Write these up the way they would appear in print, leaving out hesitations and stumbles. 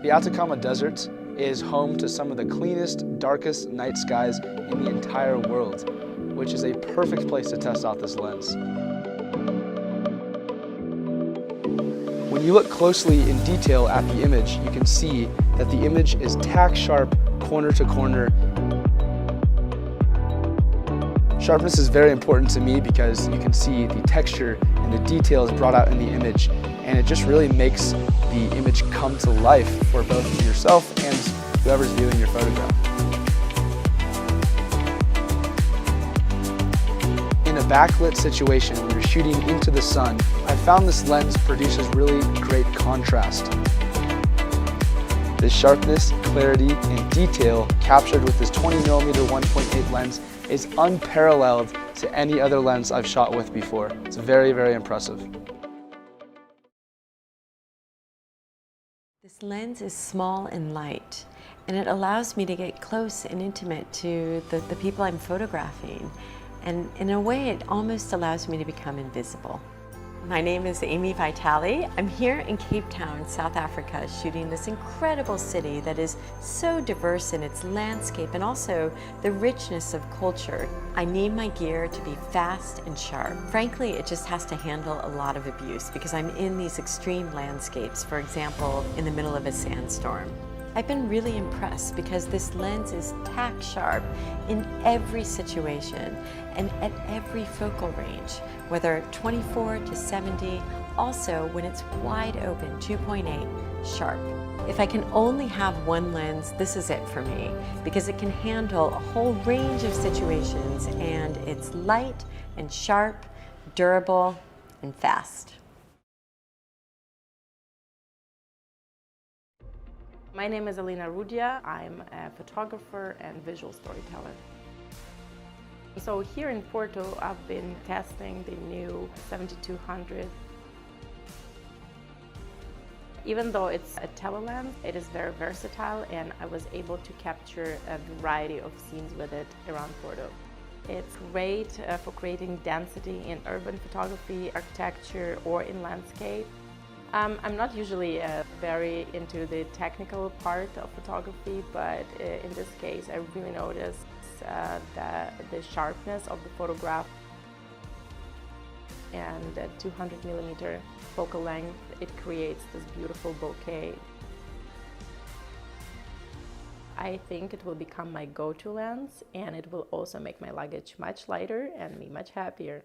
The Atacama Desert is home to some of the cleanest, darkest night skies in the entire world, which is a perfect place to test out this lens. When you look closely in detail at the image, you can see that the image is tack sharp, corner to corner. Sharpness is very important to me because you can see the texture and the details brought out in the image, and it just really makes the image come to life for both yourself and whoever's viewing your photograph. In a backlit situation when you're shooting into the sun, I found this lens produces really great contrast. The sharpness, clarity, and detail captured with this 20mm 1.8 lens is unparalleled to any other lens I've shot with before. It's very, very impressive. This lens is small and light, and it allows me to get close and intimate to the people I'm photographing. And in a way, it almost allows me to become invisible. My name is Amy Vitale. I'm here in Cape Town, South Africa, shooting this incredible city that is so diverse in its landscape and also the richness of culture. I need my gear to be fast and sharp. Frankly, it just has to handle a lot of abuse because I'm in these extreme landscapes, for example, in the middle of a sandstorm. I've been really impressed because this lens is tack sharp in every situation and at every focal range, whether 24 to 70, also when it's wide open, 2.8, sharp. If I can only have one lens, this is it for me because it can handle a whole range of situations and it's light and sharp, durable, and fast. My name is Alina Rudia. I'm a photographer and visual storyteller. So here in Porto, I've been testing the new 7200. Even though it's a telelens, it is very versatile and I was able to capture a variety of scenes with it around Porto. It's great for creating density in urban photography, architecture, or in landscape. I'm not usually very into the technical part of photography, but in this case I really noticed the sharpness of the photograph and the 200mm focal length. It creates this beautiful bouquet. I think it will become my go-to lens, and it will also make my luggage much lighter and me much happier.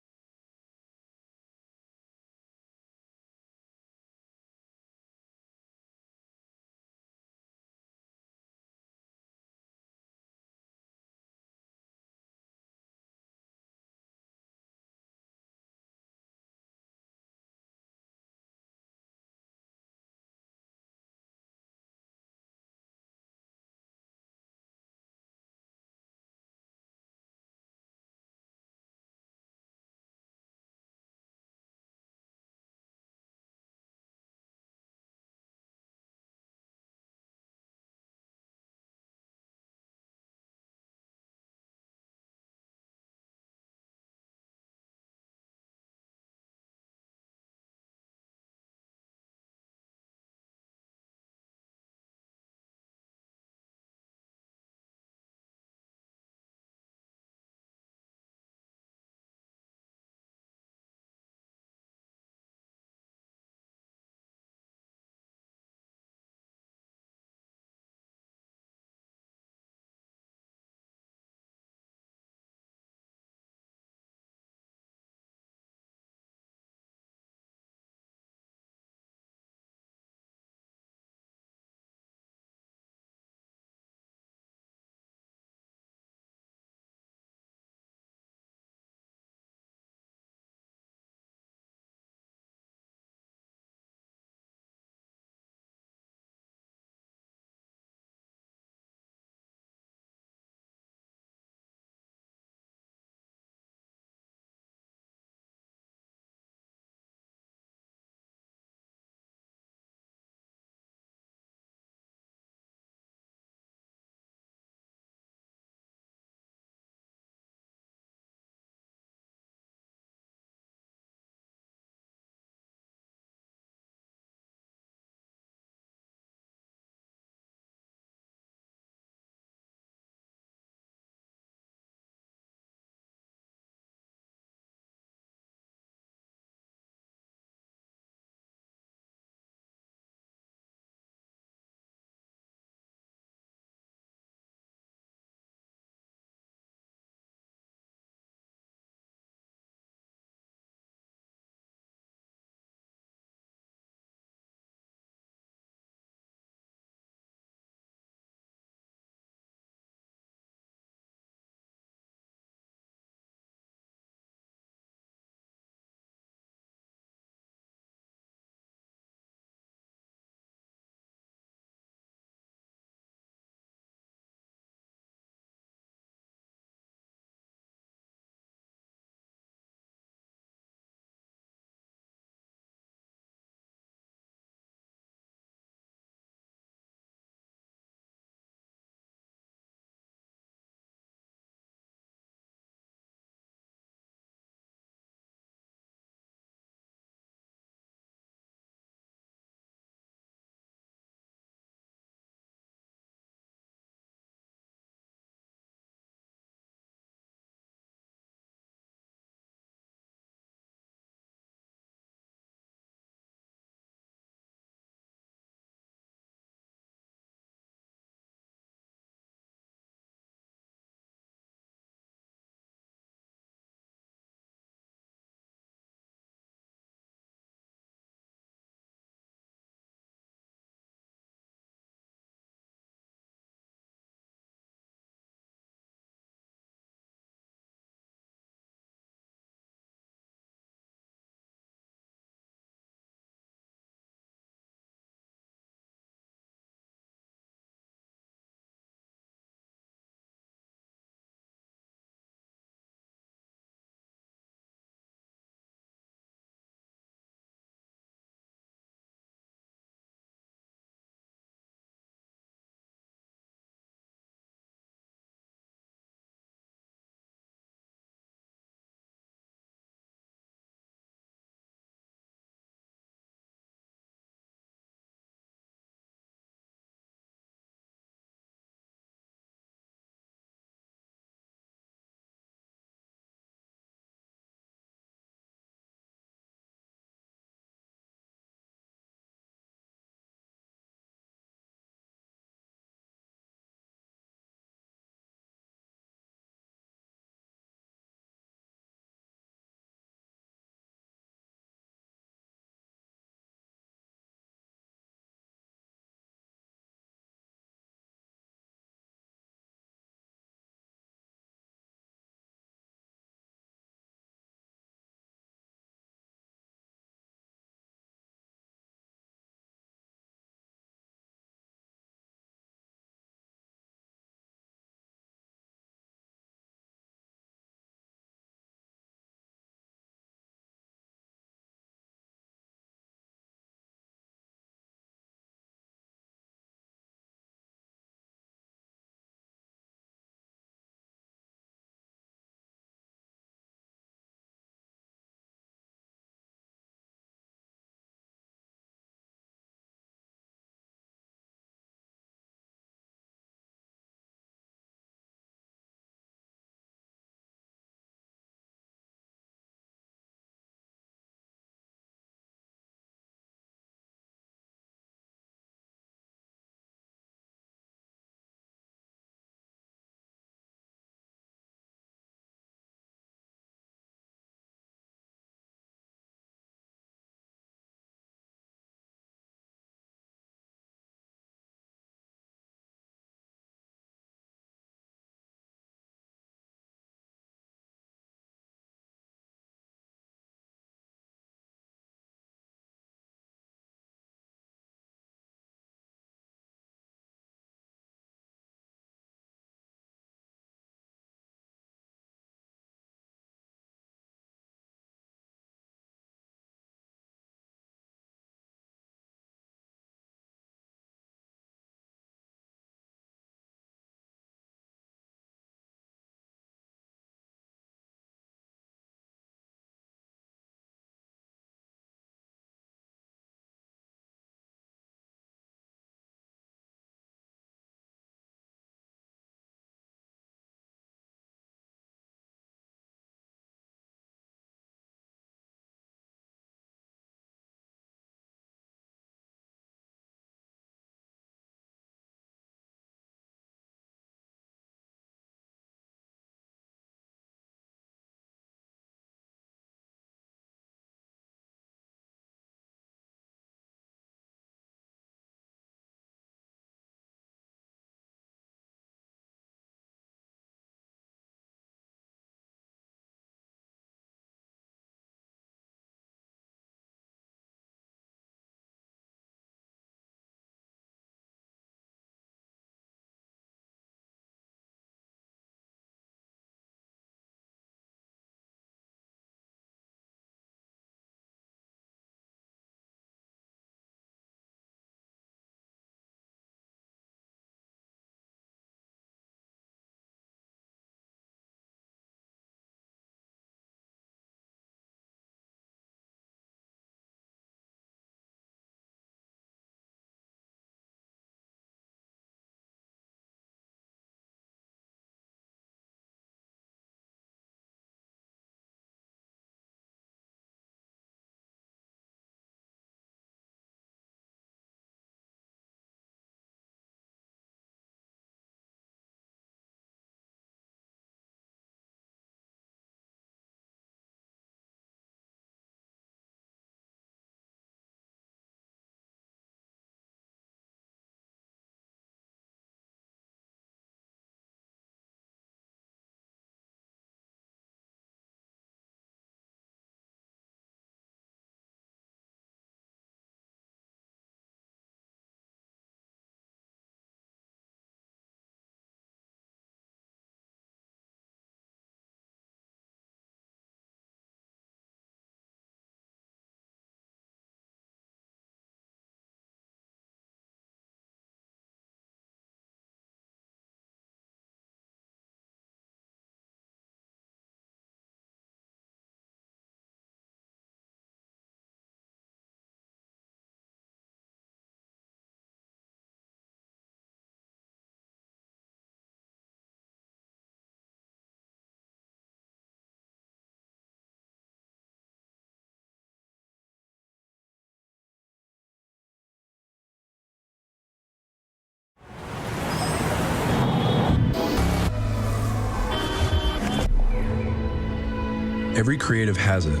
Every creative has it.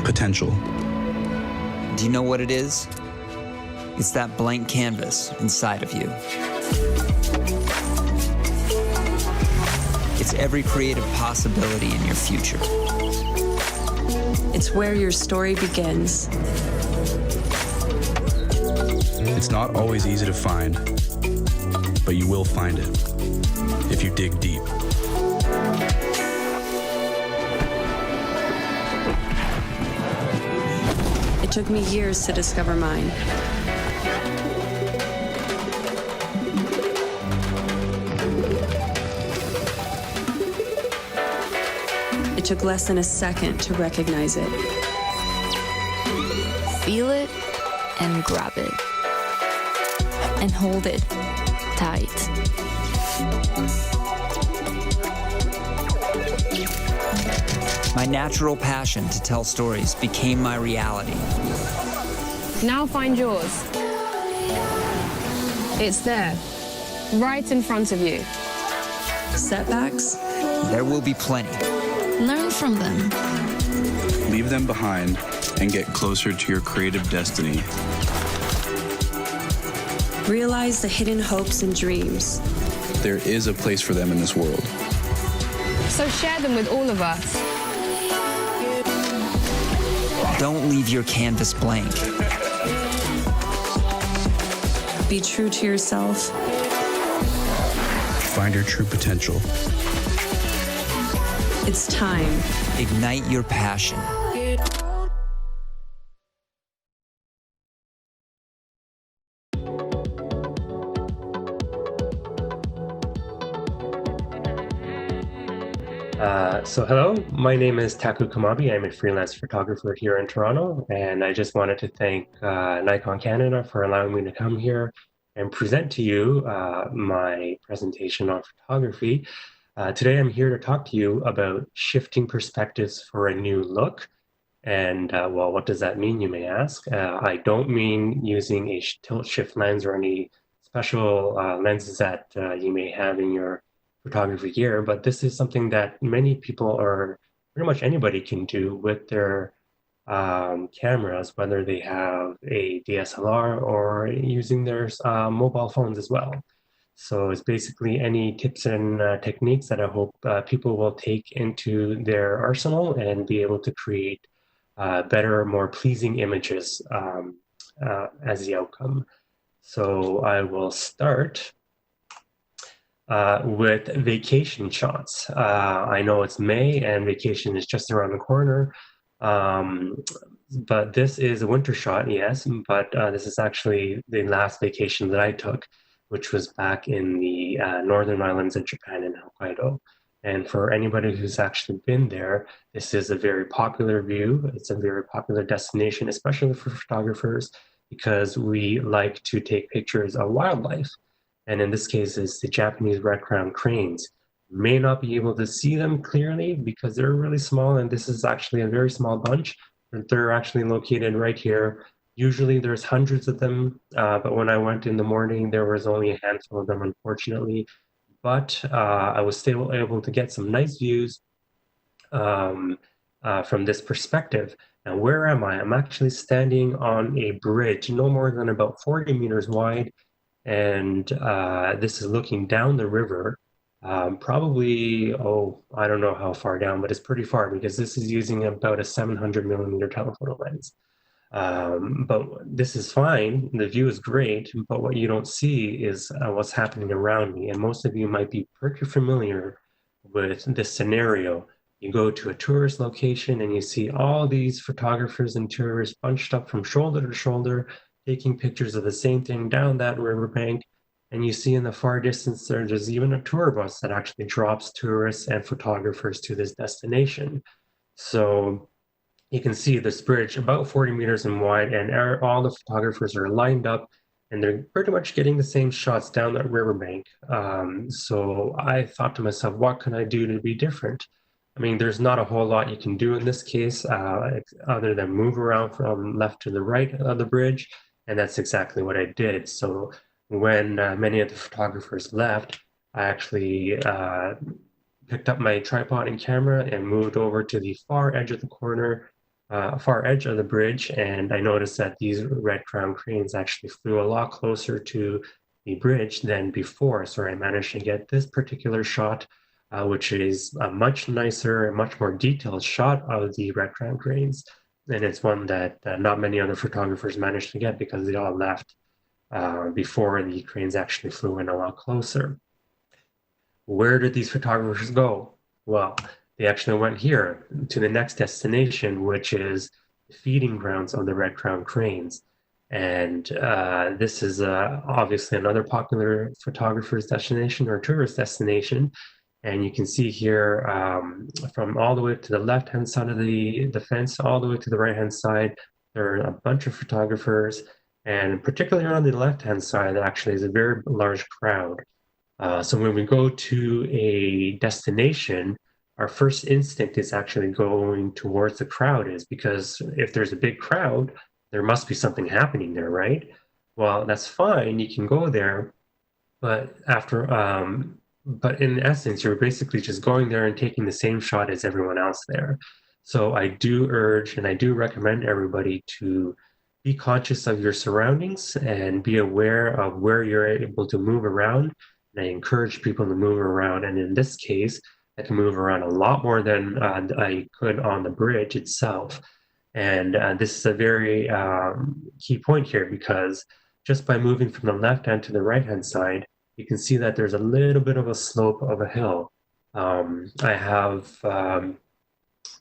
Potential. Do you know what it is? It's that blank canvas inside of you. It's every creative possibility in your future. It's where your story begins. It's not always easy to find, but you will find it if you dig deep. It took me years to discover mine. It took less than a second to recognize it. Feel it and grab it. And hold it tight. My natural passion to tell stories became my reality. Now find yours. It's there, right in front of you. Setbacks? There will be plenty. Learn from them. Leave them behind and get closer to your creative destiny. Realize the hidden hopes and dreams. There is a place for them in this world. So share them with all of us. Don't leave your canvas blank. Be true to yourself. Find your true potential. It's time. Ignite your passion. So hello, my name is Taku Kamabi. I'm a freelance photographer here in Toronto, and I just wanted to thank Nikon Canada for allowing me to come here and present to you my presentation on photography. Today I'm here to talk to you about shifting perspectives for a new look. And well, what does that mean, you may ask? I don't mean using a tilt shift lens or any special lenses that you may have in your photography gear, but this is something that many people, or pretty much anybody, can do with their cameras, whether they have a DSLR or using their mobile phones as well. So it's basically any tips and techniques that I hope people will take into their arsenal and be able to create better, more pleasing images as the outcome. So I will start with vacation shots. I know it's May and vacation is just around the corner, but this is a winter shot, yes, but this is actually the last vacation that I took, which was back in the northern islands of Japan in Hokkaido. And for anybody who's actually been there, this is a very popular view. It's a very popular destination, especially for photographers, because we like to take pictures of wildlife. And in this case, it's the Japanese red-crowned cranes. You may not be able to see them clearly because they're really small, and this is actually a very small bunch. They're actually located right here. Usually there's hundreds of them, but when I went in the morning, there was only a handful of them, unfortunately. But I was still able to get some nice views from this perspective. Now, where am I? I'm actually standing on a bridge, no more than about 40 meters wide. And this is looking down the river, probably, I don't know how far down, but it's pretty far because this is using about a 700 millimeter telephoto lens. But this is fine, the view is great, but what you don't see is what's happening around me. And most of you might be pretty familiar with this scenario. You go to a tourist location and you see all these photographers and tourists bunched up from shoulder to shoulder, taking pictures of the same thing down that riverbank. And you see in the far distance, there's even a tour bus that actually drops tourists and photographers to this destination. So you can see this bridge about 40 meters in wide, and all the photographers are lined up and they're pretty much getting the same shots down that riverbank. So I thought to myself, what can I do to be different? I mean, there's not a whole lot you can do in this case other than move around from left to the right of the bridge. And that's exactly what I did. So when many of the photographers left, I actually picked up my tripod and camera and moved over to the far edge of the corner, far edge of the bridge, and I noticed that these red crown cranes actually flew a lot closer to the bridge than before. So I managed to get this particular shot, which is a much nicer and much more detailed shot of the red crown cranes. And it's one that not many other photographers managed to get because they all left before the cranes actually flew in a lot closer. Where did these photographers go? Well, they actually went here to the next destination, which is the feeding grounds of the red crown cranes. And this is obviously another popular photographer's destination or tourist destination. And you can see here from all the way to the left-hand side of the fence, all the way to the right-hand side, there are a bunch of photographers. And particularly on the left-hand side, actually is a very large crowd. So when we go to a destination, our first instinct is actually going towards the crowd, is because if there's a big crowd, there must be something happening there, right? Well, that's fine, you can go there, but but in essence, you're basically just going there and taking the same shot as everyone else there. So I do urge and I do recommend everybody to be conscious of your surroundings and be aware of where you're able to move around. And I encourage people to move around. And in this case, I can move around a lot more than I could on the bridge itself. And this is a very key point here, because just by moving from the left hand to the right hand side, you can see that there's a little bit of a slope of a hill. I have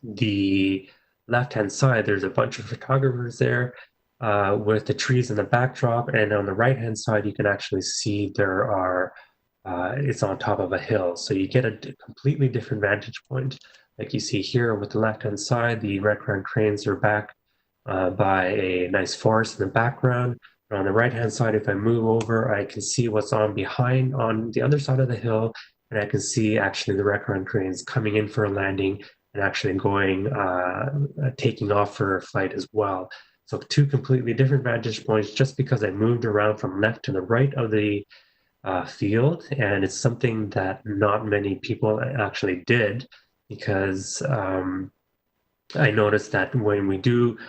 the left hand side, there's a bunch of photographers there with the trees in the backdrop, and on the right hand side you can actually see there are it's on top of a hill, so you get a completely different vantage point. Like you see here with the left hand side, the red crown cranes are backed by a nice forest in the background. And on the right hand side, if I move over, I can see what's on behind on the other side of the hill, and I can see actually the red crown cranes coming in for a landing and actually going taking off for a flight as well. So two completely different vantage points just because I moved around from left to the right of the field. And it's something that not many people actually did, because I noticed that when we do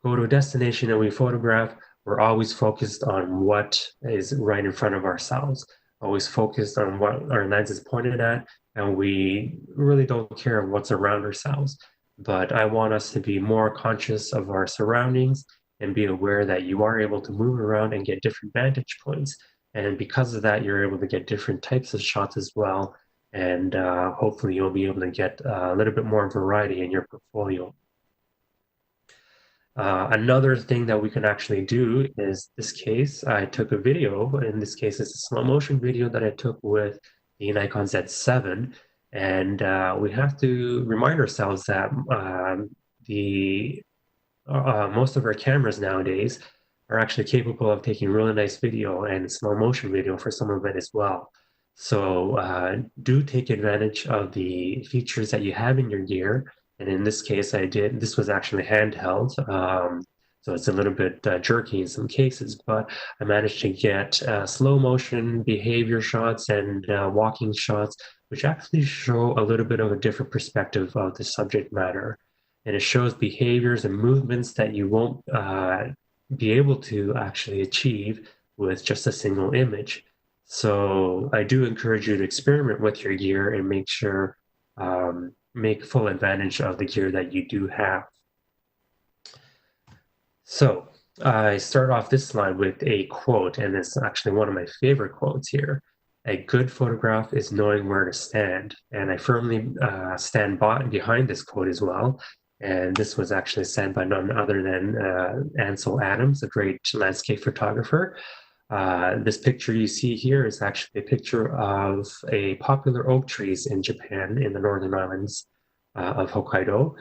go to a destination and we photograph, we're always focused on what is right in front of ourselves, always focused on what our lens is pointed at, and we really don't care what's around ourselves. But I want us to be more conscious of our surroundings and be aware that you are able to move around and get different vantage points. And because of that, you're able to get different types of shots as well. And hopefully you'll be able to get a little bit more variety in your portfolio. Another thing that we can actually do is, this case, I took a video. In this case, it's a slow motion video that I took with the Nikon Z7. And we have to remind ourselves that most of our cameras nowadays are actually capable of taking really nice video and slow motion video for some of it as well. So do take advantage of the features that you have in your gear. And in this case, this was actually handheld. So it's a little bit jerky in some cases, but I managed to get slow motion behavior shots and walking shots, which actually show a little bit of a different perspective of the subject matter. And it shows behaviors and movements that you won't be able to actually achieve with just a single image. So I do encourage you to experiment with your gear and make sure, make full advantage of the gear that you do have. So I start off this slide with a quote, and it's actually one of my favorite quotes here. A good photograph is knowing where to stand. And I firmly stand behind this quote as well. And this was actually said by none other than Ansel Adams, a great landscape photographer. This picture you see here is actually a picture of a popular oak trees in Japan, in the northern islands of Hokkaido.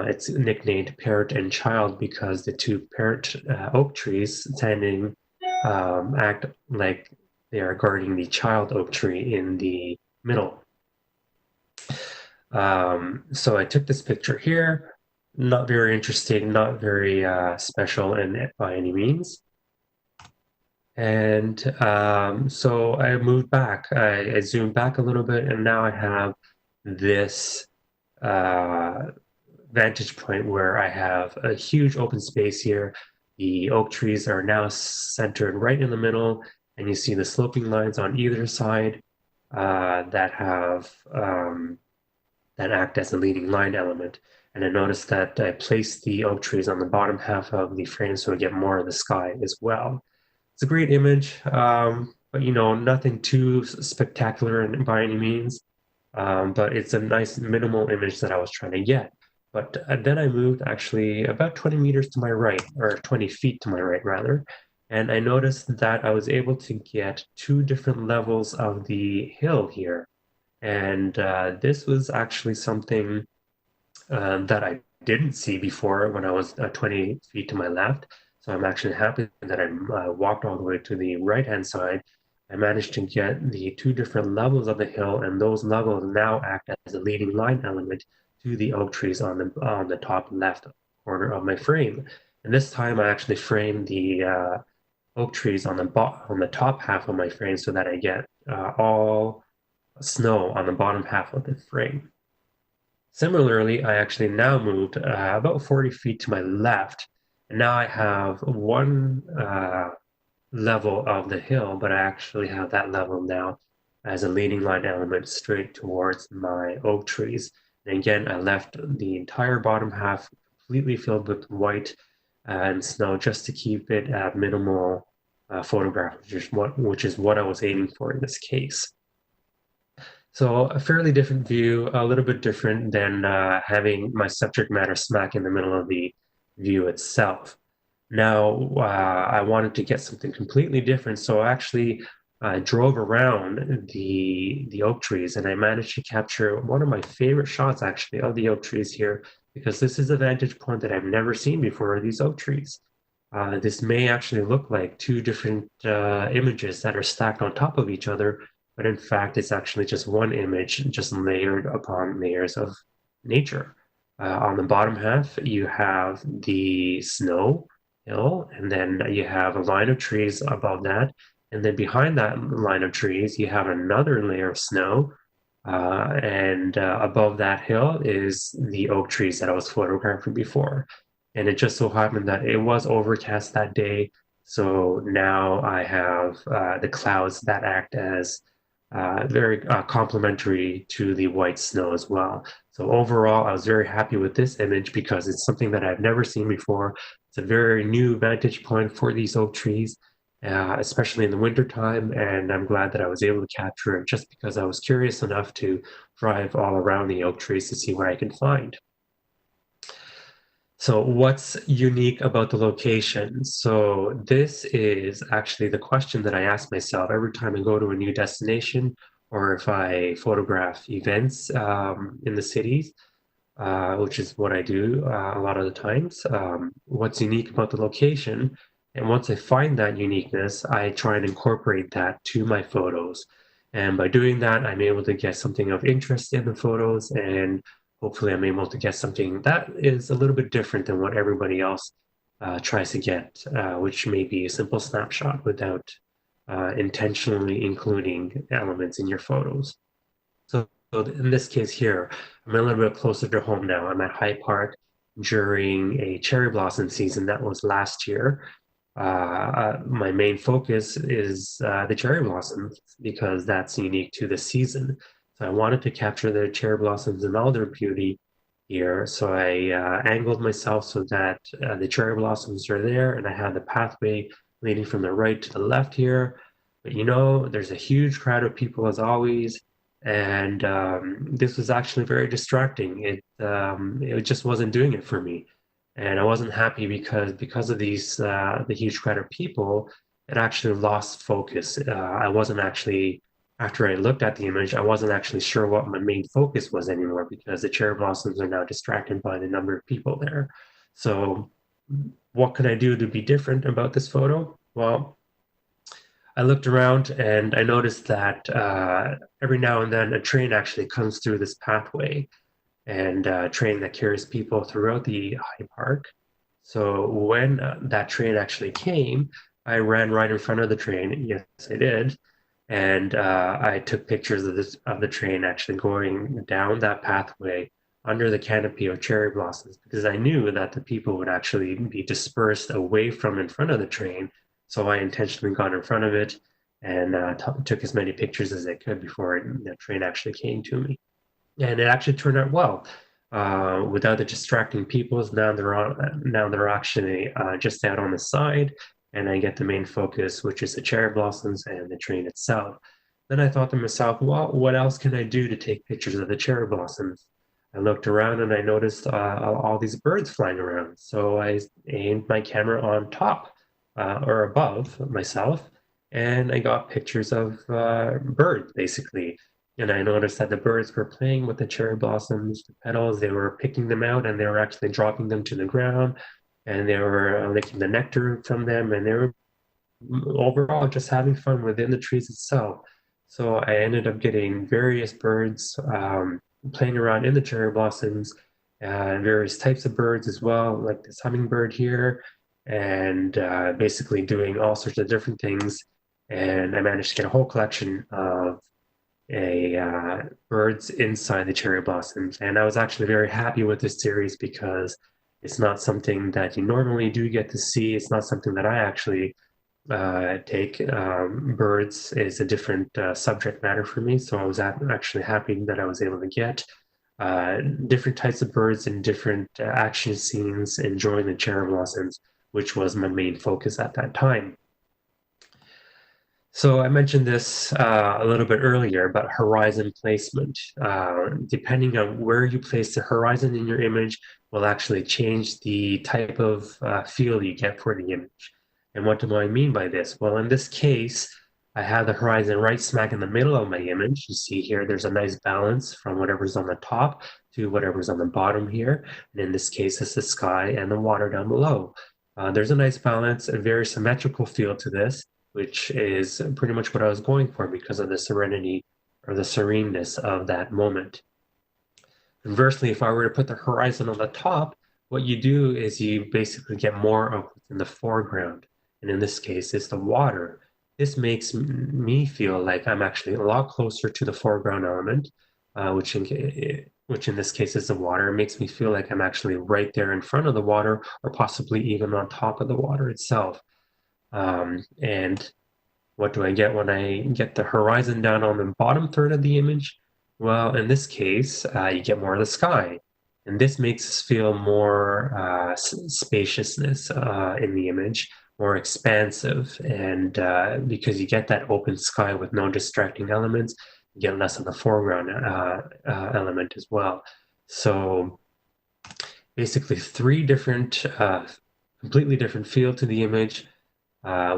It's nicknamed Parrot and Child because the two parrot oak trees standing act like they are guarding the child oak tree in the middle. So I took this picture here, not very interesting, not very special by any means. And so I moved back, I zoomed back a little bit, and now I have this vantage point where I have a huge open space here. The oak trees are now centered right in the middle, and you see the sloping lines on either side that have that act as a leading line element. And I noticed that I placed the oak trees on the bottom half of the frame so I get more of the sky as well. It's a great image, but you know, nothing too spectacular by any means. But it's a nice minimal image that I was trying to get. But then I moved actually about 20 meters to my right, or 20 feet to my right rather, and I noticed that I was able to get two different levels of the hill here. And this was actually something that I didn't see before when I was 20 feet to my left. So I'm actually happy that I walked all the way to the right-hand side. I managed to get the two different levels of the hill, and those levels now act as a leading line element to the oak trees on the top left corner of my frame. And this time I actually framed the oak trees on the top half of my frame so that I get all snow on the bottom half of the frame. Similarly, I actually now moved about 40 feet to my left, and now I have one level of the hill, but I actually have that level now as a leading line element straight towards my oak trees. And again, I left the entire bottom half completely filled with white and snow just to keep it at minimal photograph, which is what I was aiming for in this case. So a fairly different view, a little bit different than having my subject matter smack in the middle of the view itself. Now, I wanted to get something completely different, so I actually drove around the oak trees, and I managed to capture one of my favorite shots, actually, of the oak trees here, because this is a vantage point that I've never seen before, these oak trees. This may actually look like two different images that are stacked on top of each other, but in fact, it's actually just one image, just layered upon layers of nature. On the bottom half, you have the snow hill, and then you have a line of trees above that. And then behind that line of trees, you have another layer of snow. And above that hill is the oak trees that I was photographing before. And it just so happened that it was overcast that day. So now I have the clouds that act as very complementary to the white snow as well. So overall, I was very happy with this image because it's something that I've never seen before. It's a very new vantage point for these oak trees, especially in the wintertime, and I'm glad that I was able to capture it just because I was curious enough to drive all around the oak trees to see what I can find. So what's unique about the location? So this is actually the question that I ask myself every time I go to a new destination or if I photograph events in the cities, which is what I do a lot of the times. What's unique about the location? And once I find that uniqueness, I try and incorporate that to my photos. And by doing that, I'm able to get something of interest in the photos, and hopefully I'm able to get something that is a little bit different than what everybody else tries to get, which may be a simple snapshot without intentionally including elements in your photos. So in this case here, I'm a little bit closer to home now. I'm at High Park during a cherry blossom season that was last year. My main focus is the cherry blossoms because that's unique to the season. So I wanted to capture the cherry blossoms in all their beauty here. So I angled myself so that the cherry blossoms are there, and I had the pathway leading from the right to the left here. But you know, there's a huge crowd of people as always, and this was actually very distracting. It just wasn't doing it for me. And I wasn't happy because of these the huge crowd of people, it actually lost focus. I wasn't actually, after I looked at the image, I wasn't actually sure what my main focus was anymore because the cherry blossoms are now distracted by the number of people there. So what could I do to be different about this photo? Well, I looked around and I noticed that every now and then a train actually comes through this pathway, and a train that carries people throughout the High Park. So when that train actually came, I ran right in front of the train. Yes, I did. And I took pictures of the train actually going down that pathway under the canopy of cherry blossoms, because I knew that the people would actually be dispersed away from in front of the train. So I intentionally got in front of it and took as many pictures as I could before the train actually came to me. And it actually turned out well. Without the distracting peoples, now they're actually just out on the side, and I get the main focus, which is the cherry blossoms and the train itself. Then I thought to myself, well, what else can I do to take pictures of the cherry blossoms? I looked around and I noticed all these birds flying around. So I aimed my camera on top or above myself, and I got pictures of birds, basically. And I noticed that the birds were playing with the cherry blossoms, the petals. They were picking them out, and they were actually dropping them to the ground, and they were licking the nectar from them, and they were overall just having fun within the trees itself. So I ended up getting various birds playing around in the cherry blossoms, and various types of birds as well, like this hummingbird here, and basically doing all sorts of different things. And I managed to get a whole collection of birds inside the cherry blossoms. And I was actually very happy with this series because it's not something that you normally do get to see. It's not something that I actually take. Birds is a different subject matter for me. So I was actually happy that I was able to get different types of birds in different action scenes enjoying the cherry blossoms, which was my main focus at that time. So I mentioned this a little bit earlier about horizon placement. Depending on where you place the horizon in your image will actually change the type of feel you get for the image. And what do I mean by this? Well, in this case, I have the horizon right smack in the middle of my image. You see here, there's a nice balance from whatever's on the top to whatever's on the bottom here. And in this case, it's the sky and the water down below. There's a nice balance, a very symmetrical feel to this, which is pretty much what I was going for because of the serenity or the sereneness of that moment. Conversely, if I were to put the horizon on the top, what you do is you basically get more of what's in the foreground. And in this case, it's the water. This makes me feel like I'm actually a lot closer to the foreground element, which in this case is the water. It makes me feel like I'm actually right there in front of the water, or possibly even on top of the water itself. And what do I get when I get the horizon down on the bottom third of the image? Well, in this case, you get more of the sky. And this makes us feel more spaciousness in the image, more expansive. And because you get that open sky with no distracting elements, you get less of the foreground element as well. So basically three different, completely different feel to the image,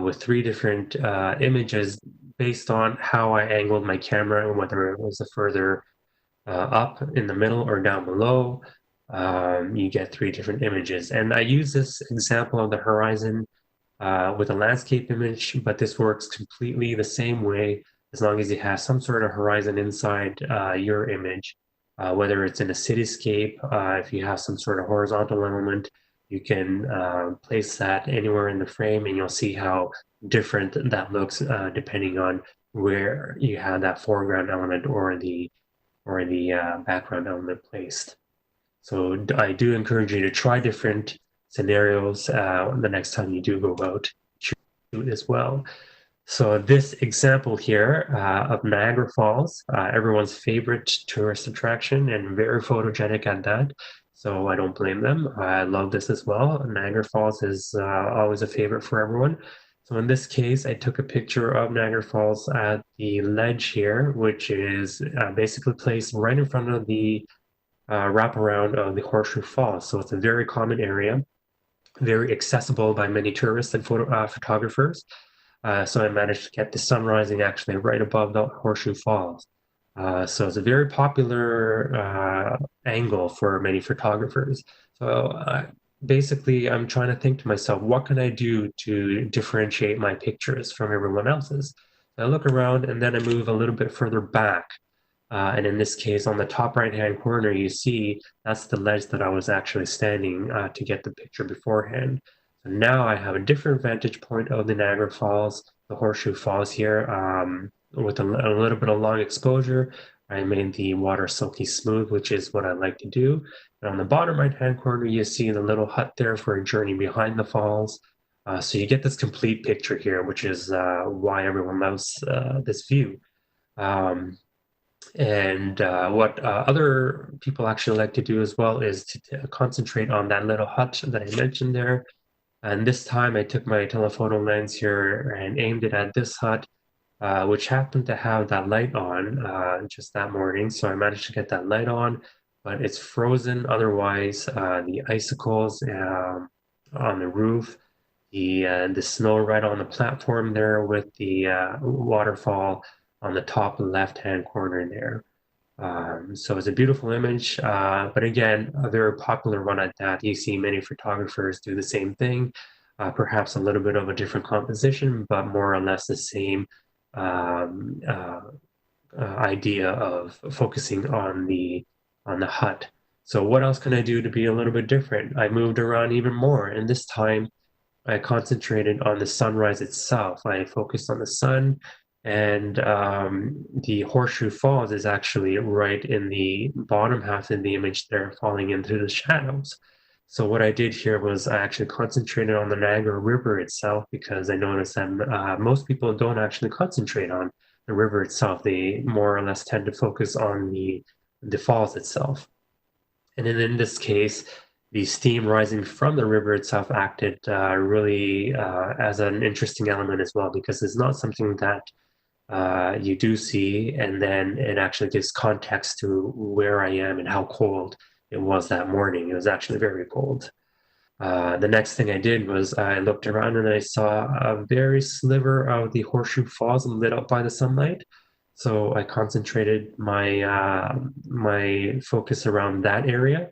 with three different images based on how I angled my camera and whether it was a further up, in the middle, or down below. You get three different images. And I use this example of the horizon with a landscape image, but this works completely the same way as long as you have some sort of horizon inside your image, whether it's in a cityscape, if you have some sort of horizontal element, you can place that anywhere in the frame and you'll see how different that looks depending on where you have that foreground element or the background element placed. So I do encourage you to try different scenarios the next time you do go out to shoot as well. So this example here of Niagara Falls, everyone's favorite tourist attraction and very photogenic at that. So I don't blame them. I love this as well. Niagara Falls is always a favorite for everyone. So in this case, I took a picture of Niagara Falls at the ledge here, which is basically placed right in front of the wraparound of the Horseshoe Falls. So it's a very common area, very accessible by many tourists and photographers. So I managed to get the sun rising actually right above the Horseshoe Falls. So it's a very popular angle for many photographers. So basically, I'm trying to think to myself, what can I do to differentiate my pictures from everyone else's? So I look around and then I move a little bit further back. And in this case, on the top right-hand corner, you see that's the ledge that I was actually standing to get the picture beforehand. So now I have a different vantage point of the Niagara Falls, the Horseshoe Falls here. with a little bit of long exposure, I made the water silky smooth, which is what I like to do. And on the bottom right-hand corner, you see the little hut there for a journey behind the falls. So you get this complete picture here, which is why everyone loves this view. What other people actually like to do as well is to concentrate on that little hut that I mentioned there. And this time I took my telephoto lens here and aimed it at this hut, which happened to have that light on just that morning. So I managed to get that light on, but it's frozen. Otherwise, the icicles on the roof, the snow right on the platform there with the waterfall on the top left-hand corner there. So it's a beautiful image, but again, a very popular one at that. You see many photographers do the same thing, perhaps a little bit of a different composition, but more or less the same idea of focusing on the hut. So what else can I do to be a little bit different? I moved around even more, and this time I concentrated on the sunrise itself. I focused on the sun, and the Horseshoe Falls is actually right in the bottom half of the image there, falling into the shadows. So what I did here was I actually concentrated on the Niagara River itself, because I noticed that most people don't actually concentrate on the river itself. They more or less tend to focus on the falls itself. And then in this case, the steam rising from the river itself acted really as an interesting element as well, because it's not something that you do see, and then it actually gives context to where I am and how cold it was that morning. It was actually very cold. The next thing I did was I looked around and I saw a very sliver of the Horseshoe Falls lit up by the sunlight. So I concentrated my my focus around that area,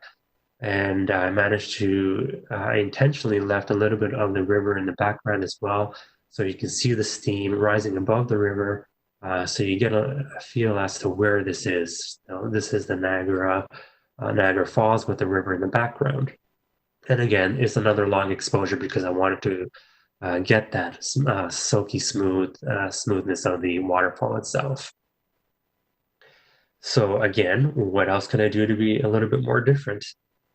and I managed to, I intentionally left a little bit of the river in the background as well, so you can see the steam rising above the river, so you get a feel as to where this is. This is the Niagara Falls with the river in the background. And again, it's another long exposure because I wanted to get that silky smoothness of the waterfall itself. So again, what else can I do to be a little bit more different?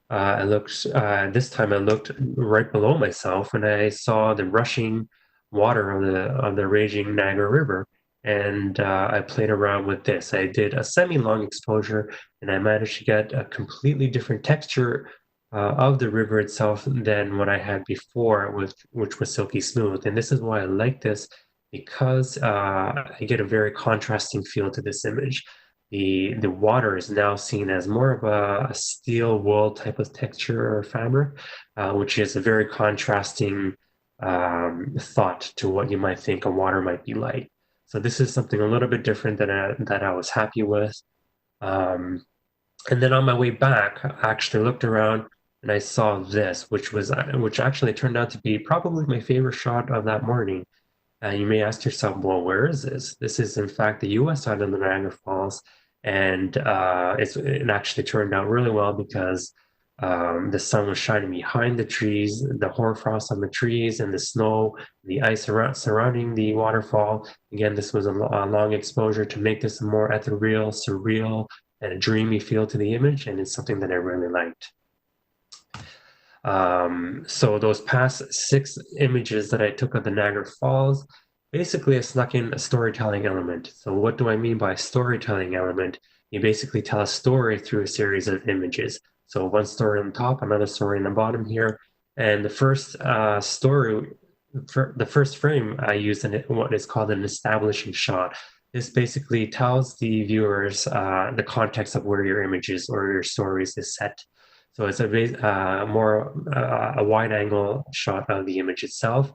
I looked, this time I looked right below myself and I saw the rushing water of the raging Niagara River. And I played around with this. I did a semi-long exposure and I managed to get a completely different texture of the river itself than what I had before, which was silky smooth. And this is why I like this, because I get a very contrasting feel to this image. The water is now seen as more of a steel wool type of texture or fabric, which is a very contrasting thought to what you might think a water might be like. So this is something a little bit different that I was happy with. And then on my way back, I actually looked around and I saw this, which actually turned out to be probably my favorite shot of that morning. You may ask yourself, well, where is this? This is in fact the U.S. side of the Niagara Falls, and it actually turned out really well because the sun was shining behind the trees, the hoarfrost on the trees, and the snow, the ice surrounding the waterfall. Again, this was a long exposure to make this a more ethereal, surreal, and a dreamy feel to the image, and it's something that I really liked. So those past 6 images that I took of the Niagara Falls, basically I snuck in a storytelling element. So what do I mean by storytelling element? You basically tell a story through a series of images. So one story on the top, another story on the bottom here. And the first the first frame I used in what is called an establishing shot. This basically tells the viewers the context of where your images or your stories is set. So it's a more a wide angle shot of the image itself.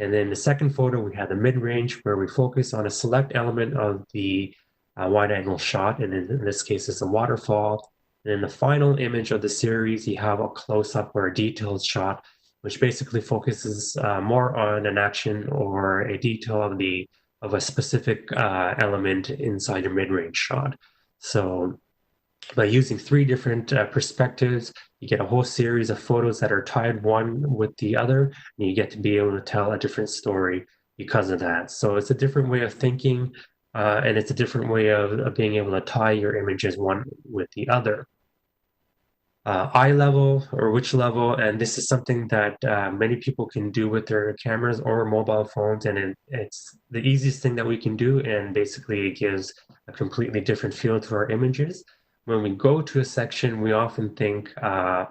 And then the second photo, we have the mid-range where we focus on a select element of the wide angle shot. And in this case, it's a waterfall. And in the final image of the series, you have a close-up or a detailed shot, which basically focuses more on an action or a detail of a specific element inside your mid-range shot. So by using 3 different perspectives, you get a whole series of photos that are tied one with the other, and you get to be able to tell a different story because of that. So it's a different way of thinking. and it's a different way of being able to tie your images one with the other. Eye level or which level, and this is something that many people can do with their cameras or mobile phones, and it's the easiest thing that we can do, and basically it gives a completely different feel to our images. When we go to a section, we often think to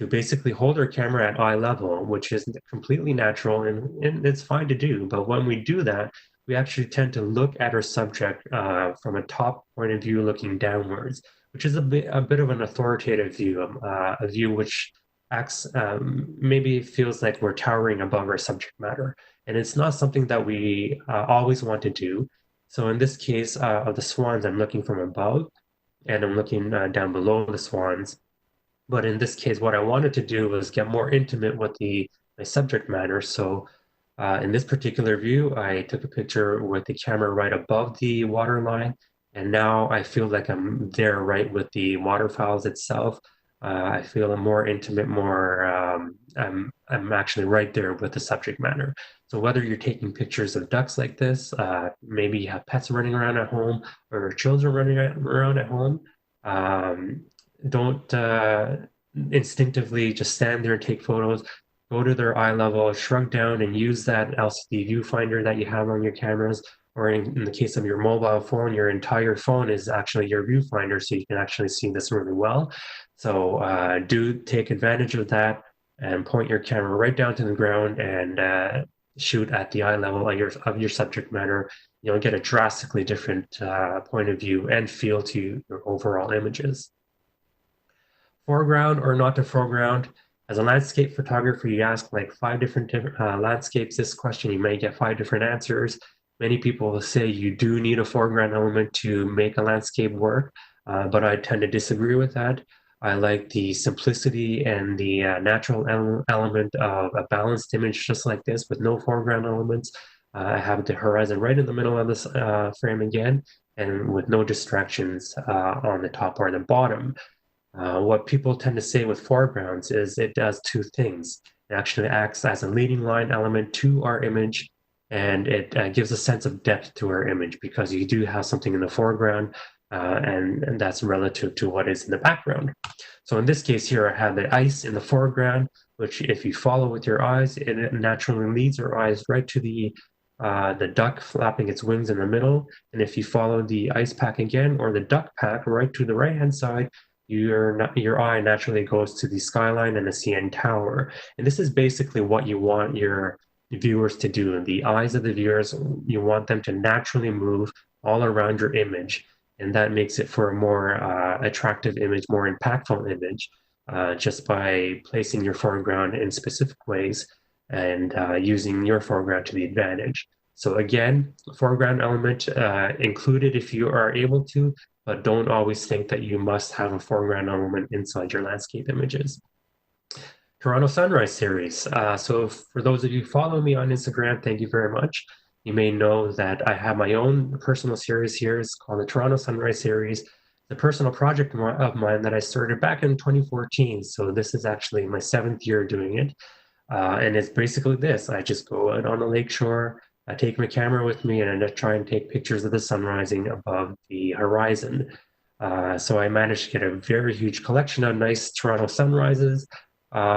basically hold our camera at eye level, which is completely natural and it's fine to do, but when we do that, we actually tend to look at our subject from a top point of view looking downwards, which is a bit of an authoritative view, a view which acts maybe feels like we're towering above our subject matter. And it's not something that we always want to do. So in this case of the swans, I'm looking from above and I'm looking down below the swans. But in this case, what I wanted to do was get more intimate with my subject matter. So in this particular view, I took a picture with the camera right above the water line. And now I feel like I'm there right with the waterfowls itself. I feel a more intimate, I'm actually right there with the subject matter. So whether you're taking pictures of ducks like this, maybe you have pets running around at home or children running around at home, don't instinctively just stand there and take photos. Go to their eye level, shrug down, and use that LCD viewfinder that you have on your cameras, or in the case of your mobile phone, your entire phone is actually your viewfinder, so you can actually see this really well. So do take advantage of that and point your camera right down to the ground and shoot at the eye level of your subject matter. You'll get a drastically different point of view and feel to your overall images. Foreground or not to foreground. As a landscape photographer, you ask like 5 different landscapes. This question, you may get 5 different answers. Many people will say you do need a foreground element to make a landscape work, but I tend to disagree with that. I like the simplicity and the natural element of a balanced image just like this with no foreground elements. I have the horizon right in the middle of this frame again, and with no distractions on the top or the bottom. What people tend to say with foregrounds is it does 2 things. It actually acts as a leading line element to our image, and it gives a sense of depth to our image because you do have something in the foreground, and that's relative to what is in the background. So in this case here, I have the ice in the foreground, which if you follow with your eyes, it naturally leads your eyes right to the duck flapping its wings in the middle. And if you follow the ice pack again, or the duck pack right to the right-hand side, your eye naturally goes to the skyline and the CN Tower. And this is basically what you want your viewers to do. The eyes of the viewers, you want them to naturally move all around your image. And that makes it for a more attractive image, more impactful image, just by placing your foreground in specific ways and using your foreground to the advantage. So again, foreground element included if you are able to, but don't always think that you must have a foreground element inside your landscape images. Toronto Sunrise Series. So for those of you who follow me on Instagram, thank you very much. You may know that I have my own personal series here. It's called the Toronto Sunrise Series. The personal project of mine that I started back in 2014. So this is actually my 7th year doing it. And it's basically this. I just go out on the lakeshore, I take my camera with me, and I try and take pictures of the sun rising above the horizon. So I managed to get a very huge collection of nice Toronto sunrises,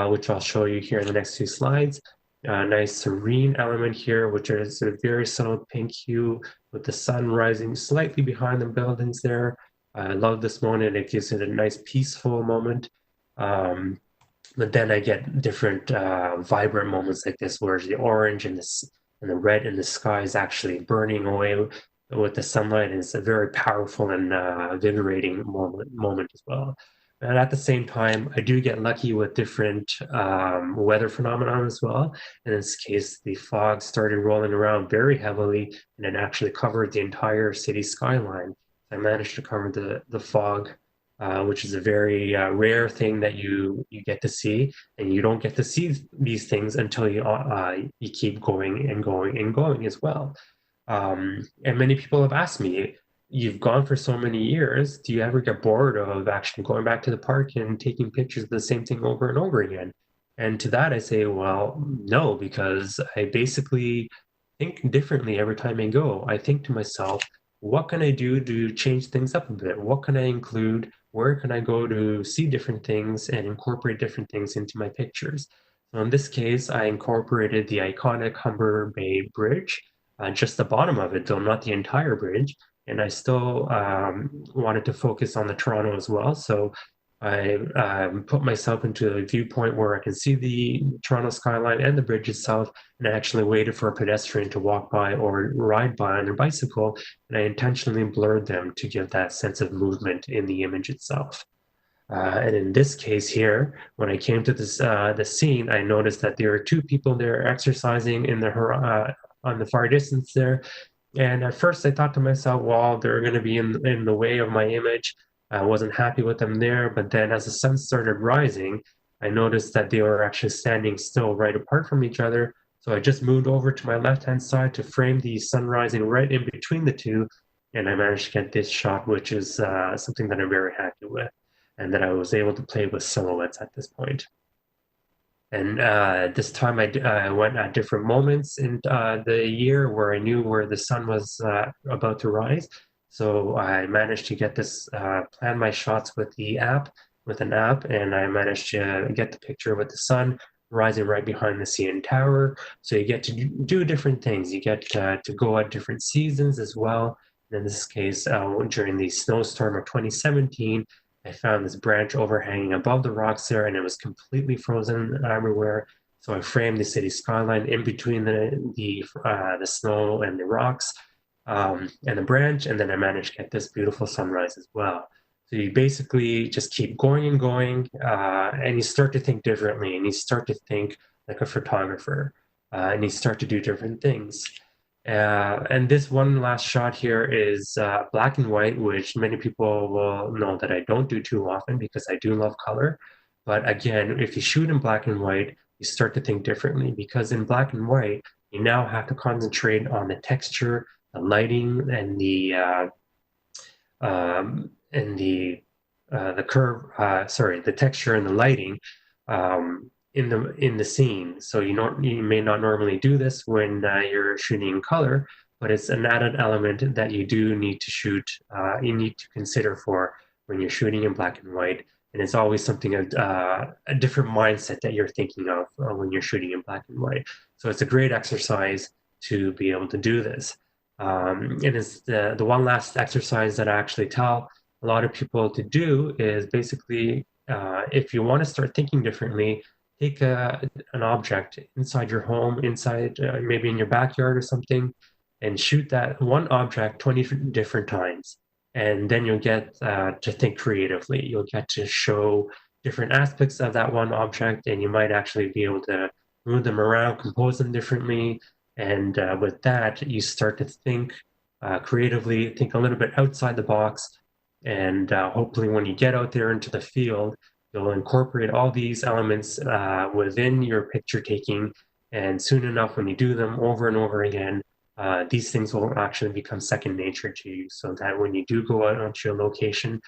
which I'll show you here in the next 2 slides. Nice serene element here, which is a very subtle pink hue with the sun rising slightly behind the buildings there. I love this moment. It gives it a nice peaceful moment. But then I get different vibrant moments like this, where the orange and the red in the sky is actually burning away with the sunlight. And it's a very powerful and invigorating moment as well. And at the same time, I do get lucky with different weather phenomena as well. In this case, the fog started rolling around very heavily, and it actually covered the entire city skyline. I managed to cover the fog, which is a very rare thing that you get to see, and you don't get to see these things until you keep going and going and going as well. And many people have asked me, you've gone for so many years, do you ever get bored of actually going back to the park and taking pictures of the same thing over and over again? And to that I say, well, no, because I basically think differently every time I go. I think to myself, what can I do to change things up a bit? What can I include? Where can I go to see different things and incorporate different things into my pictures? So in this case, I incorporated the iconic Humber Bay Bridge, just the bottom of it, though not the entire bridge. And I still wanted to focus on the Toronto as well. So I put myself into a viewpoint where I can see the Toronto skyline and the bridge itself, and I actually waited for a pedestrian to walk by or ride by on their bicycle, and I intentionally blurred them to give that sense of movement in the image itself. And in this case here, when I came to this the scene, I noticed that there are two people there exercising in the on the far distance there. And at first, I thought to myself, "Well, they're going to be in the way of my image." I wasn't happy with them there. But then, as the sun started rising, I noticed that they were actually standing still right apart from each other. So I just moved over to my left-hand side to frame the sun rising right in between the two, and I managed to get this shot, which is something that I'm very happy with, and that I was able to play with silhouettes at this point. And this time I went at different moments in the year where I knew where the sun was about to rise. So I managed to get this, plan my shots with an app, and I managed to get the picture with the sun rising right behind the CN Tower. So you get to do different things. You get to go at different seasons as well. In this case, during the snowstorm of 2017, I found this branch overhanging above the rocks there, and it was completely frozen everywhere. So I framed the city skyline in between the snow and the rocks, and the branch, and then I managed to get this beautiful sunrise as well. So you basically just keep going and going, and you start to think differently, and you start to think like a photographer, and you start to do different things. And this one last shot here is black and white, which many people will know that I don't do too often because I do love color. But again, if you shoot in black and white, you start to think differently, because in black and white, you now have to concentrate on the texture, the lighting, and the curve. Sorry, the texture and the lighting. In the scene. So you may not normally do this when you're shooting in color, but it's an added element that you do need to shoot. You need to consider for when you're shooting in black and white, and it's always something a different mindset that you're thinking of when you're shooting in black and white. So it's a great exercise to be able to do this. And it's the one last exercise that I actually tell a lot of people to do is basically if you want to start thinking differently, take an object inside your home, inside maybe in your backyard or something, and shoot that one object 20 different times. And then you'll get to think creatively. You'll get to show different aspects of that one object, and you might actually be able to move them around, compose them differently. And with that, you start to think creatively, think a little bit outside the box. And hopefully, when you get out there into the field, you'll incorporate all these elements within your picture taking, and soon enough, when you do them over and over again, these things will actually become second nature to you, so that when you do go out onto your location,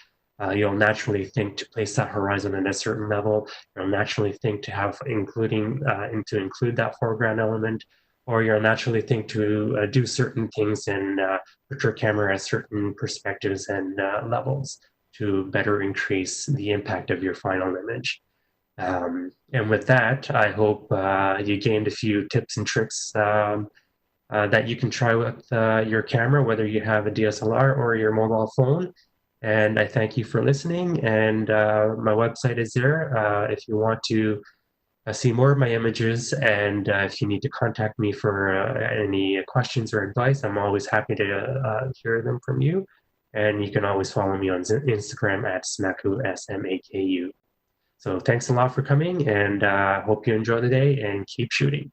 you'll naturally think to place that horizon at a certain level. You'll naturally think to have include that foreground element, or you'll naturally think to do certain things and put your camera at certain perspectives and levels to better increase the impact of your final image. And with that, I hope you gained a few tips and tricks that you can try with your camera, whether you have a DSLR or your mobile phone. And I thank you for listening. And my website is there if you want to see more of my images. And if you need to contact me for any questions or advice, I'm always happy to hear them from you. And you can always follow me on Instagram at Smaku, SMAKU. So thanks a lot for coming, and hope you enjoy the day and keep shooting.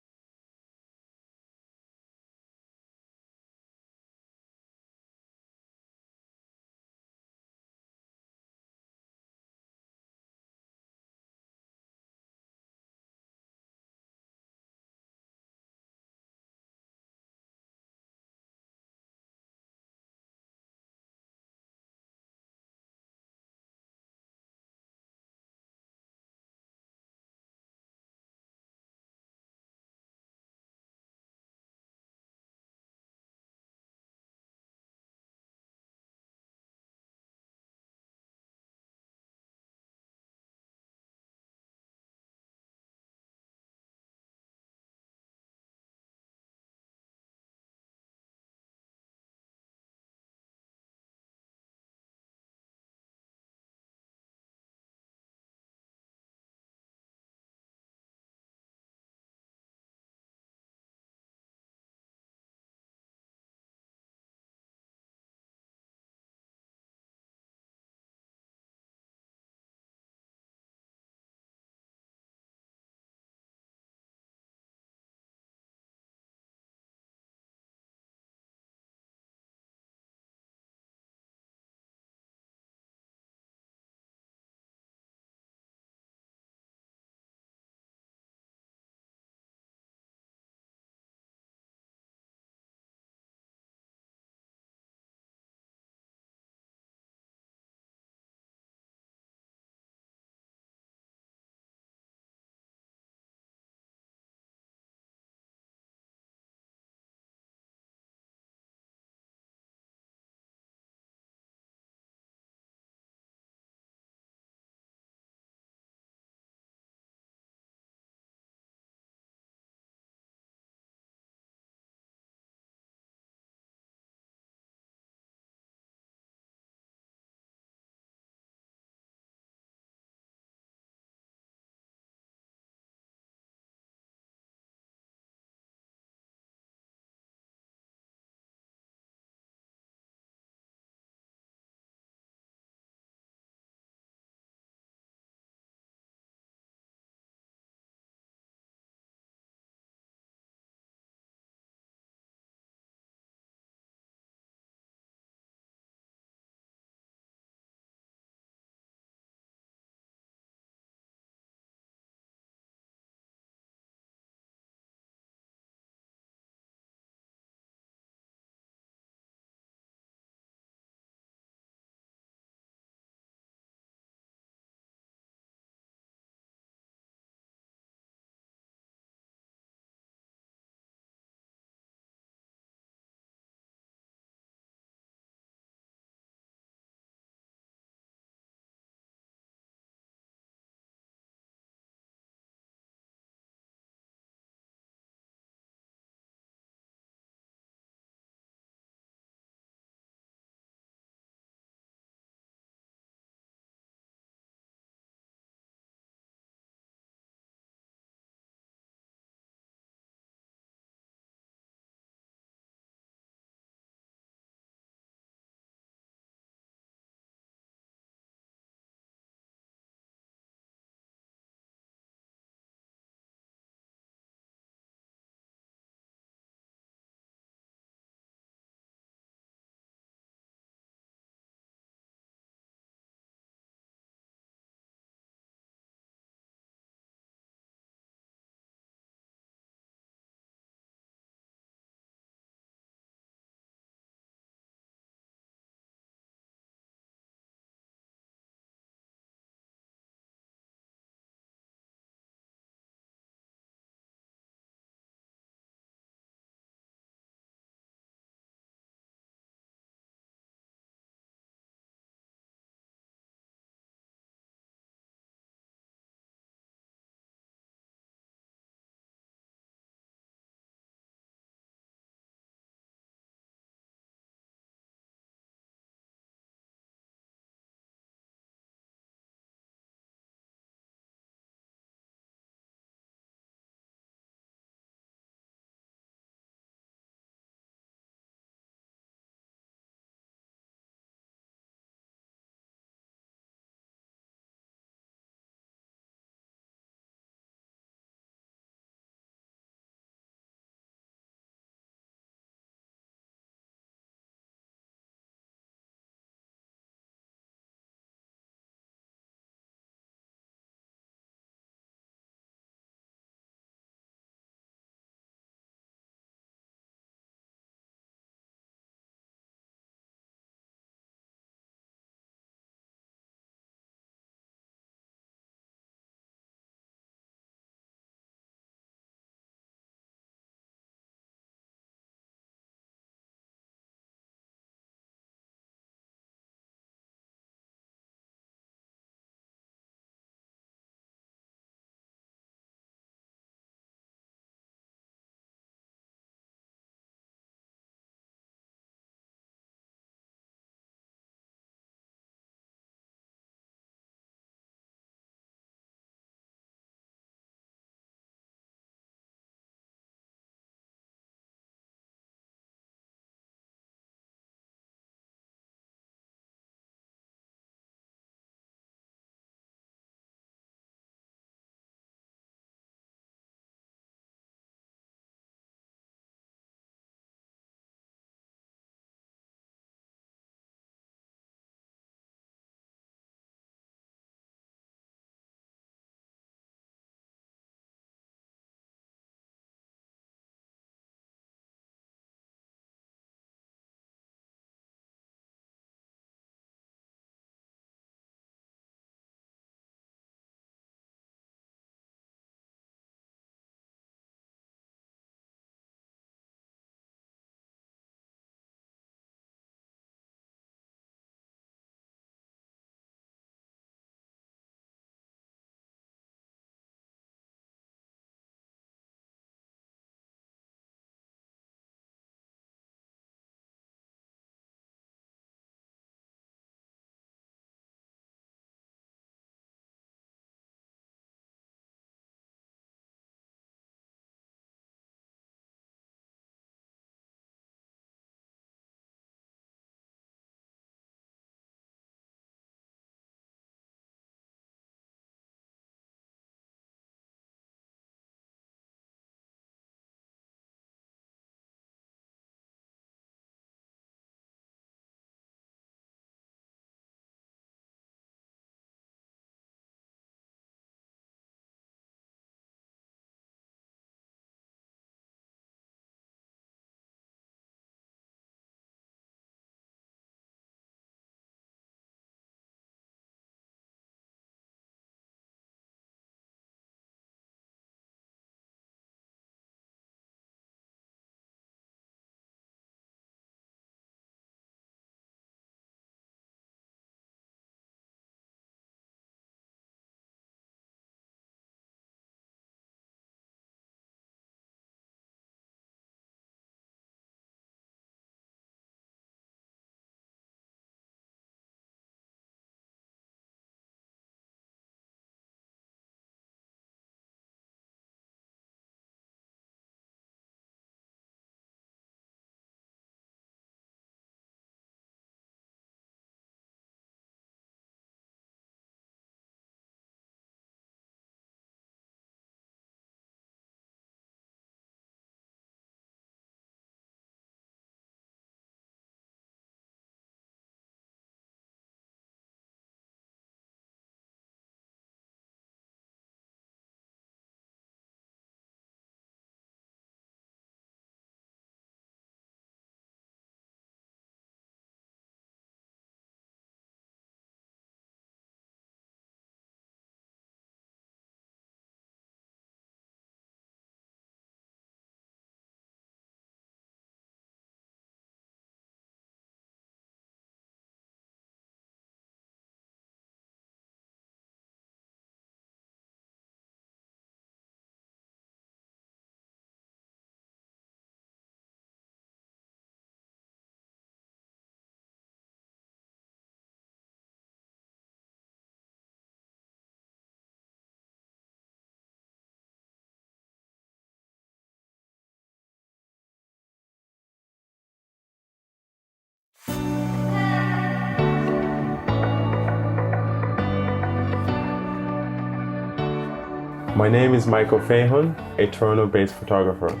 My name is Michael Fahon, a Toronto-based photographer.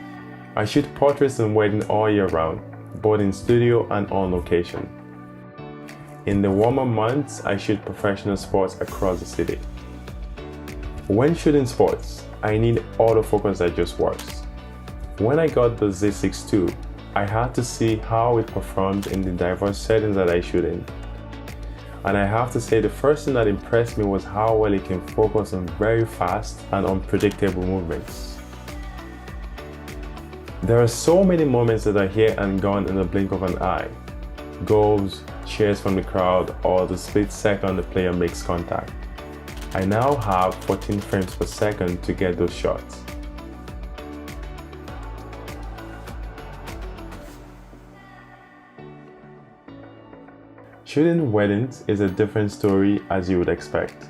I shoot portraits and weddings all year round, both in studio and on location. In the warmer months, I shoot professional sports across the city. When shooting sports, I need autofocus that just works. When I got the Z6 II, I had to see how it performs in the diverse settings that I shoot in. And I have to say the first thing that impressed me was how well it can focus on very fast and unpredictable movements. There are so many moments that are here and gone in the blink of an eye. Goals, cheers from the crowd, or the split second the player makes contact. I now have 14 frames per second to get those shots. Shooting weddings is a different story as you would expect.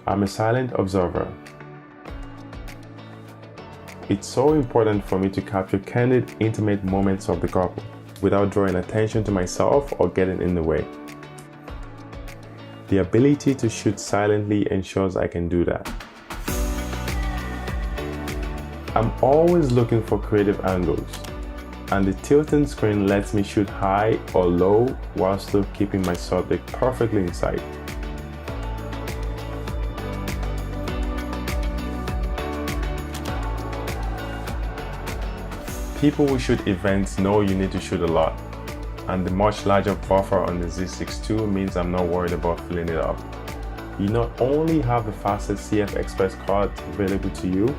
I'm a silent observer. It's so important for me to capture candid, intimate moments of the couple without drawing attention to myself or getting in the way. The ability to shoot silently ensures I can do that. I'm always looking for creative angles, and the tilting screen lets me shoot high or low while still keeping my subject perfectly in sight. People who shoot events know you need to shoot a lot, and the much larger buffer on the Z6 II means I'm not worried about filling it up. You not only have the fastest CF Express card available to you,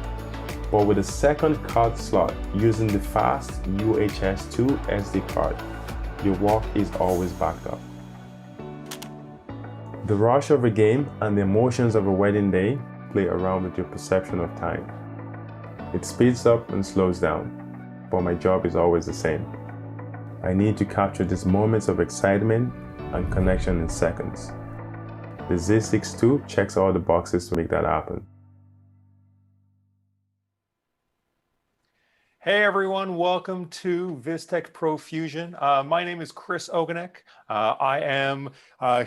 but with a second card slot using the fast UHS-2 SD card, your work is always backed up. The rush of a game and the emotions of a wedding day play around with your perception of time. It speeds up and slows down, but my job is always the same. I need to capture these moments of excitement and connection in seconds. The Z6 II checks all the boxes to make that happen. Hey everyone, welcome to Vistek ProFusion. My name is Chris Ogonek. I am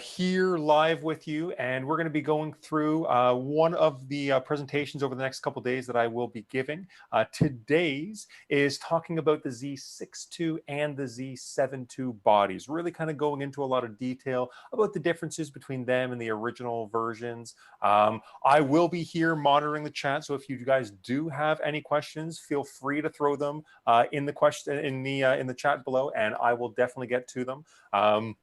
here live with you, and we're going to be going through one of the presentations over the next couple days that I will be giving. Today's is talking about the Z6 II and the Z7 II bodies, really kind of going into a lot of detail about the differences between them and the original versions. I will be here monitoring the chat, so if you guys do have any questions, feel free to throw them in the chat below, and I will definitely get to them.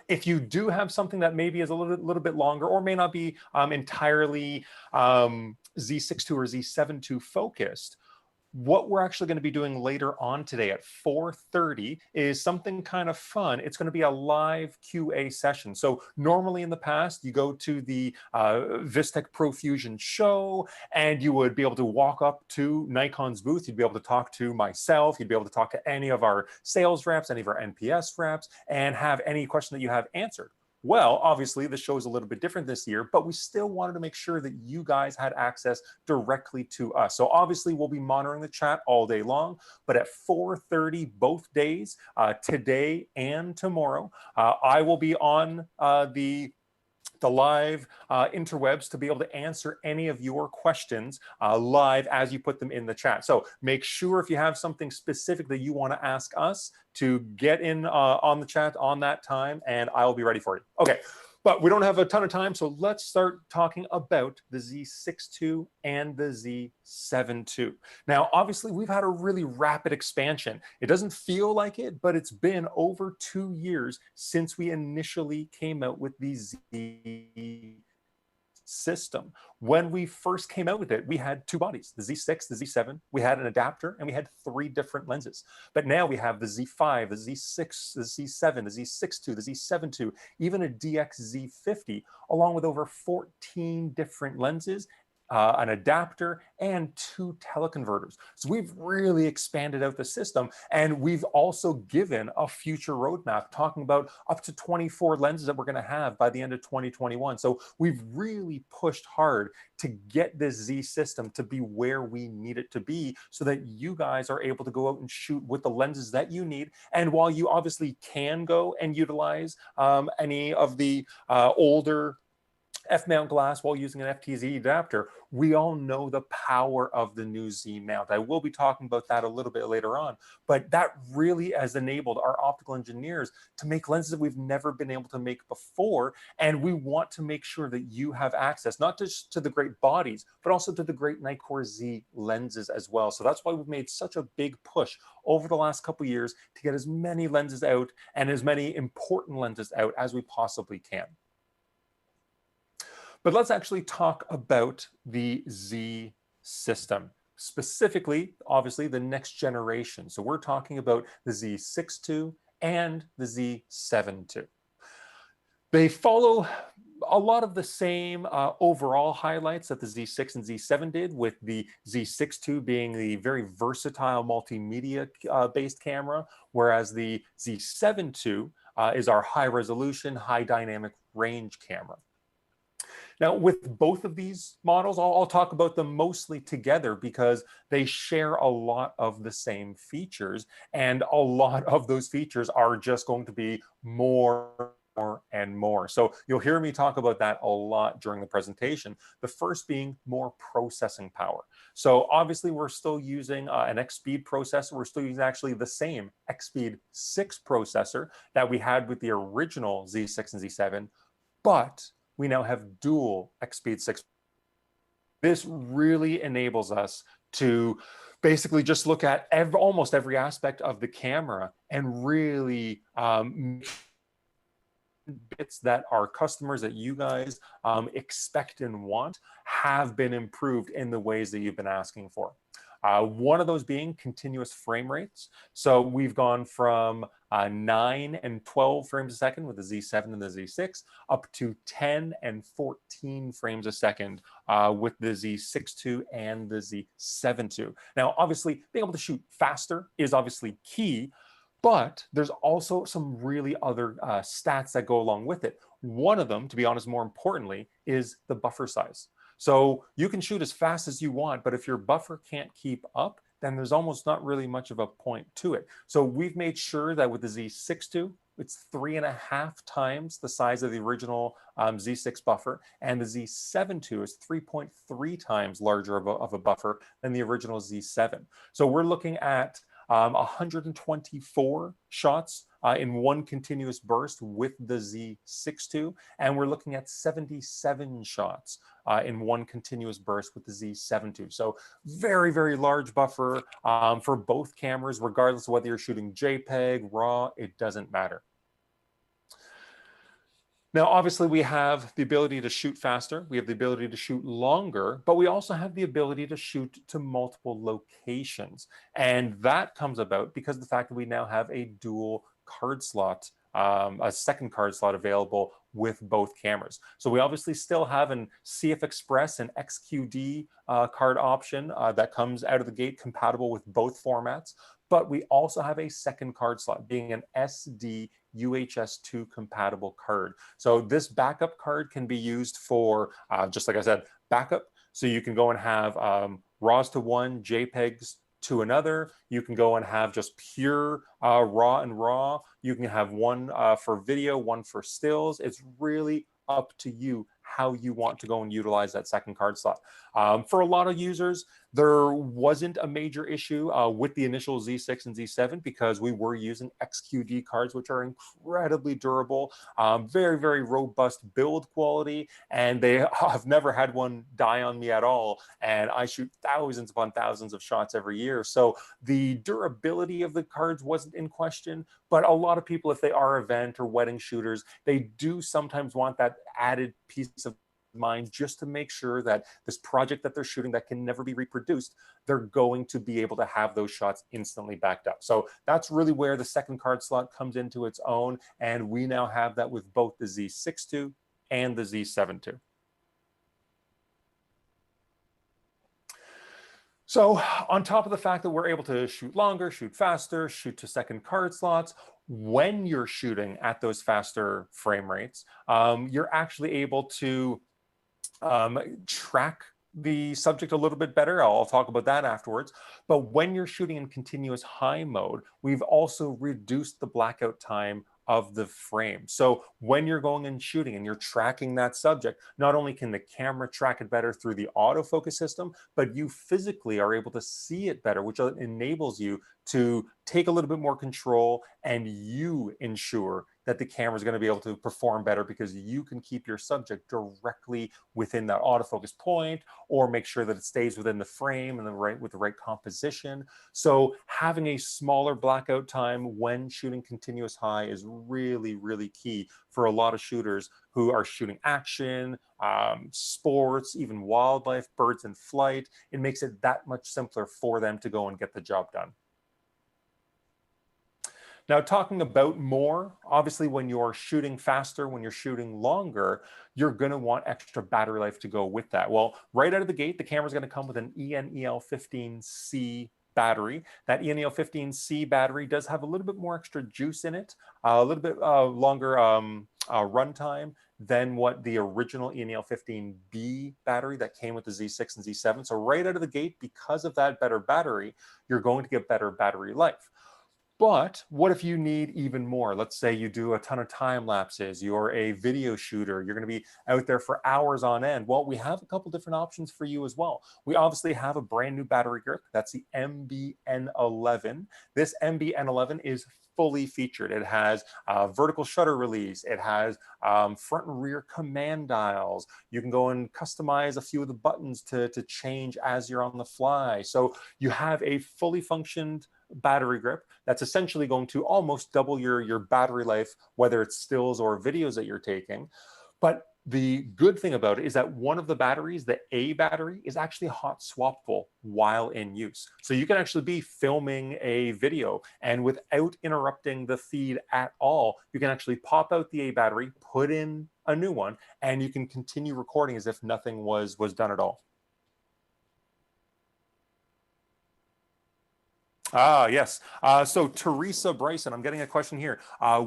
If you do have something that maybe is a little bit longer or may not be entirely Z6 II or Z7 II focused, what we're actually going to be doing later on today at 4:30 is something kind of fun. It's going to be a live QA session. So normally in the past, you go to the Vistek ProFusion show and you would be able to walk up to Nikon's booth. You'd be able to talk to myself. You'd be able to talk to any of our sales reps, any of our NPS reps, and have any question that you have answered. Well, obviously, the show is a little bit different this year, but we still wanted to make sure that you guys had access directly to us. So obviously, we'll be monitoring the chat all day long, but at 4:30 both days, today and tomorrow, I will be on the live interwebs to be able to answer any of your questions live as you put them in the chat. So make sure if you have something specific that you want to ask us to get in on the chat on that time, and I'll be ready for you. Okay, but we don't have a ton of time, so let's start talking about the Z6 II and the Z7 II. Now, obviously, we've had a really rapid expansion. It doesn't feel like it, but it's been over 2 years since we initially came out with the Z system. When we first came out with it, we had two bodies, the Z6, the Z7, we had an adapter, and we had 3 different lenses. But now we have the Z5, the Z6, the Z7, the Z6 II, the Z7 II, even a DX-Z50, along with over 14 different lenses, an adapter, and 2 teleconverters. So we've really expanded out the system, and we've also given a future roadmap talking about up to 24 lenses that we're going to have by the end of 2021. So we've really pushed hard to get this Z system to be where we need it to be so that you guys are able to go out and shoot with the lenses that you need. And while you obviously can go and utilize any of the older F-mount glass while using an FTZ adapter, we all know the power of the new Z mount. I will be talking about that a little bit later on, but that really has enabled our optical engineers to make lenses that we've never been able to make before. And we want to make sure that you have access, not just to the great bodies, but also to the great Nikkor Z lenses as well. So that's why we've made such a big push over the last couple of years to get as many lenses out and as many important lenses out as we possibly can. But let's actually talk about the Z system, specifically, obviously, the next generation. So we're talking about the Z6 II and the Z7 II. They follow a lot of the same overall highlights that the Z6 and Z7 did, with the Z6 II being the very versatile multimedia based camera, whereas the Z7 II is our high resolution, high dynamic range camera. Now, with both of these models, I'll talk about them mostly together because they share a lot of the same features, and a lot of those features are just going to be more and more. So you'll hear me talk about that a lot during the presentation. The first being more processing power. So obviously we're still using an X-Speed processor. We're still using actually the same X-Speed 6 processor that we had with the original Z6 and Z7, but we now have dual X-Speed 6. This really enables us to basically just look at almost every aspect of the camera and really bits that our customers, that you guys expect and want, have been improved in the ways that you've been asking for. One of those being continuous frame rates. So we've gone from 9 and 12 frames a second with the Z7 and the Z6 up to 10 and 14 frames a second with the Z6 II and the Z7 II. Now, obviously, being able to shoot faster is obviously key, but there's also some really other stats that go along with it. One of them, to be honest, more importantly, is the buffer size. So you can shoot as fast as you want, but if your buffer can't keep up, then there's almost not really much of a point to it. So we've made sure that with the Z6 II, it's 3.5 times the size of the original Z6 buffer, and the Z7 II is 3.3 times larger of a buffer than the original Z7. So we're looking at 124 shots in one continuous burst with the Z6 II, and we're looking at 77 shots in one continuous burst with the Z7 II. So very, very large buffer for both cameras, regardless of whether you're shooting JPEG, RAW, it doesn't matter. Now, obviously, we have the ability to shoot faster, we have the ability to shoot longer, but we also have the ability to shoot to multiple locations. And that comes about because of the fact that we now have a dual card slot, a second card slot available with both cameras. So we obviously still have an CF Express and XQD card option that comes out of the gate compatible with both formats, but we also have a second card slot being an SD UHS-2 compatible card. So this backup card can be used for, just like I said, backup. So you can go and have RAWs to one, JPEGs to another. You can go and have just pure RAW and RAW. You can have one for video, one for stills. It's really up to you how you want to go and utilize that second card slot. For a lot of users, there wasn't a major issue with the initial Z6 and Z7 because we were using XQD cards, which are incredibly durable, very, very robust build quality, and they have never had one die on me at all. And I shoot thousands upon thousands of shots every year. So the durability of the cards wasn't in question, but a lot of people, if they are event or wedding shooters, they do sometimes want that added piece of mind just to make sure that this project that they're shooting that can never be reproduced, they're going to be able to have those shots instantly backed up. So that's really where the second card slot comes into its own, and we now have that with both the Z6 II and the Z7 II. So on top of the fact that we're able to shoot longer, shoot faster, shoot to second card slots, when you're shooting at those faster frame rates, you're actually able to track the subject a little bit better. I'll talk about that afterwards. But when you're shooting in continuous high mode, we've also reduced the blackout time of the frame. So when you're going and shooting and you're tracking that subject, not only can the camera track it better through the autofocus system, but you physically are able to see it better, which enables you to take a little bit more control, and you ensure that the camera is going to be able to perform better because you can keep your subject directly within that autofocus point, or make sure that it stays within the frame and with the right composition. So having a smaller blackout time when shooting continuous high is really, really key for a lot of shooters who are shooting action, sports, even wildlife, birds in flight. It makes it that much simpler for them to go and get the job done. Now, talking about more, obviously when you're shooting faster, when you're shooting longer, you're going to want extra battery life to go with that. Well, right out of the gate, the camera is going to come with an ENEL15C battery. That ENEL15C battery does have a little bit more extra juice in it, a little bit longer runtime than what the original ENEL15B battery that came with the Z6 and Z7. So right out of the gate, because of that better battery, you're going to get better battery life. But what if you need even more? Let's say you do a ton of time lapses, you're a video shooter, you're going to be out there for hours on end. Well, we have a couple different options for you as well. We obviously have a brand new battery grip. That's the MBN11. This MBN11 is fully featured. It has vertical shutter release. It has front and rear command dials. You can go and customize a few of the buttons to change as you're on the fly. So you have a fully functioned battery grip that's essentially going to almost double your battery life, whether it's stills or videos that you're taking. But the good thing about it is that one of the batteries, the A battery, is actually hot swappable while in use. So you can actually be filming a video, and without interrupting the feed at all, you can actually pop out the A battery, put in a new one, and you can continue recording as if nothing was done at all. Yes. So Teresa Bryson, I'm getting a question here.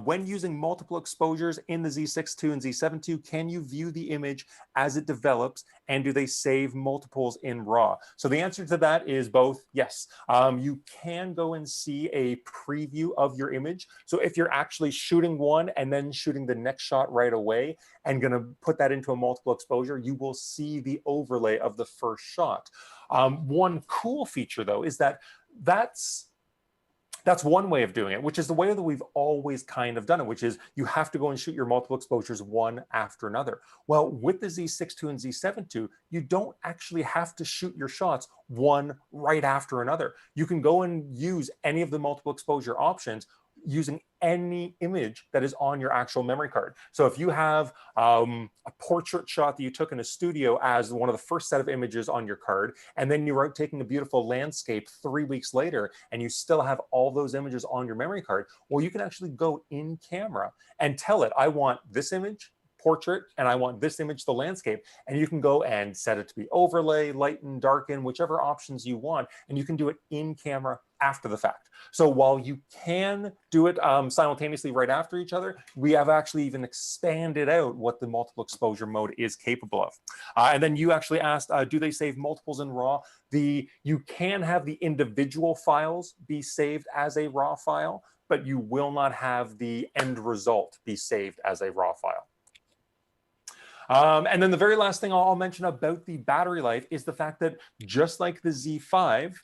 When using multiple exposures in the Z6 II and Z7 II, can you view the image as it develops, and do they save multiples in RAW? So the answer to that is both yes. You can go and see a preview of your image. So if you're actually shooting one and then shooting the next shot right away and going to put that into a multiple exposure, you will see the overlay of the first shot. One cool feature, though, is that that's one way of doing it, which is the way that we've always kind of done it, which is you have to go and shoot your multiple exposures one after another. Well, with the Z6 II and Z7 II, you don't actually have to shoot your shots one right after another. You can go and use any of the multiple exposure options using any image that is on your actual memory card. So if you have a portrait shot that you took in a studio as one of the first set of images on your card, and then you're out taking a beautiful landscape 3 weeks later, and you still have all those images on your memory card, well, you can actually go in camera and tell it, I want this image, portrait, and I want this image, the landscape, and you can go and set it to be overlay, lighten, darken, whichever options you want, and you can do it in camera after the fact. So while you can do it simultaneously right after each other, we have actually even expanded out what the multiple exposure mode is capable of. And then you actually asked, do they save multiples in RAW? You can have the individual files be saved as a RAW file, but you will not have the end result be saved as a RAW file. And then the very last thing I'll mention about the battery life is the fact that just like the Z5,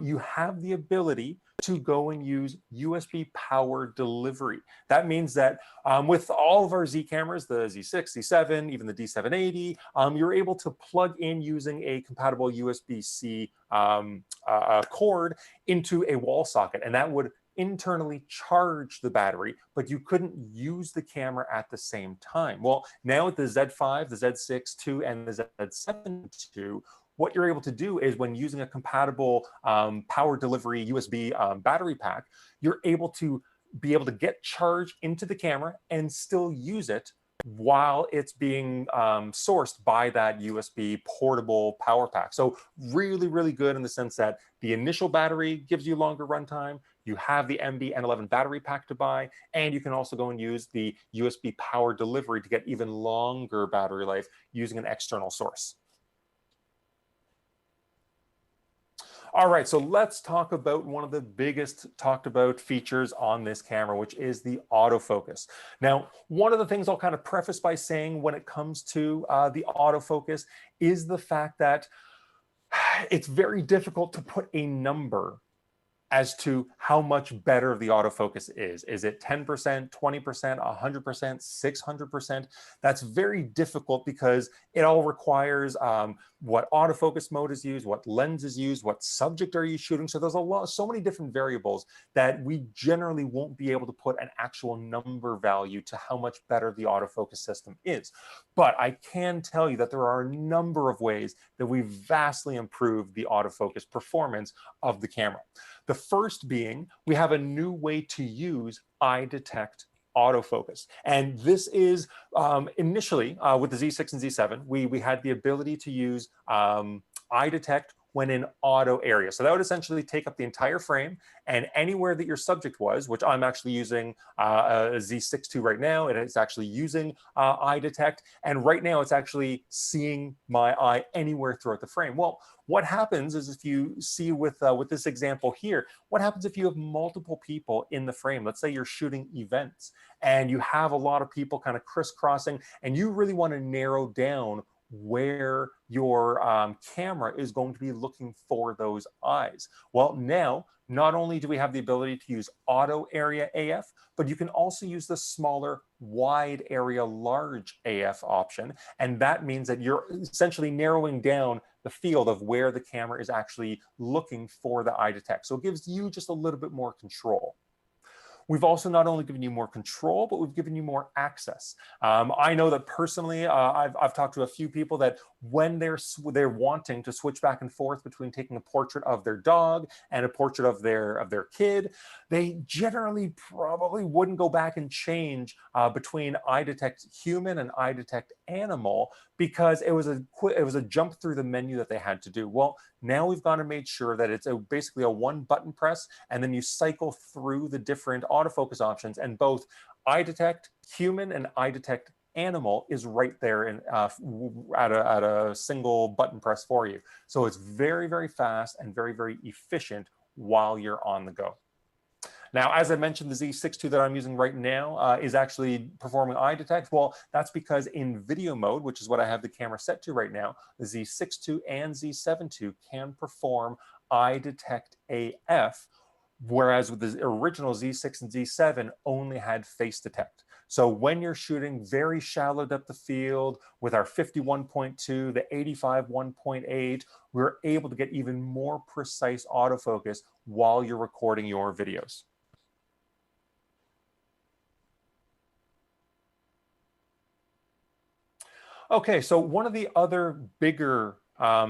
you have the ability to go and use USB power delivery. That means that with all of our Z cameras, the Z6, Z7, even the D780, you're able to plug in using a compatible USB-C cord into a wall socket, and that would internally charge the battery, but you couldn't use the camera at the same time. Well, now with the Z5, the Z6 II, and the Z7 II, what you're able to do is when using a compatible power delivery USB battery pack, you're able to get charge into the camera and still use it while it's being sourced by that USB portable power pack. So really, really good in the sense that the initial battery gives you longer runtime. You have the MB-N11 battery pack to buy, and you can also go and use the USB power delivery to get even longer battery life using an external source. All right, so let's talk about one of the biggest talked about features on this camera, which is the autofocus. Now, one of the things I'll kind of preface by saying when it comes to the autofocus is the fact that it's very difficult to put a number as to how much better the autofocus is. Is it 10%, 20%, 100%, 600%? That's very difficult because it all requires what autofocus mode is used, what lens is used, what subject are you shooting. So there's so many different variables that we generally won't be able to put an actual number value to how much better the autofocus system is. But I can tell you that there are a number of ways that we've vastly improved the autofocus performance of the camera. The first being, we have a new way to use eye detect autofocus. And this is initially with the Z6 and Z7, we had the ability to use eye detect when in auto area. So that would essentially take up the entire frame, and anywhere that your subject was, which I'm actually using a Z6 II right now, and it's actually using eye detect. And right now it's actually seeing my eye anywhere throughout the frame. Well, what happens is, if you see with this example here, what happens if you have multiple people in the frame? Let's say you're shooting events and you have a lot of people kind of crisscrossing, and you really want to narrow down where your camera is going to be looking for those eyes. Well, now, not only do we have the ability to use auto area AF, but you can also use the smaller wide area large AF option. And that means that you're essentially narrowing down the field of where the camera is actually looking for the eye detect. So it gives you just a little bit more control. We've also not only given you more control, but we've given you more access. I know that personally, I've talked to a few people that when they're wanting to switch back and forth between taking a portrait of their dog and a portrait of their kid, they generally probably wouldn't go back and change between eye detect human and eye detect animal, because it was a jump through the menu that they had to do. Well, now we've gone and made sure that it's basically a one button press, and then you cycle through the different autofocus options, and both eye detect human and eye detect animal is right there in, at a single button press for you. So it's very, very fast and very, very efficient while you're on the go. Now, as I mentioned, the Z6 II that I'm using right now is actually performing eye detect. Well, that's because in video mode, which is what I have the camera set to right now, the Z6 II and Z7 II can perform eye detect AF, whereas with the original Z6 and Z7 only had face detect. So when you're shooting very shallow depth of field with our 51.2, the 85 1.8, we're able to get even more precise autofocus while you're recording your videos. Okay, so one of the other bigger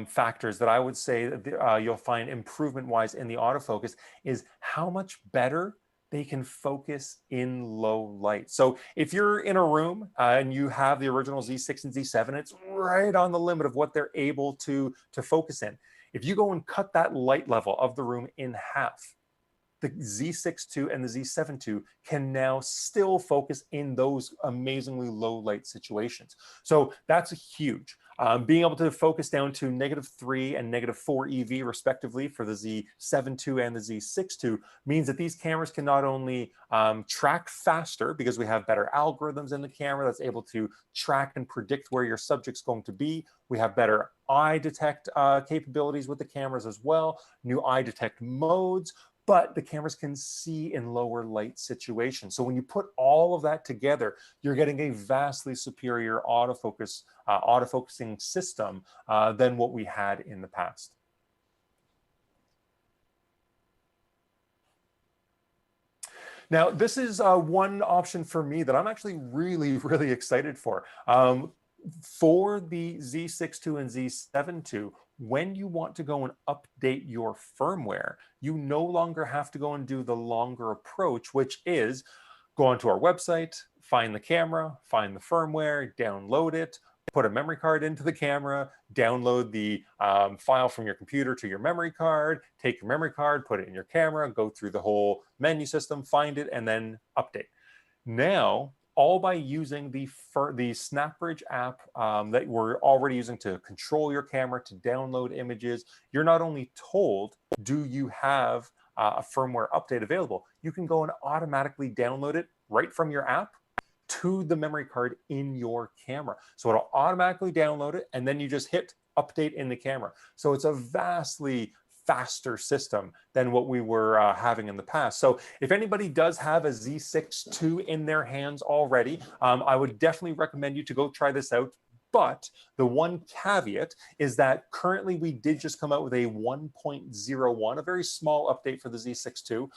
factors that I would say that you'll find improvement-wise in the autofocus is how much better they can focus in low light. So if you're in a room and you have the original Z6 and Z7, it's right on the limit of what they're able to focus in. If you go and cut that light level of the room in half, the Z6 II and the Z7 II can now still focus in those amazingly low light situations. So that's huge. Being able to focus down to -3 and -4 EV respectively for the Z7 II and the Z6 II means that these cameras can not only track faster, because we have better algorithms in the camera that's able to track and predict where your subject's going to be. We have better eye detect capabilities with the cameras as well, new eye detect modes, but the cameras can see in lower light situations. So when you put all of that together, you're getting a vastly superior autofocusing system than what we had in the past. Now, this is one option for me that I'm actually really, really excited for. For the Z6 II and Z7 II, when you want to go and update your firmware, you no longer have to go and do the longer approach, which is go onto our website, find the camera, find the firmware, download it, put a memory card into the camera, download the file from your computer to your memory card, take your memory card, put it in your camera, go through the whole menu system, find it, and then update. Now, all by using the SnapBridge app that we're already using to control your camera, to download images. You're not only told, do you have a firmware update available, you can go and automatically download it right from your app to the memory card in your camera. So it'll automatically download it, and then you just hit update in the camera. So it's a vastly faster system than what we were having in the past. So if anybody does have a Z6 II in their hands already, I would definitely recommend you to go try this out. But the one caveat is that currently we did just come out with a 1.01, a very small update for the Z6 II.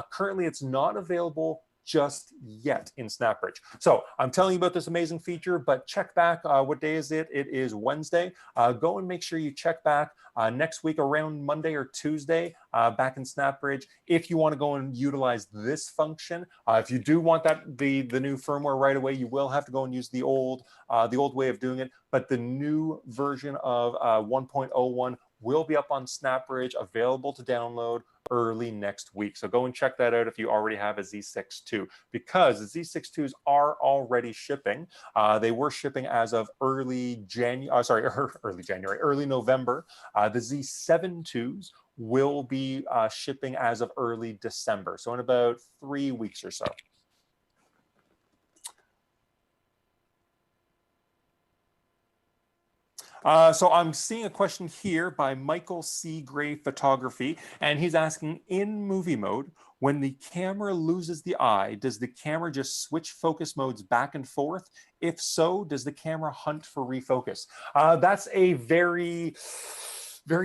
Currently it's not available just yet in SnapBridge. So I'm telling you about this amazing feature, but check back. What day is it? It is Wednesday. Go and make sure you check back next week around Monday or Tuesday back in SnapBridge if you want to go and utilize this function. If you do want the new firmware right away, you will have to go and use the old way of doing it. But the new version of 1.01 will be up on SnapBridge, available to download early next week. So go and check that out if you already have a Z6 II, because the Z6 IIs are already shipping. They were shipping as of early November. The Z7 IIs will be shipping as of early December. So in about 3 weeks or so. So I'm seeing a question here by Michael C. Gray Photography, and he's asking, in movie mode, when the camera loses the eye, does the camera just switch focus modes back and forth? If so, does the camera hunt for refocus? That's a very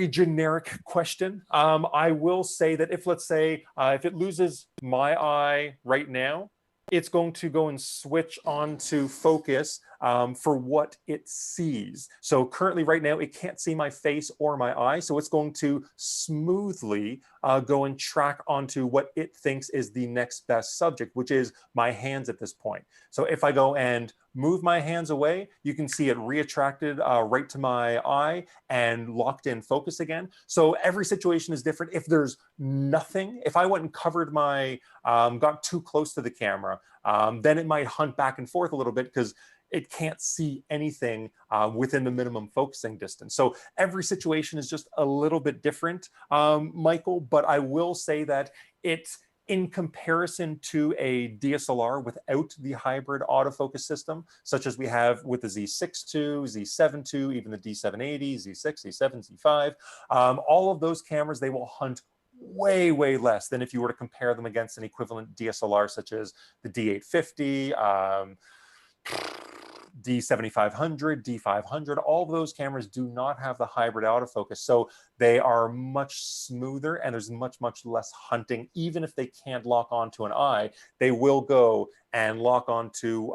generic question. I will say that if, let's say, if it loses my eye right now, it's going to go and switch on to focus for what it sees. So currently right now, it can't see my face or my eye. So it's going to smoothly go and track onto what it thinks is the next best subject, which is my hands at this point. So if I go and move my hands away, you can see it reattracted right to my eye and locked in focus again. So every situation is different. If there's nothing, if I went and covered my, got too close to the camera, then it might hunt back and forth a little bit because it can't see anything within the minimum focusing distance. So every situation is just a little bit different, Michael, but I will say that it's, in comparison to a DSLR without the hybrid autofocus system, such as we have with the Z6 II, Z7 II, even the D780, Z6, Z7, Z5, all of those cameras, they will hunt way, way less than if you were to compare them against an equivalent DSLR such as the D850, D7500, D500, all of those cameras do not have the hybrid autofocus. So they are much smoother and there's much, much less hunting. Even if they can't lock onto an eye, they will go and lock onto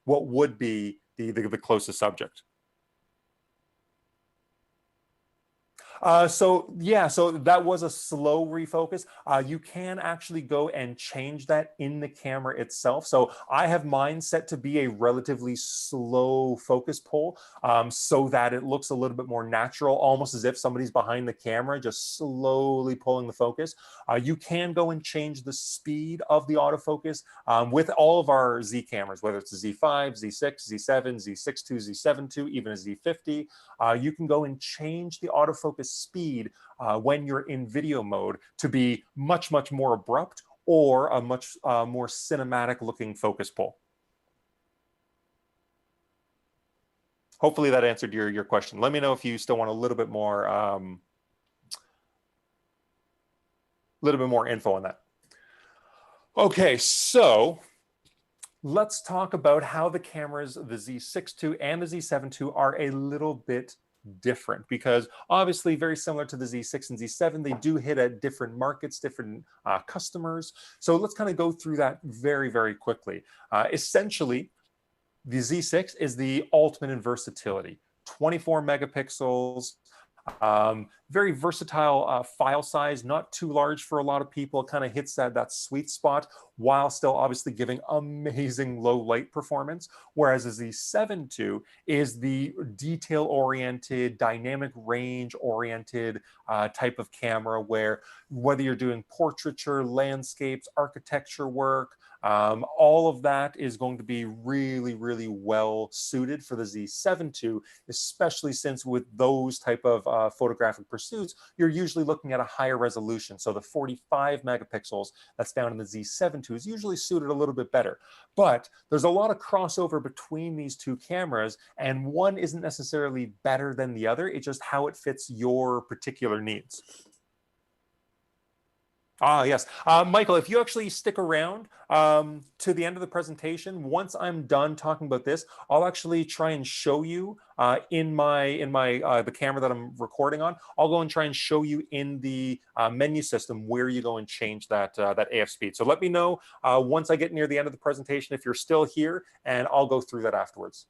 what would be the closest subject. So that was a slow refocus. You can actually go and change that in the camera itself. So I have mine set to be a relatively slow focus pull so that it looks a little bit more natural, almost as if somebody's behind the camera, just slowly pulling the focus. You can go and change the speed of the autofocus with all of our Z cameras, whether it's the Z5, Z6, Z7, Z6 II, Z7 II, even a Z50. You can go and change the autofocus speed when you're in video mode to be much, much more abrupt or a much more cinematic looking focus pull. Hopefully that answered your question. Let me know if you still want a little bit more info on that. Okay, so let's talk about how the cameras, the Z6 II and the Z7 II, are a little bit different, because obviously very similar to the Z6 and Z7, they do hit at different markets, different customers. So let's kind of go through that very, very quickly. Essentially, the Z6 is the ultimate in versatility. 24 megapixels. very versatile file size, not too large for a lot of people. It kind of hits that sweet spot while still obviously giving amazing low light performance. Whereas the Z7 II is the detail-oriented, dynamic range-oriented type of camera where whether you're doing portraiture, landscapes, architecture work, all of that is going to be really, really well suited for the Z7 II, especially since with those type of photographic pursuits, you're usually looking at a higher resolution. So the 45 megapixels that's found in the Z7 II is usually suited a little bit better. But there's a lot of crossover between these two cameras, and one isn't necessarily better than the other. It's just how it fits your particular needs. Ah, yes. Michael, if you actually stick around to the end of the presentation, once I'm done talking about this, I'll actually try and show you in the camera that I'm recording on. I'll go and try and show you in the menu system where you go and change that AF speed. So let me know once I get near the end of the presentation if you're still here, and I'll go through that afterwards.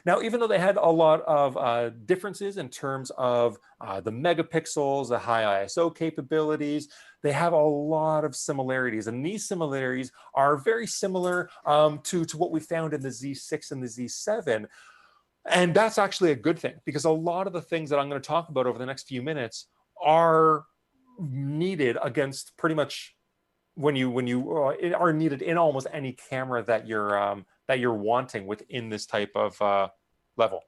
Now, even though they had a lot of differences in terms of the megapixels, the high ISO capabilities, they have a lot of similarities. And these similarities are very similar to what we found in the Z6 and the Z7. And that's actually a good thing, because a lot of the things that I'm going to talk about over the next few minutes are needed against pretty much when you are needed in almost any camera that you're wanting within this type of level.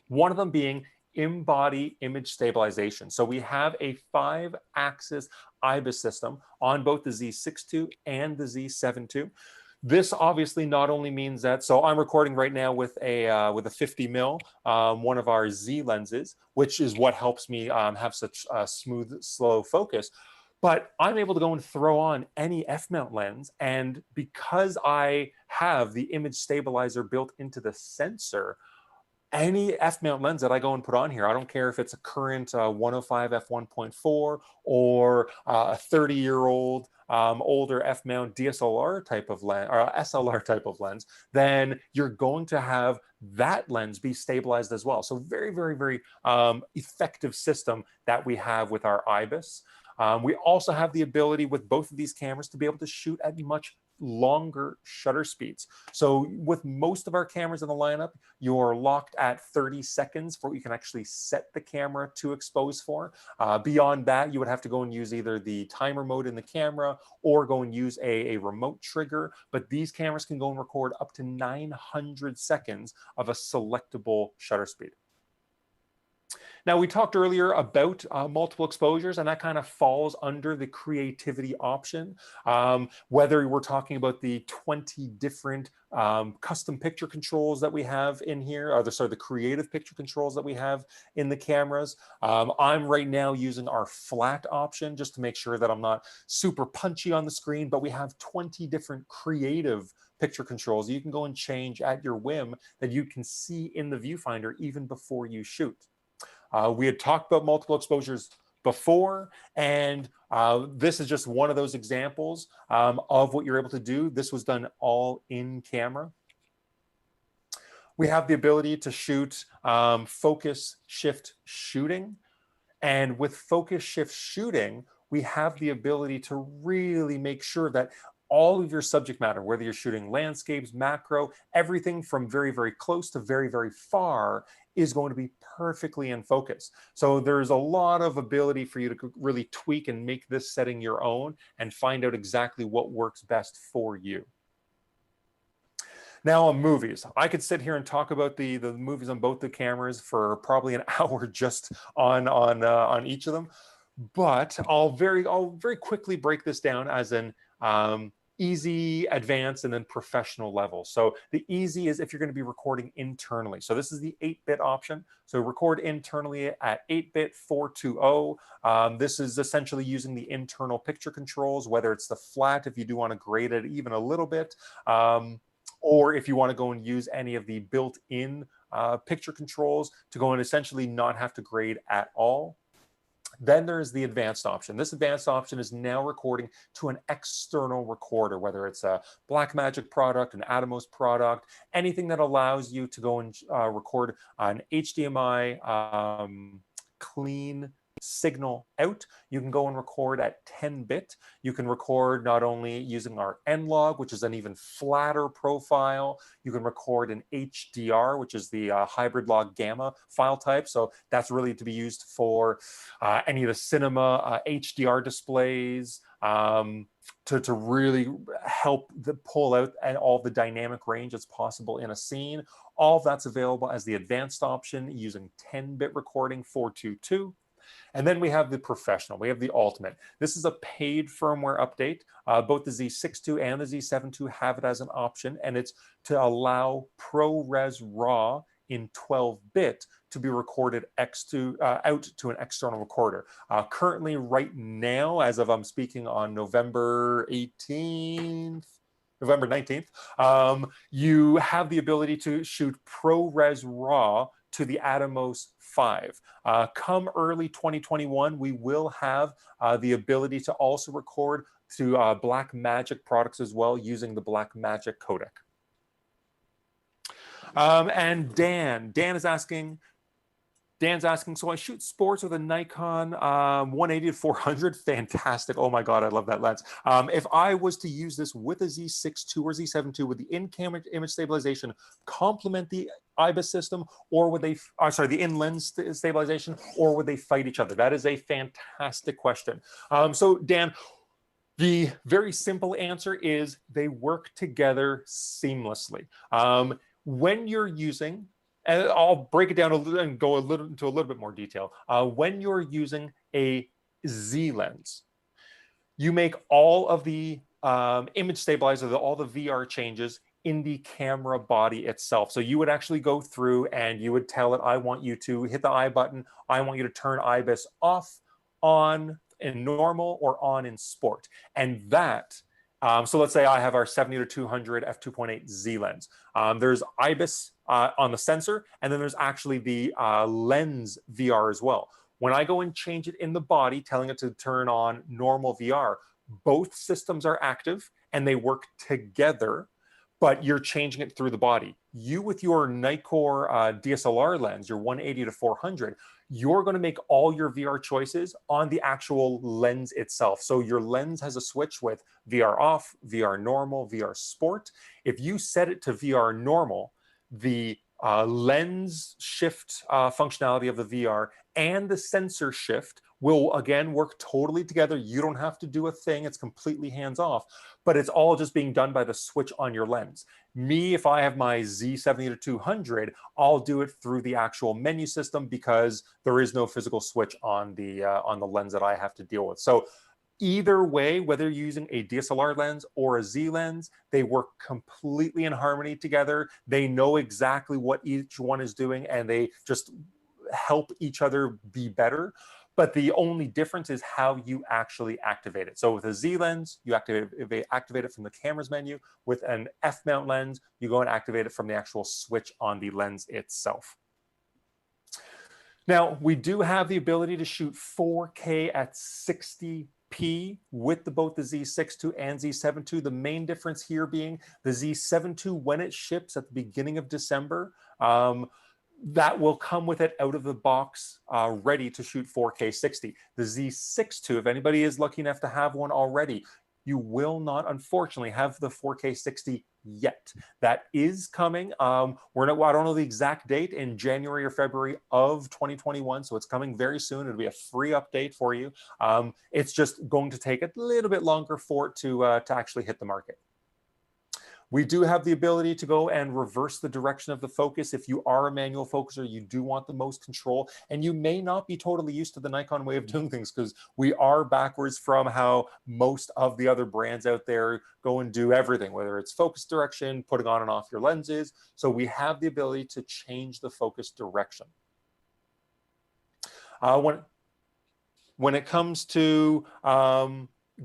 One of them being in-body image stabilization. So we have a 5-axis IBIS system on both the Z6 II and the Z7 II. This obviously not only means that, so I'm recording right now with a 50 mil, one of our Z lenses, which is what helps me have such a smooth, slow focus. But I'm able to go and throw on any F-mount lens, and because I have the image stabilizer built into the sensor, any F-mount lens that I go and put on here, I don't care if it's a current 105 f1.4 or a 30-year-old older F-mount DSLR type of lens or SLR type of lens, then you're going to have that lens be stabilized as well. So very, very, very effective system that we have with our IBIS. We also have the ability with both of these cameras to be able to shoot at much longer shutter speeds. So with most of our cameras in the lineup, you're locked at 30 seconds for what you can actually set the camera to expose for. Beyond that, you would have to go and use either the timer mode in the camera or go and use a remote trigger. But these cameras can go and record up to 900 seconds of a selectable shutter speed. Now, we talked earlier about multiple exposures, and that kind of falls under the creativity option. Whether we're talking about the 20 different custom picture controls that we have in here, or the creative picture controls that we have in the cameras. I'm right now using our flat option just to make sure that I'm not super punchy on the screen, but we have 20 different creative picture controls you can go and change at your whim that you can see in the viewfinder even before you shoot. We had talked about multiple exposures before, and this is just one of those examples of what you're able to do. This was done all in camera. We have the ability to shoot focus shift shooting, and with focus shift shooting, we have the ability to really make sure that all of your subject matter, whether you're shooting landscapes, macro, everything from very, very close to very, very far is going to be perfectly in focus. So there's a lot of ability for you to really tweak and make this setting your own and find out exactly what works best for you. Now on movies, I could sit here and talk about the movies on both the cameras for probably an hour just on each of them, but I'll very quickly break this down as an easy, advanced, and then professional level. So the easy is if you're going to be recording internally. So this is the 8-bit option. So record internally at 8-bit 420. This is essentially using the internal picture controls, whether it's the flat if you do want to grade it even a little bit, or if you want to go and use any of the built-in picture controls to go and essentially not have to grade at all. Then there's the advanced option. This advanced option is now recording to an external recorder, whether it's a Blackmagic product, an Atomos product, anything that allows you to go and record an HDMI clean signal out. You can go and record at 10-bit. You can record not only using our N-Log, which is an even flatter profile. You can record in HDR, which is the hybrid log gamma file type. So that's really to be used for any of the cinema HDR displays, to really help pull out all the dynamic range that's possible in a scene. All of that's available as the advanced option using 10-bit recording 422. And then we have the professional, we have the ultimate. This is a paid firmware update. Both the Z6 II and the Z7 II have it as an option, and it's to allow ProRes RAW in 12-bit to be recorded out to an external recorder. Currently, right now, as of I'm speaking on November 19th, you have the ability to shoot ProRes RAW to the Atomos 5. Come early 2021, we will have the ability to also record to Blackmagic products as well using the Blackmagic codec. And Dan's asking, so I shoot sports with a Nikon 180 to 400. Fantastic. Oh my God, I love that lens. If I was to use this with a Z6 II or Z7 II with the in-camera image stabilization, complement the IBIS system, or would they, the in-lens stabilization, or would they fight each other? That is a fantastic question. So Dan, the very simple answer is they work together seamlessly. When you're using, and I'll break it down a little and go into a little bit more detail. When you're using a Z lens, you make all of the image stabilizer, all the VR changes in the camera body itself. So you would actually go through and you would tell it, I want you to hit the I button. I want you to turn IBIS off, on in normal, or on in sport. And that, so let's say I have our 70 to 200 f2.8 Z lens. There's IBIS on the sensor, and then there's actually the lens VR as well. When I go and change it in the body, telling it to turn on normal VR, both systems are active and they work together, but you're changing it through the body. You with your Nikkor DSLR lens, your 180 to 400, you're going to make all your VR choices on the actual lens itself. So your lens has a switch with VR off, VR normal, VR sport. If you set it to VR normal, the lens shift functionality of the VR and the sensor shift will again work totally together. You don't have to do a thing. It's completely hands off, but it's all just being done by the switch on your lens. Me, if I have my Z70 to 200, I'll do it through the actual menu system because there is no physical switch on the lens that I have to deal with. So either way, whether you're using a DSLR lens or a Z lens, they work completely in harmony together. They know exactly what each one is doing, and they just help each other be better. But the only difference is how you actually activate it. So with a Z lens, you activate it from the camera's menu. With an F-mount lens, you go and activate it from the actual switch on the lens itself. Now, we do have the ability to shoot 4K at 60p with both the Z6 II and Z7 II. The main difference here being the Z7 II, when it ships at the beginning of December, that will come with it out of the box, ready to shoot 4K 60. The Z6 II, if anybody is lucky enough to have one already, you will not, unfortunately, have the 4K 60 yet. That is coming. I don't know the exact date, in January or February of 2021, so it's coming very soon. It'll be a free update for you. It's just going to take a little bit longer for it to actually hit the market. We do have the ability to go and reverse the direction of the focus. If you are a manual focuser, you do want the most control, and you may not be totally used to the Nikon way of doing things because we are backwards from how most of the other brands out there go and do everything, whether it's focus direction, putting on and off your lenses. So we have the ability to change the focus direction. When it comes to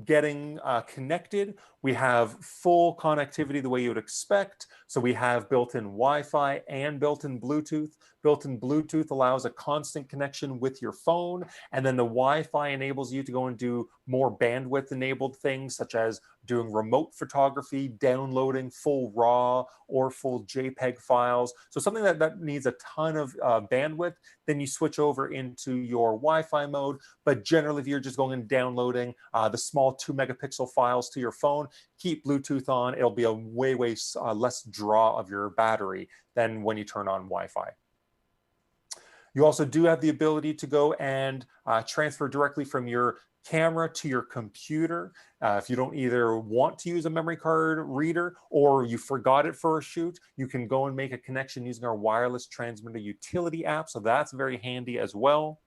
getting connected, we have full connectivity the way you would expect. So we have built-in Wi-Fi and built-in Bluetooth. Built-in Bluetooth allows a constant connection with your phone, and then the Wi-Fi enables you to go and do more bandwidth-enabled things, such as doing remote photography, downloading full RAW or full JPEG files. So something that needs a ton of bandwidth, then you switch over into your Wi-Fi mode. But generally, if you're just going and downloading the small 2-megapixel files to your phone, keep Bluetooth on. It'll be a way less draw of your battery than when you turn on Wi-Fi. You also do have the ability to go and transfer directly from your camera to your computer. If you don't either want to use a memory card reader or you forgot it for a shoot, you can go and make a connection using our wireless transmitter utility app. So that's very handy as well.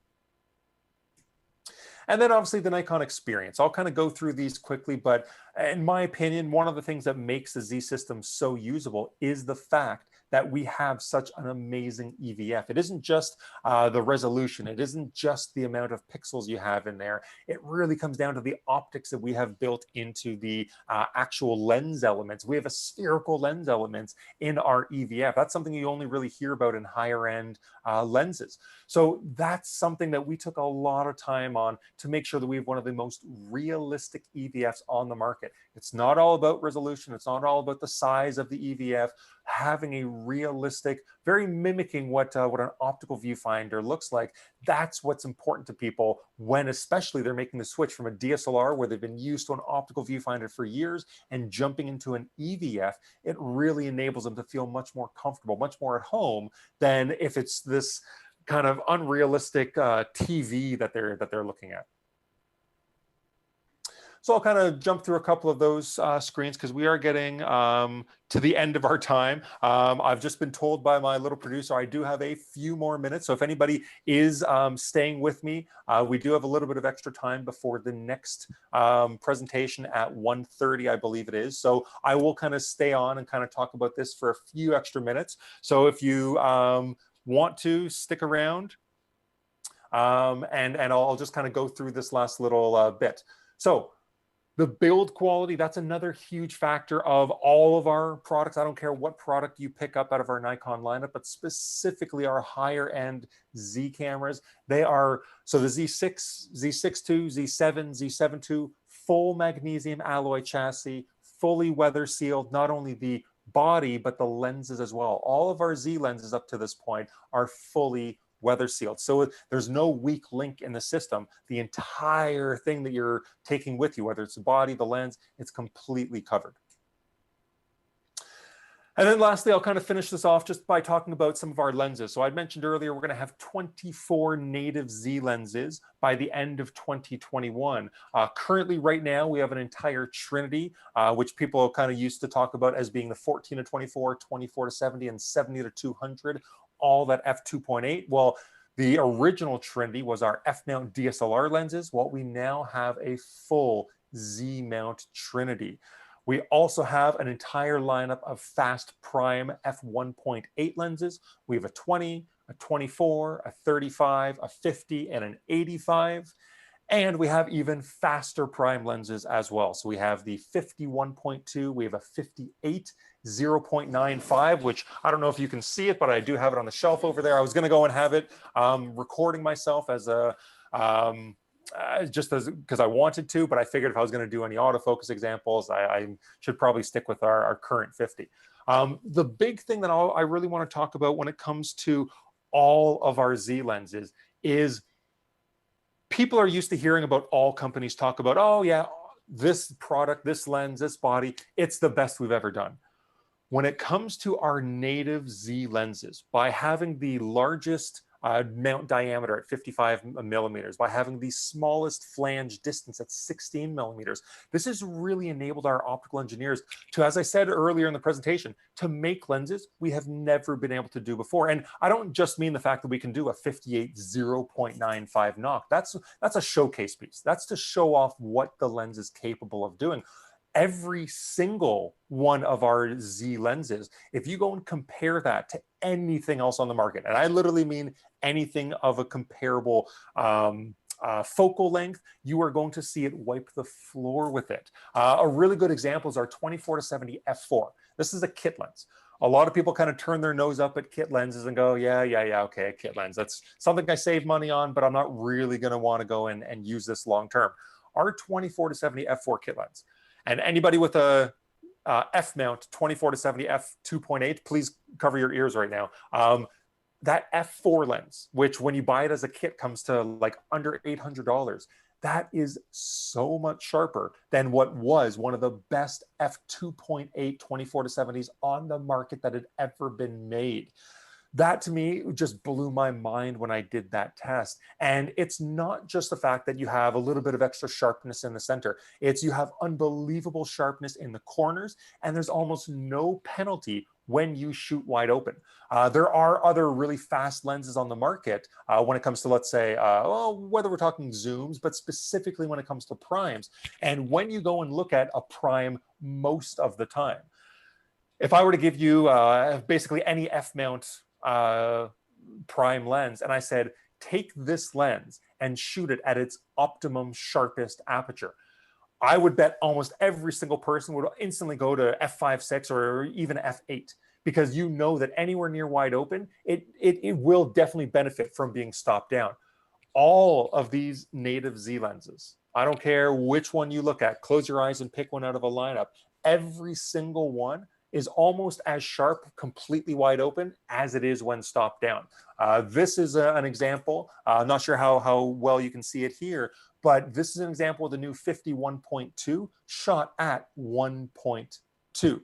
And then obviously the Nikon experience. I'll kind of go through these quickly, but in my opinion, one of the things that makes the Z system so usable is the fact that we have such an amazing EVF. It isn't just the resolution. It isn't just the amount of pixels you have in there. It really comes down to the optics that we have built into the actual lens elements. We have a spherical lens elements in our EVF. That's something you only really hear about in higher end lenses. So that's something that we took a lot of time on to make sure that we have one of the most realistic EVFs on the market. It's not all about resolution. It's not all about the size of the EVF. Having a realistic, very mimicking what an optical viewfinder looks like. That's what's important to people when especially they're making the switch from a DSLR where they've been used to an optical viewfinder for years and jumping into an EVF. It really enables them to feel much more comfortable, much more at home than if it's this kind of unrealistic TV that they're looking at. So I'll kind of jump through a couple of those screens because we are getting to the end of our time. I've just been told by my little producer I do have a few more minutes. So if anybody is staying with me, we do have a little bit of extra time before the next presentation at 1:30, I believe it is. So I will kind of stay on and kind of talk about this for a few extra minutes. So if you want to stick around, and I'll just kind of go through this last little bit. So the build quality, that's another huge factor of all of our products. I don't care what product you pick up out of our Nikon lineup, but specifically our higher end Z cameras. They are, so the Z6, Z6 II, Z7, Z7 II, full magnesium alloy chassis, fully weather sealed, not only the body, but the lenses as well. All of our Z lenses up to this point are fully weather sealed. So there's no weak link in the system. The entire thing that you're taking with you, whether it's the body, the lens, it's completely covered. And then lastly, I'll kind of finish this off just by talking about some of our lenses. So I mentioned earlier, we're going to have 24 native Z lenses by the end of 2021. Currently, right now, we have an entire trinity, which people kind of used to talk about as being the 14 to 24, 24 to 70, and 70 to 200. All that f2.8. Well, the original Trinity was our F-mount DSLR lenses. Well, we now have a full Z-mount Trinity. We also have an entire lineup of fast prime f1.8 lenses. We have a 20, a 24, a 35, a 50, and an 85. And we have even faster prime lenses as well. So we have the 51.2, we have a 58 0.95, which I don't know if you can see it, but I do have it on the shelf over there. I was going to go and have it recording myself as a because I wanted to, but I figured if I was going to do any autofocus examples, I should probably stick with our current 50. The big thing that I really want to talk about when it comes to all of our Z lenses is people are used to hearing about all companies talk about, oh yeah, this product, this lens, this body, it's the best we've ever done. When it comes to our native Z lenses, by having the largest mount diameter at 55 millimeters, by having the smallest flange distance at 16 millimeters, this has really enabled our optical engineers to, as I said earlier in the presentation, to make lenses we have never been able to do before. And I don't just mean the fact that we can do a 58 0.95 knock. That's a showcase piece. That's to show off what the lens is capable of doing. Every single one of our Z lenses, if you go and compare that to anything else on the market, and I literally mean anything of a comparable focal length, you are going to see it wipe the floor with it. A really good example is our 24 to 70 f4. This is a kit lens. A lot of people kind of turn their nose up at kit lenses and go, yeah, okay, a kit lens. That's something I save money on, but I'm not really going to want to go in and use this long term. Our 24-70 f4 kit lens, and anybody with a f mount 24-70 f2.8, please cover your ears right now. That f4 lens, which when you buy it as a kit comes to like under $800, that is so much sharper than what was one of the best f2.8 24-70s on the market that had ever been made. That to me just blew my mind when I did that test. And it's not just the fact that you have a little bit of extra sharpness in the center. It's you have unbelievable sharpness in the corners, and there's almost no penalty when you shoot wide open. There are other really fast lenses on the market when it comes to, let's say, whether we're talking zooms, but specifically when it comes to primes. And when you go and look at a prime most of the time, if I were to give you basically any f-mount prime lens, and I said, take this lens and shoot it at its optimum sharpest aperture, I would bet almost every single person would instantly go to f5.6 or even f8, because you know that anywhere near wide open, it will definitely benefit from being stopped down. All of these native Z lenses, I don't care which one you look at, close your eyes and pick one out of a lineup, every single one is almost as sharp, completely wide open, as it is when stopped down. This is an example. I'm not sure how well you can see it here, but this is an example of the new 51.2 shot at 1.2.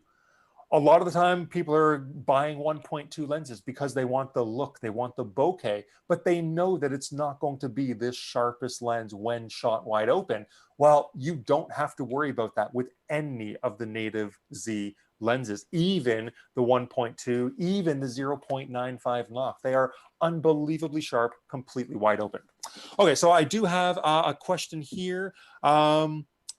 A lot of the time, people are buying 1.2 lenses because they want the look, they want the bokeh, but they know that it's not going to be this sharpest lens when shot wide open. Well, you don't have to worry about that with any of the native Z lenses, even the 1.2, even the 0.95 knock. They are unbelievably sharp, completely wide open. Okay, so I do have a question here.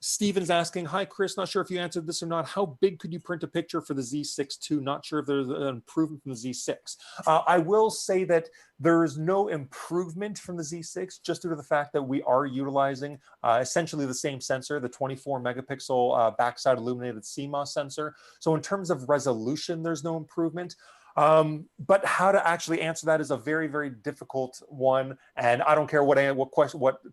Steven's asking, hi, Chris, not sure if you answered this or not. How big could you print a picture for the Z6 II? Not sure if there's an improvement from the Z6. I will say that there is no improvement from the Z6 just due to the fact that we are utilizing essentially the same sensor, the 24 megapixel backside illuminated CMOS sensor. So in terms of resolution, there's no improvement. But how to actually answer that is a very, very difficult one. And I don't care what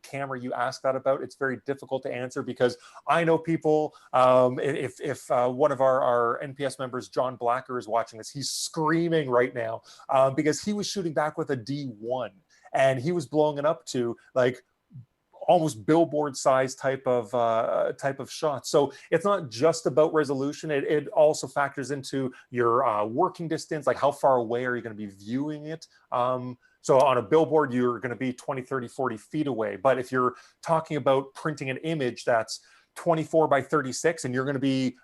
camera you ask that about. It's very difficult to answer because I know people, if one of our NPS members, John Blacker, is watching this, he's screaming right now because he was shooting back with a D1 and he was blowing it up to like almost billboard size type of shot. So it's not just about resolution. It also factors into your working distance, like how far away are you going to be viewing it? So on a billboard, you're going to be 20, 30, 40 feet away. But if you're talking about printing an image that's 24 by 36 and you're going to be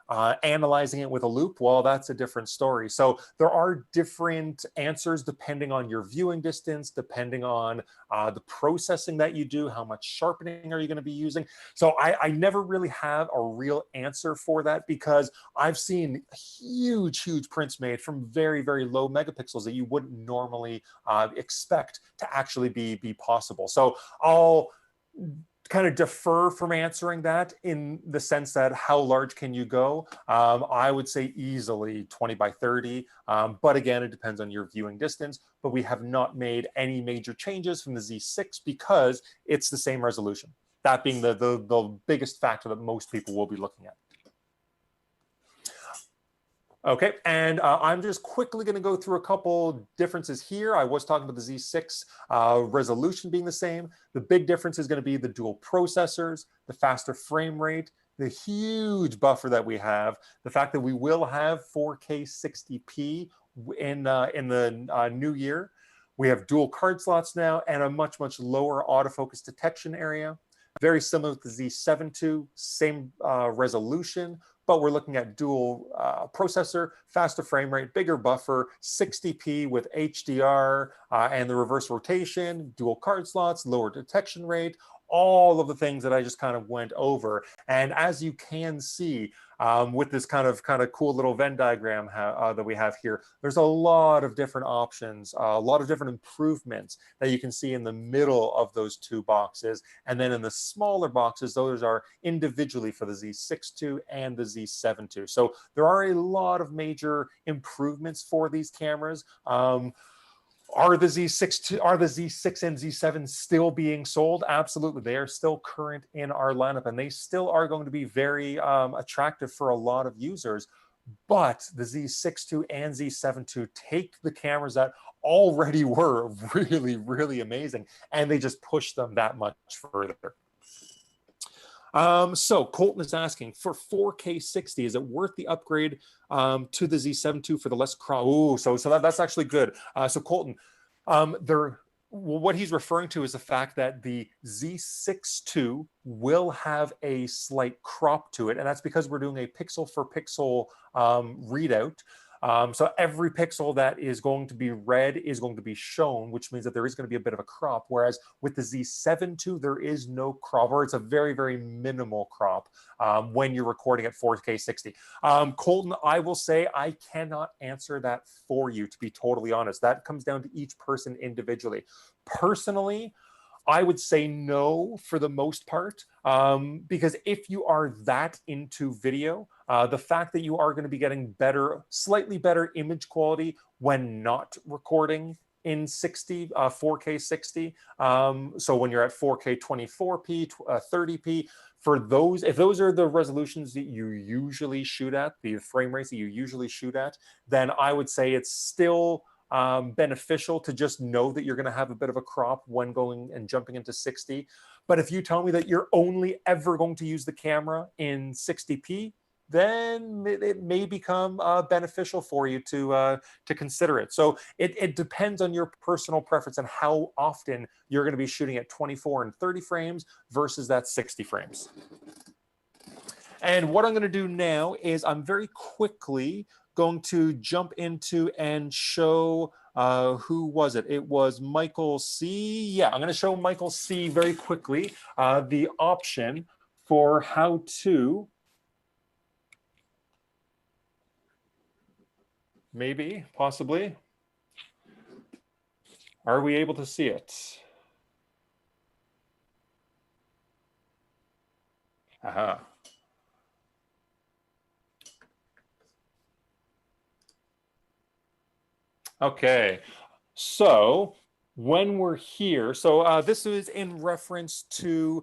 analyzing it with a loupe, well, that's a different story. So there are different answers depending on your viewing distance, depending on the processing that you do, how much sharpening are you going to be using. So I never really have a real answer for that because I've seen huge prints made from very, very low megapixels that you wouldn't normally expect to actually be possible. So I'll kind of defer from answering that in the sense that how large can you go? I would say easily 20 by 30. But again, it depends on your viewing distance. But we have not made any major changes from the Z6 because it's the same resolution. That being the biggest factor that most people will be looking at. Okay, and I'm just quickly going to go through a couple differences here. I was talking about the Z6 resolution being the same. The big difference is going to be the dual processors, the faster frame rate, the huge buffer that we have, the fact that we will have 4K 60p in the new year. We have dual card slots now and a much lower autofocus detection area. Very similar to the Z7 II, same resolution, but we're looking at dual processor, faster frame rate, bigger buffer, 60p with HDR and the reverse rotation, dual card slots, lower detection rate, all of the things that I just kind of went over. And as you can see, with this kind of cool little Venn diagram that we have here. There's a lot of different options, a lot of different improvements that you can see in the middle of those two boxes. And then in the smaller boxes, those are individually for the Z6 II and the Z7 II. So there are a lot of major improvements for these cameras. Are the Z6 and Z7 still being sold? Absolutely. They are still current in our lineup, and they still are going to be very attractive for a lot of users. But the Z6 II and Z7 II take the cameras that already were really, really amazing, and they just push them that much further. So Colton is asking, for 4K 60, is it worth the upgrade to the Z7 II for the less crop? Ooh, so that's actually good. So Colton, what he's referring to is the fact that the Z6 II will have a slight crop to it, and that's because we're doing a pixel for pixel readout. So every pixel that is going to be read is going to be shown, which means that there is going to be a bit of a crop. Whereas with the Z7 II, there is no crop, or it's a very, very minimal crop when you're recording at 4K 60. Colton, I will say I cannot answer that for you, to be totally honest. That comes down to each person individually. Personally, I would say no for the most part, because if you are that into video, the fact that you are going to be getting slightly better image quality when not recording in 4K 60. So when you're at 4K 24p, 30p, if those are the resolutions that you usually shoot at, the frame rates that you usually shoot at, then I would say it's still beneficial to just know that you're going to have a bit of a crop when going and jumping into 60. But if you tell me that you're only ever going to use the camera in 60p, then it may become beneficial for you to consider it. So it depends on your personal preference and how often you're going to be shooting at 24 and 30 frames versus that 60 frames. And what I'm going to do now is I'm very quickly going to jump into and show, who was it? It was Michael C. Yeah, I'm going to show Michael C. very quickly the option for how to, maybe, possibly. Are we able to see it? Aha. Okay, so when we're here, so this is in reference to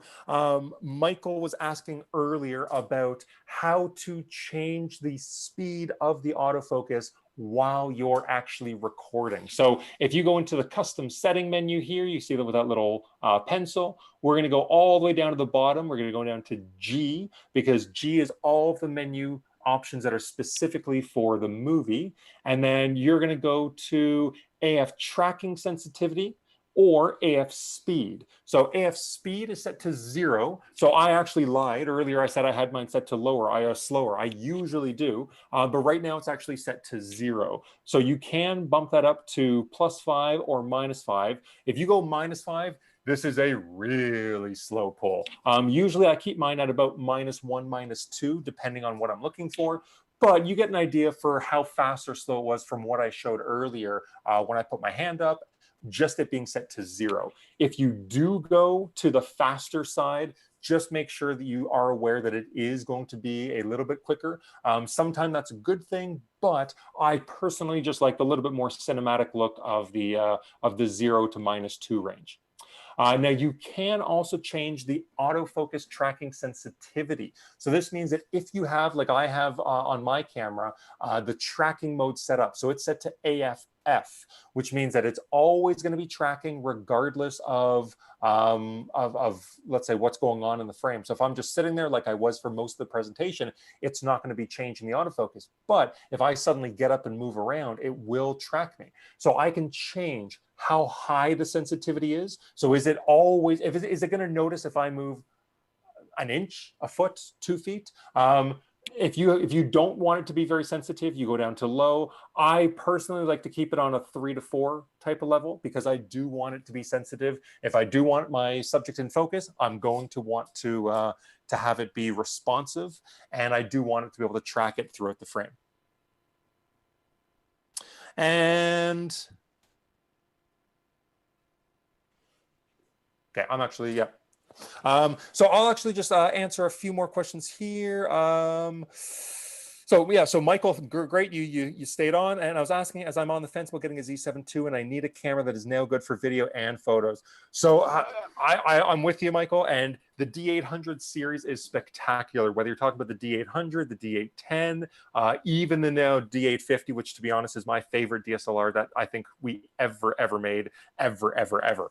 Michael was asking earlier about how to change the speed of the autofocus while you're actually recording. So if you go into the custom setting menu here, you see that with that little pencil, we're going to go all the way down to the bottom. We're going to go down to G, because G is all of the menu options that are specifically for the movie. And then you're going to go to AF tracking sensitivity or AF speed. So AF speed is set to 0. So I actually lied earlier. I said I had mine set to lower, slower. I usually do, but right now it's actually set to 0. So you can bump that up to +5 or -5. If you go -5, this is a really slow pull. Usually I keep mine at about -1, -2, depending on what I'm looking for. But you get an idea for how fast or slow it was from what I showed earlier when I put my hand up, just it being set to 0. If you do go to the faster side, just make sure that you are aware that it is going to be a little bit quicker. Sometimes that's a good thing, but I personally just like the little bit more cinematic look of the 0 to -2 range. Now you can also change the autofocus tracking sensitivity. So this means that if you have, like I have on my camera, the tracking mode set up. So it's set to AFF, which means that it's always going to be tracking regardless of let's say what's going on in the frame. So if I'm just sitting there like I was for most of the presentation, it's not going to be changing the autofocus. But if I suddenly get up and move around, it will track me. So I can change how high the sensitivity is. So is it always, is it going to notice if I move an inch, a foot, 2 feet? If you don't want it to be very sensitive, you go down to low. I personally like to keep it on a 3 to 4 type of level because I do want it to be sensitive. If I do want my subject in focus, I'm going to want to have it be responsive, and I do want it to be able to track it throughout the frame. And okay, I'm actually, yeah. So I'll actually just answer a few more questions here. So Michael, great, you stayed on, and I was asking, as I'm on the fence about getting a Z7 II, and I need a camera that is now good for video and photos. So I'm with you, Michael, and the D800 series is spectacular. Whether you're talking about the D800, the D810, even the now D850, which to be honest is my favorite DSLR that I think we ever made, ever.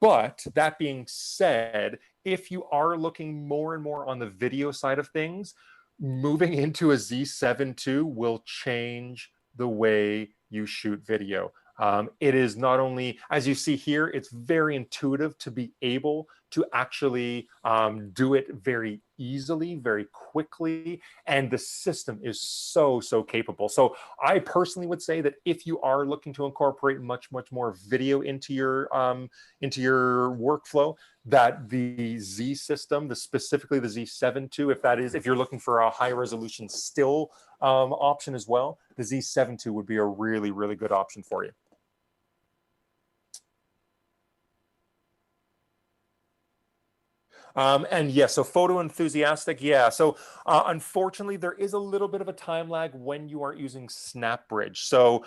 But that being said, if you are looking more and more on the video side of things, moving into a Z7 II will change the way you shoot video. It is not only, as you see here, it's very intuitive to be able to actually do it very easily, very quickly, and the system is so capable. So I personally would say that if you are looking to incorporate much more video into your workflow, that the Z system, specifically the Z7 II, if you're looking for a high resolution still option as well, the Z7 II would be a really good option for you. And yeah, so photo enthusiastic, yeah. So unfortunately, there is a little bit of a time lag when you aren't using SnapBridge. So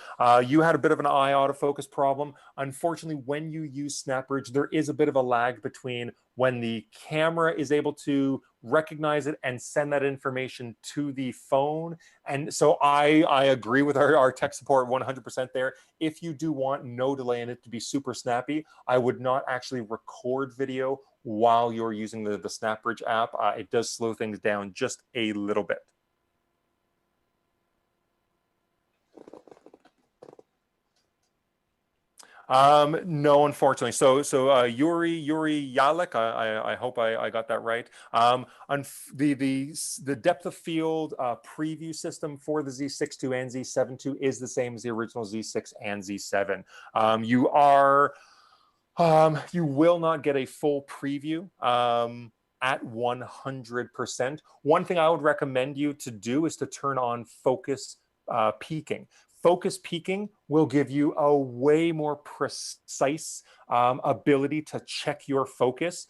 you had a bit of an eye autofocus problem. Unfortunately, when you use SnapBridge, there is a bit of a lag between when the camera is able to recognize it and send that information to the phone. And so I agree with our tech support 100% there. If you do want no delay in it to be super snappy, I would not actually record video while you're using the SnapBridge app. It does slow things down just a little bit. No, unfortunately. So Yuri Yalek, I hope I got that right. The depth of field preview system for the Z6 II and Z7 II is the same as the original Z6 and Z7. You will not get a full preview at 100%. One thing I would recommend you to do is to turn on focus peaking. Focus peaking will give you a way more precise ability to check your focus,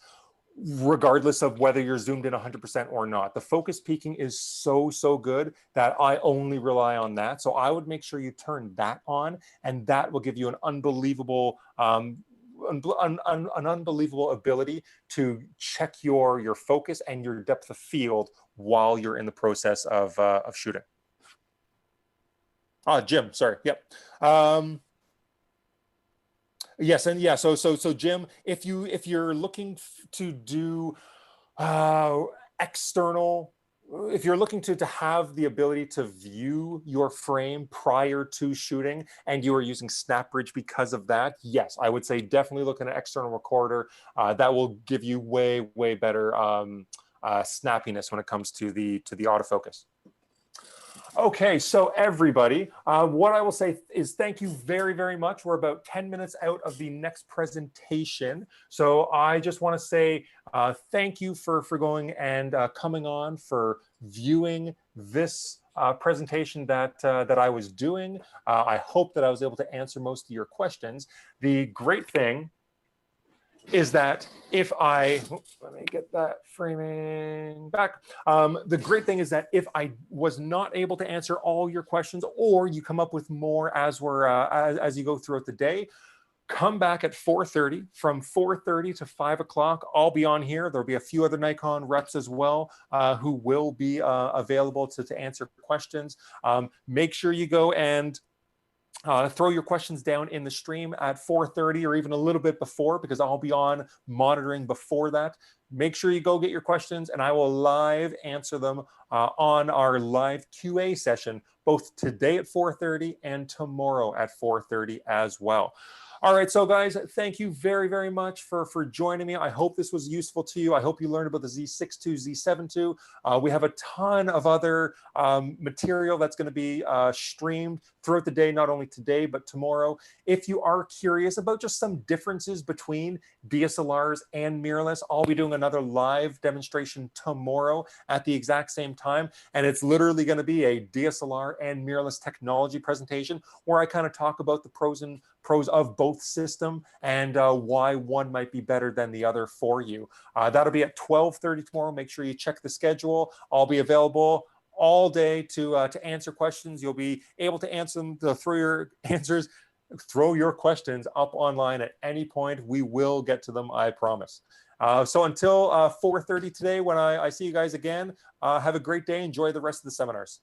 regardless of whether you're zoomed in 100% or not. The focus peaking is so good that I only rely on that. So I would make sure you turn that on, and that will give you an unbelievable unbelievable ability to check your focus and your depth of field while you're in the process of shooting. Jim, sorry. Yep. Yes, and yeah. So Jim, if you're looking to do external, if you're looking to have the ability to view your frame prior to shooting and you are using SnapBridge because of that, yes, I would say definitely look at an external recorder. That will give you way better snappiness when it comes to the autofocus. Okay, so everybody, what I will say is thank you very much. We're about 10 minutes out of the next presentation. So I just want to say thank you for going and coming on, for viewing this presentation that I was doing. I hope that I was able to answer most of your questions. The great thing is that if let me get that framing back. The great thing is that if I was not able to answer all your questions, or you come up with more as you go throughout the day, come back at 4:30. From 4:30 to 5 o'clock, I'll be on here. There'll be a few other Nikon reps as well who will be available to answer questions. Make sure you go and throw your questions down in the stream at 4:30 or even a little bit before, because I'll be on monitoring before that. Make sure you go get your questions, and I will live answer them on our live QA session, both today at 4:30 and tomorrow at 4:30 as well. All right, so guys, thank you very, very much for joining me. I hope this was useful to you. I hope you learned about the Z6 II, Z7 II. We have a ton of other material that's going to be streamed throughout the day, not only today, but tomorrow. If you are curious about just some differences between DSLRs and mirrorless, I'll be doing another live demonstration tomorrow at the exact same time. And it's literally going to be a DSLR and mirrorless technology presentation where I kind of talk about the pros of both system and why one might be better than the other for you. That'll be at 12:30 tomorrow. Make sure you check the schedule. I'll be available all day to answer questions. You'll be able to answer them, to throw your questions up online at any point. We will get to them, I promise. So until 4:30 today, when I see you guys again, have a great day. Enjoy the rest of the seminars.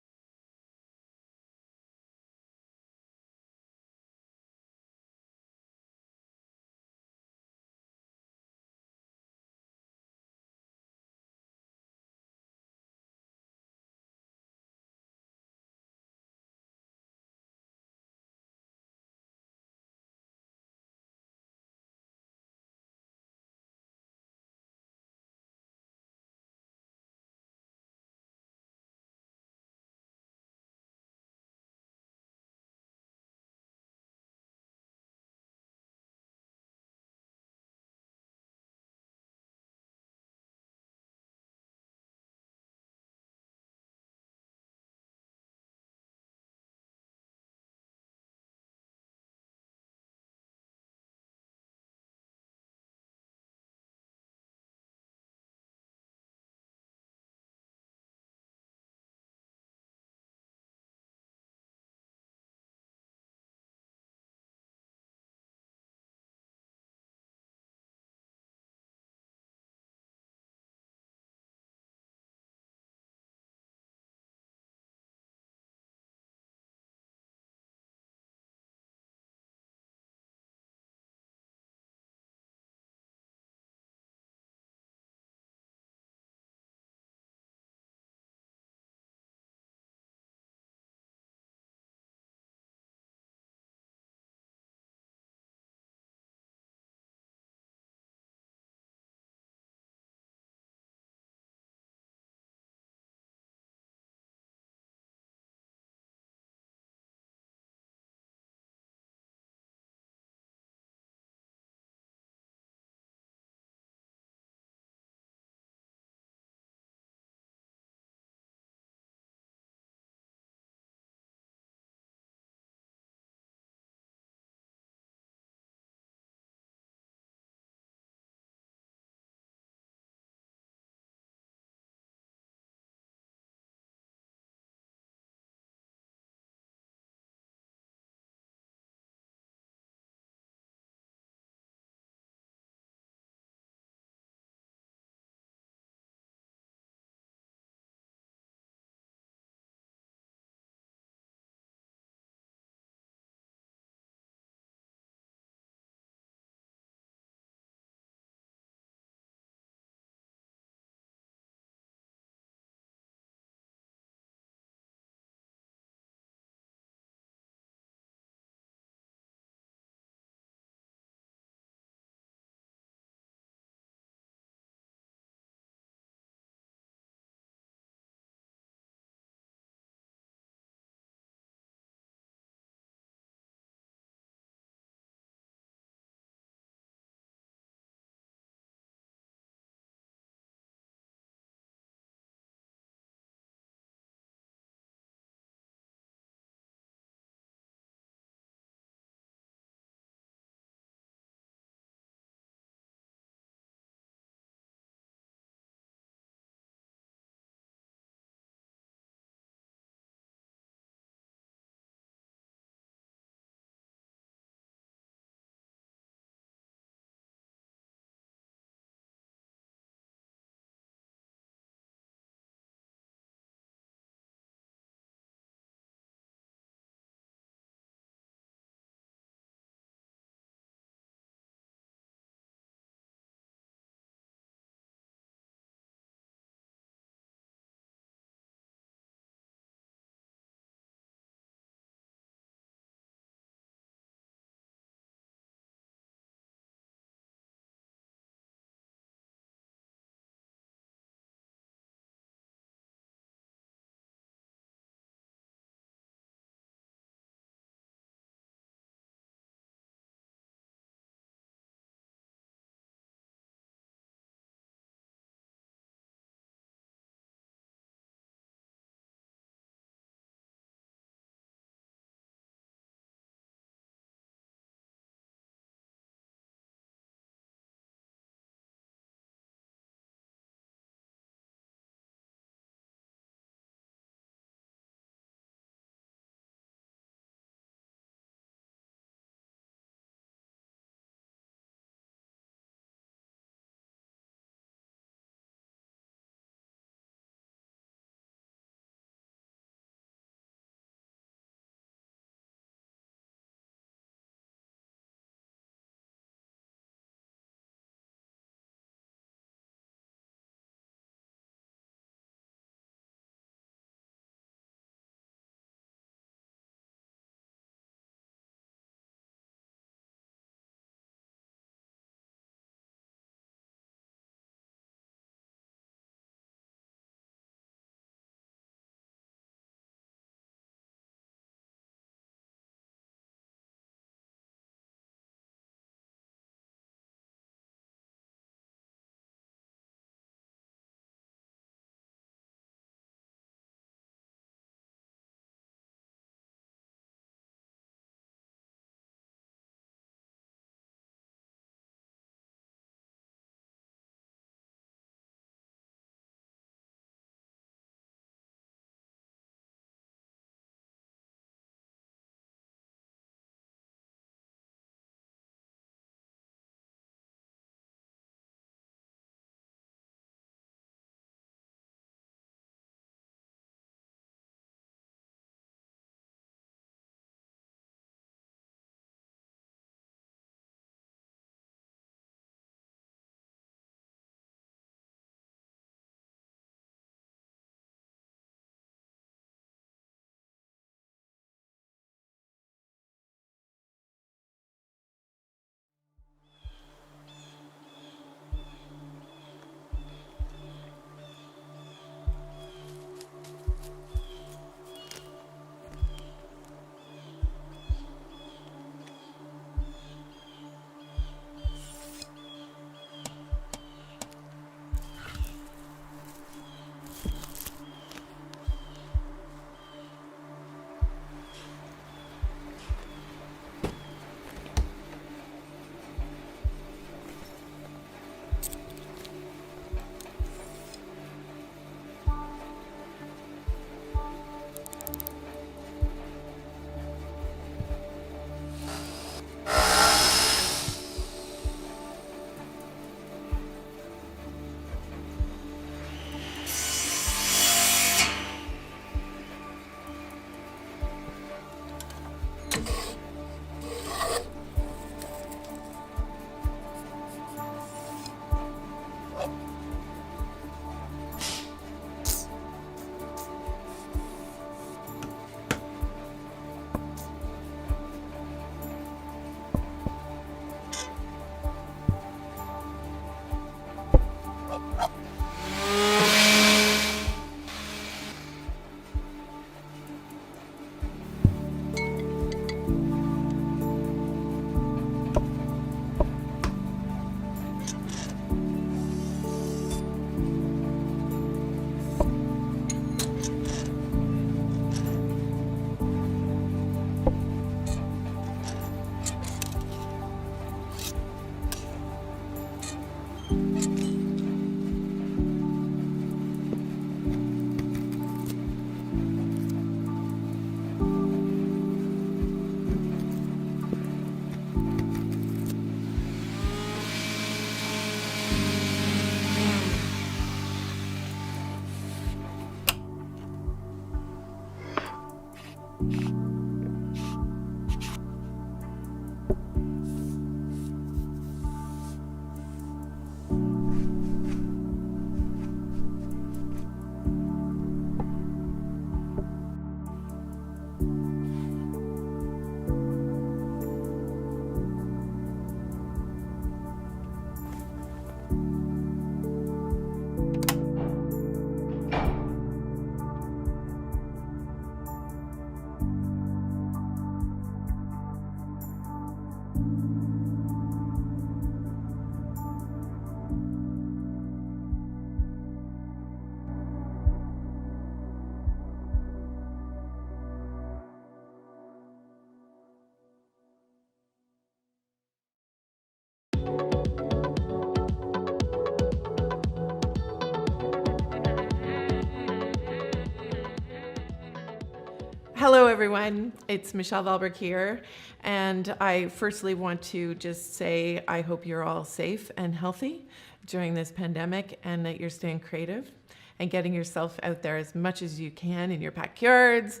Hello everyone, it's Michelle Valberg here, and I firstly want to just say I hope you're all safe and healthy during this pandemic and that you're staying creative and getting yourself out there as much as you can in your backyards,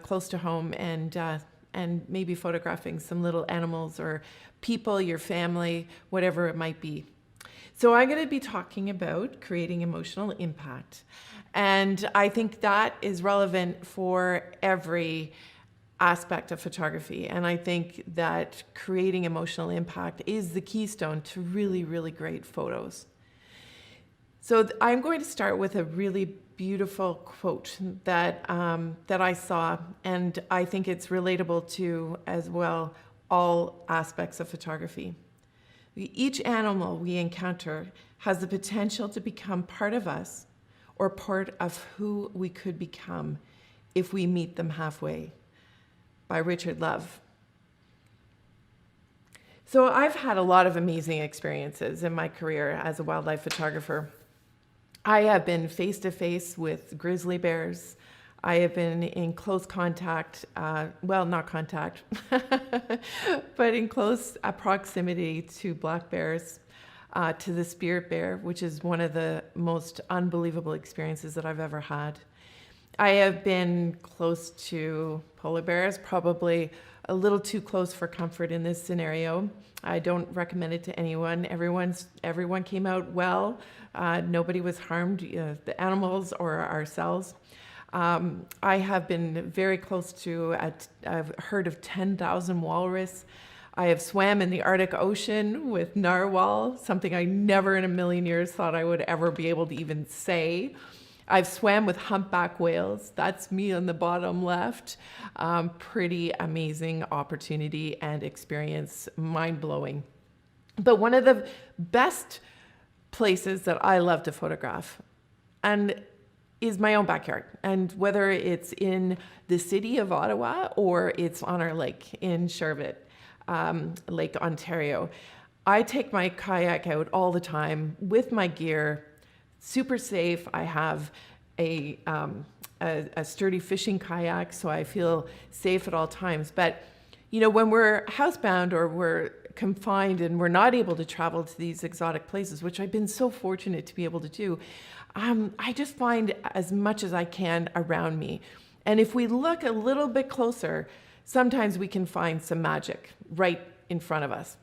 close to home, and maybe photographing some little animals or people, your family, whatever it might be. So I'm going to be talking about creating emotional impact. And I think that is relevant for every aspect of photography. And I think that creating emotional impact is the keystone to really, really great photos. So I'm going to start with a really beautiful quote that I saw, and I think it's relatable to, as well, all aspects of photography. Each animal we encounter has the potential to become part of us or part of who we could become if we meet them halfway, by Richard Love. So I've had a lot of amazing experiences in my career as a wildlife photographer. I have been face to face with grizzly bears. I have been in close contact, well, not contact, but in close proximity to black bears, to the spirit bear, which is one of the most unbelievable experiences that I've ever had. I have been close to polar bears, probably a little too close for comfort in this scenario. I don't recommend it to anyone. Everyone came out well. Nobody was harmed, the animals or ourselves. I have been very close to a herd of 10,000 walrus. I have swam in the Arctic Ocean with narwhal, something I never in a million years thought I would ever be able to even say. I've swam with humpback whales. That's me on the bottom left. Pretty amazing opportunity and experience, mind-blowing. But one of the best places that I love to photograph is my own backyard. And whether it's in the city of Ottawa or it's on our lake in Sherwood, Lake Ontario. I take my kayak out all the time with my gear, super safe. I have a sturdy fishing kayak, so I feel safe at all times. But, you know, when we're housebound or we're confined and we're not able to travel to these exotic places, which I've been so fortunate to be able to do, I just find as much as I can around me. And if we look a little bit closer, sometimes we can find some magic right in front of us.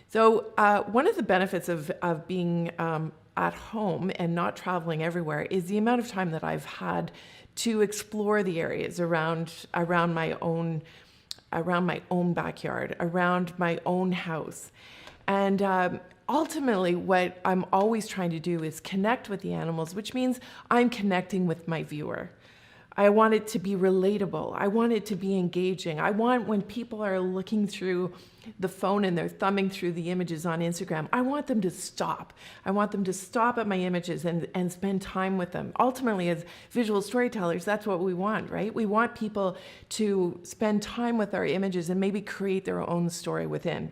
So one of the benefits of being at home and not traveling everywhere is the amount of time that I've had to explore the areas around my own backyard, around my own house. And ultimately, what I'm always trying to do is connect with the animals, which means I'm connecting with my viewer. I want it to be relatable. I want it to be engaging. I want, when people are looking through the phone and they're thumbing through the images on Instagram, I want them to stop. I want them to stop at my images and spend time with them. Ultimately, as visual storytellers, that's what we want, right? We want people to spend time with our images and maybe create their own story within.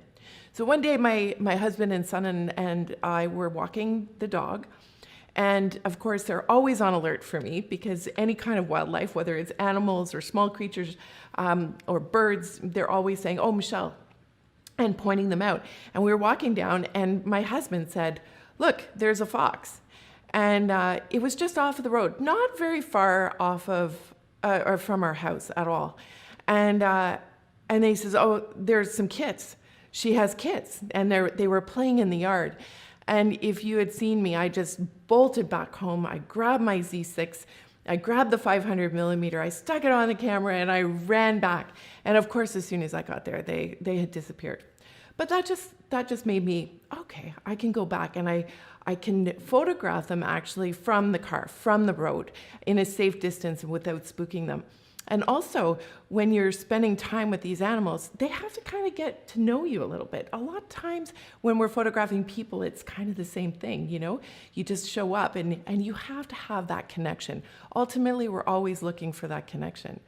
So one day, my husband and son and I were walking the dog. And of course, they're always on alert for me because any kind of wildlife, whether it's animals or small creatures or birds, they're always saying, "Oh, Michelle," and pointing them out. And we were walking down and my husband said, "Look, there's a fox." And it was just off of the road, not very far off of or from our house at all. And he says, "Oh, there's some kits. She has kits." And they were playing in the yard. And if you had seen me, I just bolted back home. I grabbed my Z6, I grabbed the 500 millimeter, I stuck it on the camera, and I ran back. And of course, as soon as I got there, they had disappeared. But that just made me, okay, I can go back and I can photograph them actually from the car, from the road, in a safe distance and without spooking them. And also, when you're spending time with these animals, they have to kind of get to know you a little bit. A lot of times when we're photographing people, it's kind of the same thing, you know? You just show up and you have to have that connection. Ultimately, we're always looking for that connection.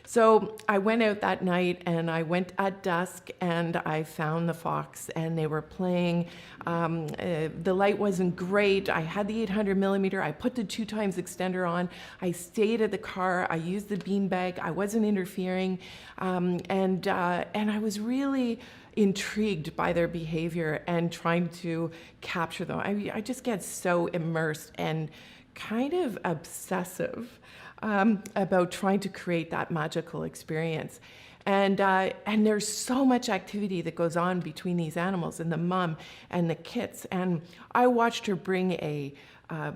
So I went out that night and I went at dusk and I found the fox and they were playing. The light wasn't great. I had the 800 millimeter. I put the 2x extender on. I stayed at the car. I used the beanbag. I wasn't interfering. And I was really intrigued by their behavior and trying to capture them. I just get so immersed and kind of obsessive about trying to create that magical experience. And there's so much activity that goes on between these animals and the mom and the kits. And I watched her bring a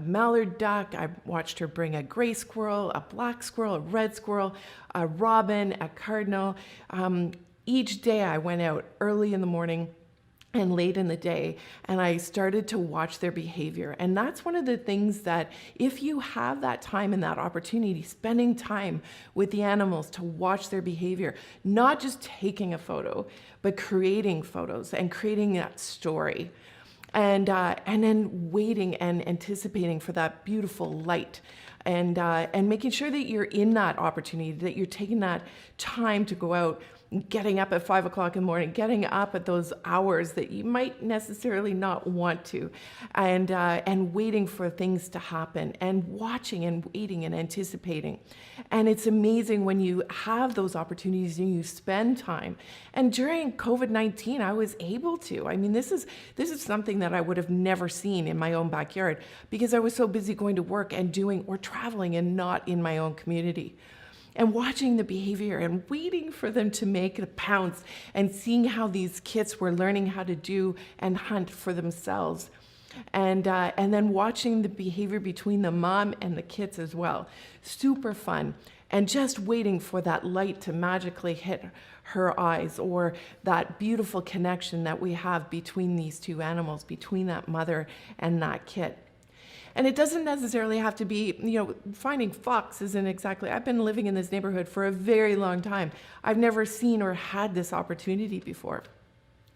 mallard duck. I watched her bring a gray squirrel, a black squirrel, a red squirrel, a robin, a cardinal. Each day I went out early in the morning and late in the day, and I started to watch their behavior. And that's one of the things that if you have that time and that opportunity, spending time with the animals to watch their behavior, not just taking a photo, but creating photos and creating that story. And then waiting and anticipating for that beautiful light and making sure that you're in that opportunity, that you're taking that time to go out, getting up at 5 o'clock in the morning, getting up at those hours that you might necessarily not want to, and waiting for things to happen, and watching and waiting and anticipating. And it's amazing when you have those opportunities and you spend time. And during COVID-19, I was able to. I mean, this is something that I would have never seen in my own backyard because I was so busy going to work and doing or traveling and not in my own community. And watching the behavior and waiting for them to make a pounce and seeing how these kits were learning how to do and hunt for themselves. And then watching the behavior between the mom and the kits as well. Super fun. And just waiting for that light to magically hit her eyes, or that beautiful connection that we have between these two animals, between that mother and that kit. And it doesn't necessarily have to be, finding fox isn't exactly, I've been living in this neighborhood for a very long time. I've never seen or had this opportunity before.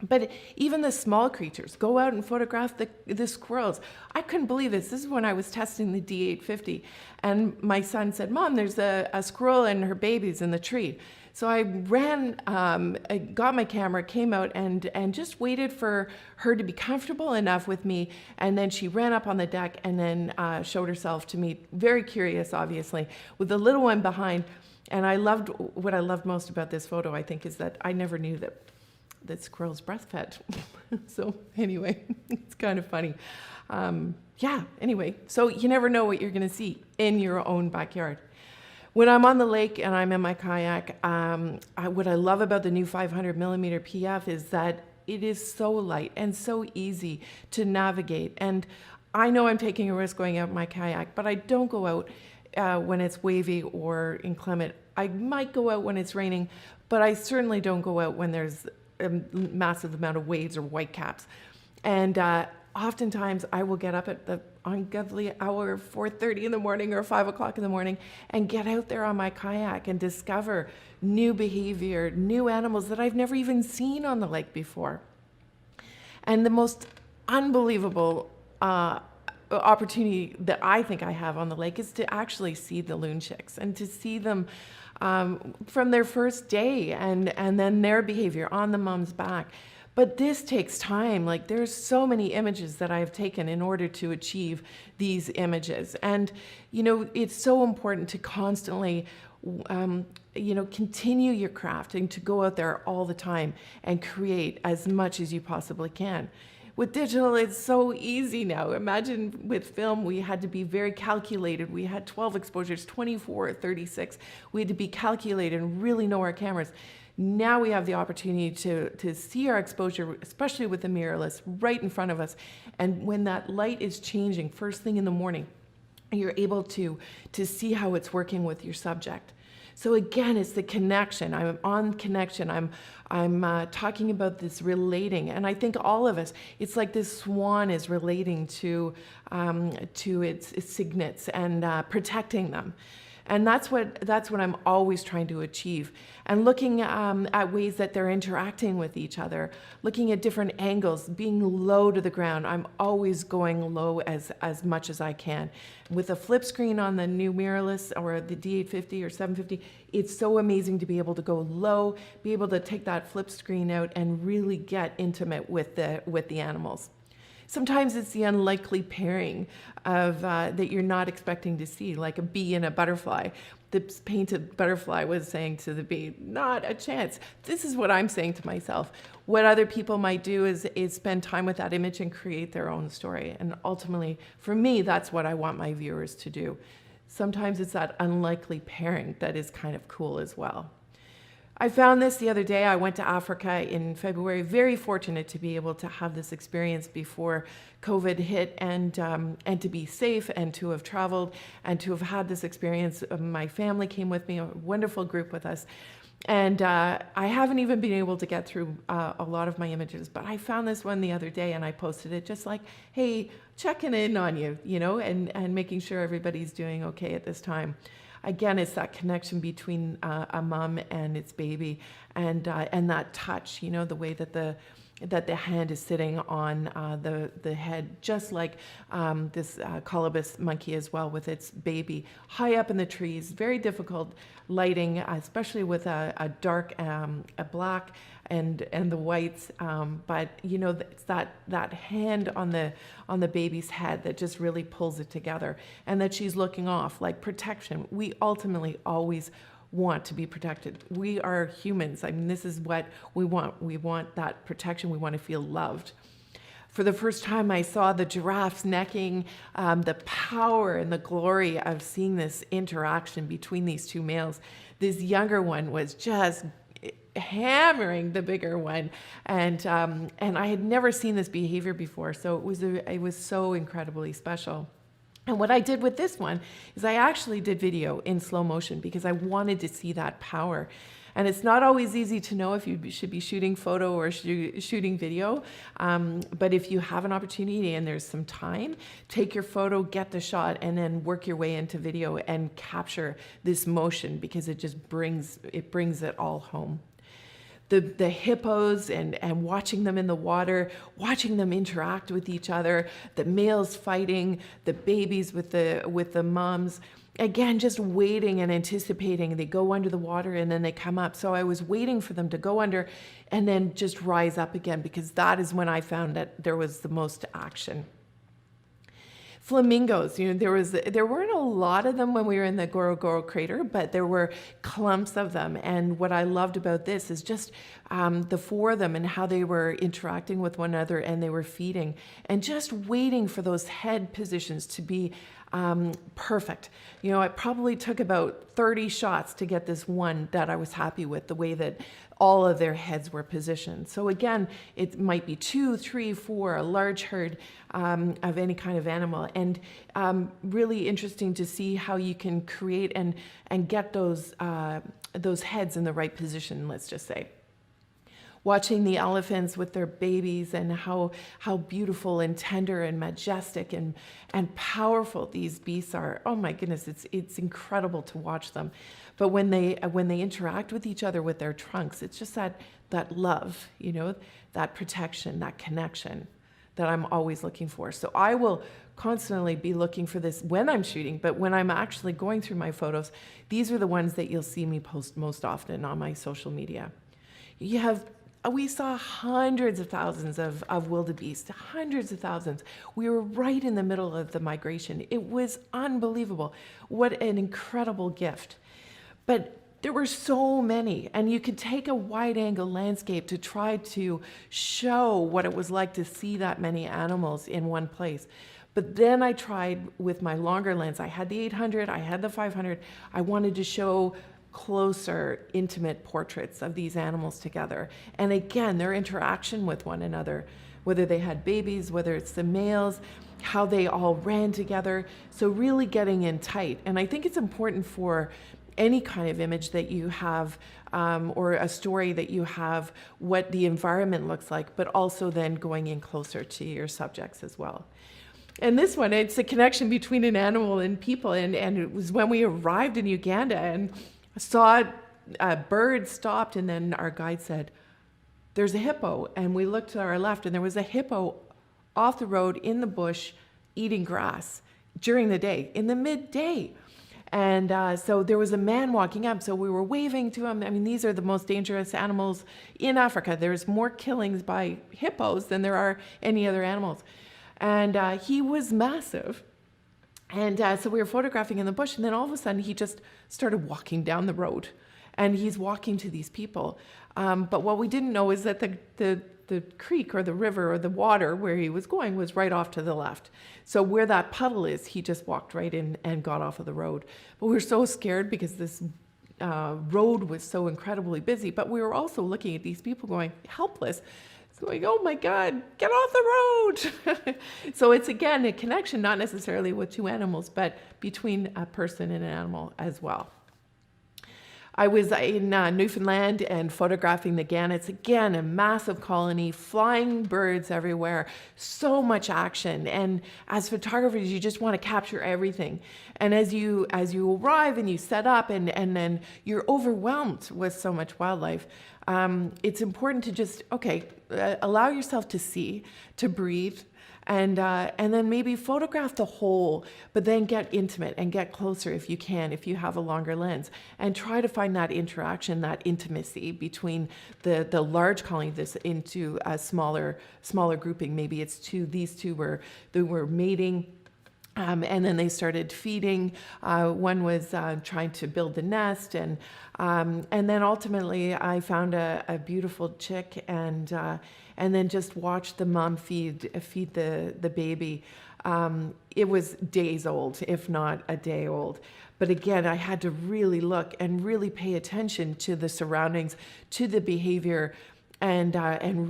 But even the small creatures, go out and photograph the squirrels. I couldn't believe this. This is when I was testing the D850. And my son said, "Mom, there's a squirrel and her babies in the tree." So I ran, I got my camera, came out and just waited for her to be comfortable enough with me. And then she ran up on the deck and then showed herself to me, very curious, obviously, with the little one behind. And what I loved most about this photo, I think, is that I never knew that squirrels breastfed. So anyway, it's kind of funny. Anyway, so you never know what you're gonna see in your own backyard. When I'm on the lake and I'm in my kayak, what I love about the new 500 millimeter PF is that it is so light and so easy to navigate. And I know I'm taking a risk going out in my kayak, but I don't go out when it's wavy or inclement. I might go out when it's raining, but I certainly don't go out when there's a massive amount of waves or whitecaps. And oftentimes I will get up at the ungodly hour of 4:30 in the morning or 5 o'clock in the morning and get out there on my kayak and discover new behavior, new animals that I've never even seen on the lake before. And the most unbelievable opportunity that I think I have on the lake is to actually see the loon chicks and to see them from their first day and then their behavior on the mom's back. But this takes time. Like, there's so many images that I've taken in order to achieve these images. And, you know, it's so important to constantly, you know, continue your craft and to go out there all the time and create as much as you possibly can. With digital, it's so easy now. Imagine with film, we had to be very calculated. We had 12 exposures, 24, 36. We had to be calculated and really know our cameras. Now we have the opportunity to see our exposure, especially with the mirrorless, right in front of us. And when that light is changing first thing in the morning, you're able to see how it's working with your subject. So again, it's the connection. I'm on connection. I'm talking about this relating, and I think all of us, it's like this swan is relating to its cygnets and protecting them. And that's what I'm always trying to achieve. And looking at ways that they're interacting with each other, looking at different angles, being low to the ground. I'm always going low as much as I can. With a flip screen on the new mirrorless or the D850 or 750, it's so amazing to be able to go low, be able to take that flip screen out and really get intimate with the animals. Sometimes it's the unlikely pairing of that you're not expecting to see, like a bee and a butterfly. The painted butterfly was saying to the bee, not a chance. This is what I'm saying to myself. What other people might do is spend time with that image and create their own story. And ultimately, for me, that's what I want my viewers to do. Sometimes it's that unlikely pairing that is kind of cool as well. I found this the other day. I went to Africa in February, very fortunate to be able to have this experience before COVID hit and to be safe and to have traveled and to have had this experience. My family came with me, a wonderful group with us. And I haven't even been able to get through a lot of my images, but I found this one the other day and I posted it just like, hey, checking in on you, you know, and making sure everybody's doing okay at this time. Again, it's that connection between a mom and its baby, and that touch. You know, the way that the hand is sitting on the head, just like this colobus monkey as well with its baby, high up in the trees. Very difficult lighting, especially with a dark, a black and the whites. But you know, it's that hand on the baby's head that just really pulls it together, and that she's looking off, like protection. We ultimately always want to be protected. We are humans. I mean, this is what we want. We want that protection. We want to feel loved. For the first time, I saw the giraffes necking, the power and the glory of seeing this interaction between these two males. This younger one was just hammering the bigger one, and I had never seen this behavior before, so it was so incredibly special. And what I did with this one is I actually did video in slow motion because I wanted to see that power. And it's not always easy to know if you should be shooting photo or shooting video. But if you have an opportunity and there's some time, take your photo, get the shot, and then work your way into video and capture this motion, because it just brings it all home. The hippos and watching them in the water, watching them interact with each other, the males fighting, the babies with the moms. Again, just waiting and anticipating. They go under the water and then they come up. So I was waiting for them to go under and then just rise up again, because that is when I found that there was the most action. Flamingos, you know, there weren't a lot of them when we were in the Gorogoro crater, but there were clumps of them. And what I loved about this is just the four of them and how they were interacting with one another, and they were feeding and just waiting for those head positions to be perfect. You know, it probably took about 30 shots to get this one that I was happy with, the way that all of their heads were positioned. So again, it might be 2, 3, 4, a large herd of any kind of animal, and really interesting to see how you can create and get those heads in the right position, let's just say. watching the elephants with their babies and how beautiful and tender and majestic and powerful these beasts are. Oh my goodness, it's incredible to watch them. But when they interact with each other with their trunks, it's just that love, you know, that protection, that connection that I'm always looking for. So I will constantly be looking for this when I'm shooting, but when I'm actually going through my photos, these are the ones that you'll see me post most often on my social media. We saw hundreds of thousands of wildebeest, hundreds of thousands. We were right in the middle of the migration. It was unbelievable. What an incredible gift. But there were so many, and you could take a wide-angle landscape to try to show what it was like to see that many animals in one place. But then I tried with my longer lens. I had the 800, I had the 500. I wanted to show closer, intimate portraits of these animals together. And again, their interaction with one another, whether they had babies, whether it's the males, how they all ran together. So really getting in tight. And I think it's important for any kind of image that you have or a story that you have, what the environment looks like, but also then going in closer to your subjects as well. And this one, it's a connection between an animal and people. And it was when we arrived in Uganda and saw a bird stopped, and then our guide said, "There's a hippo." And we looked to our left, and there was a hippo off the road in the bush eating grass during the day, in the midday. And so there was a man walking up, so we were waving to him. I mean, these are the most dangerous animals in Africa. There's more killings by hippos than there are any other animals. And he was massive. And so we were photographing in the bush, and then all of a sudden he just started walking down the road. And he's walking to these people. But what we didn't know is that the creek or the river or the water where he was going was right off to the left. So where that puddle is, he just walked right in and got off of the road. But we were so scared because this road was so incredibly busy. But we were also looking at these people going helpless. Going, oh my God, get off the road. So it's, again, a connection, not necessarily with two animals, but between a person and an animal as well. I was in Newfoundland and photographing the gannets. Again, a massive colony, flying birds everywhere, so much action. And as photographers, you just want to capture everything. And as you arrive and you set up and then you're overwhelmed with so much wildlife, it's important to just, allow yourself to see, to breathe, and then maybe photograph the whole, but then get intimate and get closer if you can, if you have a longer lens, and try to find that interaction, that intimacy between the large colony into a smaller grouping. Maybe it's these two were mating. And then they started feeding. One was trying to build the nest, and then ultimately I found a beautiful chick, and then just watched the mom feed the baby. It was days old, if not a day old. But again, I had to really look and really pay attention to the surroundings, to the behavior, and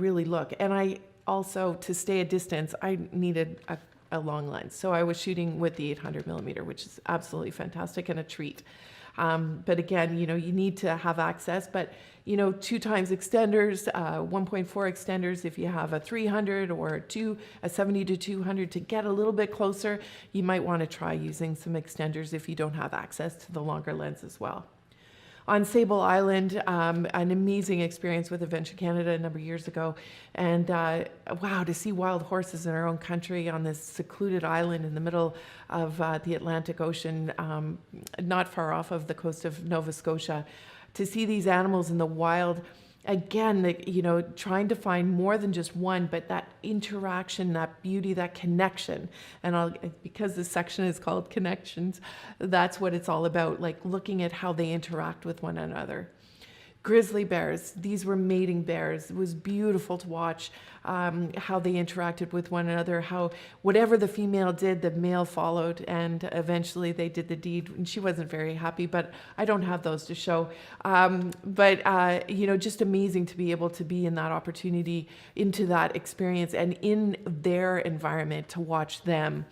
really look. And I also, to stay a distance, I needed a long lens. So I was shooting with the 800mm, which is absolutely fantastic and a treat. But again, you need to have access, but 2 times extenders, 1.4 extenders if you have a 300 or a 70 to 200 to get a little bit closer. You might want to try using some extenders if you don't have access to the longer lens as well. On Sable Island, an amazing experience with Adventure Canada a number of years ago. And wow, to see wild horses in our own country on this secluded island in the middle of the Atlantic Ocean, not far off of the coast of Nova Scotia. To see these animals in the wild, again, trying to find more than just one, but that interaction, that beauty, that connection. And because this section is called Connections, that's what it's all about, like looking at how they interact with one another. Grizzly bears, these were mating bears. It was beautiful to watch how they interacted with one another, how whatever the female did, the male followed, and eventually they did the deed. And she wasn't very happy, but I don't have those to show. Just amazing to be able to be in that opportunity, into that experience, and in their environment to watch them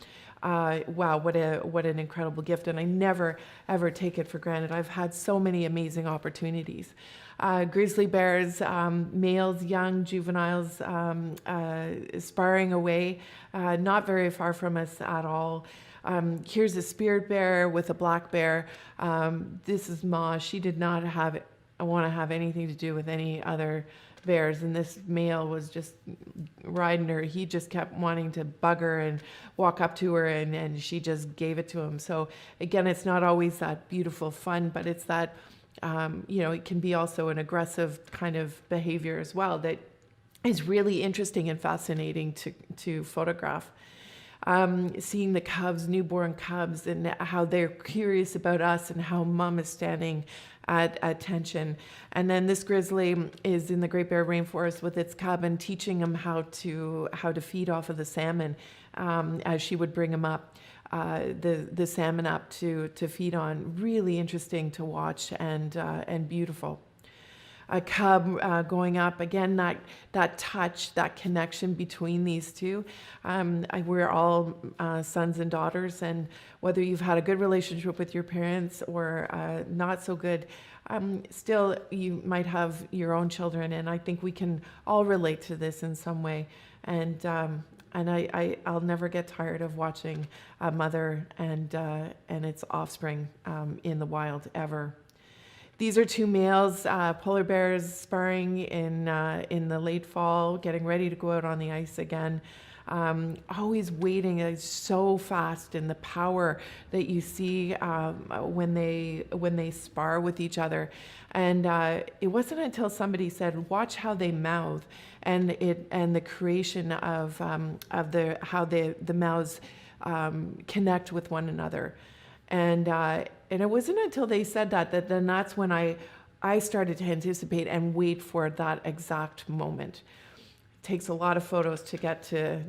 wow, what an incredible gift. And I never, ever take it for granted. I've had so many amazing opportunities. Grizzly bears, males, young, juveniles, sparring away, not very far from us at all. Here's a spirit bear with a black bear. This is Ma. She did not want to have anything to do with any other bears, and this male was just riding her. He just kept wanting to bug her and walk up to her, and she just gave it to him. So again, it's not always that beautiful fun, but it's that, it can be also an aggressive kind of behavior as well that is really interesting and fascinating to photograph. Seeing the cubs, newborn cubs, and how they're curious about us and how mom is standing at attention. And then this grizzly is in the Great Bear Rainforest with its cub and teaching him how to feed off of the salmon as she would bring him up, the salmon up to feed on. Really interesting to watch and beautiful. A cub going up, again, that touch, that connection between these two. We're all sons and daughters, and whether you've had a good relationship with your parents or not so good, still you might have your own children, and I think we can all relate to this in some way. And I'll never get tired of watching a mother and its offspring in the wild ever. These are two males, polar bears sparring in the late fall, getting ready to go out on the ice again. Always waiting, it's so fast, and the power that you see when they spar with each other. And it wasn't until somebody said, "Watch how they mouth," and the creation of how the mouths connect with one another. And it wasn't until they said that then that's when I started to anticipate and wait for that exact moment. It takes a lot of photos to get to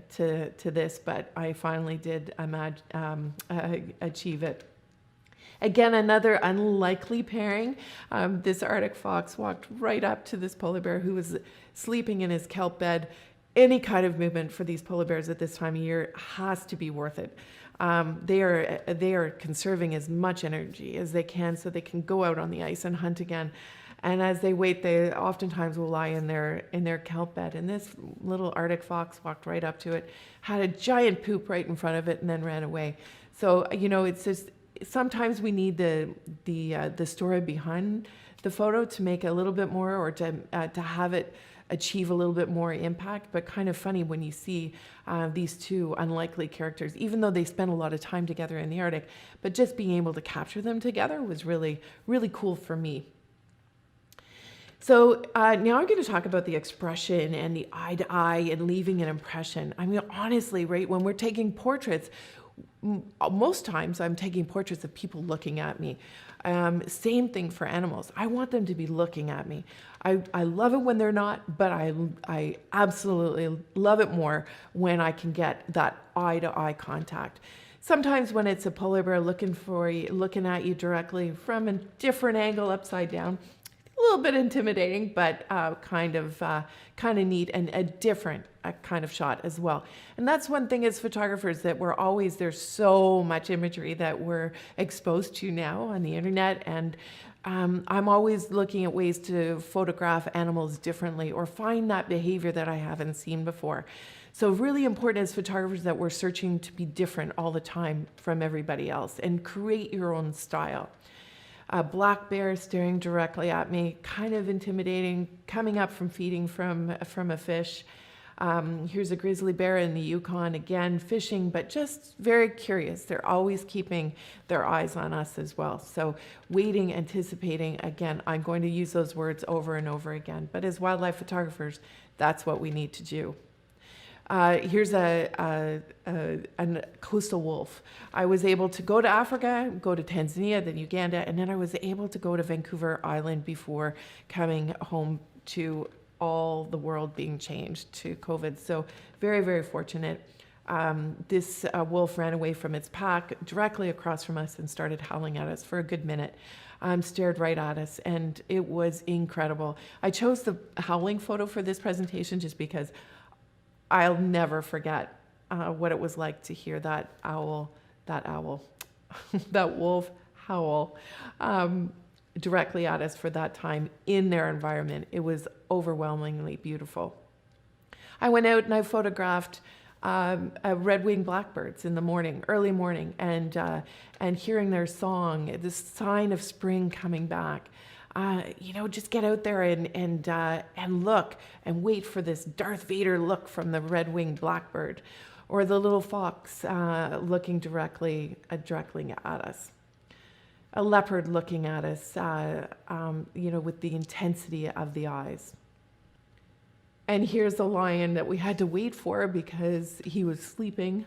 this, but I finally did achieve it. Again, another unlikely pairing. This Arctic fox walked right up to this polar bear who was sleeping in his kelp bed. Any kind of movement for these polar bears at this time of year has to be worth it. They are conserving as much energy as they can so they can go out on the ice and hunt again. And as they wait, they oftentimes will lie in their kelp bed. And this little Arctic fox walked right up to it, had a giant poop right in front of it, and then ran away. So it's just sometimes we need the story behind the photo to make a little bit more, or to have it achieve a little bit more impact. But kind of funny when you see these two unlikely characters, even though they spent a lot of time together in the Arctic, but just being able to capture them together was really, really cool for me. So now I'm going to talk about the expression and the eye to eye and leaving an impression. I mean, honestly, right, when we're taking portraits, most times I'm taking portraits of people looking at me. Same thing for animals. I want them to be looking at me. I love it when they're not, but I absolutely love it more when I can get that eye-to-eye contact. Sometimes when it's a polar bear looking at you directly from a different angle, upside down, a little bit intimidating, but kind of neat, and a different kind of shot as well. And that's one thing as photographers, that there's so much imagery that we're exposed to now on the internet, and I'm always looking at ways to photograph animals differently or find that behavior that I haven't seen before. So really important as photographers that we're searching to be different all the time from everybody else and create your own style. A black bear staring directly at me, kind of intimidating, coming up from feeding from a fish. Here's a grizzly bear in the Yukon, again, fishing, but just very curious. They're always keeping their eyes on us as well. So waiting, anticipating, again, I'm going to use those words over and over again. But as wildlife photographers, that's what we need to do. Here's a coastal wolf. I was able to go to Africa, go to Tanzania, then Uganda, and then I was able to go to Vancouver Island before coming home to all the world being changed to COVID. So very, very fortunate. This wolf ran away from its pack directly across from us and started howling at us for a good minute. Stared right at us, and it was incredible. I chose the howling photo for this presentation just because I'll never forget what it was like to hear that that wolf howl directly at us for that time in their environment. It was overwhelmingly beautiful. I went out and I photographed red-winged blackbirds in the morning, early morning, and hearing their song, this sign of spring coming back. Just get out there and look and wait for this Darth Vader look from the red-winged blackbird, or the little fox looking directly at us. A leopard looking at us, with the intensity of the eyes. And here's the lion that we had to wait for because he was sleeping,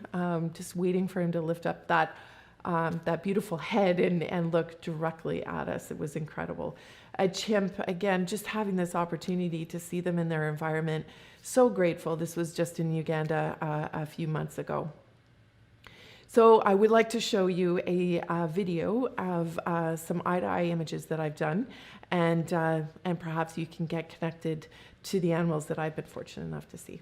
just waiting for him to lift up that beautiful head and look directly at us. It was incredible. A chimp, again, just having this opportunity to see them in their environment. So grateful. This was just in Uganda a few months ago. So I would like to show you a video of some eye-to-eye images that I've done, and perhaps you can get connected to the animals that I've been fortunate enough to see.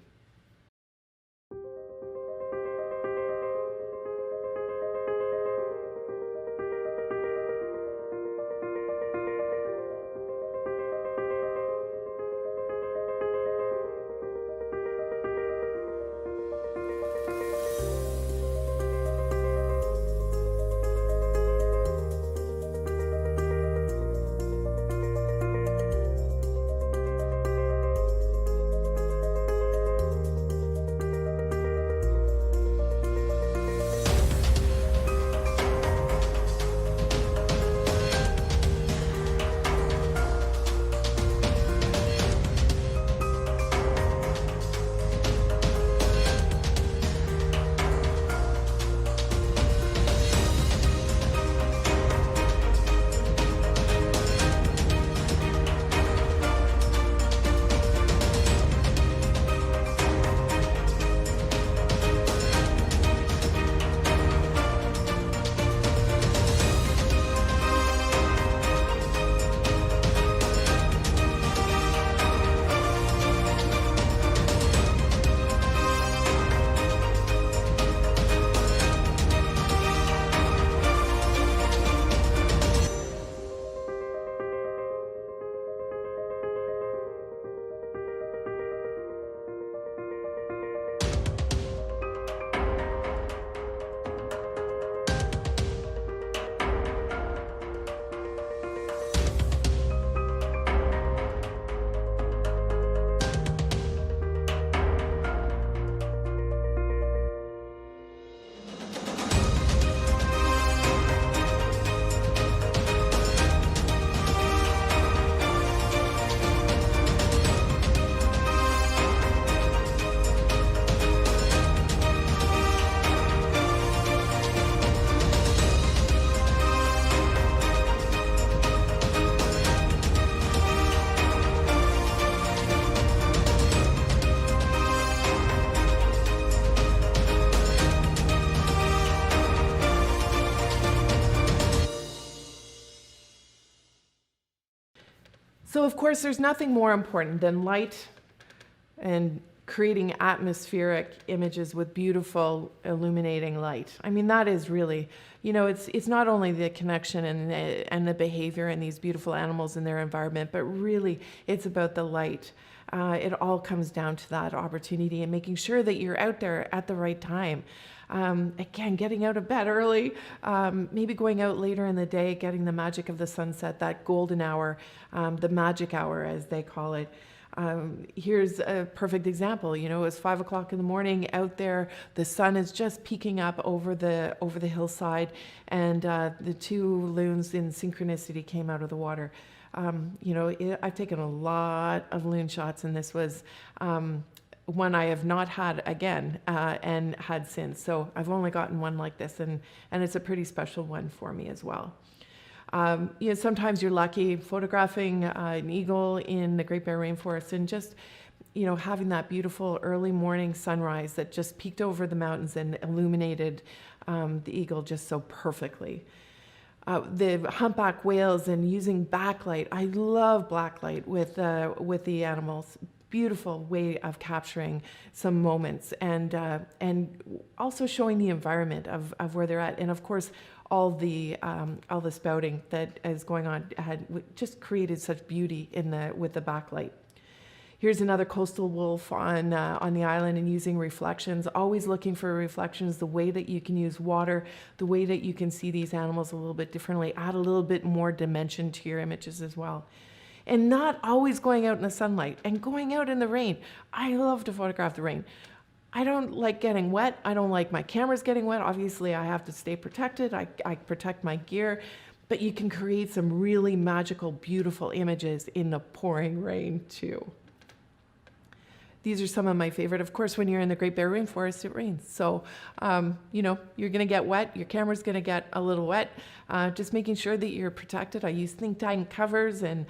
So of course, there's nothing more important than light and creating atmospheric images with beautiful illuminating light. I mean, that is really, it's not only the connection and the behavior in these beautiful animals in their environment, but really it's about the light. It all comes down to that opportunity and making sure that you're out there at the right time. Again, getting out of bed early, maybe going out later in the day, getting the magic of the sunset, that golden hour, the magic hour as they call it. Here's a perfect example. It was 5 o'clock in the morning out there. The sun is just peeking up over the hillside, and the two loons in synchronicity came out of the water. I've taken a lot of loon shots, and this was one I have not had again and had since. So I've only gotten one like this, and it's a pretty special one for me as well. Sometimes you're lucky photographing an eagle in the Great Bear Rainforest, and just having that beautiful early morning sunrise that just peeked over the mountains and illuminated the eagle just so perfectly. The humpback whales and using backlight. I love blacklight with the animals. beautiful way of capturing some moments and also showing the environment of where they're at. And of course, all the spouting that is going on had just created such beauty with the backlight. Here's another coastal wolf on the island and using reflections, always looking for reflections, the way that you can use water, the way that you can see these animals a little bit differently, add a little bit more dimension to your images as well. And not always going out in the sunlight and going out in the rain. I love to photograph the rain. I don't like getting wet. I don't like my cameras getting wet. Obviously, I have to stay protected. I protect my gear. But you can create some really magical, beautiful images in the pouring rain too. These are some of my favorite. Of course, when you're in the Great Bear Rainforest, it rains. So, you know, you're going to get wet. Your camera's going to get a little wet. Just making sure that you're protected. I use think tank covers and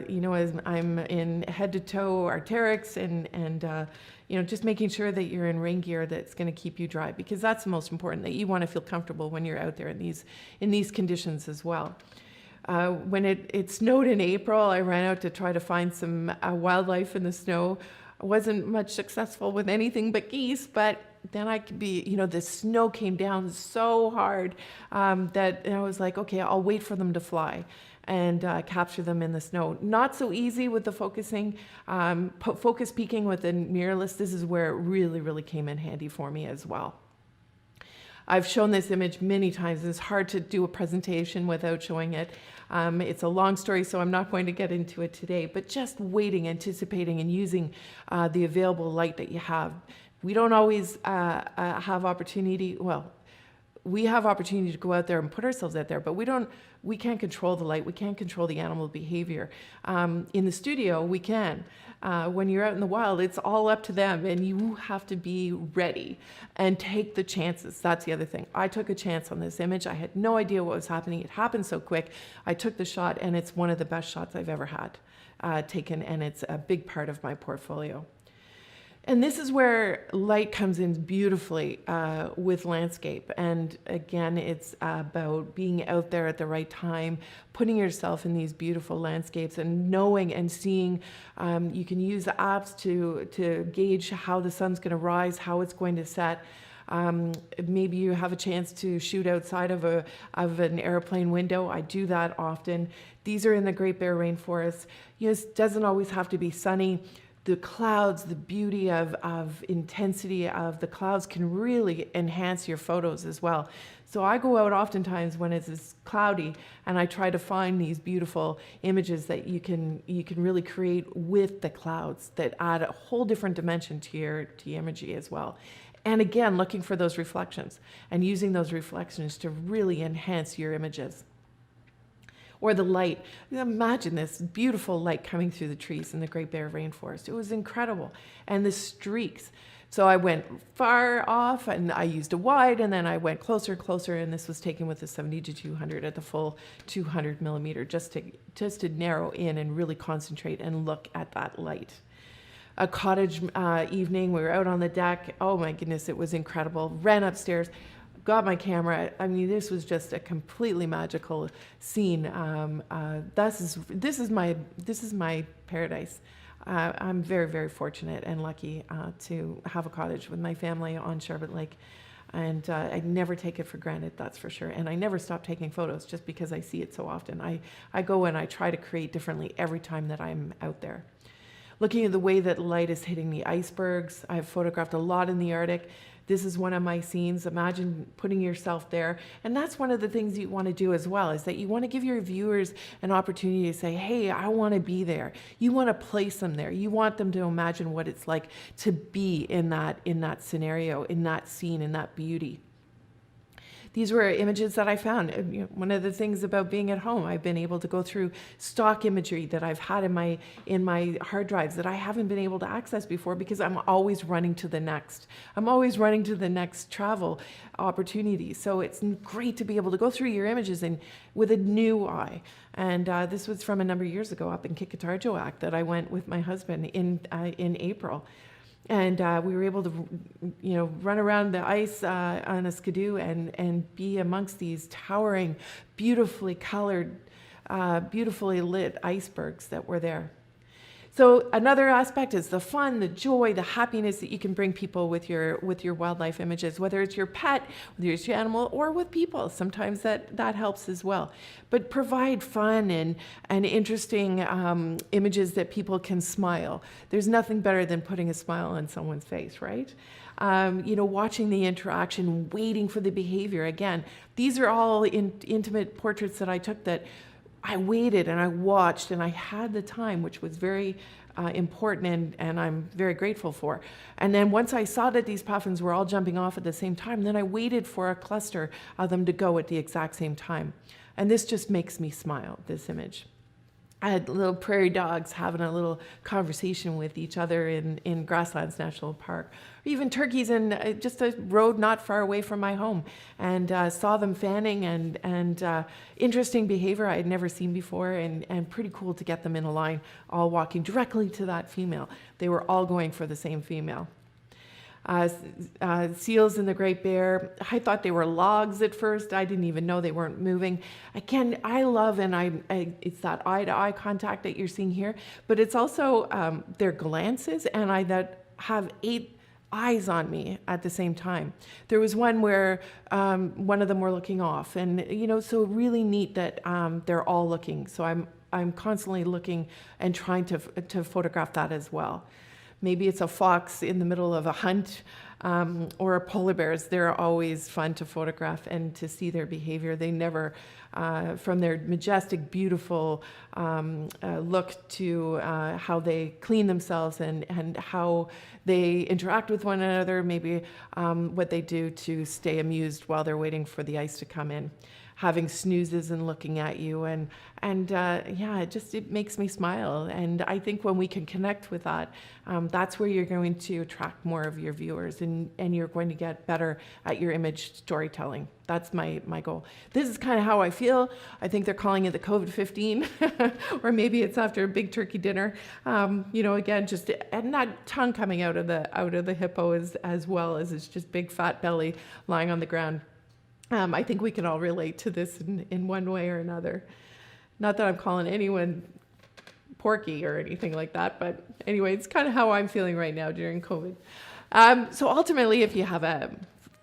you know, as I'm in head to toe Arc'teryx and you know, just making sure that you're in rain gear that's going to keep you dry, because that's the most important, that you want to feel comfortable when you're out there in these conditions as well. When it snowed in April, I ran out to try to find some wildlife in the snow. I wasn't much successful with anything but geese, but then I could be, you know, the snow came down so hard that I was like, okay, I'll wait for them to fly and capture them in the snow. Not so easy with the focusing. Focus peaking with the mirrorless, this is where it really, really came in handy for me as well. I've shown this image many times. It's hard to do a presentation without showing it. It's a long story, so I'm not going to get into it today, but just waiting, anticipating, and using the available light that you have. We don't always have opportunity, well, we have opportunity to go out there and put ourselves out there, but we can't control the light. We can't control the animal behavior. In the studio, we can. When you're out in the wild, it's all up to them, and you have to be ready and take the chances. That's the other thing. I took a chance on this image. I had no idea what was happening. It happened so quick. I took the shot, and it's one of the best shots I've ever had taken, and it's a big part of my portfolio. And this is where light comes in beautifully with landscape. And again, it's about being out there at the right time, putting yourself in these beautiful landscapes and knowing and seeing. You can use the apps to gauge how the sun's going to rise, how it's going to set. Maybe you have a chance to shoot outside of an airplane window. I do that often. These are in the Great Bear Rainforest. You know, it doesn't always have to be sunny. The clouds, the beauty of intensity of the clouds can really enhance your photos as well. So I go out oftentimes when it's cloudy and I try to find these beautiful images that you can really create with the clouds that add a whole different dimension to your imagery as well. And again, looking for those reflections and using those reflections to really enhance your images. Or the light. Imagine this beautiful light coming through the trees in the Great Bear Rainforest. It was incredible. And the streaks. So I went far off and I used a wide, and then I went closer and closer, and this was taken with the 70-200 at the full 200 millimeter, just to narrow in and really concentrate and look at that light. A cottage evening, we were out on the deck. Oh my goodness, it was incredible. Ran upstairs, got my camera. I mean, this was just a completely magical scene. This is my paradise. I'm very, very fortunate and lucky to have a cottage with my family on Sherbet Lake, and I never take it for granted, that's for sure. And I never stop taking photos just because I see it so often. I go and I try to create differently every time that I'm out there. Looking at the way that light is hitting the icebergs, I've photographed a lot in the Arctic. This is one of my scenes. Imagine putting yourself there. And that's one of the things you want to do as well, is that you want to give your viewers an opportunity to say, hey, I want to be there. You want to place them there. You want them to imagine what it's like to be in that scenario, in that scene, in that beauty. These were images that I found. You know, one of the things about being at home, I've been able to go through stock imagery that I've had in my hard drives that I haven't been able to access before, because I'm always running to the next. I'm always running to the next travel opportunity. So it's great to be able to go through your images and with a new eye. And this was from a number of years ago up in Kikatarjoak that I went with my husband in April. And we were able to, you know, run around the ice on a skidoo and be amongst these towering, beautifully colored, beautifully lit icebergs that were there. So another aspect is the fun, the joy, the happiness that you can bring people with your wildlife images, whether it's your pet, whether it's your animal, or with people. Sometimes that helps as well. But provide fun and interesting images that people can smile. There's nothing better than putting a smile on someone's face, right? Watching the interaction, waiting for the behavior. Again, these are all intimate portraits that I took that I waited and I watched and I had the time, which was very important and I'm very grateful for. And then once I saw that these puffins were all jumping off at the same time, then I waited for a cluster of them to go at the exact same time. And this just makes me smile, this image. I had little prairie dogs having a little conversation with each other in Grasslands National Park, or even turkeys in just a road not far away from my home, and saw them fanning and interesting behavior I had never seen before, and pretty cool to get them in a line, all walking directly to that female. They were all going for the same female. Seals in the Great Bear. I thought they were logs at first. I didn't even know they weren't moving. Again, I love, and it's that eye-to-eye contact that you're seeing here, but it's also their glances, and that have 8 eyes on me at the same time. There was one where one of them were looking off, and so really neat that they're all looking. So I'm constantly looking and trying to photograph that as well. Maybe it's a fox in the middle of a hunt, or a polar bears. They're always fun to photograph and to see their behavior. They never, from their majestic, beautiful look to how they clean themselves and how they interact with one another, maybe what they do to stay amused while they're waiting for the ice to come in. Having snoozes and looking at you, and it makes me smile. And I think when we can connect with that, that's where you're going to attract more of your viewers, and you're going to get better at your image storytelling. That's my goal. This is kind of how I feel. I think they're calling it the COVID-15, or maybe it's after a big turkey dinner. Again, and that tongue coming out of the hippo as well as it's just big fat belly lying on the ground. I think we can all relate to this in one way or another. Not that I'm calling anyone porky or anything like that, but anyway, it's kind of how I'm feeling right now during COVID. So ultimately, if you have a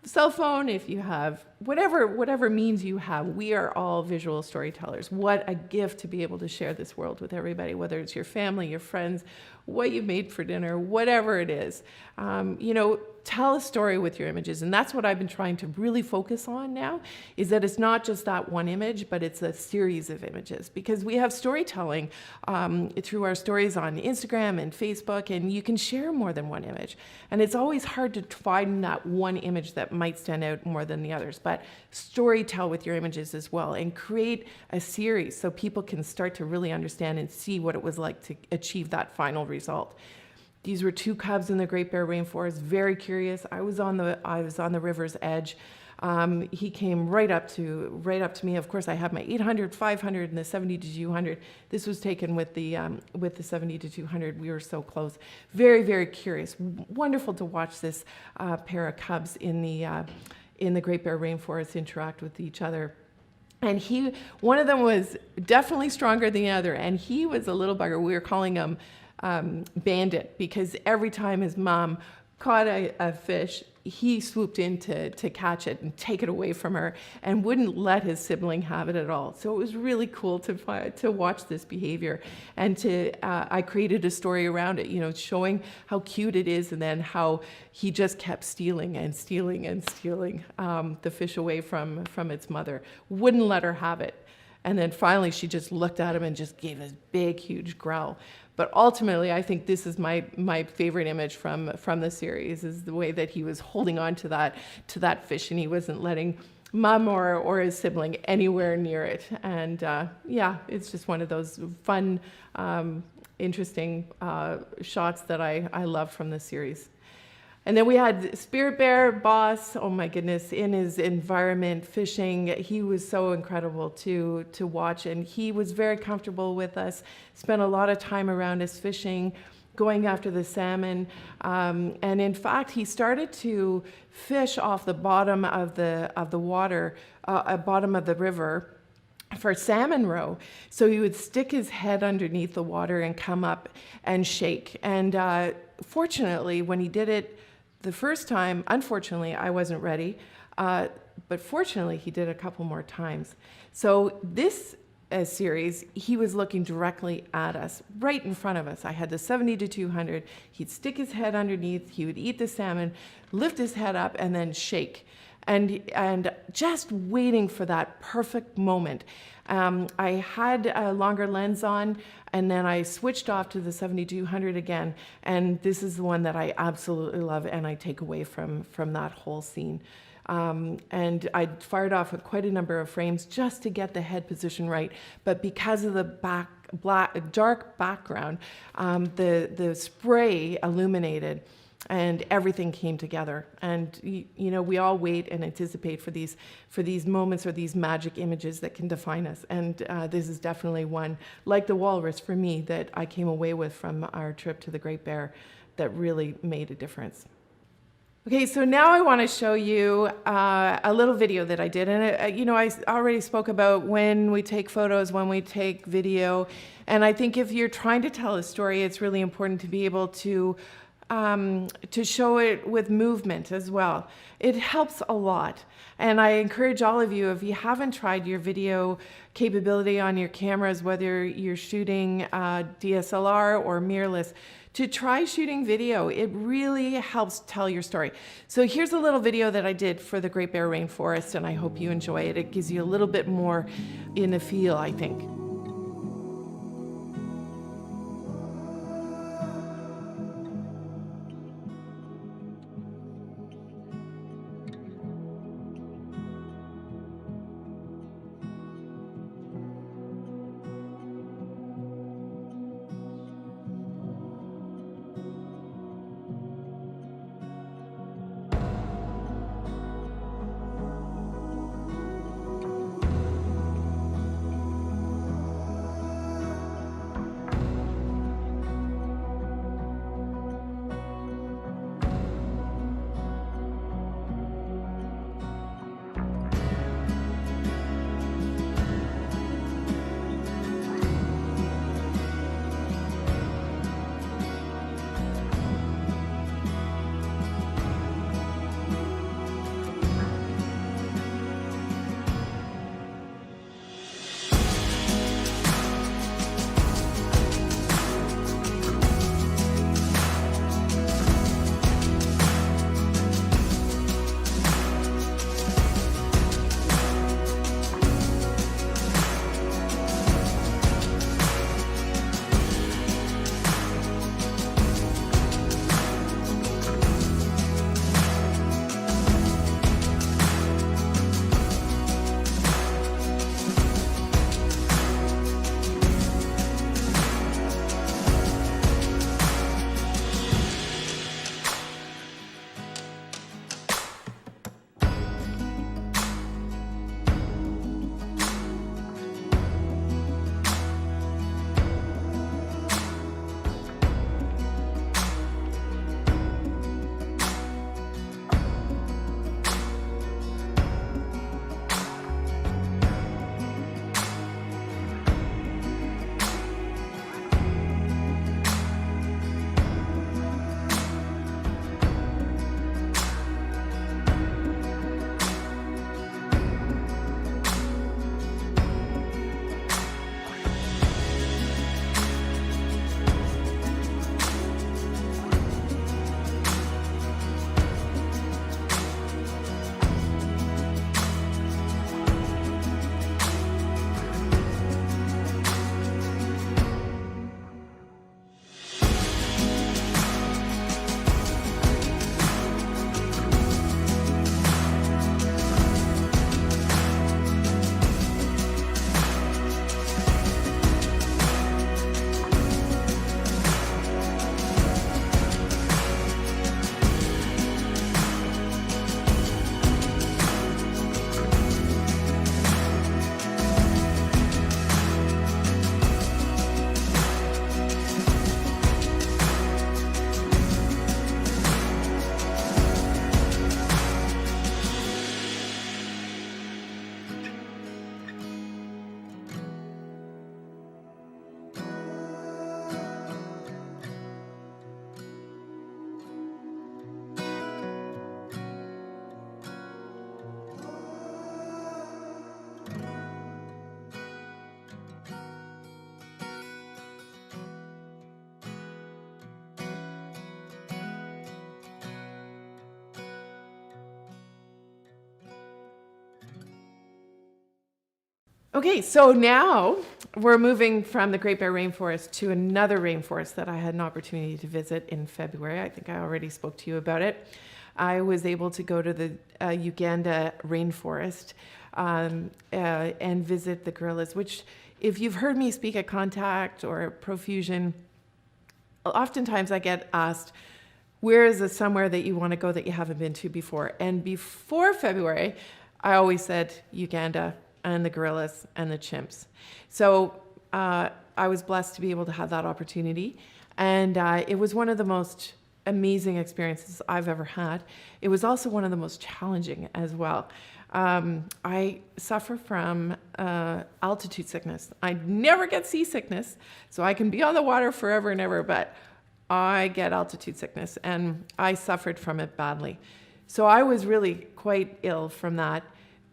cell phone, if you have whatever means you have, we are all visual storytellers. What a gift to be able to share this world with everybody, whether it's your family, your friends, what you made for dinner, whatever it is. Tell a story with your images. And that's what I've been trying to really focus on now, is that it's not just that one image, but it's a series of images, because we have storytelling through our stories on Instagram and Facebook, and you can share more than one image. And it's always hard to find that one image that might stand out more than the others, but storytell with your images as well, and create a series so people can start to really understand and see what it was like to achieve that final result. These were 2 cubs in the Great Bear Rainforest, very curious. I was on the river's edge. He came right up to me. Of course, I have my 800, 500, and the 70 to 200. This was taken with the 70 to 200. We were so close. Very, very curious. Wonderful to watch this pair of cubs in the Great Bear Rainforest interact with each other. And one of them was definitely stronger than the other, and he was a little bugger. We were calling him Bandit, because every time his mom caught a fish, he swooped in to catch it and take it away from her, and wouldn't let his sibling have it at all. So it was really cool to watch this behavior, and I created a story around it, showing how cute it is, and then how he just kept stealing and stealing and stealing the fish away from its mother, wouldn't let her have it. And then finally she just looked at him and just gave a big, huge growl. But ultimately, I think this is my favorite image from the series, is the way that he was holding on to that fish, and he wasn't letting mom or his sibling anywhere near it. And it's just one of those fun, interesting shots that I love from the series. And then we had Spirit Bear Boss, oh my goodness, in his environment, fishing. He was so incredible to watch, and he was very comfortable with us, spent a lot of time around us fishing, going after the salmon. And in fact, he started to fish off the bottom of the water, bottom of the river, for salmon roe. So he would stick his head underneath the water and come up and shake. And fortunately, when he did it the first time, unfortunately, I wasn't ready. But fortunately, he did a couple more times. So this series, he was looking directly at us, right in front of us. I had the 70-200. He'd stick his head underneath. He would eat the salmon, lift his head up, and then shake. And just waiting for that perfect moment. I had a longer lens on, and then I switched off to the 70-200 again. And this is the one that I absolutely love, and I take away from that whole scene. And I fired off with quite a number of frames just to get the head position right. But because of the dark background, the spray illuminated, and everything came together. And you know, we all wait and anticipate for these moments or these magic images that can define us. And this is definitely one, like the walrus for me, that I came away with from our trip to the Great Bear that really made a difference. Okay, so now I want to show you a little video that I did. And, you know, I already spoke about when we take photos, when we take video. And I think if you're trying to tell a story, it's really important to be able to show it with movement as well. It helps a lot. And I encourage all of you, if you haven't tried your video capability on your cameras, whether you're shooting DSLR or mirrorless, to try shooting video. It really helps tell your story. So here's a little video that I did for the Great Bear Rainforest, and I hope you enjoy it. It gives you a little bit more in the feel, I think. Okay, so now we're moving from the Great Bear Rainforest to another rainforest that I had an opportunity to visit in February. I think I already spoke to you about it. I was able to go to the Uganda rainforest and visit the gorillas, which, if you've heard me speak at Contact or ProFusion, oftentimes I get asked, where is somewhere that you want to go that you haven't been to before? And before February, I always said Uganda and the gorillas and the chimps. So I was blessed to be able to have that opportunity. And it was one of the most amazing experiences I've ever had. It was also one of the most challenging as well. I suffer from altitude sickness. I never get seasickness, so I can be on the water forever and ever, but I get altitude sickness, and I suffered from it badly. So I was really quite ill from that.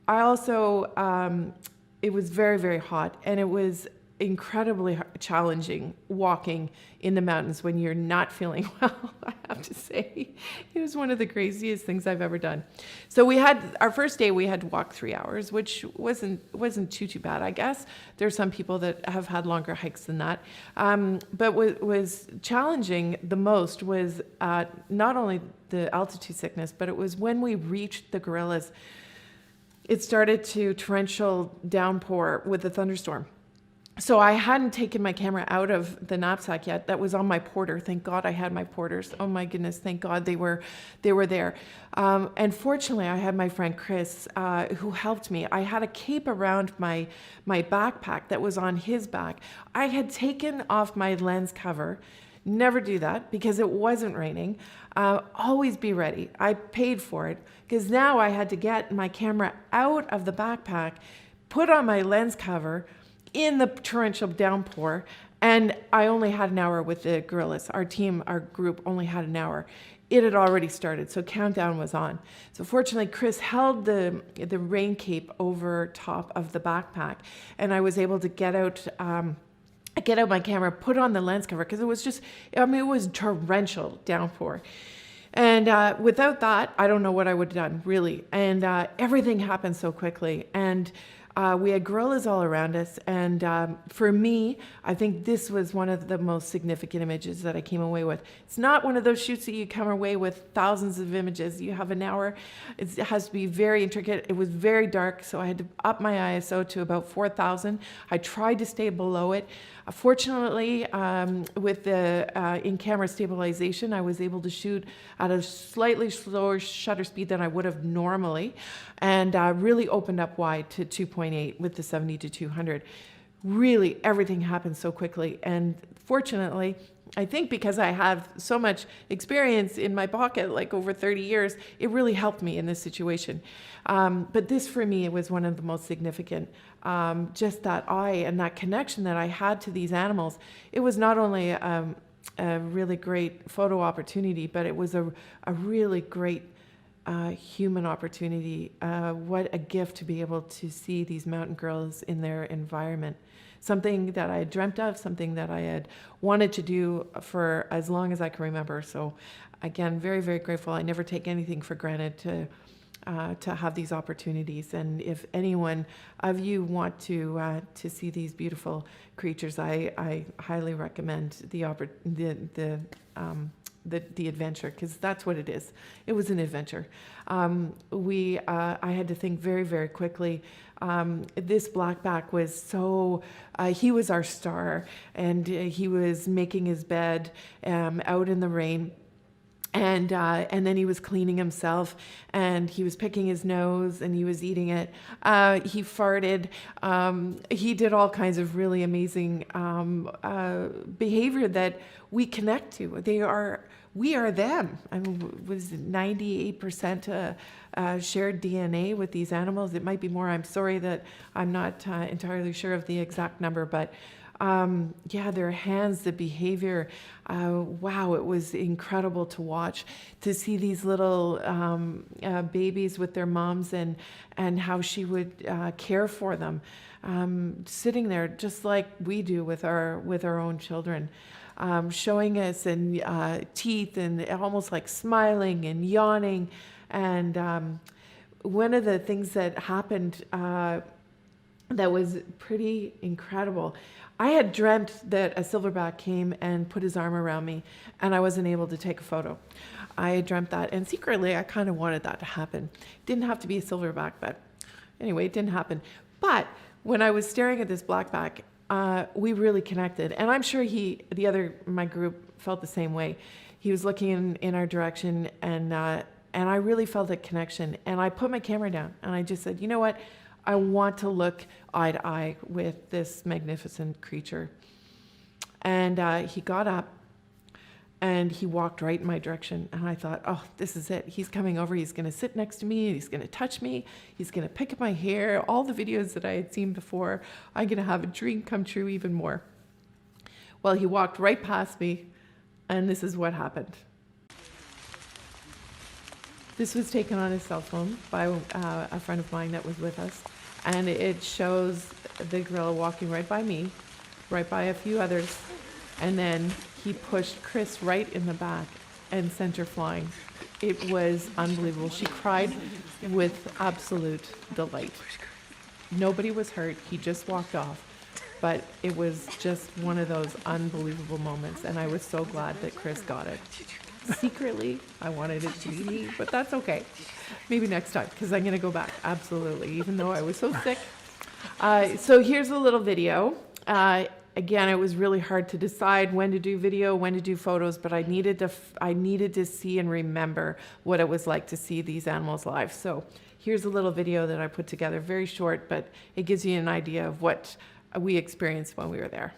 I also, it was very, very hot, and it was incredibly challenging walking in the mountains when you're not feeling well, I have to say. It was one of the craziest things I've ever done. So we had, our first day we had to walk 3 hours, which wasn't too bad, I guess. There's some people that have had longer hikes than that. But what was challenging the most was not only the altitude sickness, but it was when we reached the gorillas, it started to torrential downpour with a thunderstorm. So I hadn't taken my camera out of the knapsack yet. That was on my porter. Thank God I had my porters. Oh my goodness, thank God they were there. And fortunately, I had my friend Chris who helped me. I had a cape around my backpack that was on his back. I had taken off my lens cover. Never do that because it wasn't raining. Always be ready. I paid for it because now I had to get my camera out of the backpack, put on my lens cover in the torrential downpour, and I only had an hour with the gorillas. Our team, our group only had an hour. It had already started, so countdown was on. So fortunately, Chris held the rain cape over top of the backpack, and I was able to get out my camera, put on the lens cover, because it was just, I mean, it was torrential downpour. And without that, I don't know what I would have done, really. And everything happened so quickly. And we had gorillas all around us. And for me, I think this was one of the most significant images that I came away with. It's not one of those shoots that you come away with thousands of images. You have an hour. It has to be very intricate. It was very dark, so I had to up my ISO to about 4,000. I tried to stay below it. Fortunately, with the in-camera stabilization, I was able to shoot at a slightly slower shutter speed than I would have normally, and really opened up wide to 2.8 with the 70-200. Really, everything happened so quickly, and fortunately, I think because I have so much experience in my pocket, like over 30 years, it really helped me in this situation. But this, for me, it was one of the most significant. Just that eye and that connection that I had to these animals. It was not only a really great photo opportunity, but it was a really great human opportunity. What a gift to be able to see these mountain girls in their environment. Something that I had dreamt of, something that I had wanted to do for as long as I can remember. So again, very, very grateful. I never take anything for granted to have these opportunities. And if anyone of you want to see these beautiful creatures, I highly recommend the adventure, because that's what it is. It was an adventure. I had to think very, very quickly. This blackback was so, he was our star, and he was making his bed out in the rain. And then he was cleaning himself, and he was picking his nose, and he was eating it. He farted. He did all kinds of really amazing behavior that we connect to. We are them. I mean, it was 98% shared DNA with these animals. It might be more. I'm sorry that I'm not entirely sure of the exact number, but yeah, their hands, the behavior, wow, it was incredible to watch, to see these little babies with their moms and how she would care for them, sitting there just like we do with our own children, showing us and teeth and almost like smiling and yawning. And one of the things that happened that was pretty incredible. I had dreamt that a silverback came and put his arm around me and I wasn't able to take a photo. I had dreamt that, and secretly I kind of wanted that to happen. It didn't have to be a silverback, but anyway, it didn't happen. But when I was staring at this blackback, we really connected. And I'm sure my group felt the same way. He was looking in our direction, and I really felt a connection. And I put my camera down and I just said, you know what? I want to look eye to eye with this magnificent creature. And he got up and he walked right in my direction. And I thought, oh, this is it. He's coming over. He's going to sit next to me. He's going to touch me. He's going to pick up my hair. All the videos that I had seen before. I'm going to have a dream come true even more. Well, he walked right past me, and this is what happened. This was taken on his cell phone by a friend of mine that was with us. And it shows the gorilla walking right by me, right by a few others. And then he pushed Chris right in the back and sent her flying. It was unbelievable. She cried with absolute delight. Nobody was hurt. He just walked off. But it was just one of those unbelievable moments. And I was so glad that Chris got it. Secretly, I wanted it to be me, but that's okay. Maybe next time, because I'm going to go back. Absolutely, even though I was so sick. So here's a little video. Again, it was really hard to decide when to do video, when to do photos, but I needed to see and remember what it was like to see these animals live. So here's a little video that I put together, very short, but it gives you an idea of what we experienced when we were there.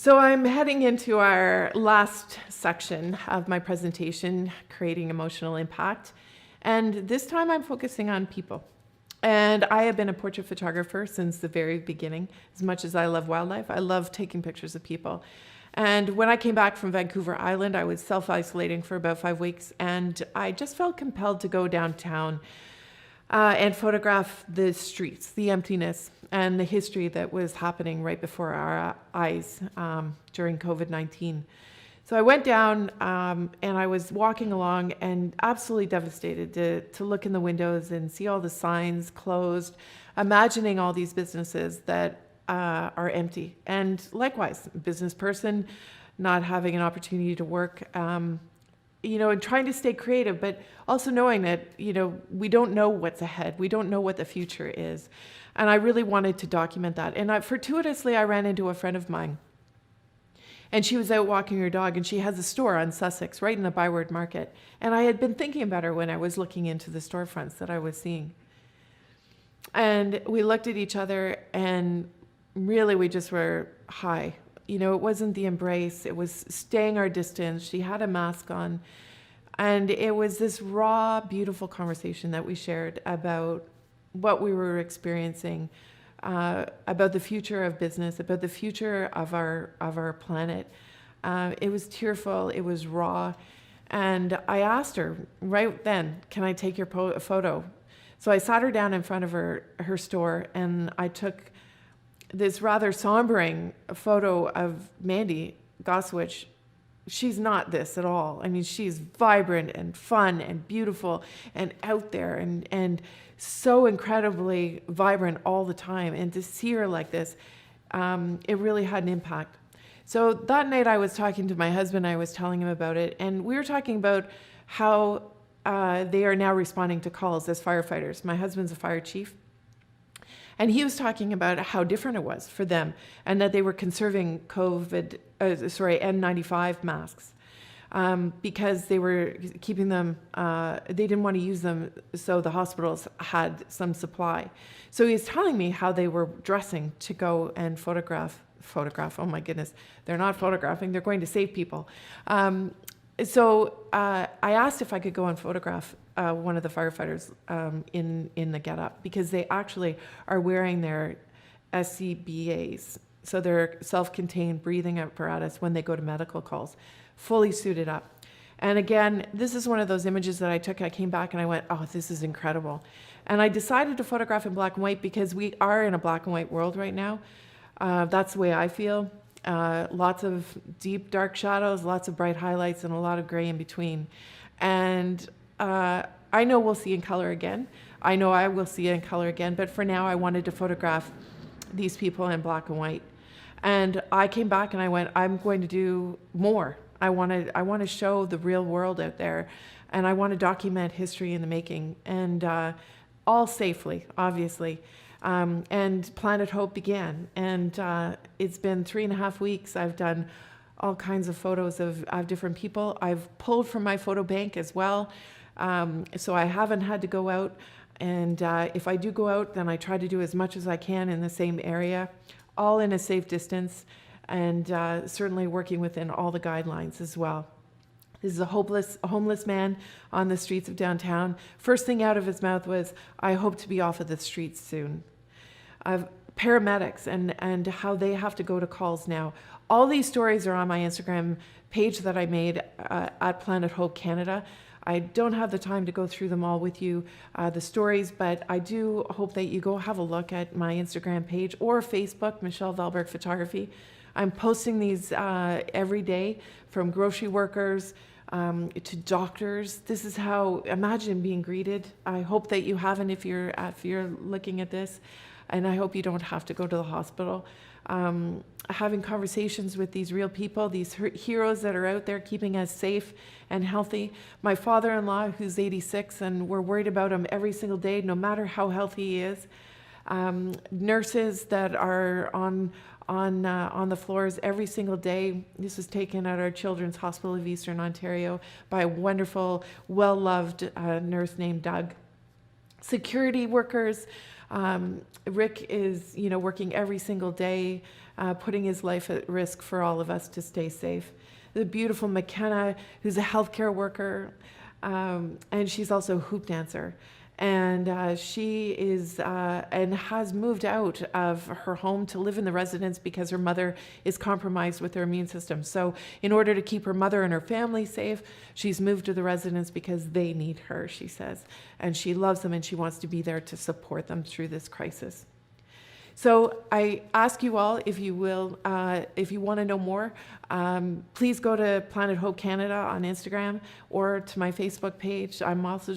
So I'm heading into our last section of my presentation, creating emotional impact. And this time I'm focusing on people. And I have been a portrait photographer since the very beginning. As much as I love wildlife, I love taking pictures of people. And when I came back from Vancouver Island, I was self-isolating for about 5 weeks, and I just felt compelled to go downtown and photograph the streets, the emptiness, and the history that was happening right before our eyes during COVID-19. So I went down and I was walking along and absolutely devastated to look in the windows and see all the signs closed, imagining all these businesses that are empty. And likewise, business person not having an opportunity to work, and trying to stay creative, but also knowing that, we don't know what's ahead. We don't know what the future is. And I really wanted to document that. And fortuitously, I ran into a friend of mine. And she was out walking her dog, and she has a store on Sussex, right in the Byward Market. And I had been thinking about her when I was looking into the storefronts that I was seeing. And we looked at each other, and really we just were high. It wasn't the embrace, it was staying our distance. She had a mask on. And it was this raw, beautiful conversation that we shared about what we were experiencing, about the future of business, about the future of our planet. It was tearful, it was raw. And I asked her right then, can I take your photo? So I sat her down in front of her store, and I took this rather sombering photo of Mandy Goswich. She's not this at all. I mean, she's vibrant and fun and beautiful and out there and so incredibly vibrant all the time. And to see her like this, it really had an impact. So that night I was talking to my husband, I was telling him about it, and we were talking about how they are now responding to calls as firefighters. My husband's a fire chief. And he was talking about how different it was for them, and that they were conserving N95 masks because they were keeping them, they didn't want to use them, so the hospitals had some supply. So he was telling me how they were dressing to go and photograph, oh my goodness, they're not photographing, they're going to save people. So I asked if I could go and photograph one of the firefighters in the getup, because they actually are wearing their SCBAs, so their self-contained breathing apparatus, when they go to medical calls, fully suited up. And again, this is one of those images that I took. I came back and I went, oh, this is incredible. And I decided to photograph in black and white because we are in a black and white world right now. That's the way I feel. Lots of deep, dark shadows, lots of bright highlights, and a lot of gray in between. And I know we'll see in color again. I know I will see it in color again. But for now, I wanted to photograph these people in black and white. And I came back and I went, I'm going to do more. I want to show the real world out there, and I want to document history in the making, and all safely, obviously. And Planet Hope began, and it's been 3.5 weeks. I've done all kinds of photos of different people. I've pulled from my photo bank as well, so I haven't had to go out. And if I do go out, then I try to do as much as I can in the same area, all in a safe distance, and certainly working within all the guidelines as well. This is a homeless man on the streets of downtown. First thing out of his mouth was, I hope to be off of the streets soon. Paramedics and how they have to go to calls now. All these stories are on my Instagram page that I made at Planet Hope Canada. I don't have the time to go through them all with you, the stories, but I do hope that you go have a look at my Instagram page or Facebook, Michelle Valberg Photography. I'm posting these every day, from grocery workers to doctors. This is how, imagine being greeted. I hope that you haven't if you're looking at this, and I hope you don't have to go to the hospital. Having conversations with these real people, these heroes that are out there keeping us safe and healthy. My father-in-law, who's 86, and we're worried about him every single day, no matter how healthy he is. Nurses that are on the floors every single day. This was taken at our Children's Hospital of Eastern Ontario by a wonderful, well-loved nurse named Doug. Security workers. Rick is, working every single day, putting his life at risk for all of us to stay safe. The beautiful McKenna, who's a healthcare worker, and she's also a hoop dancer. And she is and has moved out of her home to live in the residence because her mother is compromised with her immune system. So in order to keep her mother and her family safe, she's moved to the residence because they need her, she says. And she loves them, and she wants to be there to support them through this crisis. So I ask you all, if you will, if you want to know more, please go to Planet Hope Canada on Instagram or to my Facebook page. I'm also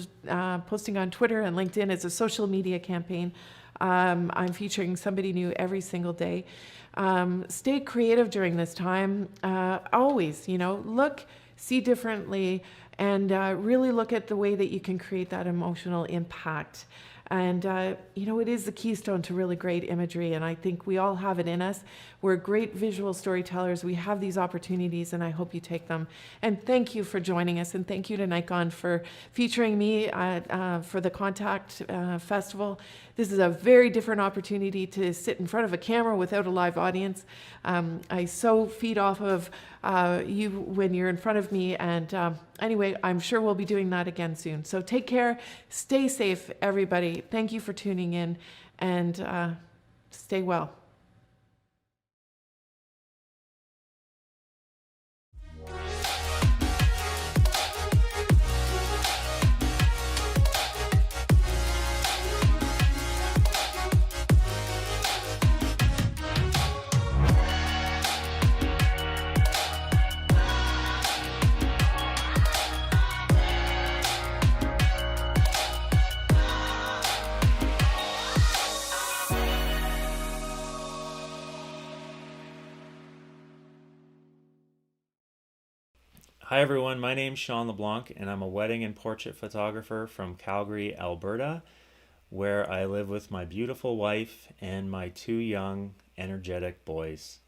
posting on Twitter and LinkedIn. It's a social media campaign. I'm featuring somebody new every single day. Stay creative during this time. Always, look, see differently, and really look at the way that you can create that emotional impact. And, it is the keystone to really great imagery, and I think we all have it in us. We're great visual storytellers. We have these opportunities, and I hope you take them. And thank you for joining us, and thank you to Nikon for featuring me for the Contact Festival. This is a very different opportunity to sit in front of a camera without a live audience. I so feed off of you when you're in front of me, and anyway, I'm sure we'll be doing that again soon. So take care, stay safe, everybody. Thank you for tuning in, and stay well. Hi everyone, my name's Sean LeBlanc, and I'm a wedding and portrait photographer from Calgary, Alberta, where I live with my beautiful wife and my 2 young, energetic boys.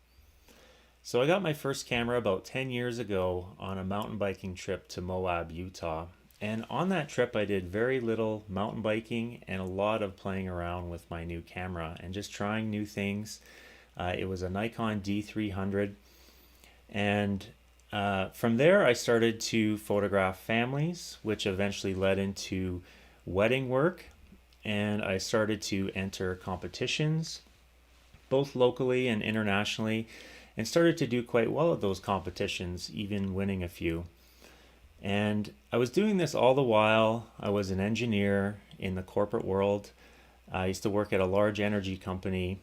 So I got my first camera about 10 years ago on a mountain biking trip to Moab, Utah. And on that trip I did very little mountain biking and a lot of playing around with my new camera and just trying new things. It was a Nikon D300, and From there, I started to photograph families, which eventually led into wedding work, and I started to enter competitions, both locally and internationally, and started to do quite well at those competitions, even winning a few. And I was doing this all the while I was an engineer in the corporate world. I used to work at a large energy company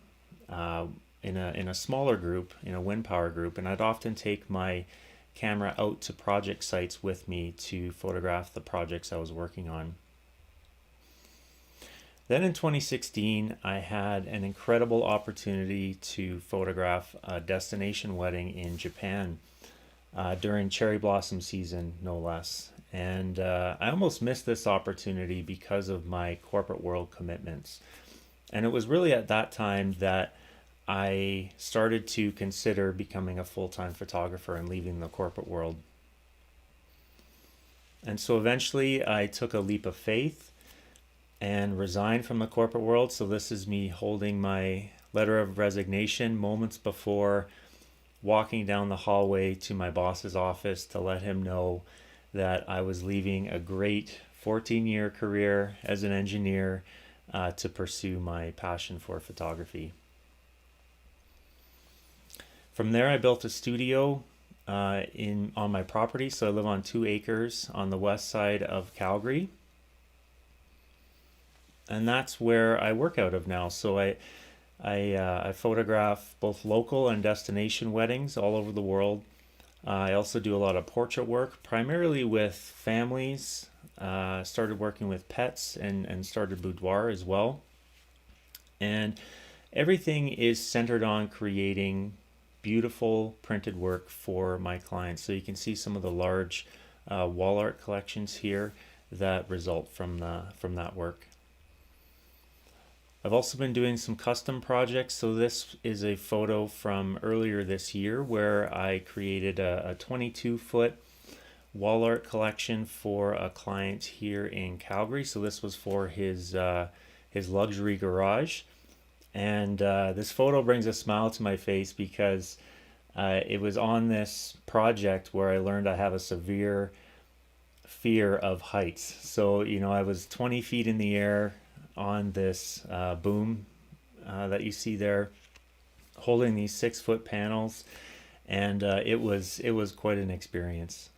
in a smaller group, in a wind power group, and I'd often take my camera out to project sites with me to photograph the projects I was working on. Then in 2016, I had an incredible opportunity to photograph a destination wedding in Japan during cherry blossom season, no less. And I almost missed this opportunity because of my corporate world commitments. And it was really at that time that I started to consider becoming a full-time photographer and leaving the corporate world. And so eventually I took a leap of faith and resigned from the corporate world. So this is me holding my letter of resignation moments before walking down the hallway to my boss's office to let him know that I was leaving a great 14-year career as an engineer to pursue my passion for photography. From there, I built a studio on my property. So I live on 2 acres on the west side of Calgary. And that's where I work out of now. So I photograph both local and destination weddings all over the world. I also do a lot of portrait work, primarily with families. Started working with pets and started boudoir as well. And everything is centered on creating beautiful printed work for my clients. So you can see some of the large wall art collections here that result from that work. I've also been doing some custom projects. So this is a photo from earlier this year where I created a 22-foot wall art collection for a client here in Calgary. So this was for his luxury garage. And this photo brings a smile to my face because it was on this project where I learned I have a severe fear of heights. So, I was 20 feet in the air on this boom that you see there, holding these 6-foot panels, and it was quite an experience.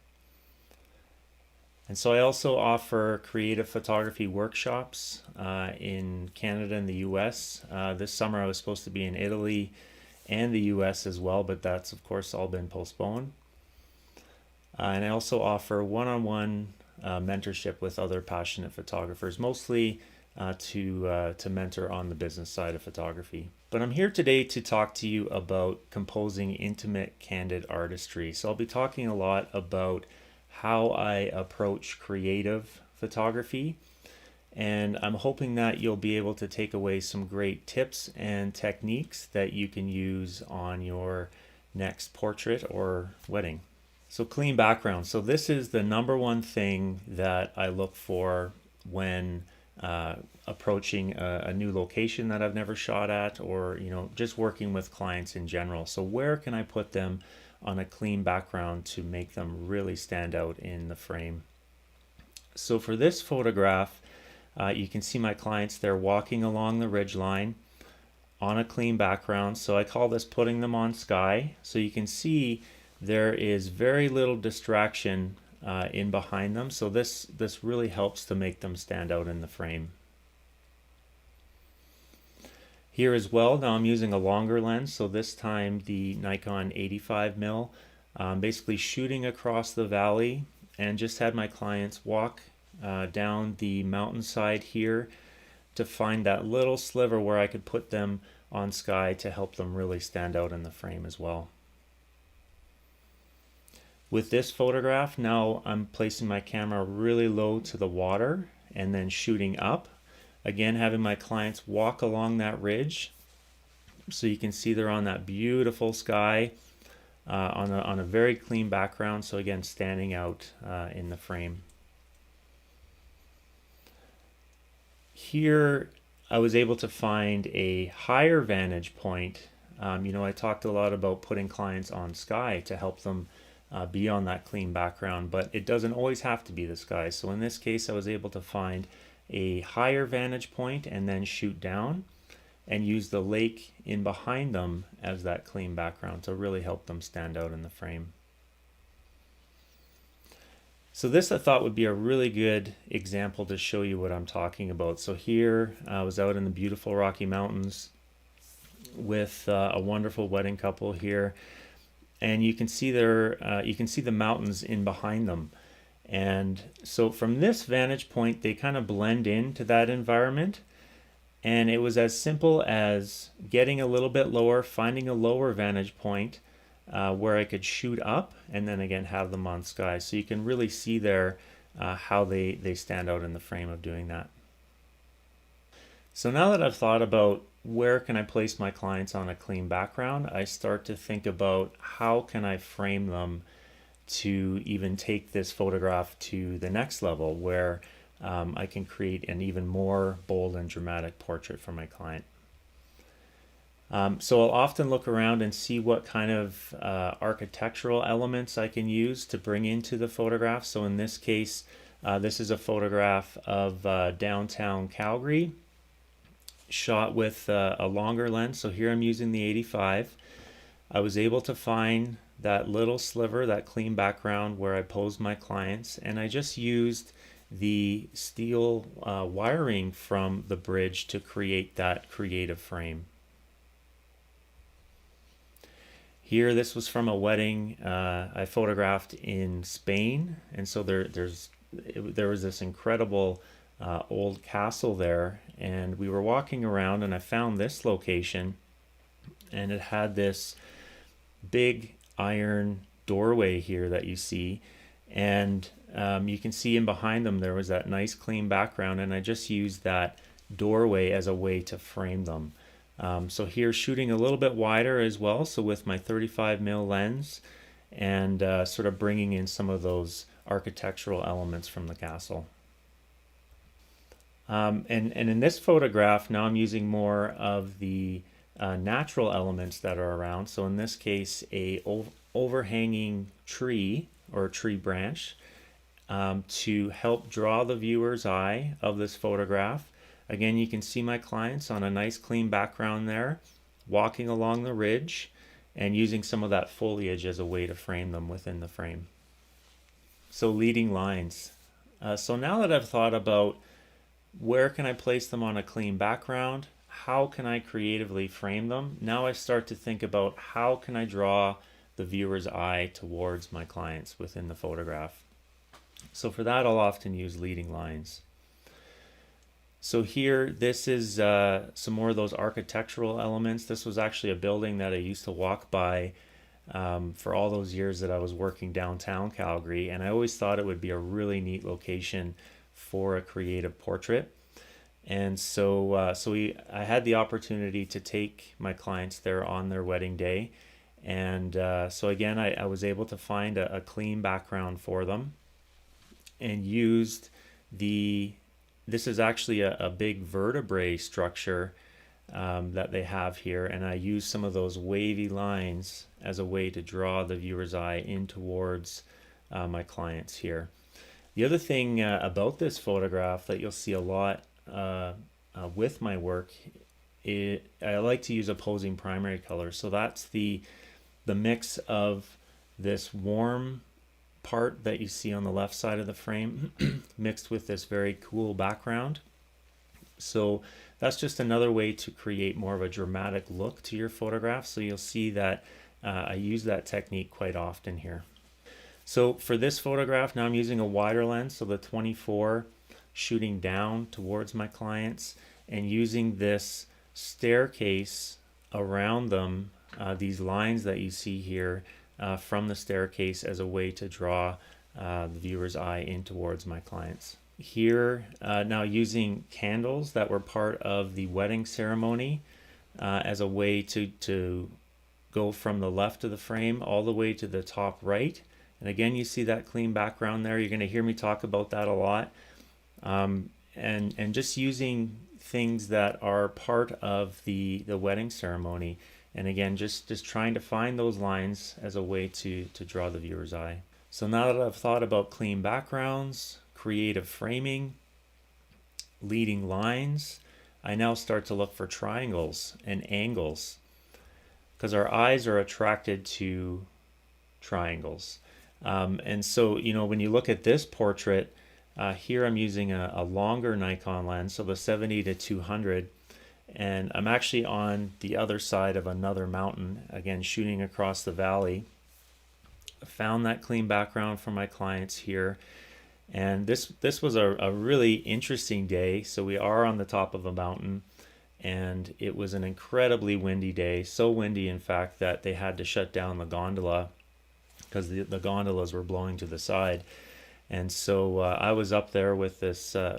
And so I also offer creative photography workshops in Canada and the US. This summer I was supposed to be in Italy and the US as well, but that's of course all been postponed. And I also offer one-on-one mentorship with other passionate photographers, mostly to mentor on the business side of photography. But I'm here today to talk to you about composing intimate, candid artistry. So I'll be talking a lot about how I approach creative photography, and I'm hoping that you'll be able to take away some great tips and techniques that you can use on your next portrait or wedding. So clean background. So this is the number one thing that I look for when approaching a new location that I've never shot at, or just working with clients in general. So where can I put them on a clean background to make them really stand out in the frame? So for this photograph, you can see my clients, they're walking along the ridge line on a clean background. So I call this putting them on sky. So you can see there is very little distraction in behind them. So this really helps to make them stand out in the frame. Here as well, now I'm using a longer lens, so this time the Nikon 85mm, basically shooting across the valley, and just had my clients walk down the mountainside here to find that little sliver where I could put them on sky to help them really stand out in the frame as well. With this photograph, now I'm placing my camera really low to the water and then shooting up. Again, having my clients walk along that ridge so you can see they're on that beautiful sky on a very clean background. So again, standing out in the frame. Here, I was able to find a higher vantage point. I talked a lot about putting clients on sky to help them be on that clean background, but it doesn't always have to be the sky. So in this case, I was able to find a higher vantage point and then shoot down and use the lake in behind them as that clean background to really help them stand out in the frame. So this I thought would be a really good example to show you what I'm talking about. So here I was out in the beautiful Rocky Mountains with a wonderful wedding couple here, and you can see the mountains in behind them. And so from this vantage point, they kind of blend into that environment. And it was as simple as getting a little bit lower, finding a lower vantage point where I could shoot up, and then again have them on sky. So you can really see there how they stand out in the frame of doing that. So now that I've thought about where can I place my clients on a clean background, I start to think about how can I frame them to even take this photograph to the next level where I can create an even more bold and dramatic portrait for my client. So I'll often look around and see what kind of architectural elements I can use to bring into the photograph. So in this case, this is a photograph of downtown Calgary, shot with a longer lens. So here I'm using the 85. I was able to find that little sliver, that clean background where I posed my clients, and I just used the steel wiring from the bridge to create that creative frame. Here, this was from a wedding I photographed in Spain, and so there was this incredible old castle there, and we were walking around and I found this location, and it had this big iron doorway here that you see, and you can see in behind them there was that nice clean background, and I just used that doorway as a way to frame them. So here shooting a little bit wider as well, so with my 35mm lens, and sort of bringing in some of those architectural elements from the castle. And in this photograph, now I'm using more of the natural elements that are around. So in this case, a overhanging tree or tree branch to help draw the viewer's eye of this photograph. Again, you can see my clients on a nice clean background there, walking along the ridge and using some of that foliage as a way to frame them within the frame. So leading lines. So now that I've thought about where can I place them on a clean background, how can I creatively frame them, now I start to think about how can I draw the viewer's eye towards my clients within the photograph. So for that, I'll often use leading lines. So here, this is some more of those architectural elements. This was actually a building that I used to walk by for all those years that I was working downtown Calgary, and I always thought it would be a really neat location for a creative portrait. And so I had the opportunity to take my clients there on their wedding day, and so again I was able to find a clean background for them and used this is actually a big vertebrae structure that they have here, and I used some of those wavy lines as a way to draw the viewer's eye in towards my clients here. The other thing about this photograph that you'll see a lot with my work, I like to use opposing primary colors. So that's the mix of this warm part that you see on the left side of the frame mixed with this very cool background. So that's just another way to create more of a dramatic look to your photograph. So you'll see that I use that technique quite often here. So for this photograph, now I'm using a wider lens, so the 24, shooting down towards my clients and using this staircase around them, these lines that you see here from the staircase as a way to draw the viewer's eye in towards my clients. Here, now using candles that were part of the wedding ceremony as a way to go from the left of the frame all the way to the top right. And again, you see that clean background there. You're going to hear me talk about that a lot. And just using things that are part of the wedding ceremony And again, just trying to find those lines as a way to draw the viewer's eye. So now that I've thought about clean backgrounds, creative framing, leading lines, I now start to look for triangles and angles, because our eyes are attracted to triangles. And so, you know, when you look at this portrait, here I'm using a longer Nikon lens, so the 70-200, and I'm actually on the other side of another mountain, again shooting across the valley. I found that clean background for my clients here, and this was a really interesting day. So we are on the top of a mountain, and it was an incredibly windy day, so windy in fact that they had to shut down the gondola because the gondolas were blowing to the side. And so I was up there with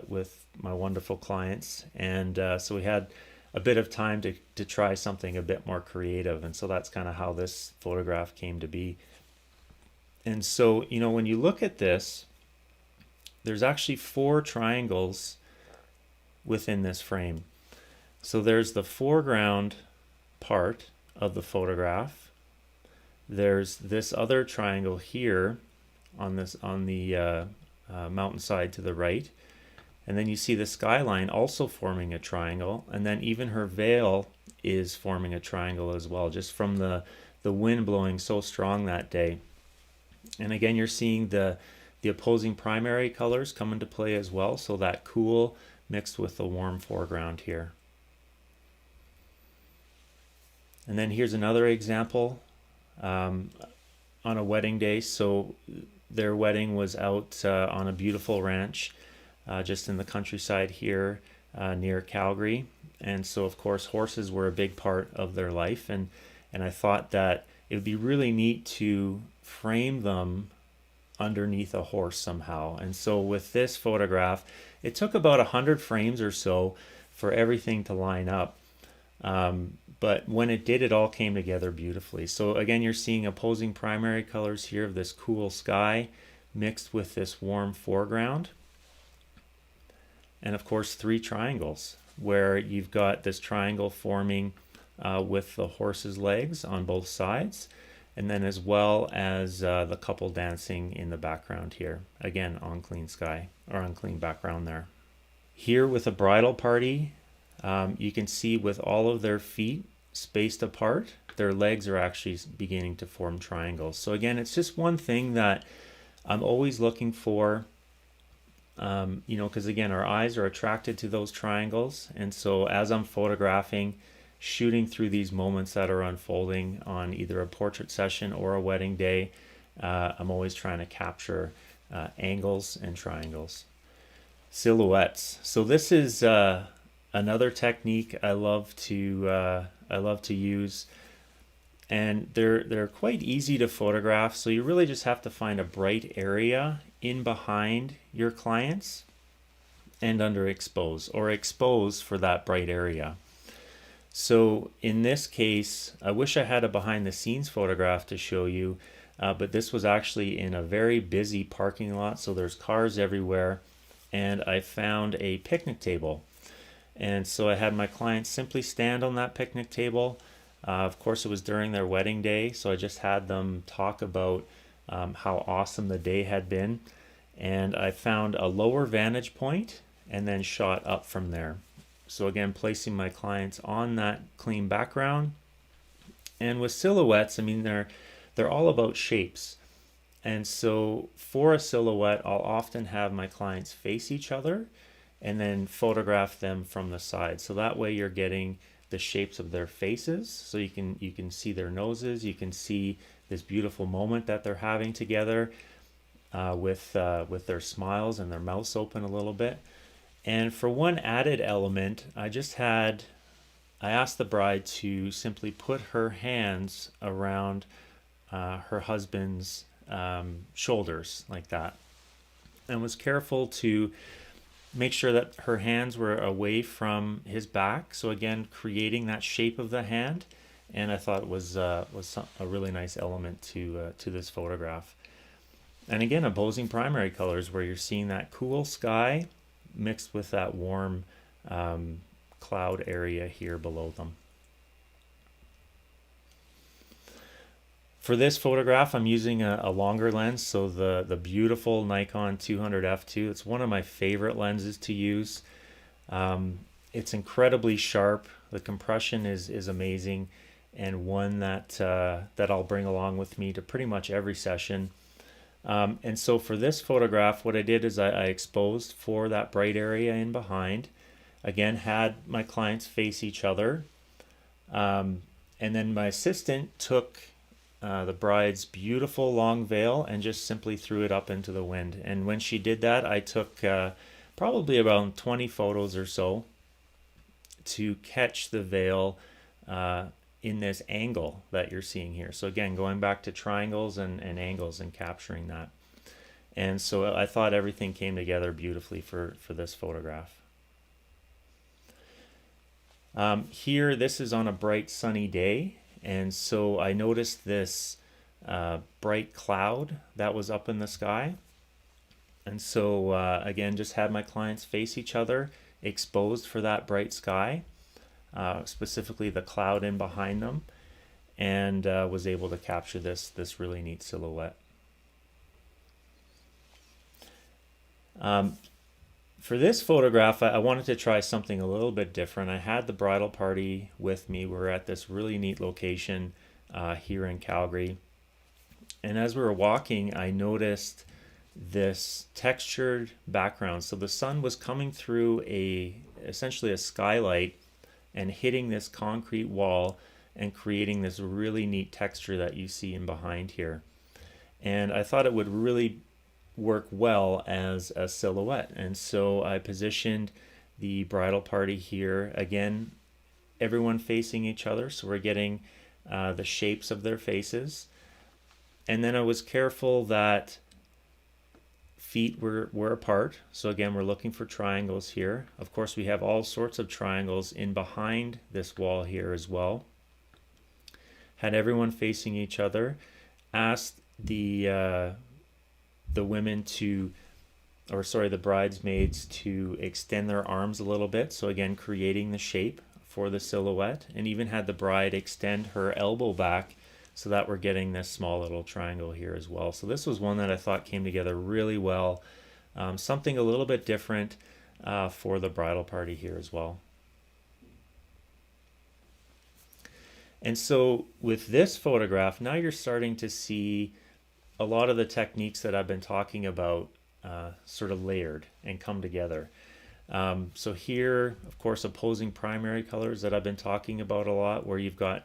with my wonderful clients, and so we had a bit of time to try something a bit more creative, and so that's kind of how this photograph came to be. And so, you know, when you look at this, there's actually 4 triangles within this frame. So there's the foreground part of the photograph. There's this other triangle here on the mountainside to the right, and then you see the skyline also forming a triangle, and then even her veil is forming a triangle as well, just from the wind blowing so strong that day. And again, you're seeing the opposing primary colors come into play as well, so that cool mixed with the warm foreground here. And then here's another example on a wedding day. So their wedding was out on a beautiful ranch just in the countryside here near Calgary. And so of course horses were a big part of their life, and I thought that it would be really neat to frame them underneath a horse somehow. And so with this photograph, it took about 100 frames or so for everything to line up. But when it did, it all came together beautifully. So again, you're seeing opposing primary colors here of this cool sky mixed with this warm foreground. And of course, 3 triangles, where you've got this triangle forming with the horse's legs on both sides, and then as well as the couple dancing in the background here, again on clean sky, or on clean background there. Here with a bridal party, you can see with all of their feet spaced apart, their legs are actually beginning to form triangles. So again, it's just one thing that I'm always looking for, you know, because again, our eyes are attracted to those triangles. And so as I'm photographing, shooting through these moments that are unfolding on either a portrait session or a wedding day, I'm always trying to capture angles and triangles. Silhouettes. So this is another technique I love to use, and they're quite easy to photograph. So you really just have to find a bright area in behind your clients and underexpose, or expose for that bright area. So in this case, I wish I had a behind the scenes photograph to show you, but this was actually in a very busy parking lot. So there's cars everywhere, and I found a picnic table. And so I had my clients simply stand on that picnic table. Of course, it was during their wedding day, so I just had them talk about how awesome the day had been. And I found a lower vantage point and then shot up from there. So again, placing my clients on that clean background. And with silhouettes, I mean, they're all about shapes. And so for a silhouette, I'll often have my clients face each other and then photograph them from the side. So that way you're getting the shapes of their faces. So you can see their noses, you can see this beautiful moment that they're having together with their smiles and their mouths open a little bit. And for one added element, I asked the bride to simply put her hands around her husband's shoulders like that, and was careful to make sure that her hands were away from his back. So again, creating that shape of the hand, and I thought it was a really nice element to this photograph. And again, opposing primary colors, where you're seeing that cool sky mixed with that warm cloud area here below them. For this photograph, I'm using a longer lens, so the beautiful Nikon 200 f2. It's one of my favorite lenses to use. It's incredibly sharp. The compression is amazing, and one that that I'll bring along with me to pretty much every session. And so for this photograph, what I did is I exposed for that bright area in behind. Again, had my clients face each other. And then my assistant took the bride's beautiful long veil and just simply threw it up into the wind. And when she did that, I took probably around 20 photos or so to catch the veil in this angle that you're seeing here. So again, going back to triangles and angles and capturing that. And so I thought everything came together beautifully for this photograph. Here, this is on a bright sunny day, and so I noticed this bright cloud that was up in the sky. And so again, just had my clients face each other, exposed for that bright sky, specifically the cloud in behind them, and was able to capture this really neat silhouette. For this photograph, I wanted to try something a little bit different. I had the bridal party with me. We're at this really neat location here in Calgary. And as we were walking, I noticed this textured background. So the sun was coming through essentially a skylight and hitting this concrete wall and creating this really neat texture that you see in behind here. And I thought it would really work well as a silhouette, and so I positioned the bridal party here. Again, everyone facing each other, so we're getting the shapes of their faces. And then I was careful that feet were apart, so again we're looking for triangles here. Of course, we have all sorts of triangles in behind this wall here as well. Had everyone facing each other. Asked the women to, or sorry, the bridesmaids to extend their arms a little bit. So again, creating the shape for the silhouette, and even had the bride extend her elbow back so that we're getting this small little triangle here as well. So this was one that I thought came together really well. Something a little bit different for the bridal party here as well. And so with this photograph, now you're starting to see a lot of the techniques that I've been talking about sort of layered and come together. So here, of course, opposing primary colors that I've been talking about a lot, where you've got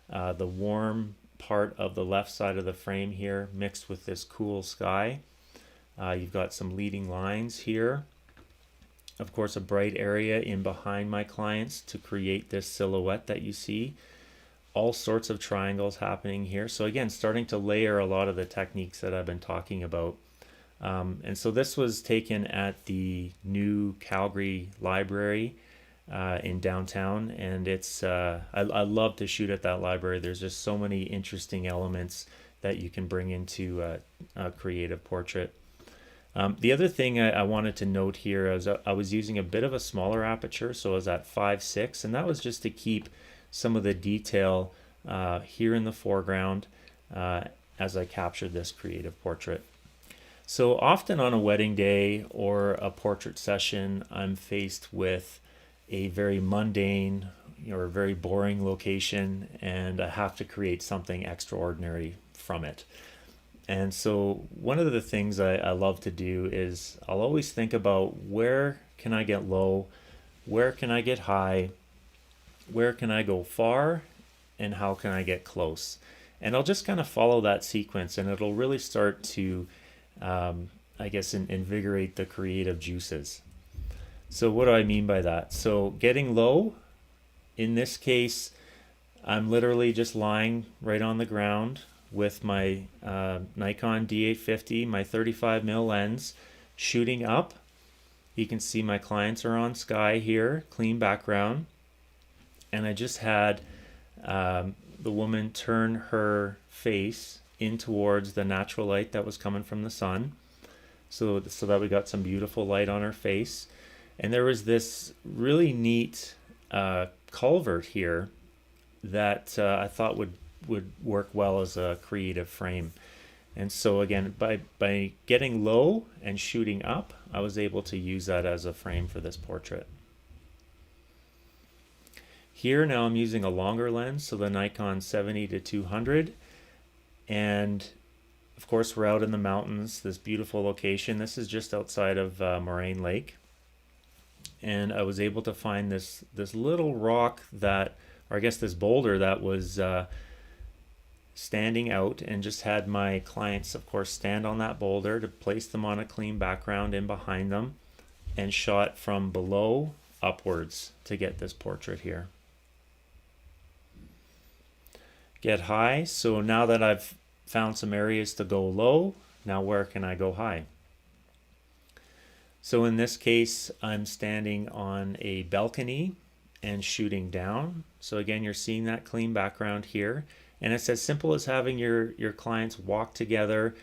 the warm part of the left side of the frame here mixed with this cool sky. You've got some leading lines here. Of course, a bright area in behind my clients to create this silhouette that you see. All sorts of triangles happening here. So again, starting to layer a lot of the techniques that I've been talking about. And so this was taken at the new Calgary Library in downtown, and it's I love to shoot at that library. There's just so many interesting elements that you can bring into a creative portrait. The other thing I wanted to note here is I was using a bit of a smaller aperture, so I was at 5.6, and that was just to keep some of the detail here in the foreground as I captured this creative portrait. So often on a wedding day or a portrait session, I'm faced with a very mundane or very boring location, and I have to create something extraordinary from it. And so one of the things I love to do is I'll always think about, where can I get low, where can I get high, where can I go far, and how can I get close? And I'll just kind of follow that sequence, and it'll really start to, I guess, invigorate the creative juices. So what do I mean by that? So getting low, in this case, I'm literally just lying right on the ground with my Nikon D850, my 35mm lens, shooting up. You can see my clients are on sky here, clean background. And I just had the woman turn her face in towards the natural light that was coming from the sun, so that we got some beautiful light on her face. And there was this really neat culvert here that I thought would would work well as a creative frame. And so again, by getting low and shooting up, I was able to use that as a frame for this portrait. Here now I'm using a longer lens, so the Nikon 70-200, and of course we're out in the mountains, this beautiful location. This is just outside of Moraine Lake, and I was able to find this little rock that, or I guess this boulder that was standing out, and just had my clients of course stand on that boulder to place them on a clean background in behind them, and shot from below upwards to get this portrait here. Get high, so now that I've found some areas to go low, now where can I go high? So in this case, I'm standing on a balcony and shooting down. So again, you're seeing that clean background here. And it's as simple as having your clients walk together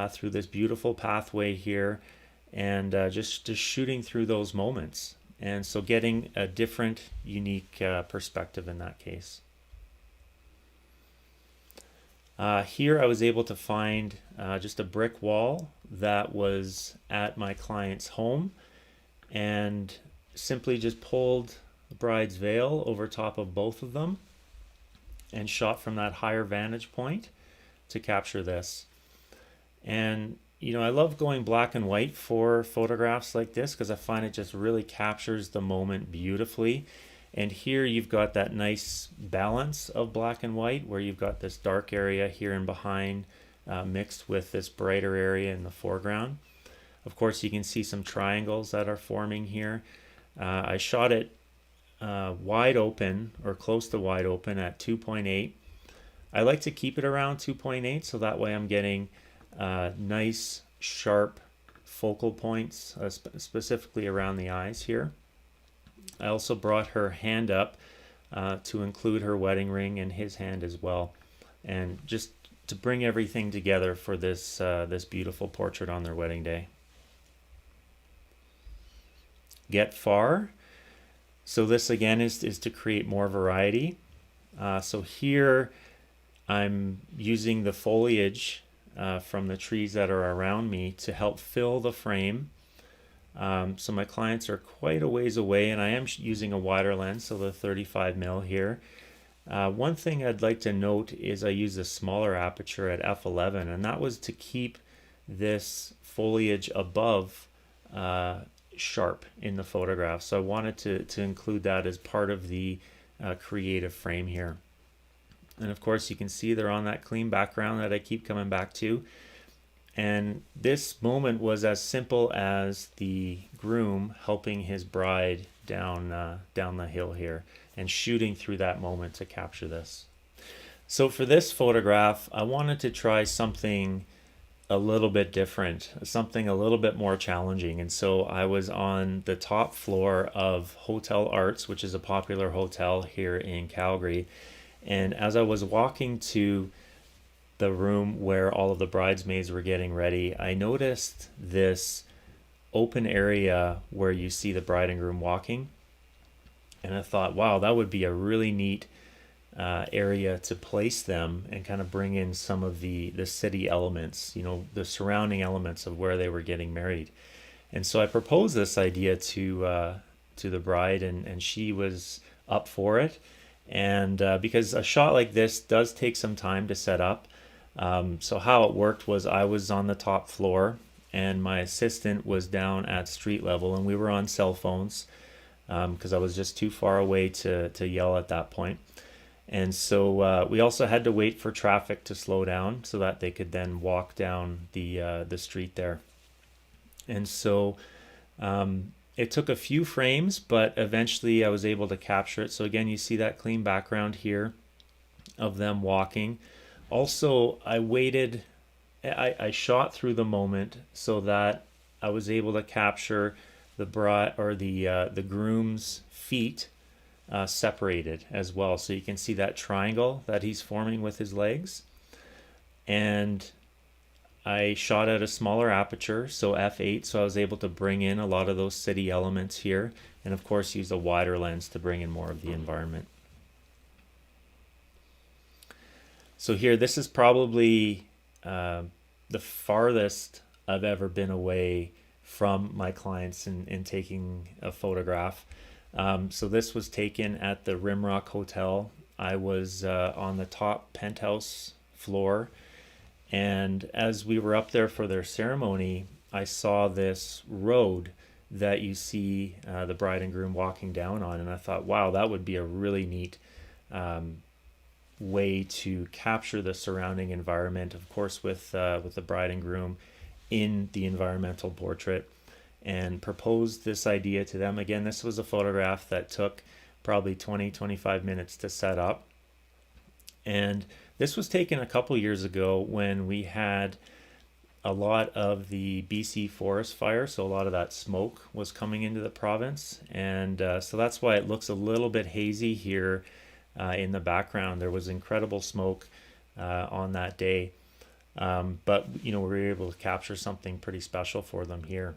through this beautiful pathway here, and just shooting through those moments. And so getting a different, unique perspective in that case. Here I was able to find just a brick wall that was at my client's home, and simply just pulled the bride's veil over top of both of them and shot from that higher vantage point to capture this. And you know, I love going black and white for photographs like this because I find it just really captures the moment beautifully. And here you've got that nice balance of black and white, where you've got this dark area here and behind mixed with this brighter area in the foreground. Of course, you can see some triangles that are forming here. I shot it wide open, or close to wide open, at 2.8. I like to keep it around 2.8 so that way I'm getting nice sharp focal points, specifically around the eyes here. I also brought her hand up to include her wedding ring and his hand as well, and just to bring everything together for this this beautiful portrait on their wedding day. Get far. So this again is to create more variety. So here I'm using the foliage from the trees that are around me to help fill the frame. So my clients are quite a ways away, and I am using a wider lens, so the 35mm here. One thing I'd like to note is I use a smaller aperture at f11, and that was to keep this foliage above sharp in the photograph. So I wanted to include that as part of the creative frame here. And of course you can see they're on that clean background that I keep coming back to. And this moment was as simple as the groom helping his bride down the hill here and shooting through that moment to capture this. So for this photograph, I wanted to try something a little bit different, something a little bit more challenging. And so I was on the top floor of Hotel Arts, which is a popular hotel here in Calgary. And as I was walking to the room where all of the bridesmaids were getting ready, I noticed this open area where you see the bride and groom walking. And I thought, wow, that would be a really neat area to place them and kind of bring in some of the city elements, you know, the surrounding elements of where they were getting married. And so I proposed this idea to the bride, and she was up for it. And because a shot like this does take some time to set up, so how it worked was I was on the top floor and my assistant was down at street level, and we were on cell phones because I was just too far away to yell at that point. And so we also had to wait for traffic to slow down so that they could then walk down the street there. And so it took a few frames, but eventually I was able to capture it. So again, you see that clean background here of them walking. Also, I waited, I shot through the moment so that I was able to capture the bride or the groom's feet separated as well. So you can see that triangle that he's forming with his legs. And I shot at a smaller aperture, so f8, so I was able to bring in a lot of those city elements here, and of course use a wider lens to bring in more of the environment. So here, this is probably the farthest I've ever been away from my clients in taking a photograph. So this was taken at the Rimrock Hotel. I was on the top penthouse floor, and as we were up there for their ceremony, I saw this road that you see the bride and groom walking down on, and I thought, wow, that would be a really neat way to capture the surrounding environment, of course with the bride and groom in the environmental portrait, and proposed this idea to them. Again, this was a photograph that took probably 20-25 minutes to set up, and this was taken a couple years ago when we had a lot of the BC forest fire, so a lot of that smoke was coming into the province, and so that's why it looks a little bit hazy here in the background. There was incredible smoke on that day, but we were able to capture something pretty special for them here.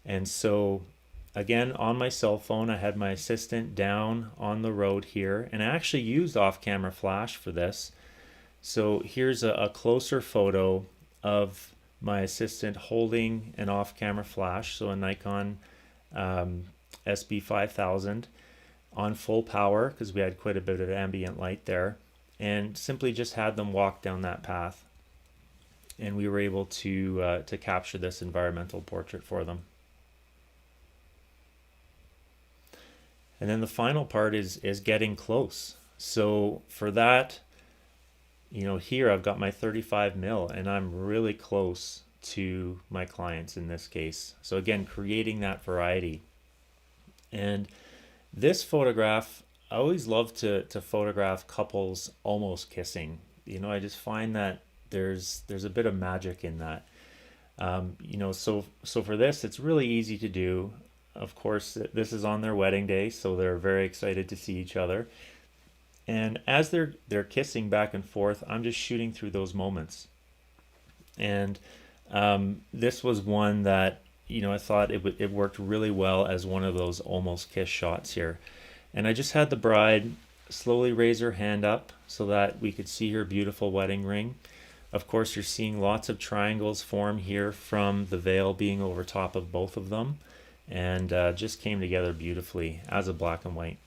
And so again, on my cell phone, I had my assistant down on the road here, and I actually used off-camera flash for this. So here's a closer photo of my assistant holding an off-camera flash, so a Nikon SB5000 on full power, because we had quite a bit of ambient light there, and simply just had them walk down that path, and we were able to capture this environmental portrait for them. And then the final part is getting close. So for that, here I've got my 35 mil, and I'm really close to my clients in this case. So again, creating that variety. And this photograph, I always love to photograph couples almost kissing. I just find that there's a bit of magic in that. So for this, it's really easy to do. Of course, this is on their wedding day, so they're very excited to see each other. And as they're kissing back and forth, I'm just shooting through those moments. And this was one that I thought it worked really well as one of those almost kiss shots here. And I just had the bride slowly raise her hand up so that we could see her beautiful wedding ring. Of course, you're seeing lots of triangles form here from the veil being over top of both of them, and just came together beautifully as a black and white.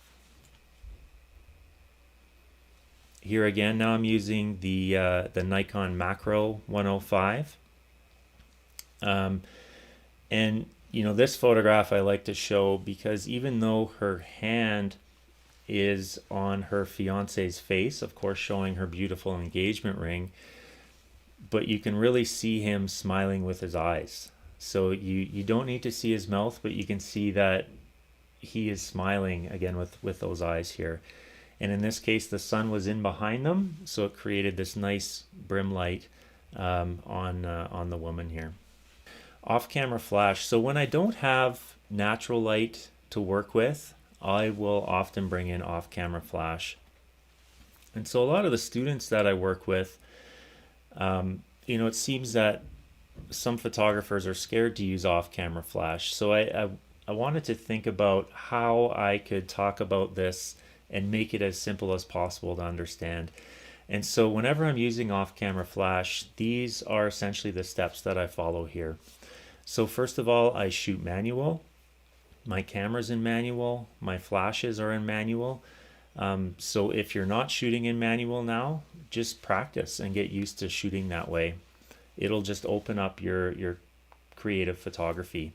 Here again, now I'm using the Nikon Macro 105. And this photograph I like to show because even though her hand is on her fiance's face, of course showing her beautiful engagement ring, but you can really see him smiling with his eyes. So you don't need to see his mouth, but you can see that he is smiling again with those eyes here. And in this case, the sun was in behind them, so it created this nice brim light on the woman here. Off-camera flash. So when I don't have natural light to work with, I will often bring in off-camera flash. And so a lot of the students that I work with, it seems that some photographers are scared to use off-camera flash. So I wanted to think about how I could talk about this and make it as simple as possible to understand. And so whenever I'm using off-camera flash, these are essentially the steps that I follow here. So first of all, I shoot manual. My camera's in manual. My flashes are in manual. So if you're not shooting in manual now, just practice and get used to shooting that way. It'll just open up your creative photography.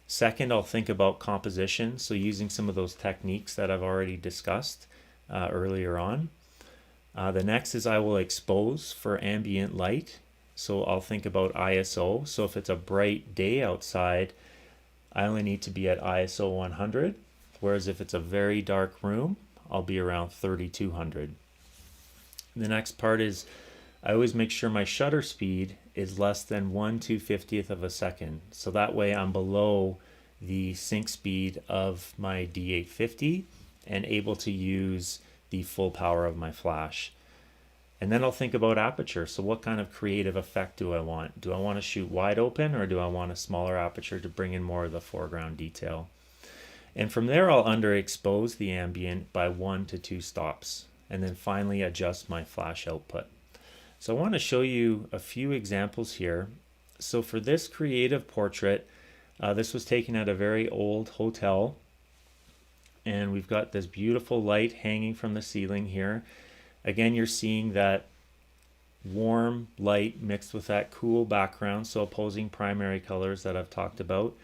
Second, I'll think about composition, so using some of those techniques that I've already discussed earlier on. The next is I will expose for ambient light, so I'll think about ISO. So if it's a bright day outside, I only need to be at ISO 100, whereas if it's a very dark room, I'll be around 3200. The next part is I always make sure my shutter speed is less than 1/250th of a second. So that way I'm below the sync speed of my D850 and able to use the full power of my flash. And then I'll think about aperture. So what kind of creative effect do I want? Do I want to shoot wide open, or do I want a smaller aperture to bring in more of the foreground detail? And from there I'll underexpose the ambient by 1 to 2 stops, and then finally adjust my flash output. So I want to show you a few examples here. So for this creative portrait, this was taken at a very old hotel, and we've got this beautiful light hanging from the ceiling here. Again, you're seeing that warm light mixed with that cool background, so opposing primary colors that I've talked about.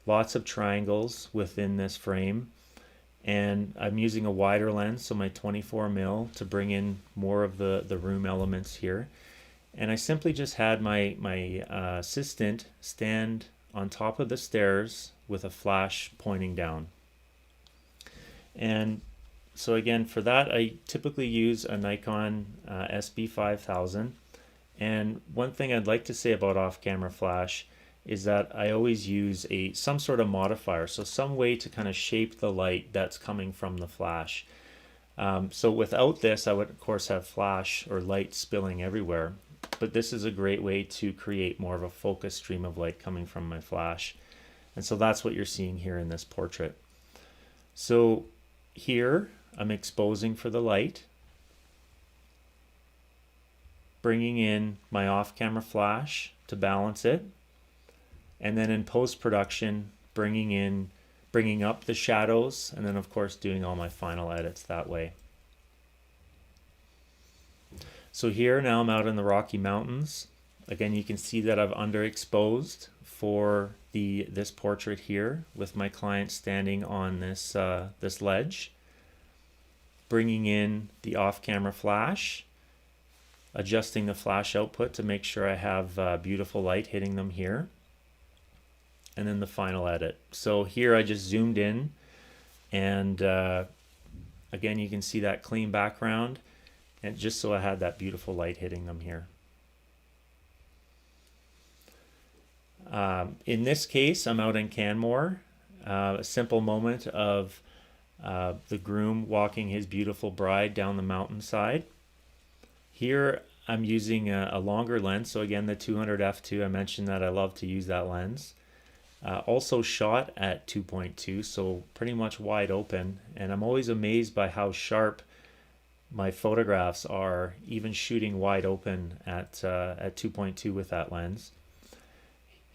Lots of triangles within this frame, and I'm using a wider lens, so my 24mm, to bring in more of the room elements here. And I simply just had my assistant stand on top of the stairs with a flash pointing down. And so again, for that, I typically use a Nikon SB5000. And one thing I'd like to say about off-camera flash is that I always use some sort of modifier, so some way to kind of shape the light that's coming from the flash. So without this, I would of course have flash or light spilling everywhere, but this is a great way to create more of a focused stream of light coming from my flash. And so that's what you're seeing here in this portrait. So here I'm exposing for the light, bringing in my off-camera flash to balance it, and then in post-production bringing up the shadows, and then of course doing all my final edits that way. So here now I'm out in the Rocky Mountains. Again, you can see that I've underexposed for this portrait here with my client standing on this this ledge, bringing in the off-camera flash, adjusting the flash output to make sure I have beautiful light hitting them here, and then the final edit. So here I just zoomed in, and again you can see that clean background, and just so I had that beautiful light hitting them here. In this case, I'm out in Canmore, a simple moment of the groom walking his beautiful bride down the mountainside. Here I'm using a longer lens, so again the 200 f2, I mentioned that I love to use that lens. Also shot at 2.2, so pretty much wide open, and I'm always amazed by how sharp my photographs are, even shooting wide open at 2.2 with that lens.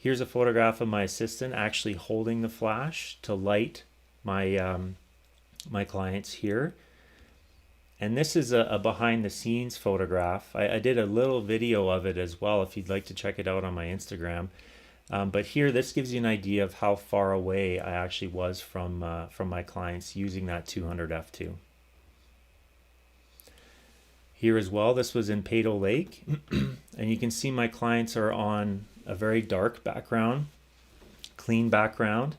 Here's a photograph of my assistant actually holding the flash to light my my clients here. And this is a behind the scenes photograph. I did a little video of it as well if you'd like to check it out on my Instagram. But here, this gives you an idea of how far away I actually was from my clients using that 200 f2. Here as well, this was in Peyto Lake, and you can see my clients are on a very dark background, clean background,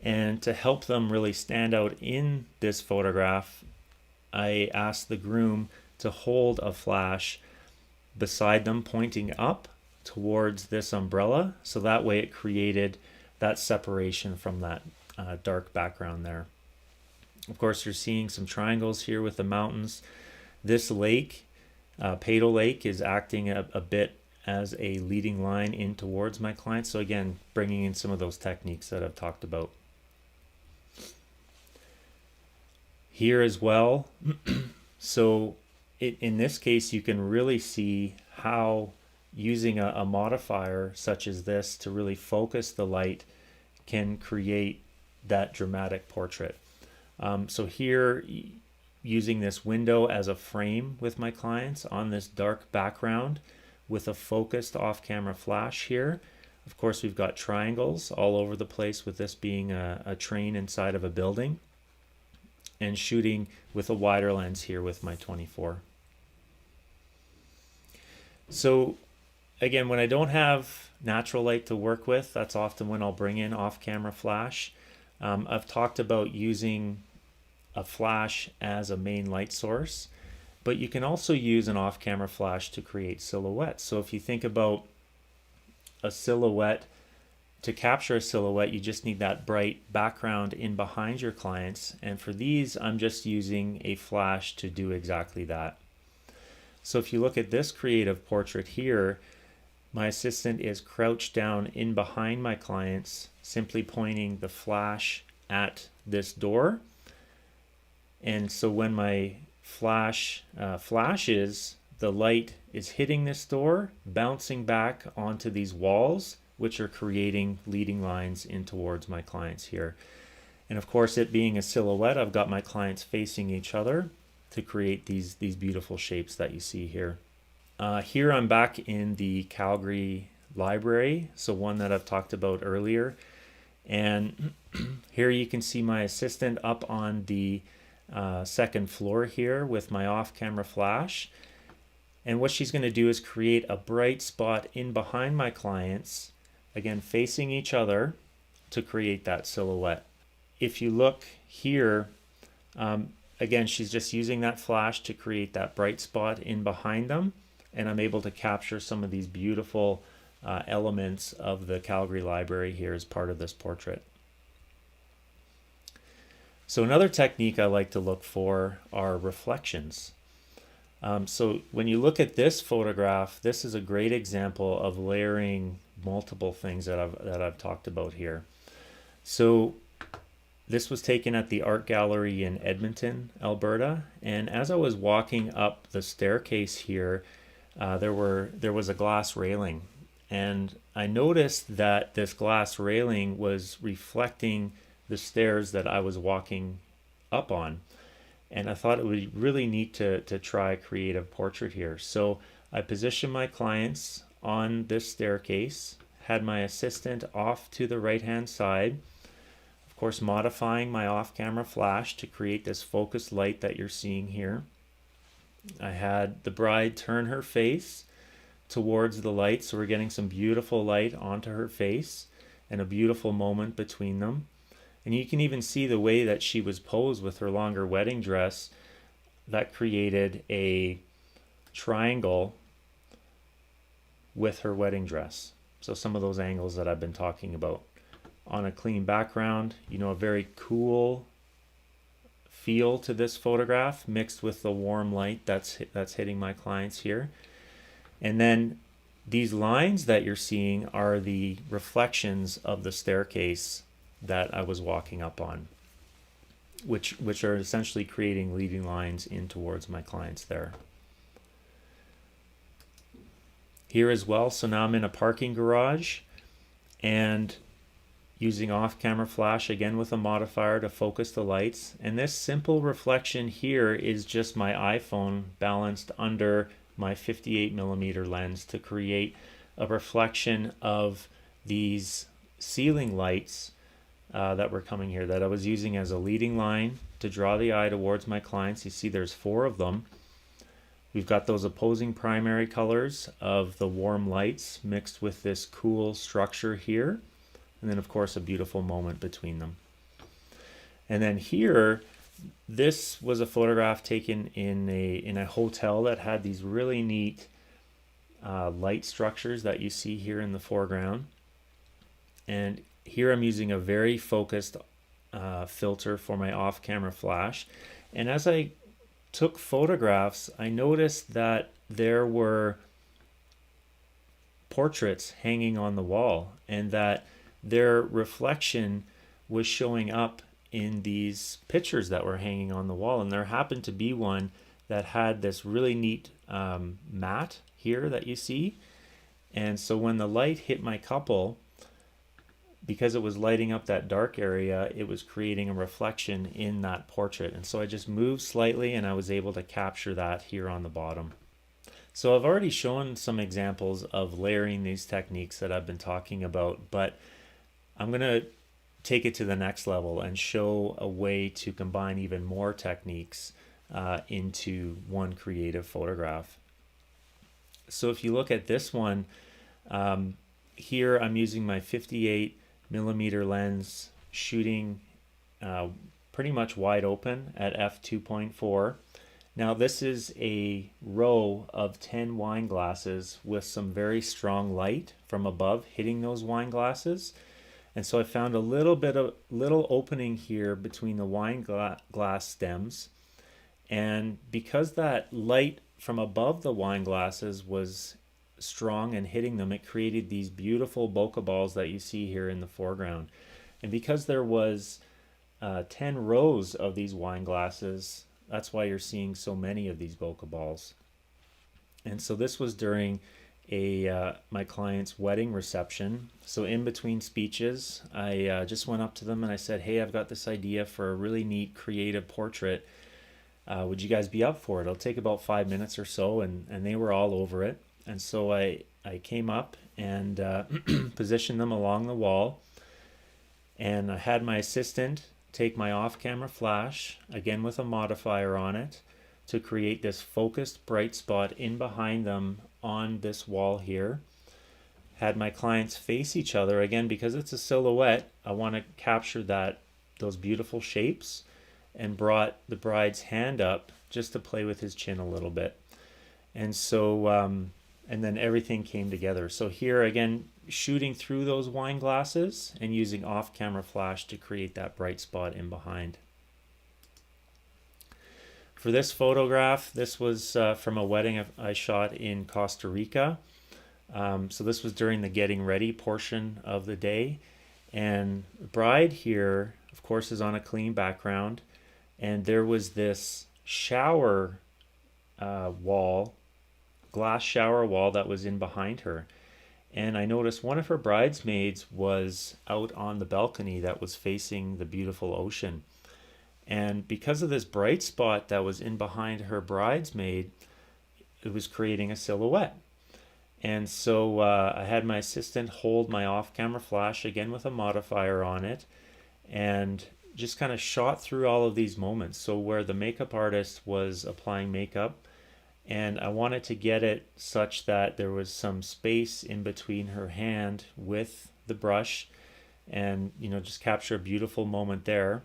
and to help them really stand out in this photograph, I asked the groom to hold a flash beside them pointing up towards this umbrella, so that way it created that separation from that dark background there. Of course, you're seeing some triangles here with the mountains. This lake, Peyto Lake, is acting a bit as a leading line in towards my client. So again, bringing in some of those techniques that I've talked about. Here as well, so in this case, you can really see how using a modifier such as this to really focus the light can create that dramatic portrait. So here, using this window as a frame with my clients on this dark background with a focused off-camera flash here. Of course, we've got triangles all over the place with this being a train inside of a building, and shooting with a wider lens here with my 24. So again, when I don't have natural light to work with, that's often when I'll bring in off-camera flash. I've talked about using a flash as a main light source, but you can also use an off-camera flash to create silhouettes. So if you think about a silhouette, to capture a silhouette, you just need that bright background in behind your clients. And for these, I'm just using a flash to do exactly that. So if you look at this creative portrait here, my assistant is crouched down in behind my clients, simply pointing the flash at this door. And so when my flash flashes, the light is hitting this door, bouncing back onto these walls, which are creating leading lines in towards my clients here. And of course, it being a silhouette, I've got my clients facing each other to create these beautiful shapes that you see here. Here I'm back in the Calgary library, so one that I've talked about earlier. And here you can see my assistant up on the second floor here with my off-camera flash. And what she's going to do is create a bright spot in behind my clients, again facing each other, to create that silhouette. If you look here, again, she's just using that flash to create that bright spot in behind them, and I'm able to capture some of these beautiful elements of the Calgary Library here as part of this portrait. So another technique I like to look for are reflections. So when you look at this photograph, this is a great example of layering multiple things that I've talked about here. So this was taken at the art gallery in Edmonton, Alberta, and as I was walking up the staircase here, there was a glass railing, and I noticed that this glass railing was reflecting the stairs that I was walking up on. And I thought it would be really neat to try a creative portrait here. So I positioned my clients on this staircase, had my assistant off to the right-hand side, of course modifying my off-camera flash to create this focused light that you're seeing here. I had the bride turn her face towards the light, so we're getting some beautiful light onto her face and a beautiful moment between them. And you can even see the way that she was posed with her longer wedding dress. That created a triangle with her wedding dress. So some of those angles that I've been talking about. On a clean background, you know, a very cool feel to this photograph mixed with the warm light that's hitting my clients here. And then these lines that you're seeing are the reflections of the staircase that I was walking up on, which are essentially creating leading lines in towards my clients there. Here as well, so now I'm in a parking garage and using off-camera flash again with a modifier to focus the lights, and this simple reflection here is just my iPhone balanced under my 58mm lens to create a reflection of these ceiling lights that were coming here, that I was using as a leading line to draw the eye towards my clients. You see there's 4 of them. We've got those opposing primary colors of the warm lights mixed with this cool structure here, and then of course a beautiful moment between them. And then here, this was a photograph taken in a hotel that had these really neat light structures that you see here in the foreground. And here I'm using a very focused filter for my off-camera flash. And as I took photographs, I noticed that there were portraits hanging on the wall and that their reflection was showing up in these pictures that were hanging on the wall. And there happened to be one that had this really neat mat here that you see. And so when the light hit my couple, because it was lighting up that dark area, it was creating a reflection in that portrait. And so I just moved slightly and I was able to capture that here on the bottom. So I've already shown some examples of layering these techniques that I've been talking about, but I'm going to take it to the next level and show a way to combine even more techniques into one creative photograph. So if you look at this one, here I'm using my 58mm lens, shooting pretty much wide open at f2.4. Now this is a row of 10 wine glasses with some very strong light from above hitting those wine glasses. And so I found a little opening here between the wine glass stems. And because that light from above the wine glasses was strong and hitting them, it created these beautiful bokeh balls that you see here in the foreground. And because there was 10 rows of these wine glasses, that's why you're seeing so many of these bokeh balls. And so this was during my client's wedding reception. So in between speeches, I just went up to them and I said, hey, I've got this idea for a really neat creative portrait. Would you guys be up for it? It'll take about 5 minutes or so. And they were all over it. And so I came up and positioned them along the wall. And I had my assistant take my off-camera flash, again with a modifier on it, to create this focused bright spot in behind them on this wall here. Had my clients face each other. Again, because it's a silhouette, I want to capture those beautiful shapes, and brought the bride's hand up just to play with his chin a little bit. And so, and then everything came together. So here again, shooting through those wine glasses and using off-camera flash to create that bright spot in behind. For this photograph, this was from a wedding I shot in Costa Rica. So this was during the getting ready portion of the day. And the bride here, of course, is on a clean background. And there was this shower wall, glass shower wall that was in behind her. And I noticed one of her bridesmaids was out on the balcony that was facing the beautiful ocean. And because of this bright spot that was in behind her bridesmaid, it was creating a silhouette. And so I had my assistant hold my off-camera flash, again with a modifier on it, and just kind of shot through all of these moments. So where the makeup artist was applying makeup, and I wanted to get it such that there was some space in between her hand with the brush, and just capture a beautiful moment there.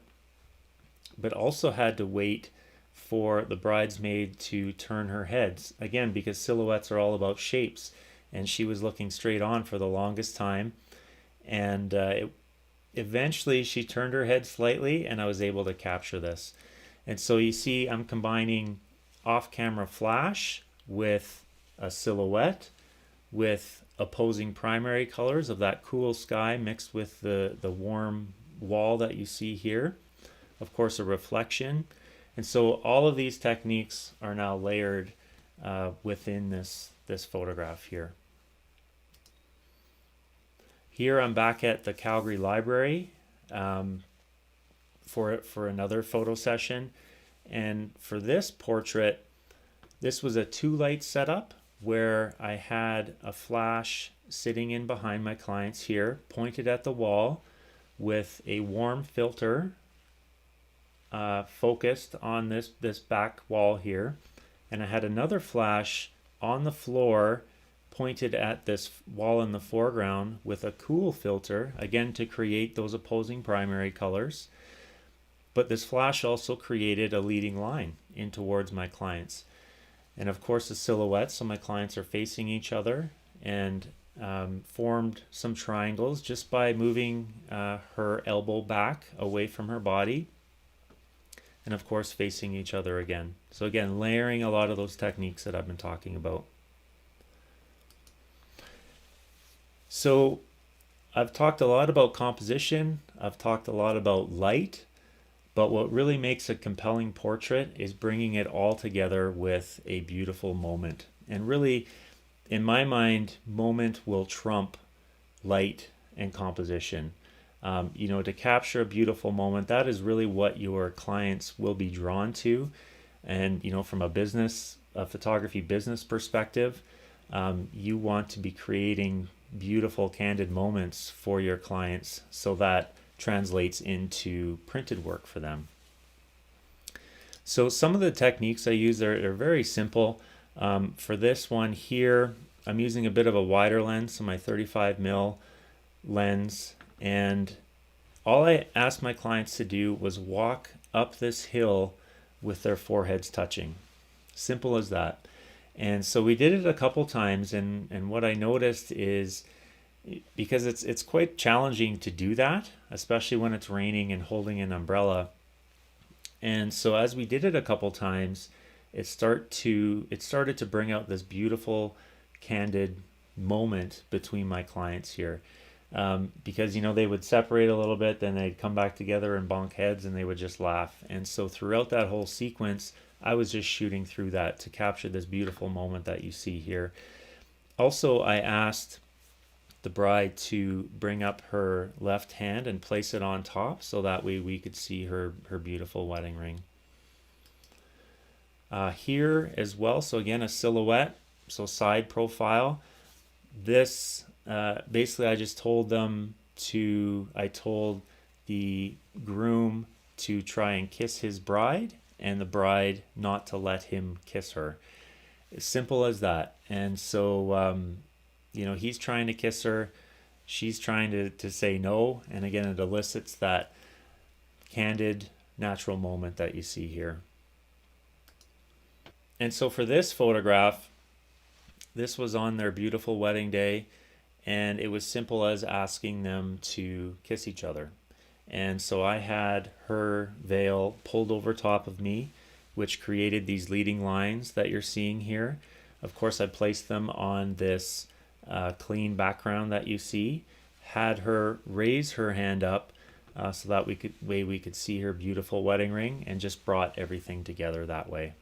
But also had to wait for the bridesmaid to turn her head, again because silhouettes are all about shapes, and she was looking straight on for the longest time, and eventually she turned her head slightly and I was able to capture this. And so you see I'm combining off-camera flash with a silhouette with opposing primary colors of that cool sky mixed with the warm wall that you see here. Of course, a reflection. And so all of these techniques are now layered within this photograph here. Here I'm back at the Calgary Library for another photo session. And for this portrait, this was a 2-light setup where I had a flash sitting in behind my clients here, pointed at the wall with a warm filter focused on this back wall here, and I had another flash on the floor pointed at this wall in the foreground with a cool filter, again to create those opposing primary colors. But this flash also created a leading line in towards my clients, and of course a silhouette, so my clients are facing each other, and formed some triangles just by moving her elbow back away from her body, and of course facing each other again. So again, layering a lot of those techniques that I've been talking about. So I've talked a lot about composition, I've talked a lot about light, but what really makes a compelling portrait is bringing it all together with a beautiful moment. And really, in my mind, moment will trump light and composition. To capture a beautiful moment, that is really what your clients will be drawn to. And from a photography business perspective, you want to be creating beautiful, candid moments for your clients, so that translates into printed work for them. So some of the techniques I use are very simple. For this one here, I'm using a bit of a wider lens, so my 35mm lens, and all I asked my clients to do was walk up this hill with their foreheads touching. Simple as that. And so we did it a couple times, and what I noticed is, because it's quite challenging to do that, especially when it's raining and holding an umbrella. And so as we did it a couple times, it started to bring out this beautiful, candid moment between my clients here. Because they would separate a little bit, then they'd come back together and bonk heads, and they would just laugh. And so throughout that whole sequence, I was just shooting through that to capture this beautiful moment that you see here. Also, I asked the bride to bring up her left hand and place it on top so that way we could see her beautiful wedding ring. Here as well, so again, a silhouette, so side profile. This basically I just told I told the groom to try and kiss his bride and the bride not to let him kiss her. As simple as that. And so he's trying to kiss her, she's trying to say no, and again it elicits that candid, natural moment that you see here. And so for this photograph, this was on their beautiful wedding day, and it was simple as asking them to kiss each other. And so I had her veil pulled over top of me, which created these leading lines that you're seeing here. Of course, I placed them on this clean background that you see, had her raise her hand up so that we could see her beautiful wedding ring, and just brought everything together that way.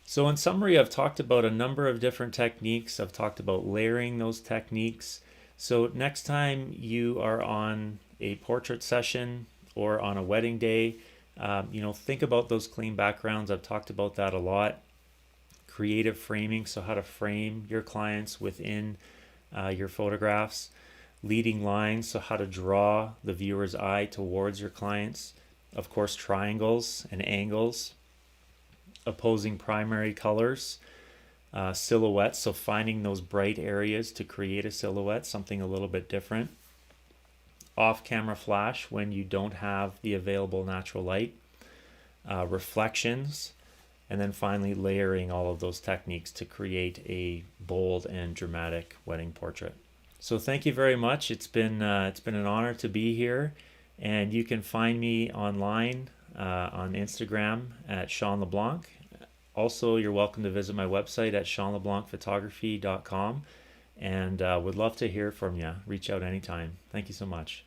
So in summary, I've talked about a number of different techniques. I've talked about layering those techniques. So next time you are on a portrait session or on a wedding day, think about those clean backgrounds. I've talked about that a lot. Creative framing, so how to frame your clients within your photographs. Leading lines, so how to draw the viewer's eye towards your clients. Of course, triangles and angles. Opposing primary colors. Silhouettes, so finding those bright areas to create a silhouette, something a little bit different. Off-camera flash when you don't have the available natural light. Reflections, and then finally layering all of those techniques to create a bold and dramatic wedding portrait. So thank you very much. It's been an honor to be here, and you can find me online on Instagram at Sean LeBlanc. Also, you're welcome to visit my website at seanleblancphotography.com, and would love to hear from you. Reach out anytime. Thank you so much.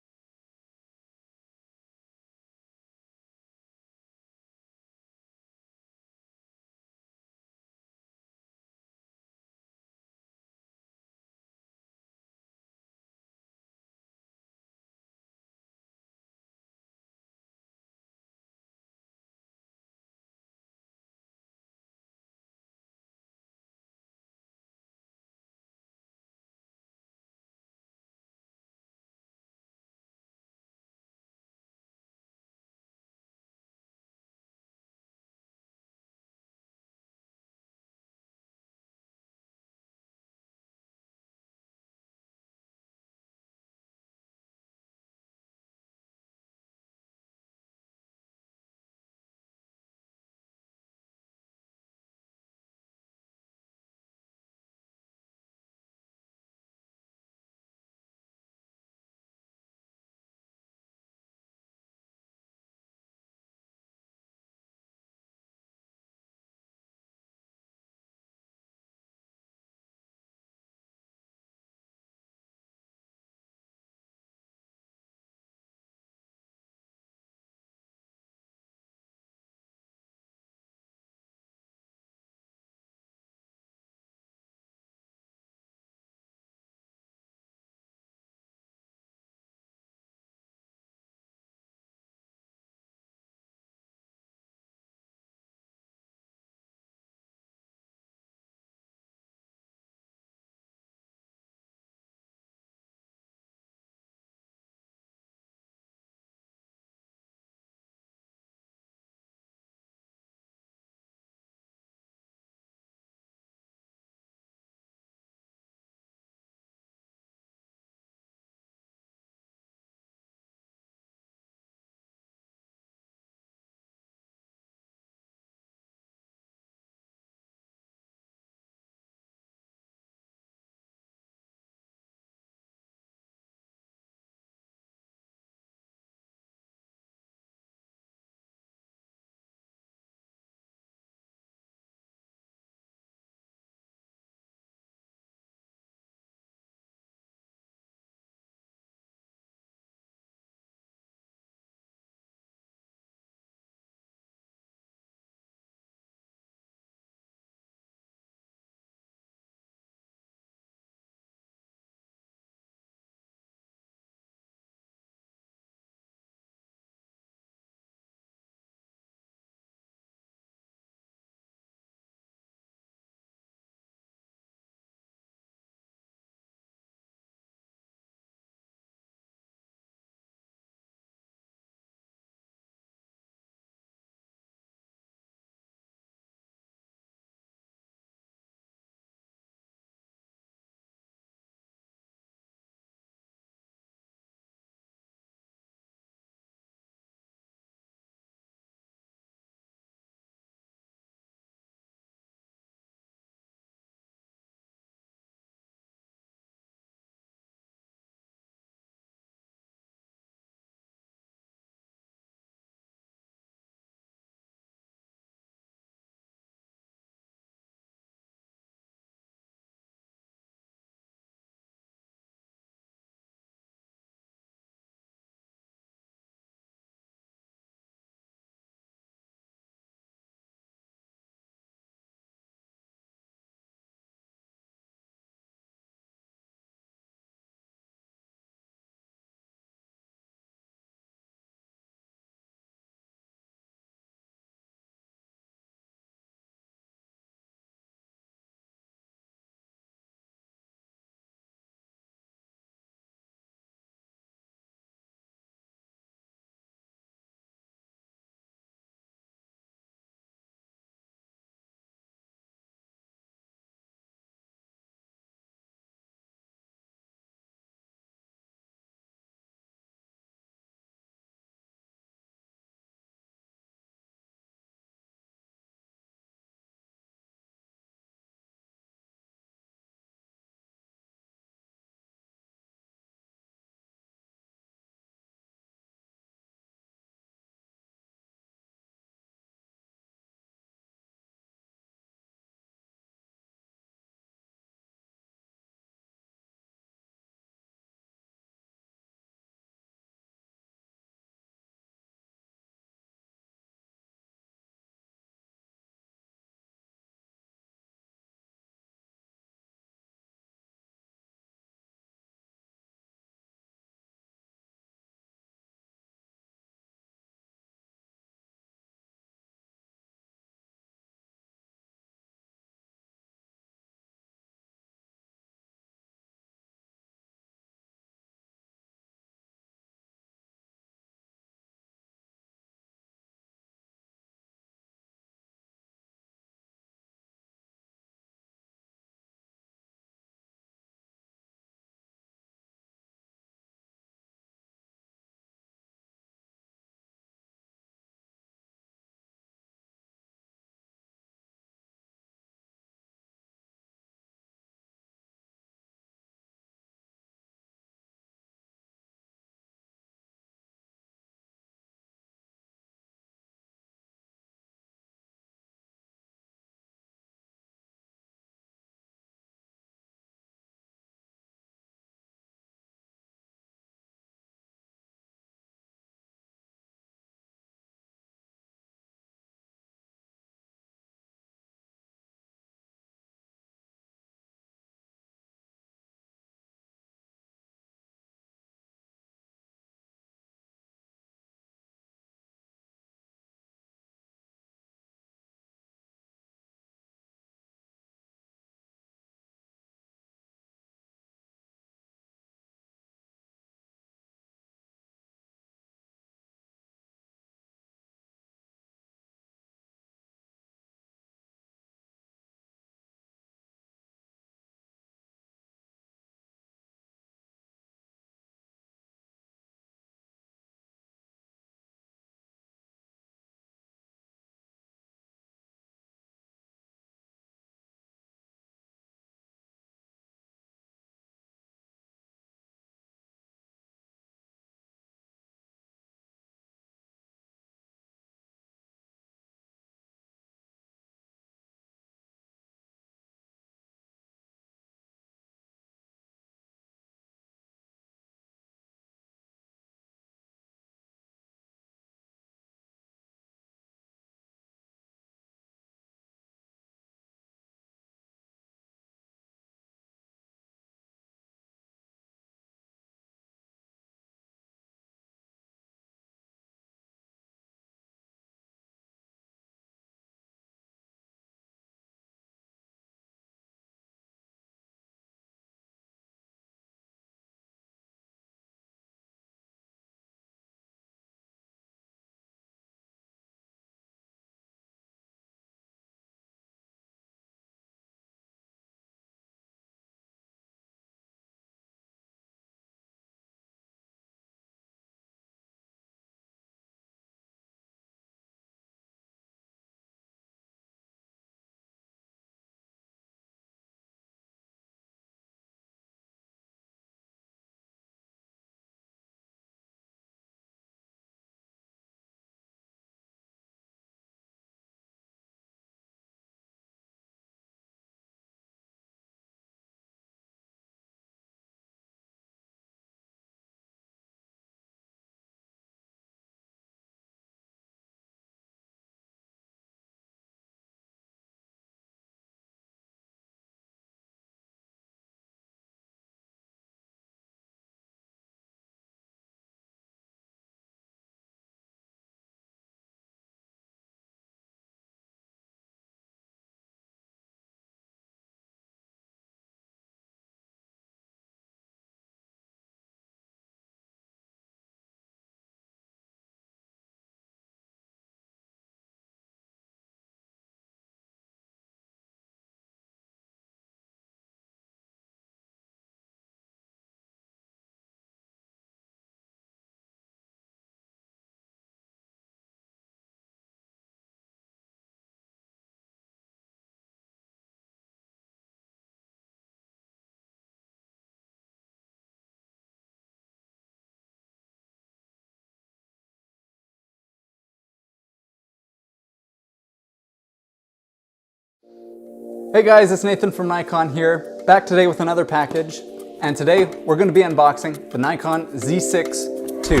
Hey guys, it's Nathan from Nikon here, back today with another package, and today we're going to be unboxing the Nikon Z6 II.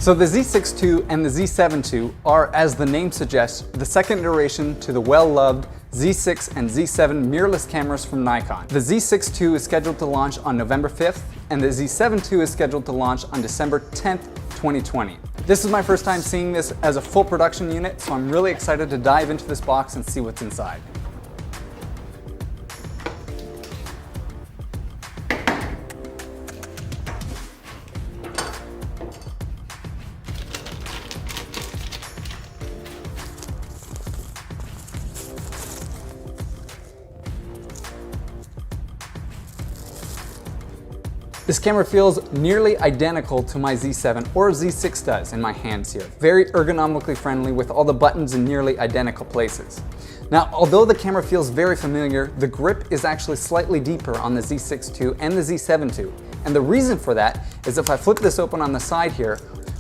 So the Z6 II and the Z7 II are, as the name suggests, the second iteration to the well-loved Z6 and Z7 mirrorless cameras from Nikon. The Z6 II is scheduled to launch on November 5th, and the Z7 II is scheduled to launch on December 10th, 2020. This is my first time seeing this as a full production unit, so I'm really excited to dive into this box and see what's inside. This camera feels nearly identical to my Z7 or Z6 does in my hands here. Very ergonomically friendly with all the buttons in nearly identical places. Now, although the camera feels very familiar, the grip is actually slightly deeper on the Z6 II and the Z7 II. And the reason for that is if I flip this open on the side here,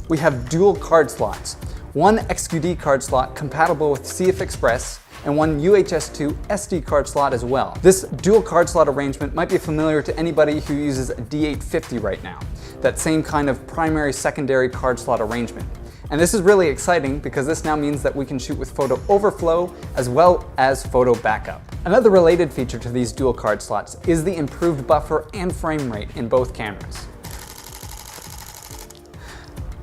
we have dual card slots. One XQD card slot compatible with CF Express, and one UHS-2 SD card slot as well. This dual card slot arrangement might be familiar to anybody who uses a D850 right now. That same kind of primary-secondary card slot arrangement. And this is really exciting because this now means that we can shoot with photo overflow as well as photo backup. Another related feature to these dual card slots is the improved buffer and frame rate in both cameras.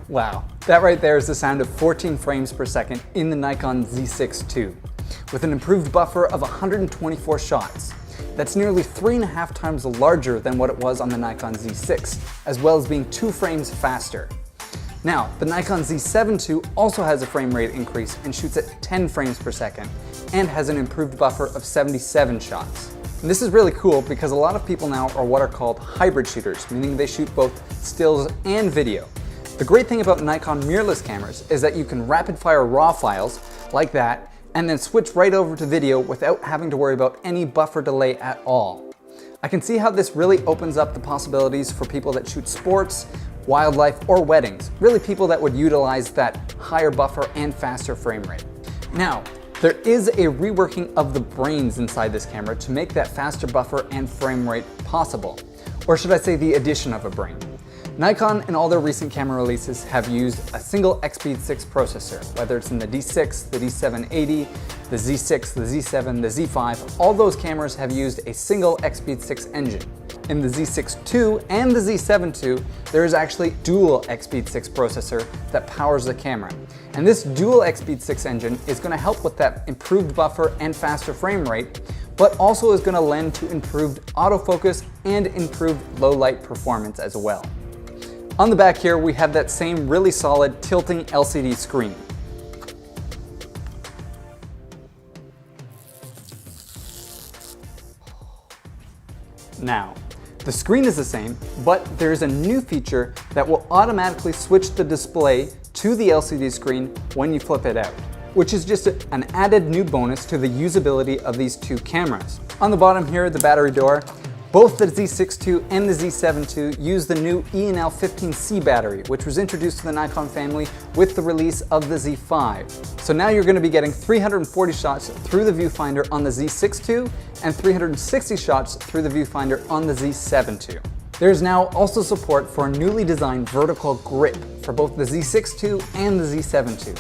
Wow, that right there is the sound of 14 frames per second in the Nikon Z6 II. With an improved buffer of 124 shots. That's nearly 3.5 times larger than what it was on the Nikon Z6, as well as being 2 frames faster. Now, the Nikon Z7 II also has a frame rate increase and shoots at 10 frames per second, and has an improved buffer of 77 shots. And this is really cool because a lot of people now are what are called hybrid shooters, meaning they shoot both stills and video. The great thing about Nikon mirrorless cameras is that you can rapid fire RAW files like that, and then switch right over to video without having to worry about any buffer delay at all. I can see how this really opens up the possibilities for people that shoot sports, wildlife, or weddings. Really people that would utilize that higher buffer and faster frame rate. Now, there is a reworking of the brains inside this camera to make that faster buffer and frame rate possible. Or should I say the addition of a brain. Nikon in all their recent camera releases have used a single XP6 processor, whether it's in the D6, the D780, the Z6, the Z7, the Z5, all those cameras have used a single XP6 engine. In the Z6 II and the Z7 II, there is actually dual XP6 processor that powers the camera. And this dual XP6 engine is going to help with that improved buffer and faster frame rate, but also is going to lend to improved autofocus and improved low light performance as well. On the back here, we have that same really solid tilting LCD screen. Now, the screen is the same, but there's a new feature that will automatically switch the display to the LCD screen when you flip it out, which is just an added new bonus to the usability of these two cameras. On the bottom here, the battery door, both the Z6 II and the Z7 II use the new ENL15C battery, which was introduced to the Nikon family with the release of the Z5. So now you're going to be getting 340 shots through the viewfinder on the Z6 II and 360 shots through the viewfinder on the Z7 II. There's now also support for a newly designed vertical grip for both the Z6 II and the Z7 II.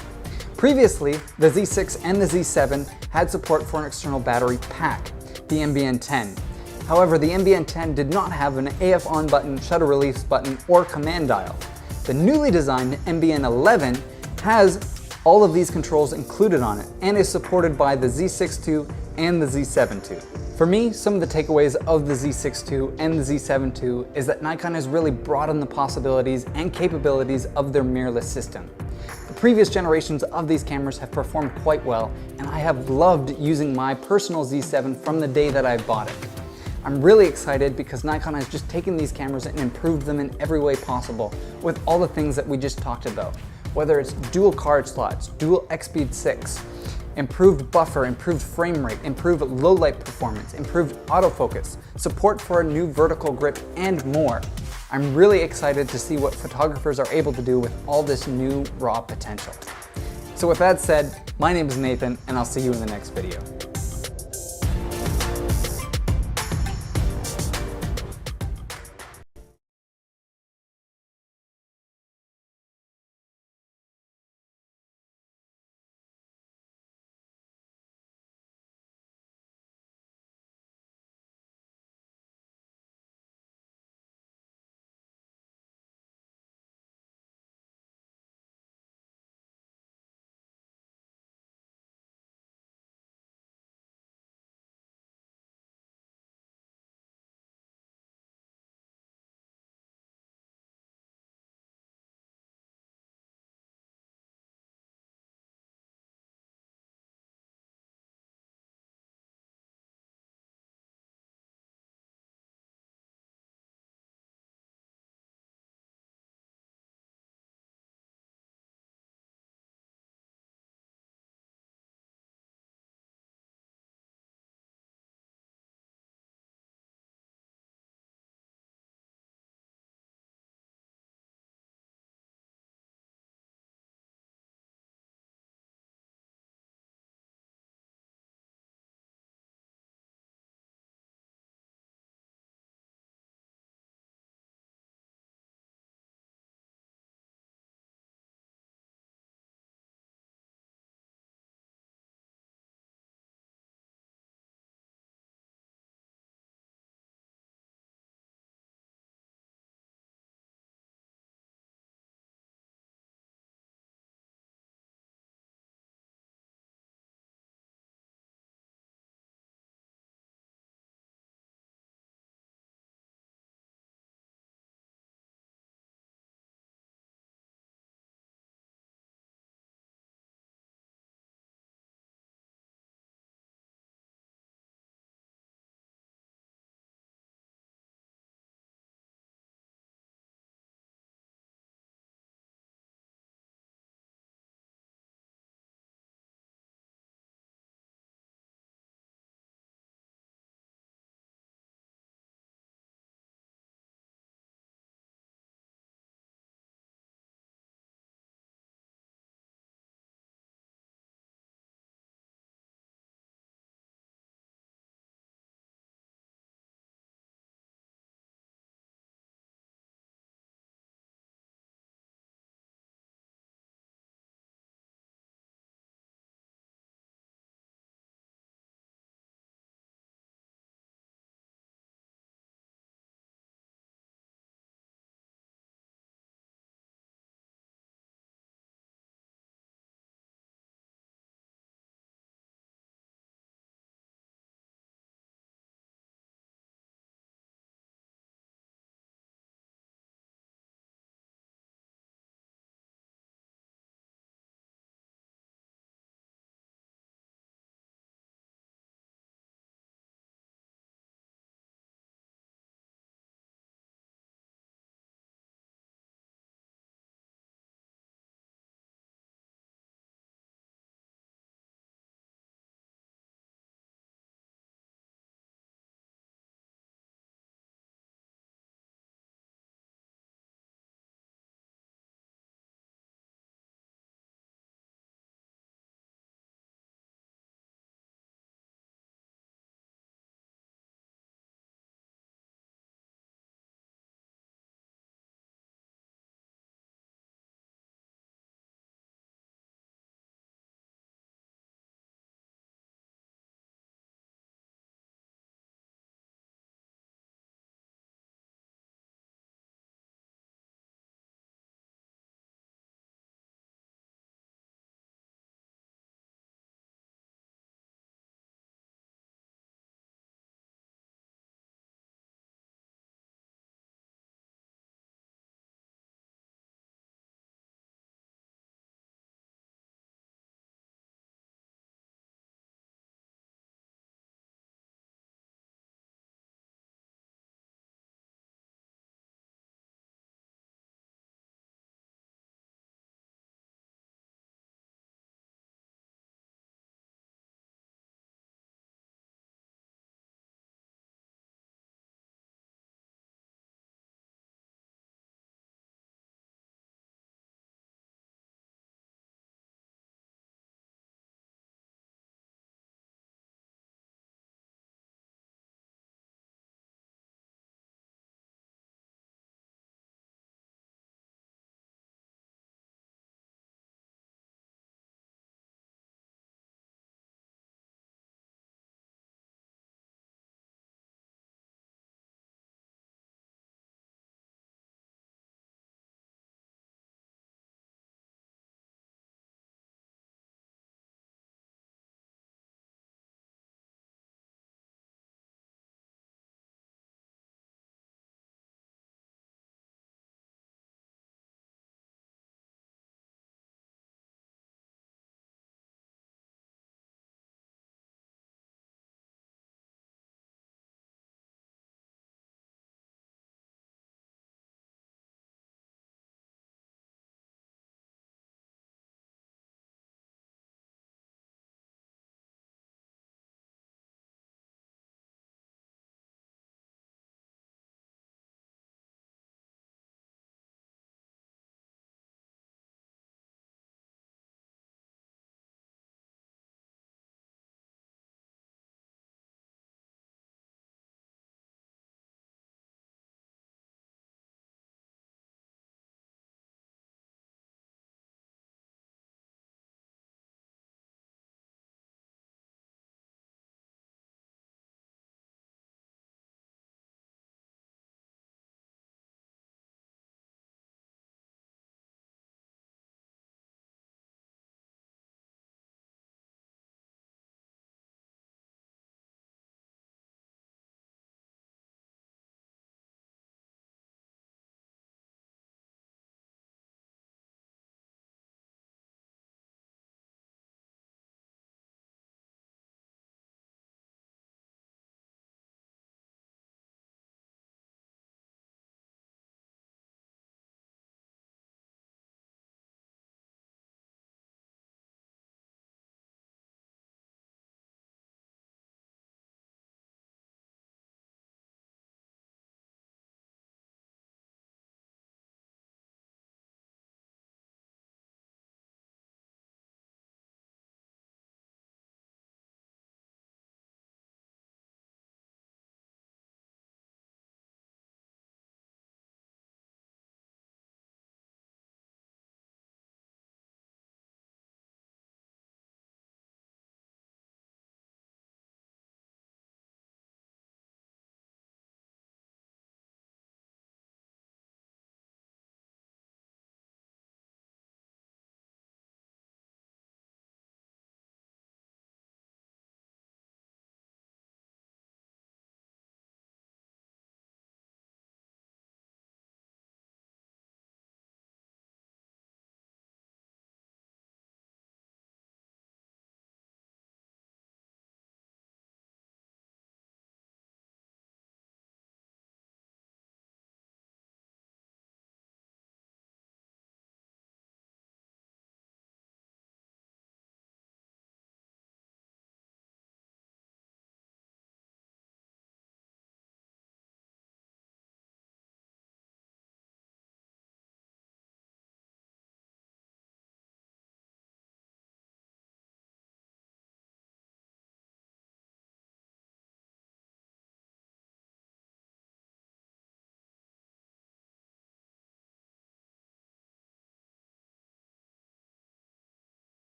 Previously, the Z6 and the Z7 had support for an external battery pack, the MBN10. However, the MBN10 did not have an AF on button, shutter release button, or command dial. The newly designed MBN11 has all of these controls included on it and is supported by the Z6 II and the Z7 II. For me, some of the takeaways of the Z6 II and the Z7 II is that Nikon has really broadened the possibilities and capabilities of their mirrorless system. The previous generations of these cameras have performed quite well, and I have loved using my personal Z7 from the day that I bought it. I'm really excited because Nikon has just taken these cameras and improved them in every way possible with all the things that we just talked about. Whether it's dual card slots, dual XP6, improved buffer, improved frame rate, improved low light performance, improved autofocus, support for a new vertical grip, and more. I'm really excited to see what photographers are able to do with all this new raw potential. So with that said, my name is Nathan, and I'll see you in the next video.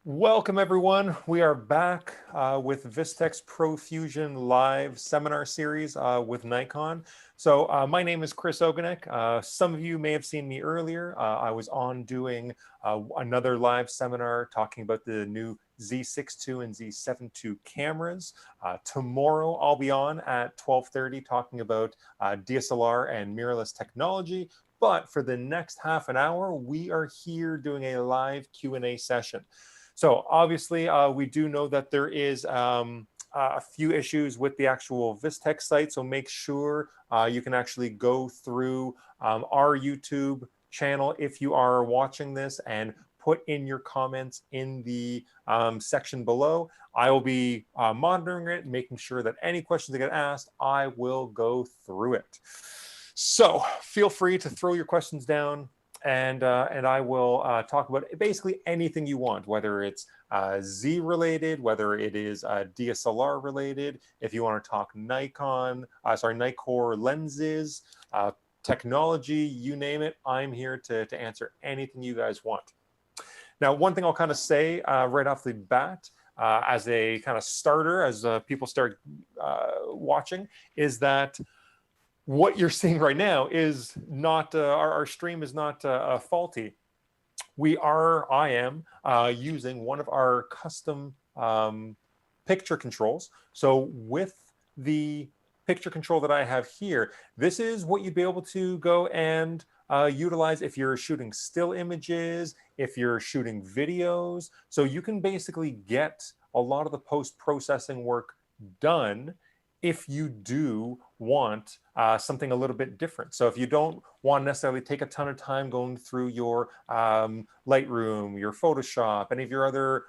Welcome everyone. We are back with Vistek ProFusion live seminar series with Nikon. So my name is Chris Ogonek. Some of you may have seen me earlier. I was on doing another live seminar talking about the new Z6 II and Z7 II cameras. Tomorrow I'll be on at 12:30 talking about DSLR and mirrorless technology. But for the next half an hour, we are here doing a live Q&A session. So obviously, we do know that there is a few issues with the actual Vistek site. So make sure you can actually go through our YouTube channel if you are watching this and put in your comments in the section below. I will be monitoring it, making sure that any questions that get asked, I will go through it. So feel free to throw your questions down. And I will talk about basically anything you want, whether it's Z related, whether it is DSLR related, if you want to talk Nikkor lenses, technology, you name it, I'm here to answer anything you guys want. Now, one thing I'll kind of say right off the bat, as a kind of starter, as people start watching, is that what you're seeing right now is not, our stream is not faulty. I am using one of our custom picture controls. So with the picture control that I have here, this is what you'd be able to go and utilize if you're shooting still images, if you're shooting videos. So you can basically get a lot of the post-processing work done if you do want something a little bit different. So if you don't want to necessarily take a ton of time going through your Lightroom, your Photoshop, any of your other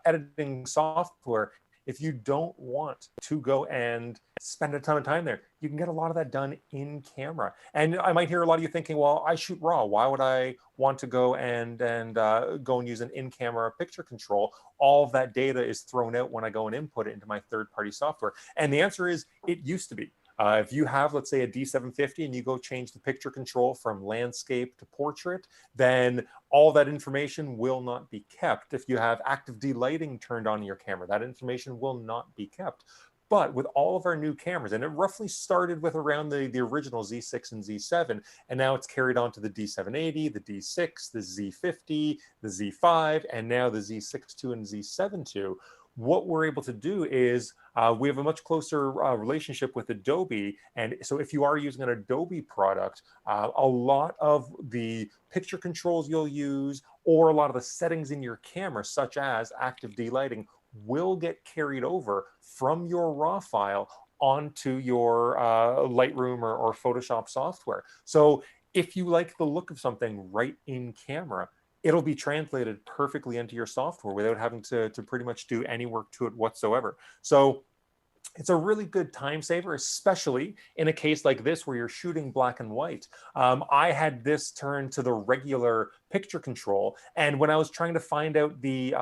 editing software, if you don't want to go and spend a ton of time there, you can get a lot of that done in camera. And I might hear a lot of you thinking, well, I shoot RAW. Why would I want to go and go and use an in-camera picture control? All of that data is thrown out when I go and input it into my third-party software. And the answer is, it used to be. If you have, let's say, a D750 and you go change the picture control from landscape to portrait, then all that information will not be kept. If you have active D-lighting turned on in your camera, that information will not be kept. But with all of our new cameras, and it roughly started with around the original Z6 and Z7, and now it's carried on to the D780, the D6, the Z50, the Z5, and now the Z6 II and Z7 II. What we're able to do is we have a much closer relationship with Adobe. And so if you are using an Adobe product, a lot of the picture controls you'll use or a lot of the settings in your camera, such as active D-lighting, will get carried over from your RAW file onto your Lightroom or Photoshop software. So if you like the look of something right in camera, it'll be translated perfectly into your software without having to pretty much do any work to it whatsoever. So it's a really good time saver, especially in a case like this where you're shooting black and white. I had this turned to the regular picture control, and when I was trying to find out the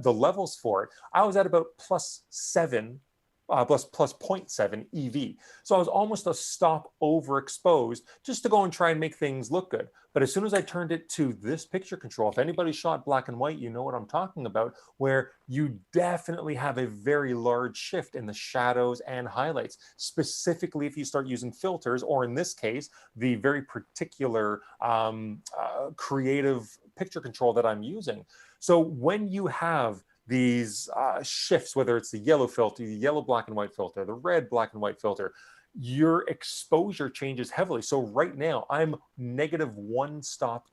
levels for it, I was at about plus 0.7 EV. So I was almost a stop overexposed just to go and try and make things look good. But as soon as I turned it to this picture control, if anybody shot black and white, you know what I'm talking about, where you definitely have a very large shift in the shadows and highlights, specifically if you start using filters, or in this case, the very particular creative picture control that I'm using. So when you have these shifts, whether it's the yellow filter, the yellow black and white filter, the red black and white filter, your exposure changes heavily. So right now I'm -1 stop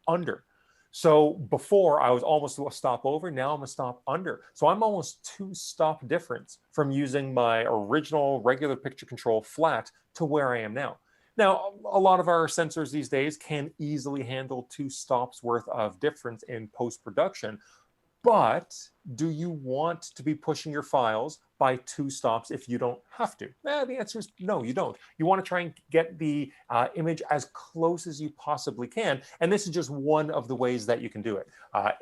under. So before I was almost a stop over, now I'm a stop under. So I'm almost 2 stop difference from using my original regular picture control flat to where I am now. Now, a lot of our sensors these days can easily handle 2 stops worth of difference in post-production. But do you want to be pushing your files by 2 stops if you don't have to? The answer is no, you don't. You want to try and get the image as close as you possibly can. And this is just one of the ways that you can do it.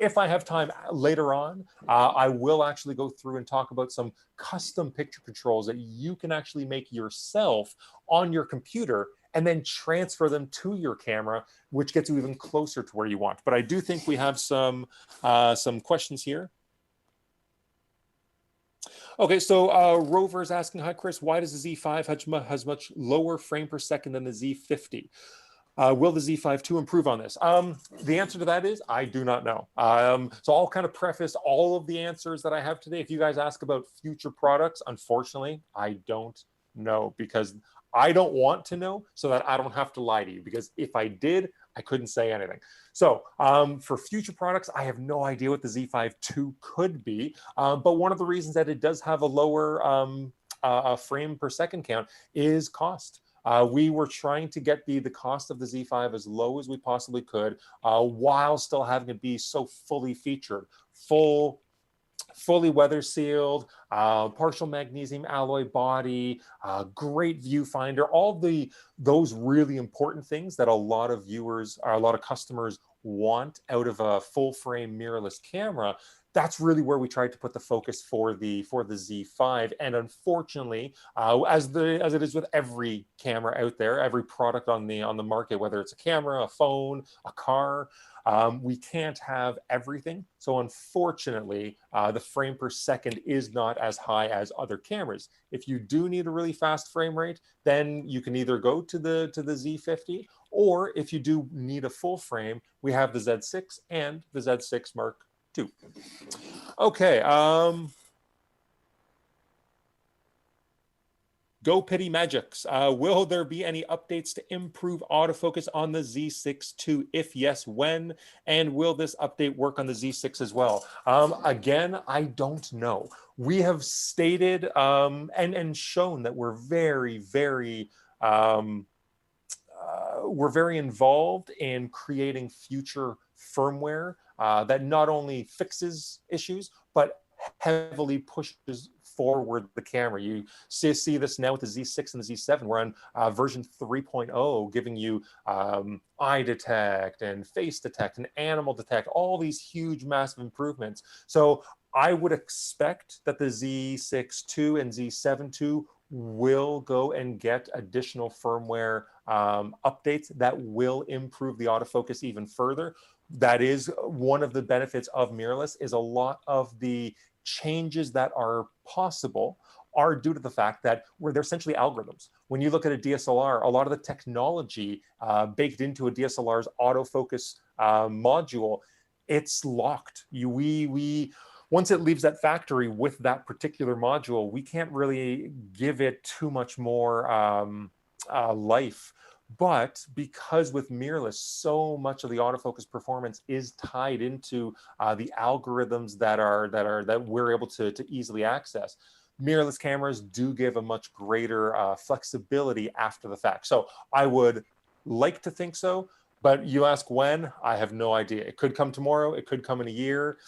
If I have time later on, I will actually go through and talk about some custom picture controls that you can actually make yourself on your computer and then transfer them to your camera, which gets you even closer to where you want. But I do think we have some questions here. Okay, so Rover is asking, hi Chris, why does the Z5 has much lower frame per second than the Z50? Will the Z5 II improve on this? The answer to that is I do not know. So I'll kind of preface all of the answers that I have today. If you guys ask about future products, unfortunately, I don't know, because I don't want to know so that I don't have to lie to you, because if I did, I couldn't say anything. So for future products, I have no idea what the Z5 II could be. But one of the reasons that it does have a lower frame per second count is cost. We were trying to get the cost of the Z5 as low as we possibly could, while still having it be so fully featured, fully weather sealed, partial magnesium alloy body, great viewfinder, all those really important things that a lot of viewers, or a lot of customers want out of a full frame mirrorless camera. That's really where we tried to put the focus for the Z5. And unfortunately, as it is with every camera out there, every product on the market, whether it's a camera, a phone, a car, we can't have everything. So unfortunately, the frame per second is not as high as other cameras. If you do need a really fast frame rate, then you can either go to the Z50, or if you do need a full frame, we have the Z6 and the Z6 Mark II. Okay. Go Pity Magics. Will there be any updates to improve autofocus on the Z6 II? If yes, when? And will this update work on the Z6 as well? Again, I don't know. We have stated and shown that we're very involved in creating future firmware that not only fixes issues, but heavily pushes forward the camera. You see this now with the Z6 and the Z7. We're on version 3.0, giving you eye detect and face detect and animal detect, all these huge, massive improvements. So I would expect that the Z6 II and Z7 II will go and get additional firmware updates that will improve the autofocus even further. That is one of the benefits of mirrorless, is a lot of the changes that are possible are due to the fact that they're essentially algorithms. When you look at a DSLR, a lot of the technology baked into a DSLR's autofocus module, it's locked. Once it leaves that factory with that particular module, we can't really give it too much more life. But because with mirrorless, so much of the autofocus performance is tied into the algorithms that we're able to easily access, mirrorless cameras do give a much greater flexibility after the fact. So I would like to think so, but you ask when, I have no idea. It could come tomorrow, it could come in a year.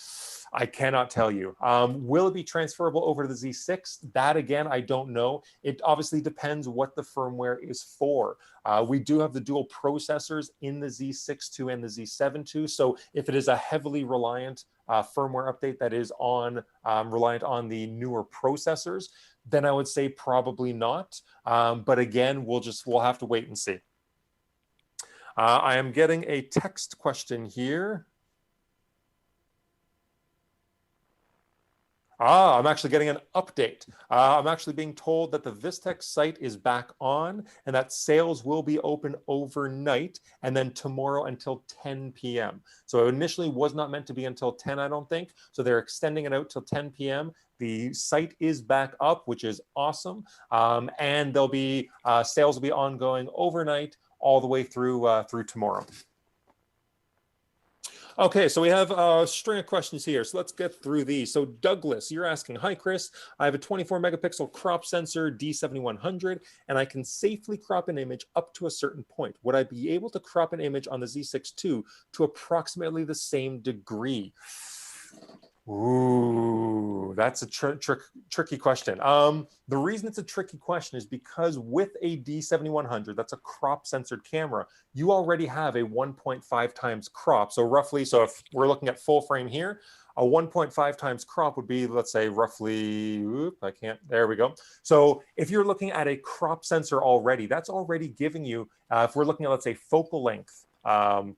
I cannot tell you. Will it be transferable over to the Z6? That again, I don't know. It obviously depends what the firmware is for. We do have the dual processors in the Z6 II and the Z7 II. So if it is a heavily reliant firmware update that is reliant on the newer processors, then I would say probably not. But again, we'll have to wait and see. I am getting a text question here. I'm actually getting an update. I'm actually being told that the Vistek site is back on and that sales will be open overnight and then tomorrow until 10 p.m. So it initially was not meant to be until 10, I don't think. So they're extending it out till 10 p.m. The site is back up, which is awesome. And there'll be sales will be ongoing overnight all the way through tomorrow. Okay, so we have a string of questions here, so let's get through these. So Douglas, you're asking, hi Chris, I have a 24 megapixel crop sensor D7100 and I can safely crop an image up to a certain point. Would I be able to crop an image on the Z6 II to approximately the same degree? Ooh, that's a tricky question. The reason it's a tricky question is because with a D7100, that's a crop censored camera, you already have a 1.5 times crop. So roughly, so if we're looking at full frame here, a 1.5 times crop would be, let's say, roughly, there we go. So if you're looking at a crop sensor already, that's already giving you, if we're looking at, let's say, focal length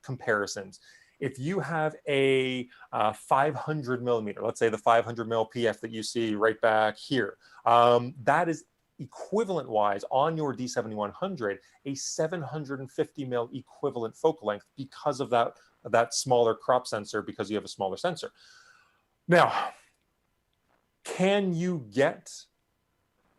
comparisons, if you have a 500 millimeter, let's say the 500 mil PF that you see right back here, that is equivalent wise on your D7100, a 750 mil equivalent focal length because of that smaller crop sensor, because you have a smaller sensor. Now, can you get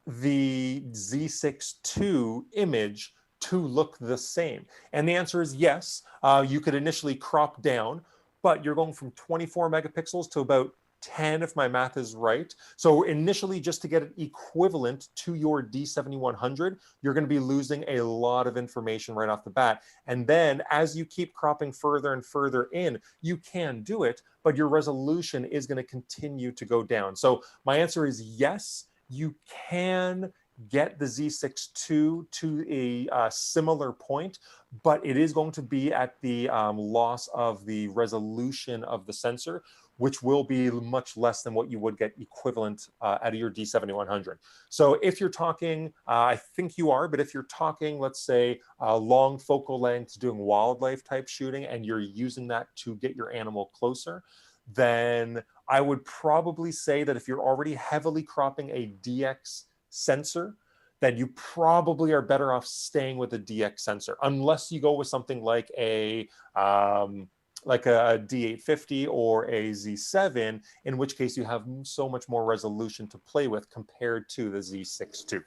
the Z6 II image to look the same? And the answer is yes. You could initially crop down, but you're going from 24 megapixels to about 10, if my math is right. So initially, just to get it equivalent to your D7100, you're going to be losing a lot of information right off the bat. And then as you keep cropping further and further in, you can do it, but your resolution is going to continue to go down. So my answer is yes, you can get the Z6 II to a similar point, but it is going to be at the loss of the resolution of the sensor, which will be much less than what you would get equivalent out of your D7100. So if you're talking, I think you are, but if you're talking, let's say, long focal lengths, doing wildlife type shooting, and you're using that to get your animal closer, then I would probably say that if you're already heavily cropping a DX sensor, then you probably are better off staying with a DX sensor, unless you go with something like a D850 or a Z7, in which case you have so much more resolution to play with compared to the Z6 II.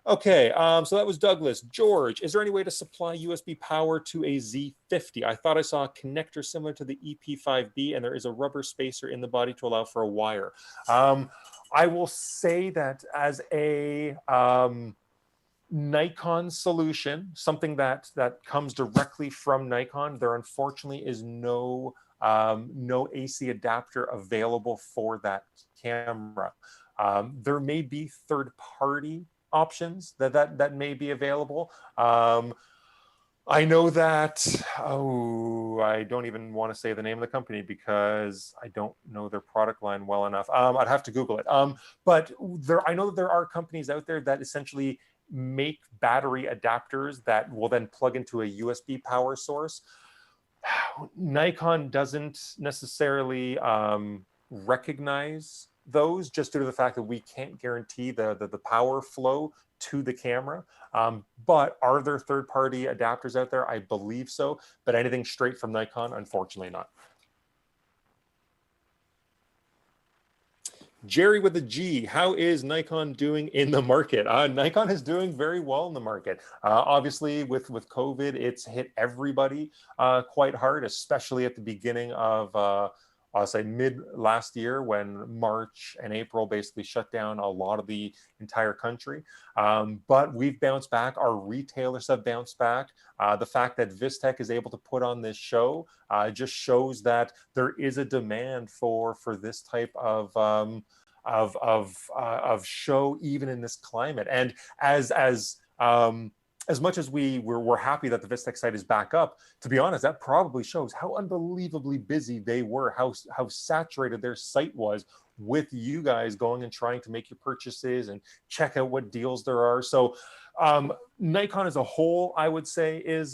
Okay, so that was Douglas. George, is there any way to supply USB power to a Z50? I thought I saw a connector similar to the EP5B, and there is a rubber spacer in the body to allow for a wire. I will say that as a Nikon solution, something that comes directly from Nikon, there unfortunately is no AC adapter available for that camera. There may be third-party options that may be available. I know that, I don't even want to say the name of the company because I don't know their product line well enough. I'd have to Google it. But I know that there are companies out there that essentially make battery adapters that will then plug into a USB power source. Nikon doesn't necessarily recognize those, just due to the fact that we can't guarantee the power flow to the camera. But are there third-party adapters out there? I believe so, but anything straight from Nikon, unfortunately not. Jerry with a G, how is Nikon doing in the market? Nikon is doing very well in the market. Obviously, with COVID, it's hit everybody quite hard, especially at the beginning of I'll say mid last year, when March and April basically shut down a lot of the entire country. But we've bounced back. Our retailers have bounced back. The fact that Vistek is able to put on this show just shows that there is a demand for this type of show, even in this climate. And as much as we're happy that the Vistek site is back up, to be honest, that probably shows how unbelievably busy they were, how saturated their site was with you guys going and trying to make your purchases and check out what deals there are. So Nikon as a whole, I would say, is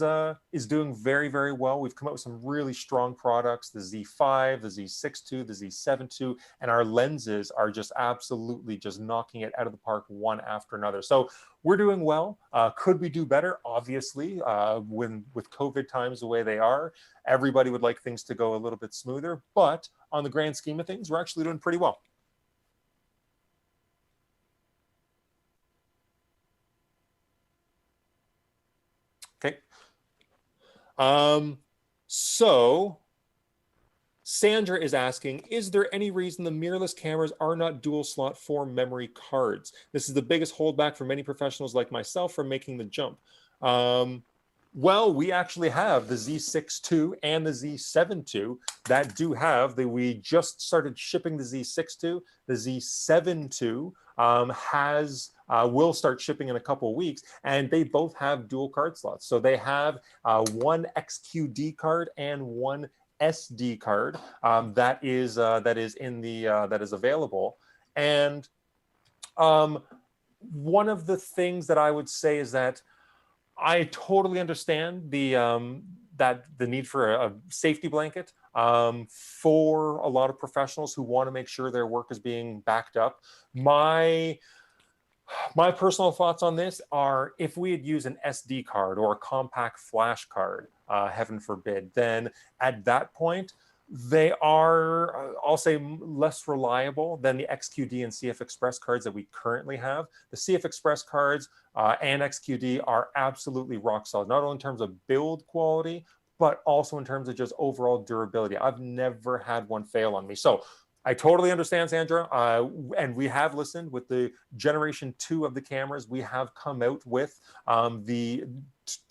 doing very, very well. We've come up with some really strong products, the Z5, the Z6 II, the Z7 II, and our lenses are just absolutely just knocking it out of the park one after another. So we're doing well. Could we do better? Obviously, with COVID times the way they are, everybody would like things to go a little bit smoother, but on the grand scheme of things, we're actually doing pretty well. Okay. So Sandra is asking, is there any reason the mirrorless cameras are not dual slot for memory cards? This is the biggest holdback for many professionals like myself from making the jump. Well, we actually have the Z6 II and the Z7 II that do have we just started shipping the Z6 II. The Z7 II will start shipping in a couple of weeks, and they both have dual card slots. So they have one XQD card and one SD card that is available. And one of the things that I would say is that I totally understand the need for a safety blanket for a lot of professionals who want to make sure their work is being backed up. My personal thoughts on this are, if we had used an SD card or a compact flash card, heaven forbid, then at that point, they are, I'll say, less reliable than the XQD and CF Express cards that we currently have. The CF Express cards and XQD are absolutely rock solid, not only in terms of build quality, but also in terms of just overall durability. I've never had one fail on me. So I totally understand, Sandra, and we have listened with the generation 2 of the cameras. We have come out with the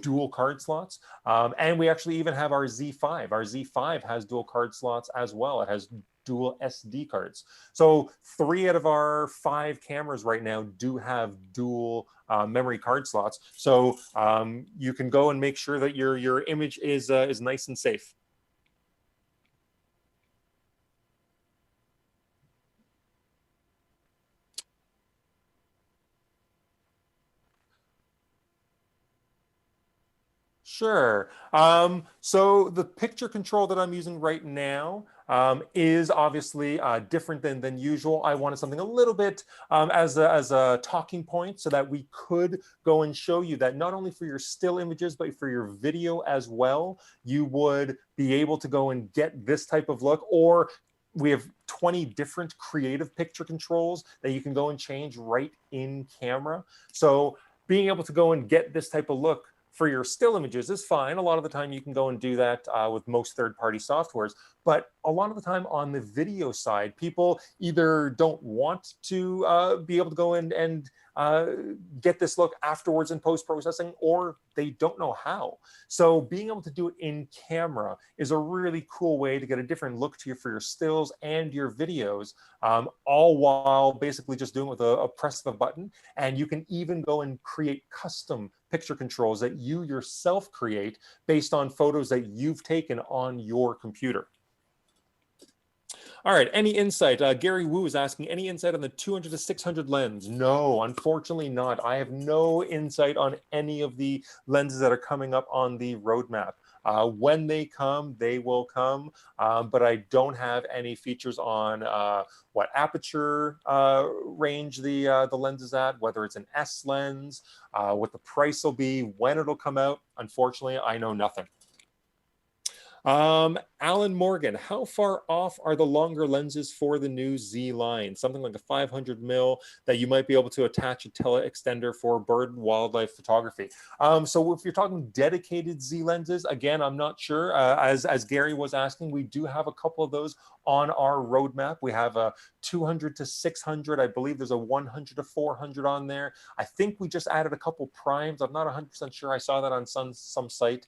dual card slots, and we actually even have our Z5. Our Z5 has dual card slots as well. It has dual SD cards. So 3 out of our 5 cameras right now do have dual memory card slots. So you can go and make sure that your image is nice and safe. Sure. So the picture control that I'm using right now is obviously different than usual. I wanted something a little bit as a talking point so that we could go and show you that not only for your still images, but for your video as well, you would be able to go and get this type of look. Or we have 20 different creative picture controls that you can go and change right in camera. So being able to go and get this type of look for your still images is fine. A lot of the time you can go and do that with most third-party softwares. But a lot of the time on the video side, people either don't want to be able to go in and get this look afterwards in post-processing, or they don't know how. So being able to do it in camera is a really cool way to get a different look to you for your stills and your videos, all while basically just doing it with a press of a button. And you can even go and create custom picture controls that you yourself create based on photos that you've taken on your computer. All right, any insight? Gary Wu is asking, any insight on the 200 to 600 lens? No, unfortunately not. I have no insight on any of the lenses that are coming up on the roadmap. When they come, they will come, but I don't have any features on what aperture range the lens is at, whether it's an S lens, what the price will be, when it'll come out. Unfortunately, I know nothing. Alan Morgan, how far off are the longer lenses for the new Z line? Something like a 500 mil that you might be able to attach a tele-extender for bird and wildlife photography. So if you're talking dedicated Z lenses, again, I'm not sure. As Gary was asking, we do have a couple of those on our roadmap. We have a 200 to 600. I believe there's a 100 to 400 on there. I think we just added a couple primes. I'm not 100% sure. I saw that on some site.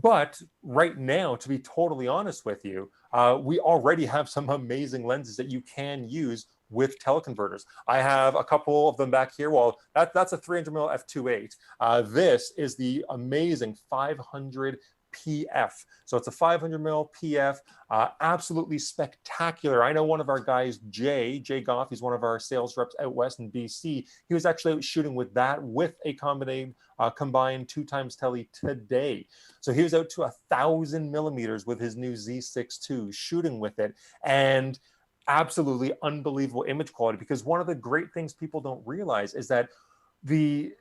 But right now, to be totally honest with you, we already have some amazing lenses that you can use with teleconverters. I have a couple of them back here. Well, that's a 300 mm f2.8. This is the amazing 500 PF. So it's a 500 mm PF, absolutely spectacular. I know one of our guys, Jay Goff, he's one of our sales reps out west in BC. He was actually shooting with that with a combined 2x tele today. So he was out to 1,000 millimeters with his new Z6 II, shooting with it, and absolutely unbelievable image quality. Because one of the great things people don't realize is that the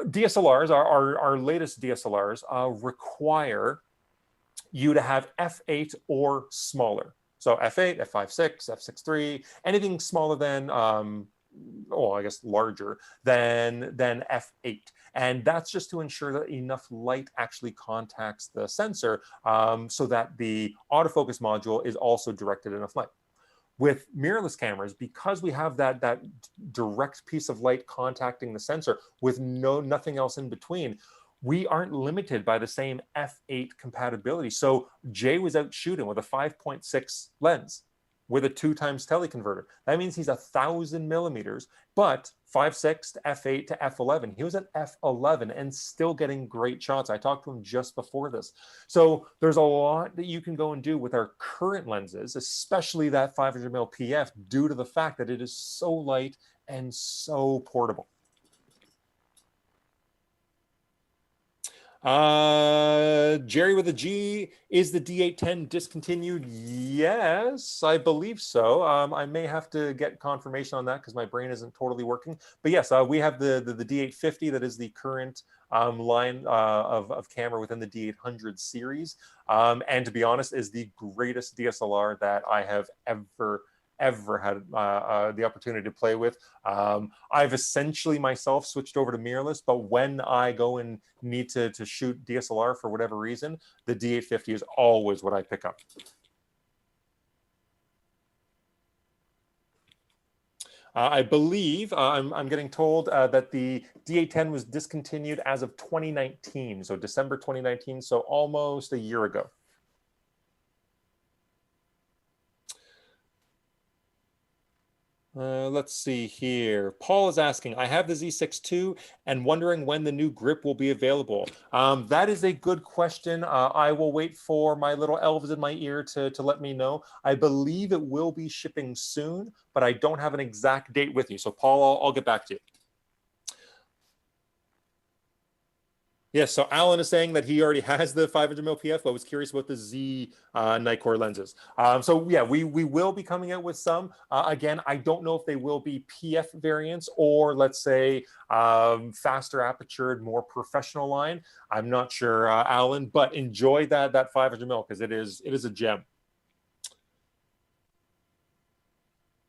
DSLRs, our latest DSLRs, require you to have f8 or smaller. So f8, f5.6, f6.3, anything smaller than, I guess larger than f8. And that's just to ensure that enough light actually contacts the sensor so that the autofocus module is also directed enough light. With mirrorless cameras, because we have that direct piece of light contacting the sensor with nothing else in between, we aren't limited by the same f8 compatibility. So Jay was out shooting with a 5.6 lens with a 2x teleconverter. That means he's 1,000 millimeters, but 5.6 to f8 to f11. He was at f11 and still getting great shots. I talked to him just before this. So there's a lot that you can go and do with our current lenses, especially that 500mm PF, due to the fact that it is so light and so portable. Jerry with a G, is the D810 discontinued? Yes, I believe so. I may have to get confirmation on that because my brain isn't totally working. But yes, we have the D850 that is the current line of camera within the D800 series. And to be honest, is the greatest DSLR that I have ever had the opportunity to play with. I've essentially myself switched over to mirrorless, but when I go and need to shoot DSLR for whatever reason, the D850 is always what I pick up. I believe, I'm getting told that the D810 was discontinued as of 2019, so December 2019, so almost a year ago. Let's see here. Paul is asking, I have the Z6 II and wondering when the new grip will be available. That is a good question. I will wait for my little elves in my ear to let me know. I believe it will be shipping soon, but I don't have an exact date with you. So Paul, I'll get back to you. Yes, so Alan is saying that he already has the 500mm PF, but was curious about the Z Nikkor lenses. So yeah, we will be coming out with some. Again, I don't know if they will be PF variants or let's say faster apertured, more professional line. I'm not sure, Alan, but enjoy that 500mm because it is a gem.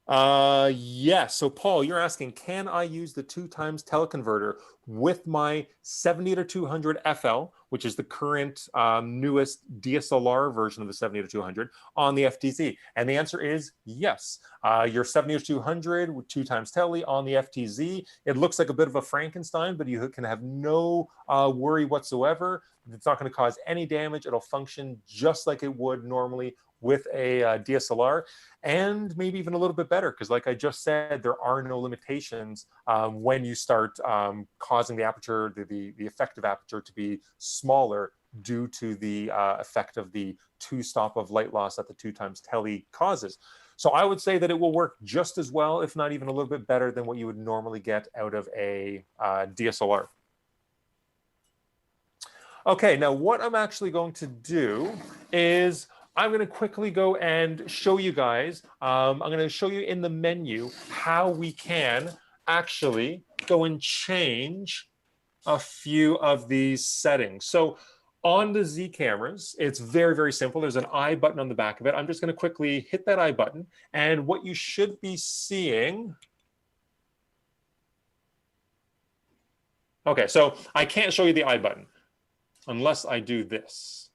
Yes. So Paul, you're asking, can I use the 2x teleconverter with my 70-200 FL, which is the current newest DSLR version of the 70-200 on the FTZ? And the answer is yes. Your 70-200 with 2x tele on the FTZ. It looks like a bit of a Frankenstein, but you can have no worry whatsoever. It's not going to cause any damage. It'll function just like it would normally with a DSLR, and maybe even a little bit better, because like I just said, there are no limitations when you start causing the aperture, the effective aperture to be smaller due to the effect of the 2-stop of light loss that the 2x tele causes. So I would say that it will work just as well, if not even a little bit better than what you would normally get out of a DSLR. Okay, now what I'm actually going to do is I'm going to quickly go and show you guys, I'm going to show you in the menu how we can actually go and change a few of these settings. So on the Z cameras, it's very, very simple. There's an I button on the back of it. I'm just going to quickly hit that I button. And what you should be seeing... Okay, so I can't show you the I button unless I do this.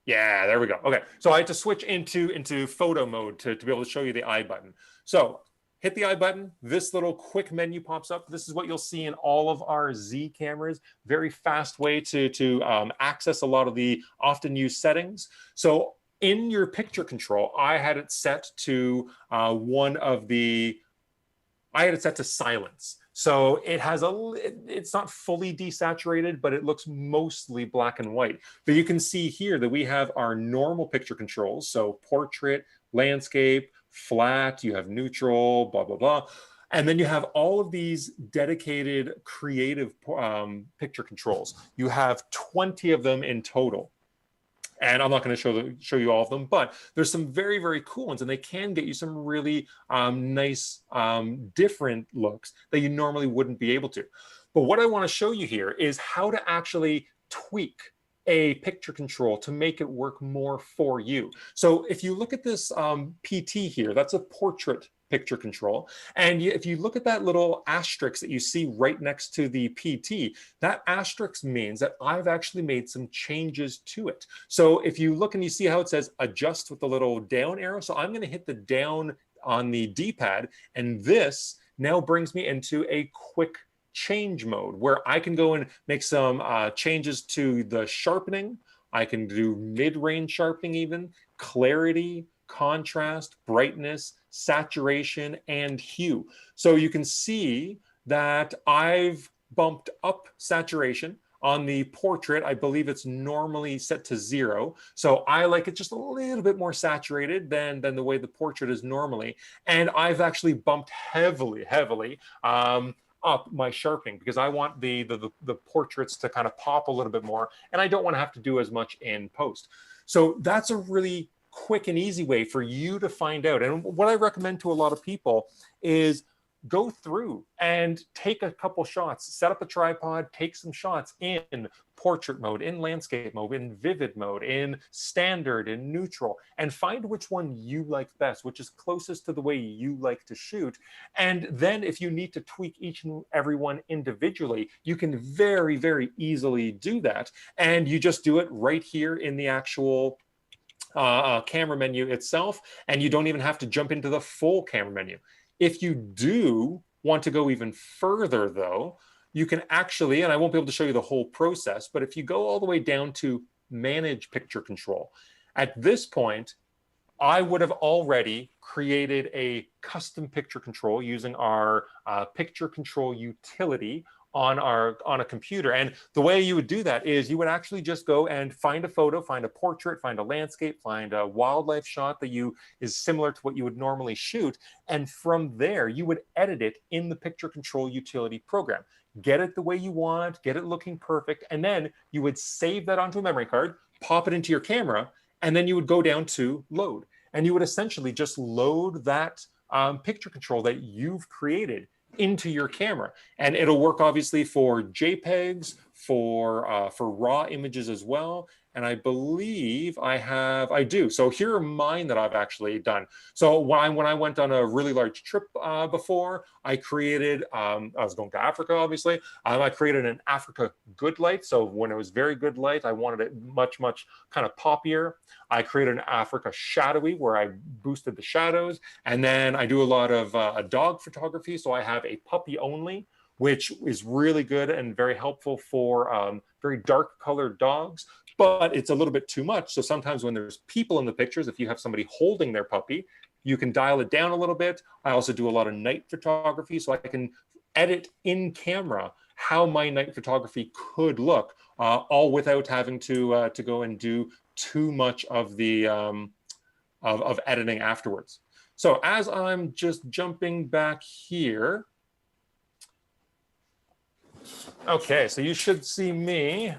Yeah, there we go. Okay, so I had to switch into photo mode to be able to show you the I button. So hit the I button, this little quick menu pops up. This is what you'll see in all of our Z cameras. Very fast way to access a lot of the often used settings. So in your picture control, I had it set to silence. So it has it's not fully desaturated, but it looks mostly black and white. But you can see here that we have our normal picture controls. So portrait, landscape, flat, you have neutral, blah, blah, blah. And then you have all of these dedicated creative picture controls. You have 20 of them in total. And I'm not going to show you all of them, but there's some very, very cool ones, and they can get you some really nice, different looks that you normally wouldn't be able to. But what I want to show you here is how to actually tweak a picture control to make it work more for you. So if you look at this PT here, that's a portrait picture control. And if you look at that little asterisk that you see right next to the PT, that asterisk means that I've actually made some changes to it. So if you look and you see how it says adjust with the little down arrow, so I'm going to hit the down on the D-pad, and this now brings me into a quick change mode, where I can go and make some changes to the sharpening. I can do mid-range sharpening even, clarity, contrast, brightness, saturation, and hue. So you can see that I've bumped up saturation. On the portrait, I believe it's normally set to 0. So I like it just a little bit more saturated than the way the portrait is normally. And I've actually bumped heavily up my sharpening, because I want the portraits to kind of pop a little bit more, and I don't want to have to do as much in post. So that's a really quick and easy way for you to find out. And what I recommend to a lot of people is go through and take a couple shots, set up a tripod, take some shots in portrait mode, in landscape mode, in vivid mode, in standard, in neutral, and find which one you like best, which is closest to the way you like to shoot. And then if you need to tweak each and every one individually, you can very, very easily do that. And you just do it right here in the actual camera menu itself, and you don't even have to jump into the full camera menu. If you do want to go even further, though, you can actually, and I won't be able to show you the whole process, but if you go all the way down to manage picture control, at this point, I would have already created a custom picture control using our picture control utility on a computer. And the way you would do that is you would actually just go and find a photo, find a portrait, find a landscape, find a wildlife shot that is similar to what you would normally shoot. And from there, you would edit it in the picture control utility program. Get it the way you want, get it looking perfect. And then you would save that onto a memory card, pop it into your camera, and then you would go down to load. And you would essentially just load that picture control that you've created into your camera, and it'll work obviously for JPEGs, for raw images as well. And I believe I do. So here are mine that I've actually done. So when I went on a really large trip before, I created, I was going to Africa, obviously. I created an Africa good light. So when it was very good light, I wanted it much, much kind of poppier. I created an Africa shadowy where I boosted the shadows. And then I do a lot of dog photography. So I have a puppy only, which is really good and very helpful for very dark colored dogs. But it's a little bit too much. So sometimes when there's people in the pictures, if you have somebody holding their puppy, you can dial it down a little bit. I also do a lot of night photography, so I can edit in camera how my night photography could look, all without having to go and do too much of the of editing afterwards. So as I'm just jumping back here, okay, so you should see me.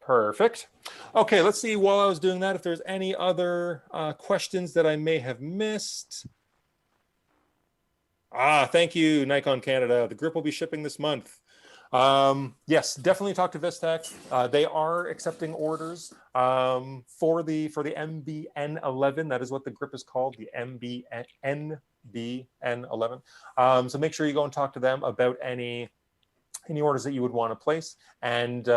Perfect. Okay, let's see while I was doing that if there's any other questions that I may have missed. Thank you, Nikon Canada. The grip will be shipping this month. Yes, definitely talk to Vistek. They are accepting orders for the MBN11. That is what the grip is called, the MBN11. So make sure you go and talk to them about any orders that you would want to place, and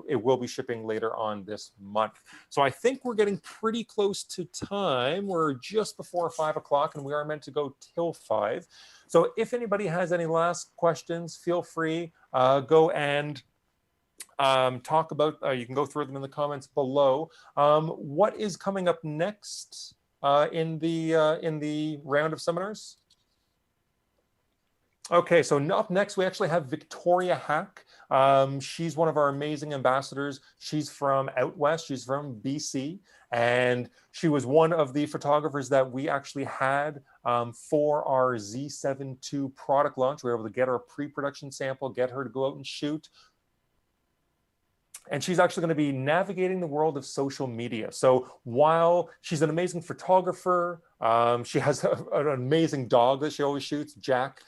it will be shipping later on this month. So I think we're getting pretty close to time. We're just before 5 o'clock, and we are meant to go till 5. So if anybody has any last questions, feel free, go and talk about, you can go through them in the comments below. What is coming up next in the round of seminars? Okay, so up next, we actually have Victoria Hack. She's one of our amazing ambassadors. She's from out west. She's from BC. And she was one of the photographers that we actually had for our Z7 II product launch. We were able to get her a pre-production sample, get her to go out and shoot. And she's actually going to be navigating the world of social media. So while she's an amazing photographer, she has an amazing dog that she always shoots, Jack.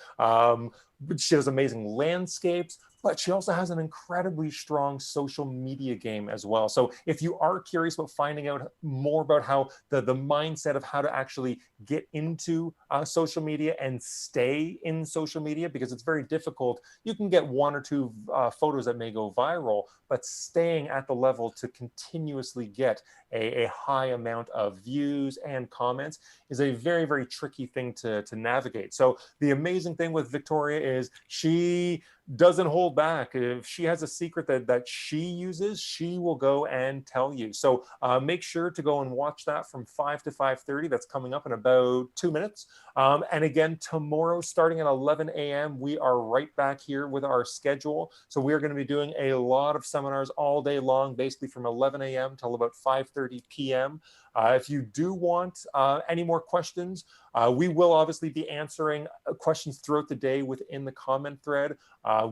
She has amazing landscapes, but she also has an incredibly strong social media game as well. So if you are curious about finding out more about how the mindset of how to actually get into social media and stay in social media, because it's very difficult. You can get 1 or 2 photos that may go viral, but staying at the level to continuously get a high amount of views and comments is a very, very tricky thing to navigate. So the amazing thing with Victoria is she doesn't hold back. If she has a secret that she uses, she will go and tell you. So make sure to go and watch that from 5 to 5:30. That's coming up in about 2 minutes. And again, tomorrow starting at 11 a.m., we are right back here with our schedule. So we are going to be doing a lot of seminars all day long, basically from 11 a.m. till about 5:30 p.m. If you do want any more questions, we will obviously be answering questions throughout the day within the comment thread.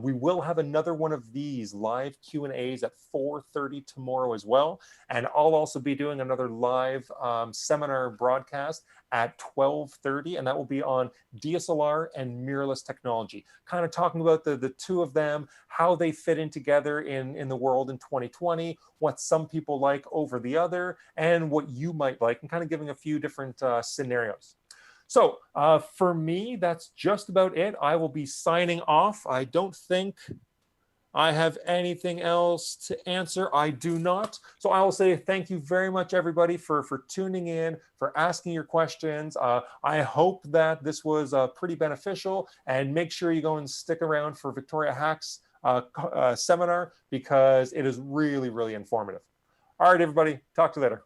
We will have another one of these live Q&As at 4:30 tomorrow as well. And I'll also be doing another live seminar broadcast at 12:30, and that will be on DSLR and mirrorless technology, kind of talking about the two of them, how they fit in together in the world in 2020, what some people like over the other, and what you might like, and kind of giving a few different scenarios. So for me, that's just about it. I will be signing off. I don't think I have anything else to answer. I do not. So I will say thank you very much, everybody, for tuning in, for asking your questions. I hope that this was pretty beneficial, and make sure you go and stick around for Victoria Hack's seminar, because it is really, really informative. All right, everybody, talk to you later.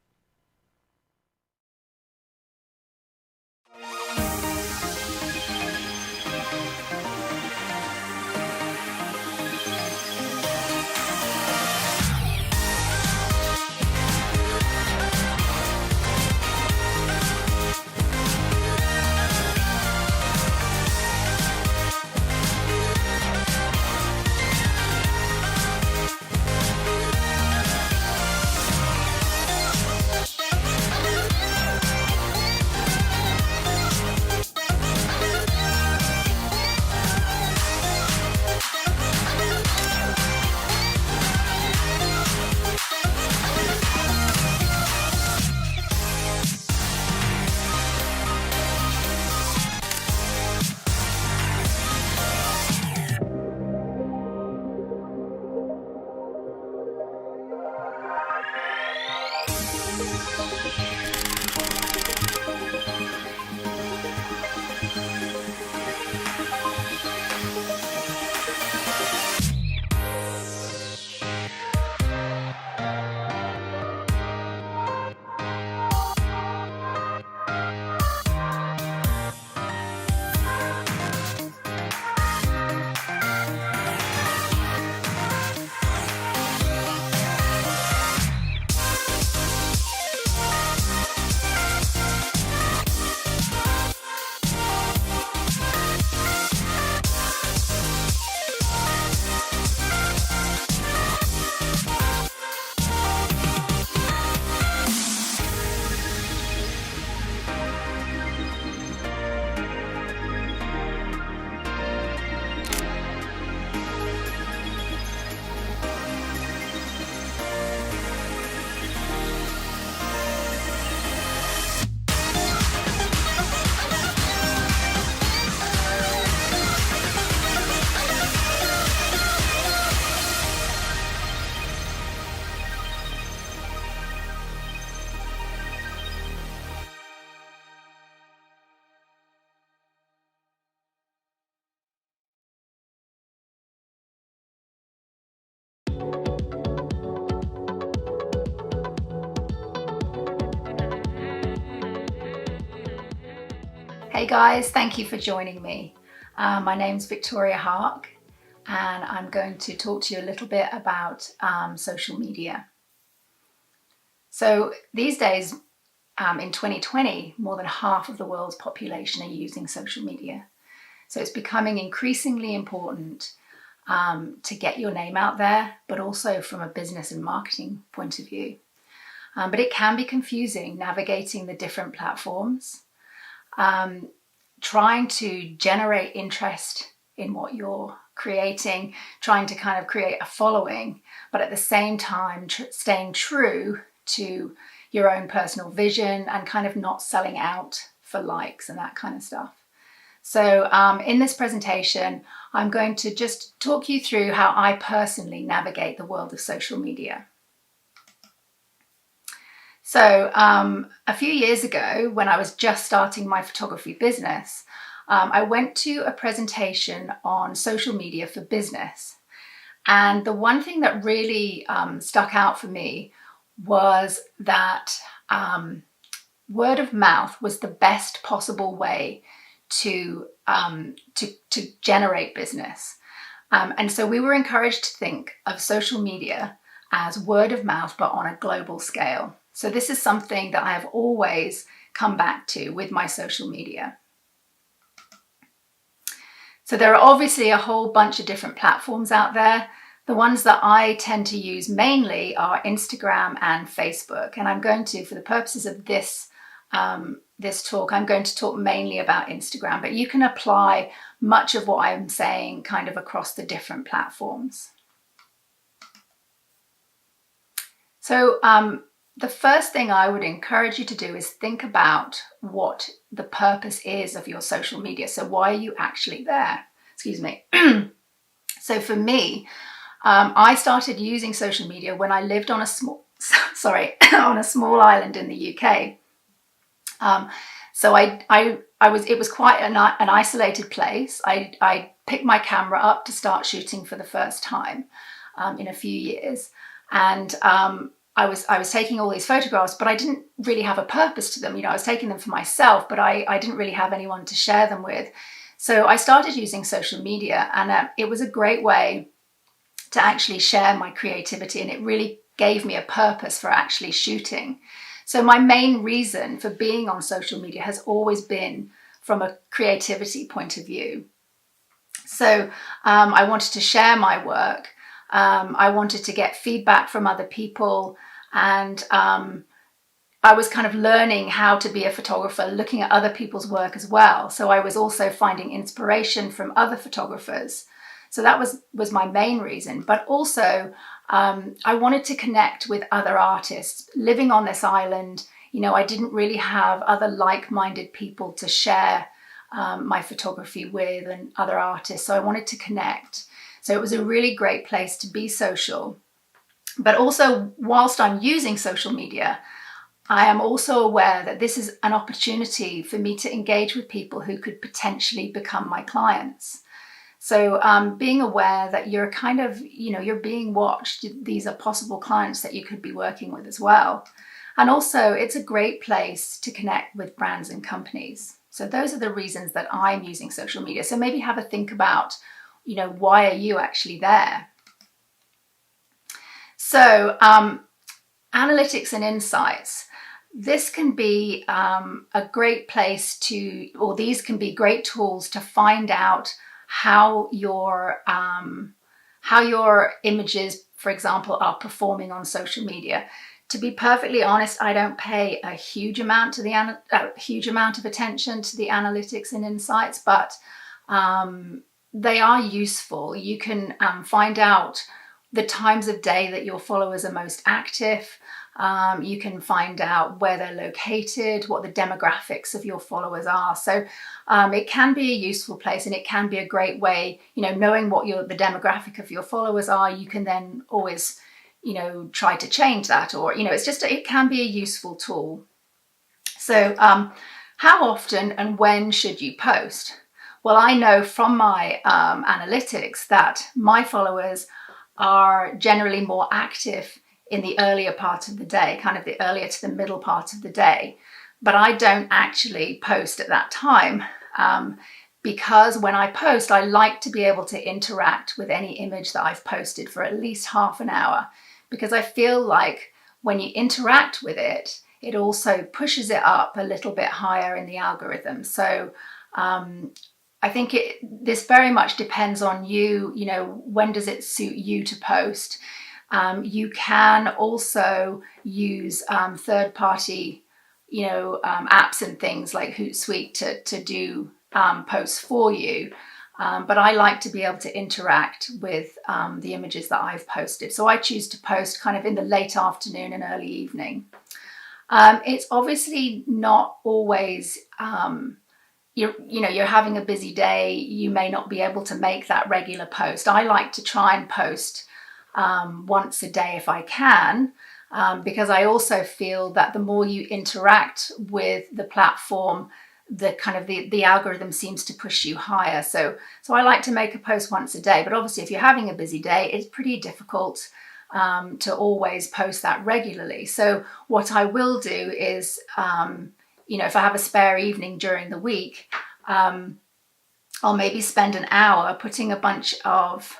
Hey guys, thank you for joining me. My name's Victoria Hark, and I'm going to talk to you a little bit about social media. So these days, in 2020, more than half of the world's population are using social media. So it's becoming increasingly important to get your name out there, but also from a business and marketing point of view. But it can be confusing navigating the different platforms. Trying to generate interest in what you're creating, trying to kind of create a following, but at the same time staying true to your own personal vision and kind of not selling out for likes and that kind of stuff. So in this presentation, I'm going to just talk you through how I personally navigate the world of social media. So a few years ago, when I was just starting my photography business, I went to a presentation on social media for business. And the one thing that really stuck out for me was that word of mouth was the best possible way to generate business. And so we were encouraged to think of social media as word of mouth, but on a global scale. So this is something that I have always come back to with my social media. So there are obviously a whole bunch of different platforms out there. The ones that I tend to use mainly are Instagram and Facebook. And I'm going to, for the purposes of this talk, I'm going to talk mainly about Instagram, but you can apply much of what I'm saying kind of across the different platforms. So the first thing I would encourage you to do is think about what the purpose is of your social media. So why are you actually there? Excuse me. So for me, I started using social media when I lived on a small, on a small island in the UK. So it was quite an isolated place. I picked my camera up to start shooting for the first time in a few years, and I was taking all these photographs, but I didn't really have a purpose to them. You know, I was taking them for myself, but I didn't really have anyone to share them with. So I started using social media, and it was a great way to actually share my creativity, and it really gave me a purpose for actually shooting. So my main reason for being on social media has always been from a creativity point of view. So I wanted to share my work. I wanted to get feedback from other people, and I was kind of learning how to be a photographer, looking at other people's work as well. So I was also finding inspiration from other photographers. So that was my main reason. But also I wanted to connect with other artists. Living on this island, you know, I didn't really have other like-minded people to share my photography with, and other artists. So I wanted to connect. So it was a really great place to be social. But also, whilst I'm using social media, I am also aware that this is an opportunity for me to engage with people who could potentially become my clients. So being aware that you're kind of, you know, you're being watched. These are possible clients that you could be working with as well. And also, it's a great place to connect with brands and companies. So those are the reasons that I'm using social media. So maybe have a think about, you know, why are you actually there? So analytics and insights. This can be a great place to, or these can be great tools to find out how your images, for example, are performing on social media. To be perfectly honest, I don't pay a huge amount of attention to the analytics and insights, but they are useful. You can find out the times of day that your followers are most active. You can find out where they're located, what the demographics of your followers are. So it can be a useful place, and it can be a great way, you know, knowing what the demographic of your followers are, you can then always, you know, try to change that, or, you know, it can be a useful tool. So how often and when should you post? Well, I know from my analytics that my followers are generally more active in the earlier part of the day, kind of the earlier to the middle part of the day. But I don't actually post at that time because when I post, I like to be able to interact with any image that I've posted for at least half an hour, because I feel like when you interact with it, it also pushes it up a little bit higher in the algorithm. So I think this very much depends on you. You know, when does it suit you to post? You can also use third-party, you know, apps and things like Hootsuite to do posts for you. But I like to be able to interact with the images that I've posted. So I choose to post kind of in the late afternoon and early evening. It's obviously not always, you're having a busy day. You may not be able to make that regular post. I like to try and post once a day if I can. because I also feel that the more you interact with the platform, the algorithm seems to push you higher. So I like to make a post once a day, but obviously if you're having a busy day, it's pretty difficult to always post that regularly. So what I will do is, if I have a spare evening during the week, I'll maybe spend an hour putting a bunch of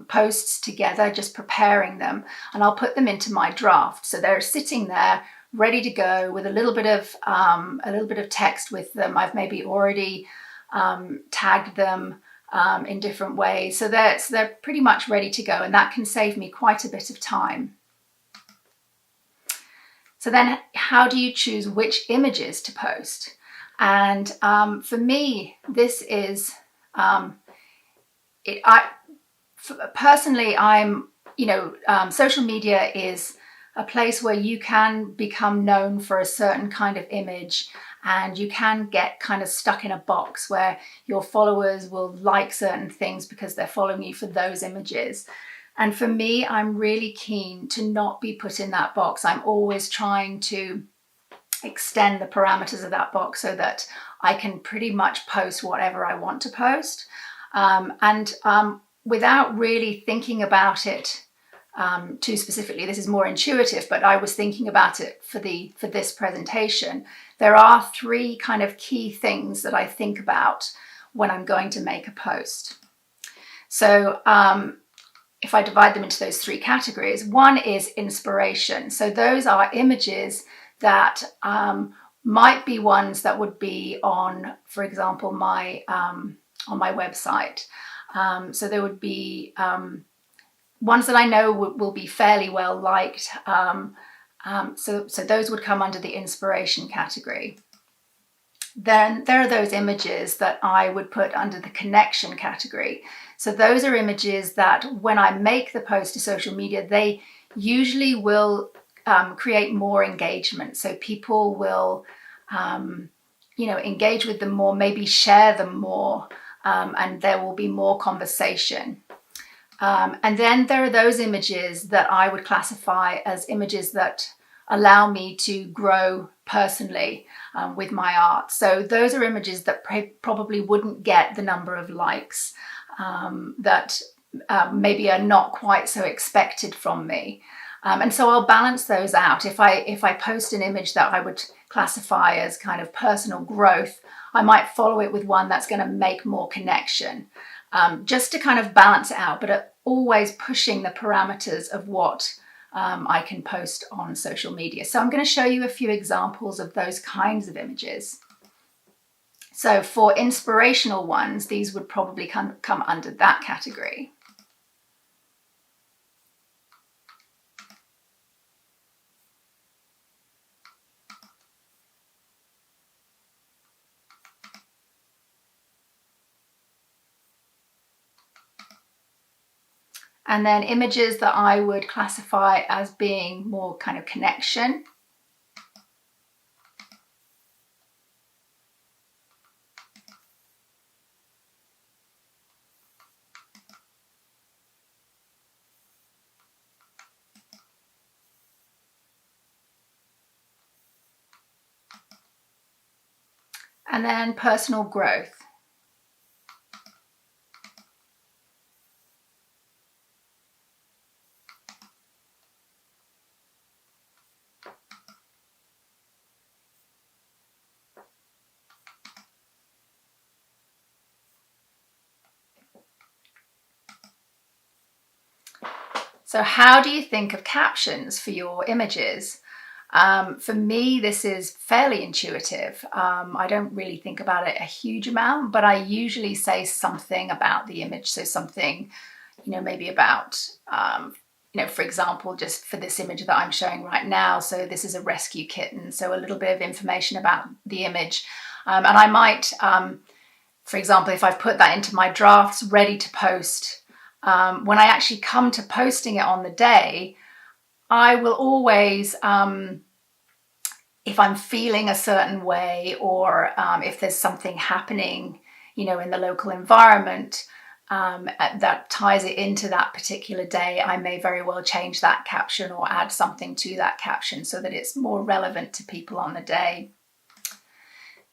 posts together, just preparing them, and I'll put them into my draft. So they're sitting there ready to go with a little bit of text with them. I've maybe already tagged them in different ways, so they're pretty much ready to go, and that can save me quite a bit of time. So then, how do you choose which images to post? And for me, this is personally, social media is a place where you can become known for a certain kind of image, and you can get kind of stuck in a box where your followers will like certain things because they're following you for those images. And for me, I'm really keen to not be put in that box. I'm always trying to extend the parameters of that box so that I can pretty much post whatever I want to post. Without really thinking about it too specifically, this is more intuitive, but I was thinking about it for this presentation. There are three kind of key things that I think about when I'm going to make a post. So if I divide them into those three categories, one is inspiration. So those are images that might be ones that would be on, for example, on my website. So there would be ones that I know will be fairly well liked. So those would come under the inspiration category. Then there are those images that I would put under the connection category. So those are images that when I make the post to social media, they usually will create more engagement. So people will, engage with them more, maybe share them more, and there will be more conversation. And then there are those images that I would classify as images that allow me to grow personally with my art. So those are images that probably wouldn't get the number of likes that maybe are not quite so expected from me. And so I'll balance those out. If I post an image that I would classify as kind of personal growth, I might follow it with one that's going to make more connection, just to kind of balance it out, but always pushing the parameters of what I can post on social media. So I'm going to show you a few examples of those kinds of images. So for inspirational ones, these would probably come under that category. And then images that I would classify as being more kind of connection. And then personal growth. So how do you think of captions for your images? For me, this is fairly intuitive. I don't really think about it a huge amount, but I usually say something about the image. So something, maybe about, for example, just for this image that I'm showing right now. So this is a rescue kitten. So a little bit of information about the image. And I might, for example, if I've put that into my drafts ready to post, when I actually come to posting it on the day, I will always, if I'm feeling a certain way, or if there's something happening, in the local environment, that ties it into that particular day, I may very well change that caption or add something to that caption so that it's more relevant to people on the day.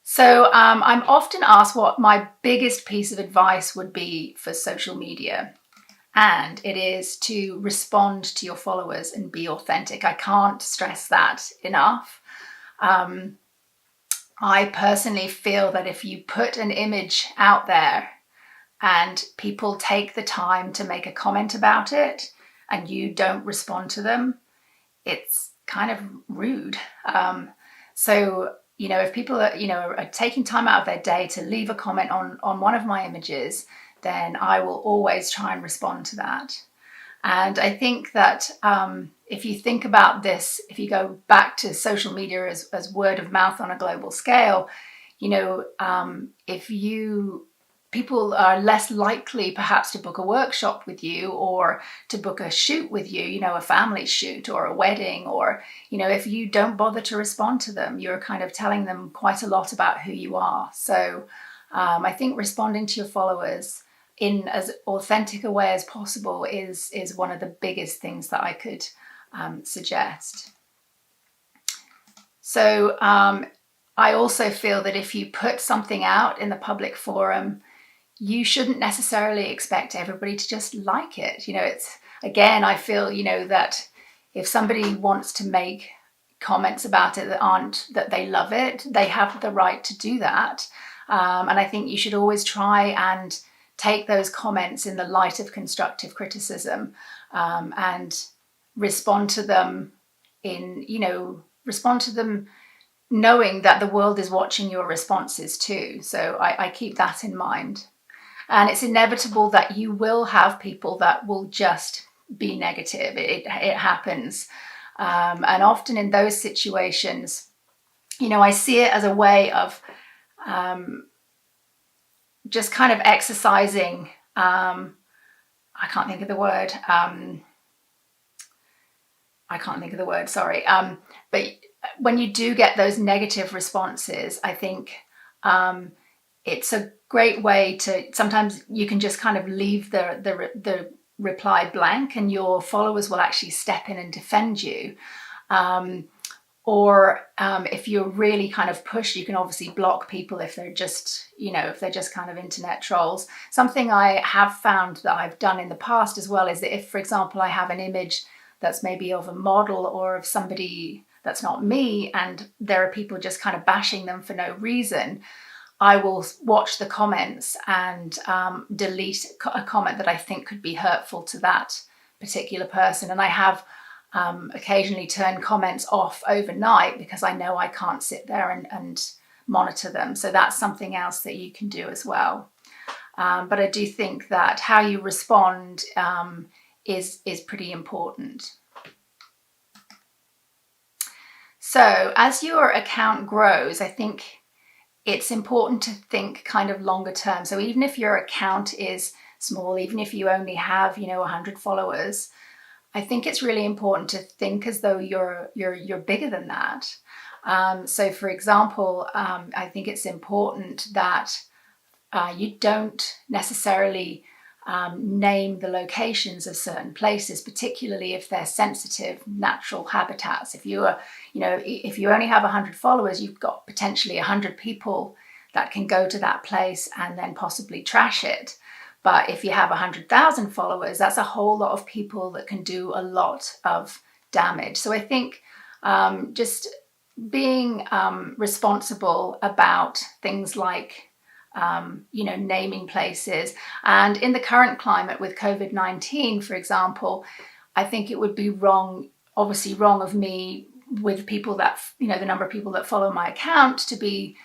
So I'm often asked what my biggest piece of advice would be for social media. And it is to respond to your followers and be authentic. I can't stress that enough. I personally feel that if you put an image out there and people take the time to make a comment about it and you don't respond to them, it's kind of rude. So, you know, if people are, are taking time out of their day to leave a comment on one of my images, then I will always try and respond to that. And I think that if you think about this, if you go back to social media as word of mouth on a global scale, people are less likely perhaps to book a workshop with you or to book a shoot with you, a family shoot or a wedding, or, if you don't bother to respond to them, you're kind of telling them quite a lot about who you are. So I think responding to your followers in as authentic a way as possible is one of the biggest things that I could suggest. So I also feel that if you put something out in the public forum, you shouldn't necessarily expect everybody to just like it. I feel, that if somebody wants to make comments about it that they love it, they have the right to do that. And I think you should always try and take those comments in the light of constructive criticism, and respond to them knowing that the world is watching your responses too. So I keep that in mind. And it's inevitable that you will have people that will just be negative. It happens. And often in those situations, I see it as a way of just kind of exercising, I can't think of the word, sorry. But when you do get those negative responses, I think it's a great way to, sometimes you can just kind of leave the reply blank and your followers will actually step in and defend you. Or if you're really kind of pushed, you can obviously block people if they're just, kind of internet trolls. Something I have found that I've done in the past as well is that if, for example, I have an image that's maybe of a model or of somebody that's not me, and there are people just kind of bashing them for no reason, I will watch the comments and delete a comment that I think could be hurtful to that particular person. And I have occasionally turned comments off overnight because I know I can't sit there and monitor them. So that's something else that you can do as well. But I do think that how you respond is pretty important. So as your account grows, I think it's important to think kind of longer term. So even if your account is small, even if you only have, 100 followers, I think it's really important to think as though you're bigger than that. So for example, I think it's important that you don't necessarily name the locations of certain places, particularly if they're sensitive natural habitats. If you are, if you only have 100 followers, you've got potentially 100 people that can go to that place and then possibly trash it. But if you have 100,000 followers, that's a whole lot of people that can do a lot of damage. So I think just being responsible about things like naming places. And in the current climate with COVID-19, for example, I think it would be obviously wrong of me with people that, the number of people that follow my account to be,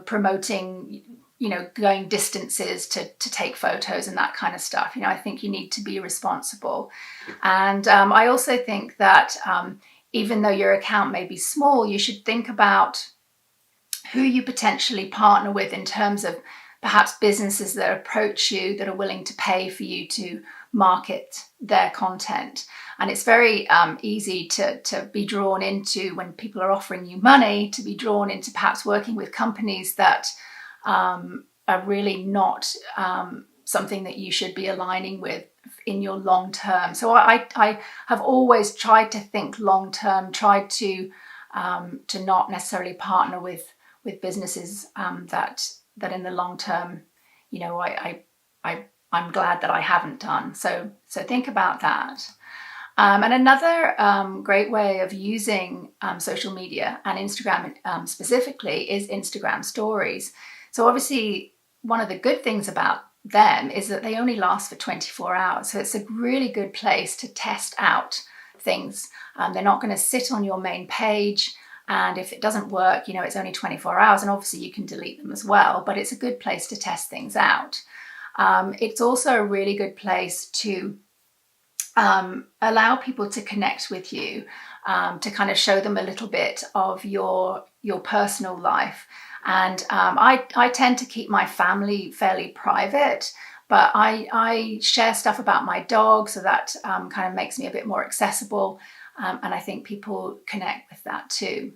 promoting, going distances to take photos and that kind of stuff. I think you need to be responsible. And I also think that even though your account may be small, you should think about who you potentially partner with in terms of perhaps businesses that approach you that are willing to pay for you to market their content. And it's very easy to be drawn into, when people are offering you money, to be drawn into perhaps working with companies that are really not something that you should be aligning with in your long term. So I have always tried to think long term, tried to not necessarily partner with businesses that in the long term, you know, I'm glad that I haven't done. So think about that. And another great way of using social media and Instagram specifically is Instagram stories. So obviously one of the good things about them is that they only last for 24 hours. So it's a really good place to test out things. They're not going to sit on your main page. And if it doesn't work, you know, it's only 24 hours and obviously you can delete them as well, but it's a good place to test things out. It's also a really good place to allow people to connect with you, to kind of show them a little bit of your personal life. And I tend to keep my family fairly private, but I share stuff about my dog, so that kind of makes me a bit more accessible. And I think people connect with that too.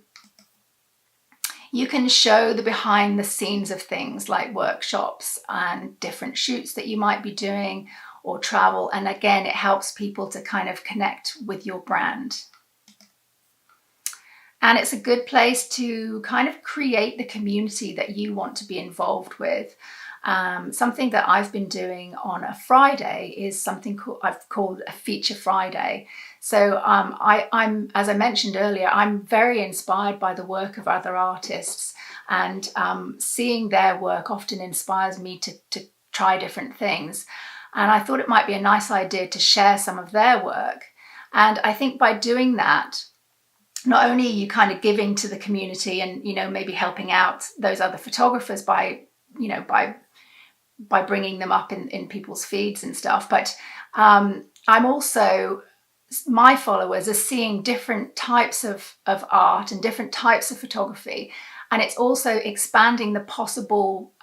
You can show the behind the scenes of things like workshops and different shoots that you might be doing or travel. And again, it helps people to kind of connect with your brand. And it's a good place to kind of create the community that you want to be involved with. Something that I've been doing on a Friday is something I've called a Feature Friday. So I'm, as I mentioned earlier, I'm very inspired by the work of other artists, and seeing their work often inspires me to try different things. And I thought it might be a nice idea to share some of their work. And I think by doing that, not only are you kind of giving to the community and, you know, maybe helping out those other photographers by bringing them up in people's feeds and stuff, but I'm also, my followers are seeing different types of art and different types of photography, and it's also expanding the possible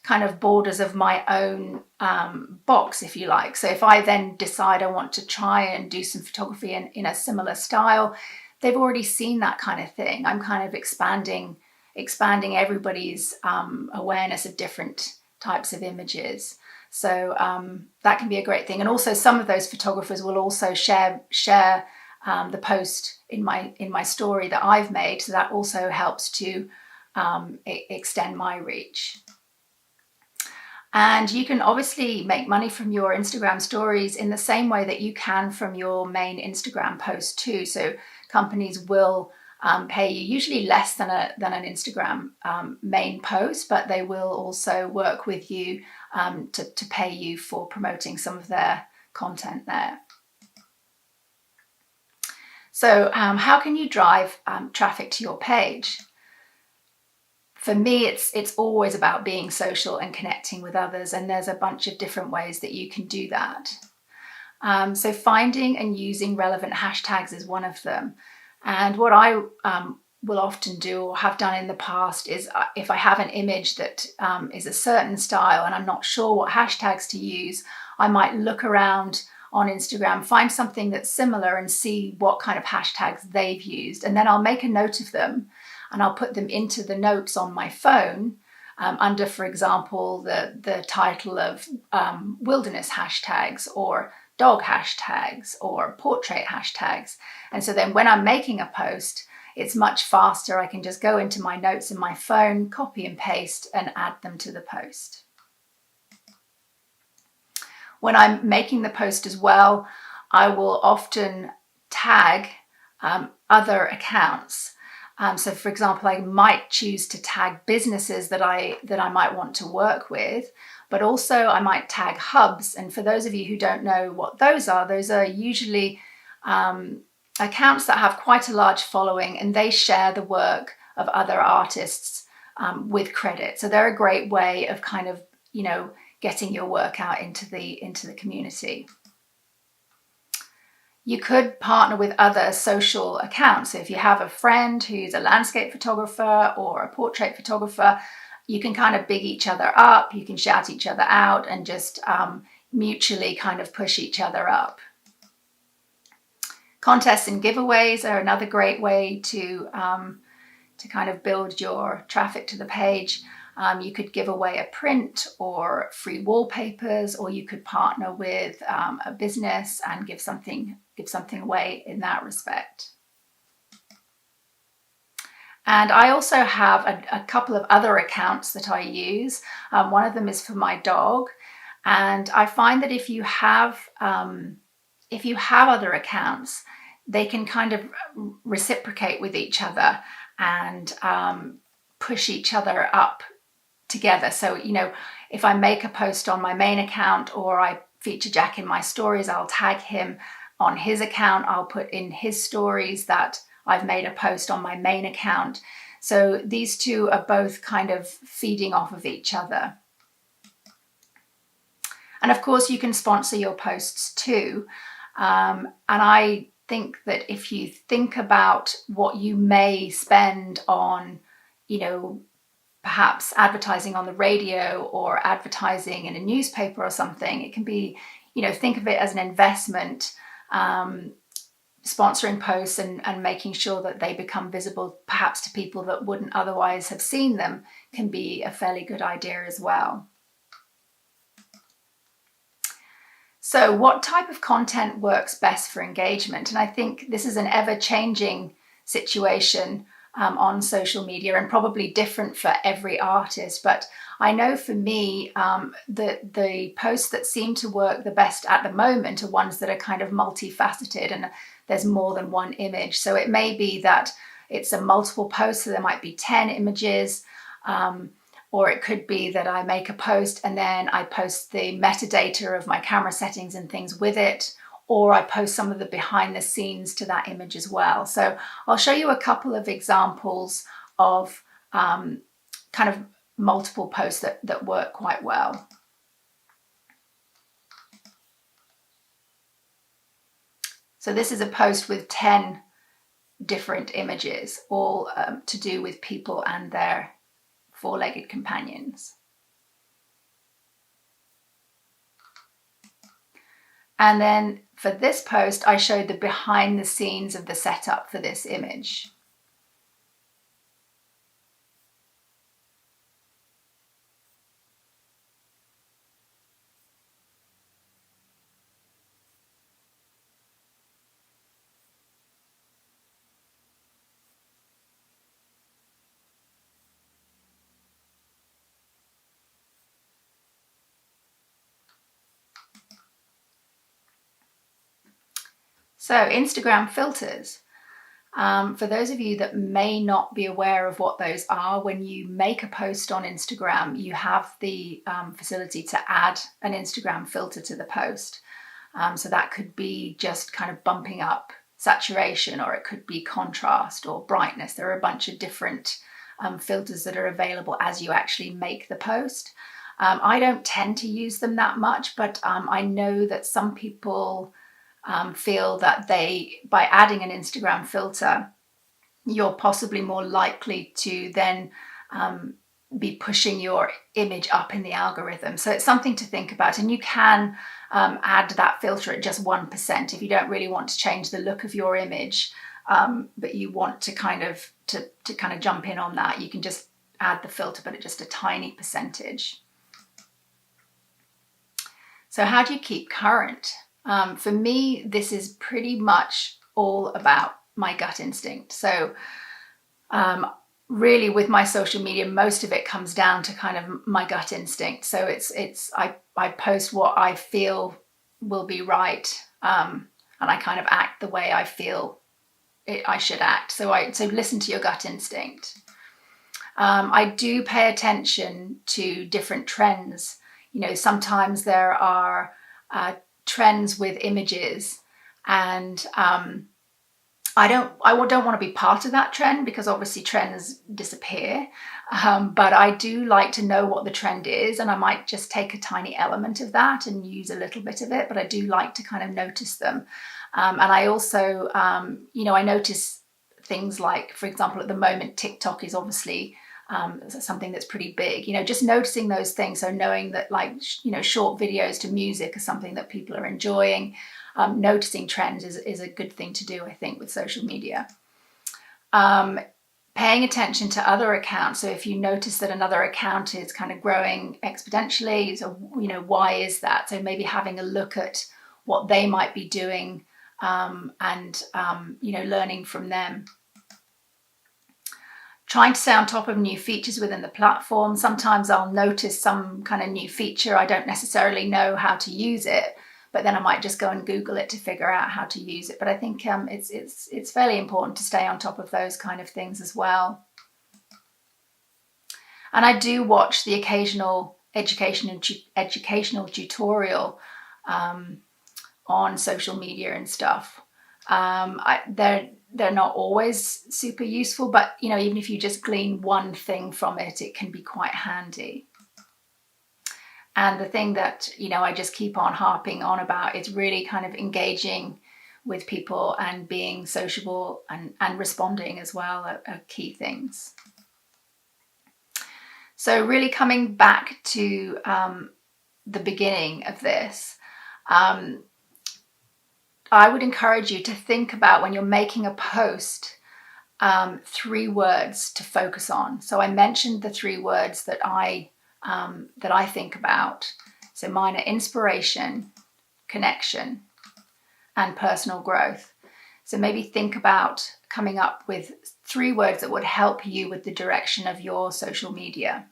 kind of borders of my own box, if you like. So if I then decide I want to try and do some photography in a similar style, they've already seen that kind of thing. I'm kind of expanding everybody's awareness of different types of images. So that can be a great thing. And also some of those photographers will also share the post in my story that I've made. So that also helps to extend my reach. And you can obviously make money from your Instagram stories in the same way that you can from your main Instagram post too. So companies will pay you usually less than an Instagram main post, but they will also work with you to pay you for promoting some of their content there. So how can you drive traffic to your page? For me, it's always about being social and connecting with others, and there's a bunch of different ways that you can do that. So finding and using relevant hashtags is one of them. And what I will often do or have done in the past is if I have an image that is a certain style and I'm not sure what hashtags to use, I might look around on Instagram, find something that's similar and see what kind of hashtags they've used. And then I'll make a note of them and I'll put them into the notes on my phone under, for example, the title of wilderness hashtags or dog hashtags or portrait hashtags. And so then when I'm making a post, it's much faster. I can just go into my notes in my phone, copy and paste, and add them to the post. When I'm making the post as well, I will often tag other accounts. So for example, I might choose to tag businesses that I might want to work with, but also I might tag hubs. And for those of you who don't know what those are usually accounts that have quite a large following, and they share the work of other artists with credit. So they're a great way of kind of, you know, getting your work out into the community. You could partner with other social accounts. So if you have a friend who's a landscape photographer or a portrait photographer, you can kind of big each other up, you can shout each other out and just mutually kind of push each other up. Contests and giveaways are another great way to kind of build your traffic to the page. You could give away a print or free wallpapers, or you could partner with a business and give something away in that respect. And I also have a couple of other accounts that I use. One of them is for my dog, and I find that if you have other accounts, they can kind of reciprocate with each other and push each other up together. So, you know, if I make a post on my main account or I feature Jack in my stories, I'll tag him on his account. I'll put in his stories that I've made a post on my main account. So these two are both kind of feeding off of each other. And of course, you can sponsor your posts too. And I think that if you think about what you may spend on, you know, perhaps advertising on the radio or advertising in a newspaper or something, it can be, you know, think of it as an investment. Sponsoring posts and making sure that they become visible perhaps to people that wouldn't otherwise have seen them can be a fairly good idea as well. So what type of content works best for engagement? And I think this is an ever-changing situation on social media, and probably different for every artist. But I know for me, the posts that seem to work the best at the moment are ones that are kind of multifaceted and there's more than one image. So it may be that it's a multiple post, so there might be 10 images, or it could be that I make a post and then I post the metadata of my camera settings and things with it, or I post some of the behind the scenes to that image as well. So I'll show you a couple of examples of kind of multiple posts that work quite well. So this is a post with 10 different images, all to do with people and their four-legged companions. And then for this post, I showed the behind the scenes of the setup for this image. So Instagram filters. For those of you that may not be aware of what those are, when you make a post on Instagram, you have the facility to add an Instagram filter to the post. So that could be just kind of bumping up saturation, or it could be contrast or brightness. There are a bunch of different filters that are available as you actually make the post. I don't tend to use them that much, but I know that some people feel that by adding an Instagram filter, you're possibly more likely to then be pushing your image up in the algorithm. So it's something to think about, and you can add that filter at just 1% if you don't really want to change the look of your image, but you want to kind of jump in on that. You can just add the filter, but at just a tiny percentage. So how do you keep current? For me, this is pretty much all about my gut instinct. So really with my social media, most of it comes down to kind of my gut instinct. So I post what I feel will be right, and I kind of act the way I feel I should act. So listen to your gut instinct. I do pay attention to different trends. You know, sometimes there are trends with images, and I don't want to be part of that trend, because obviously trends disappear, but I do like to know what the trend is, and I might just take a tiny element of that and use a little bit of it, but I do like to kind of notice them. And I also I notice things like, for example, at the moment TikTok is obviously something that's pretty big, just noticing those things. So knowing that, like, short videos to music are something that people are enjoying. Noticing trends is a good thing to do, I think, with social media. paying attention to other accounts. So if you notice that another account is kind of growing exponentially, so why is that? So maybe having a look at what they might be doing, and learning from them. Trying to stay on top of new features within the platform. Sometimes I'll notice some kind of new feature. I don't necessarily know how to use it, but then I might just go and Google it to figure out how to use it. But I think it's fairly important to stay on top of those kind of things as well. And I do watch the occasional educational tutorial on social media and stuff. They're not always super useful, but even if you just glean one thing from it, it can be quite handy. And the thing that I just keep on harping on about is really kind of engaging with people and being sociable and responding as well are key things. So really coming back to the beginning of this, I would encourage you to think about, when you're making a post, 3 words to focus on. So I mentioned the 3 words that I think about. So mine are inspiration, connection, and personal growth. So maybe think about coming up with 3 words that would help you with the direction of your social media.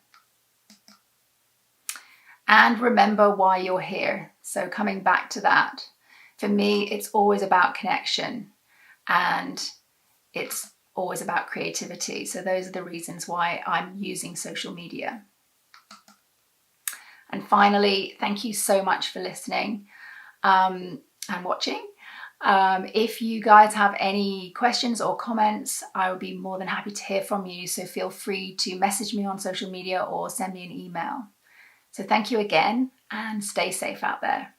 And remember why you're here. So coming back to that. For me, it's always about connection, and it's always about creativity. So those are the reasons why I'm using social media. And finally, thank you so much for listening and watching. If you guys have any questions or comments, I would be more than happy to hear from you. So feel free to message me on social media or send me an email. So thank you again, and stay safe out there.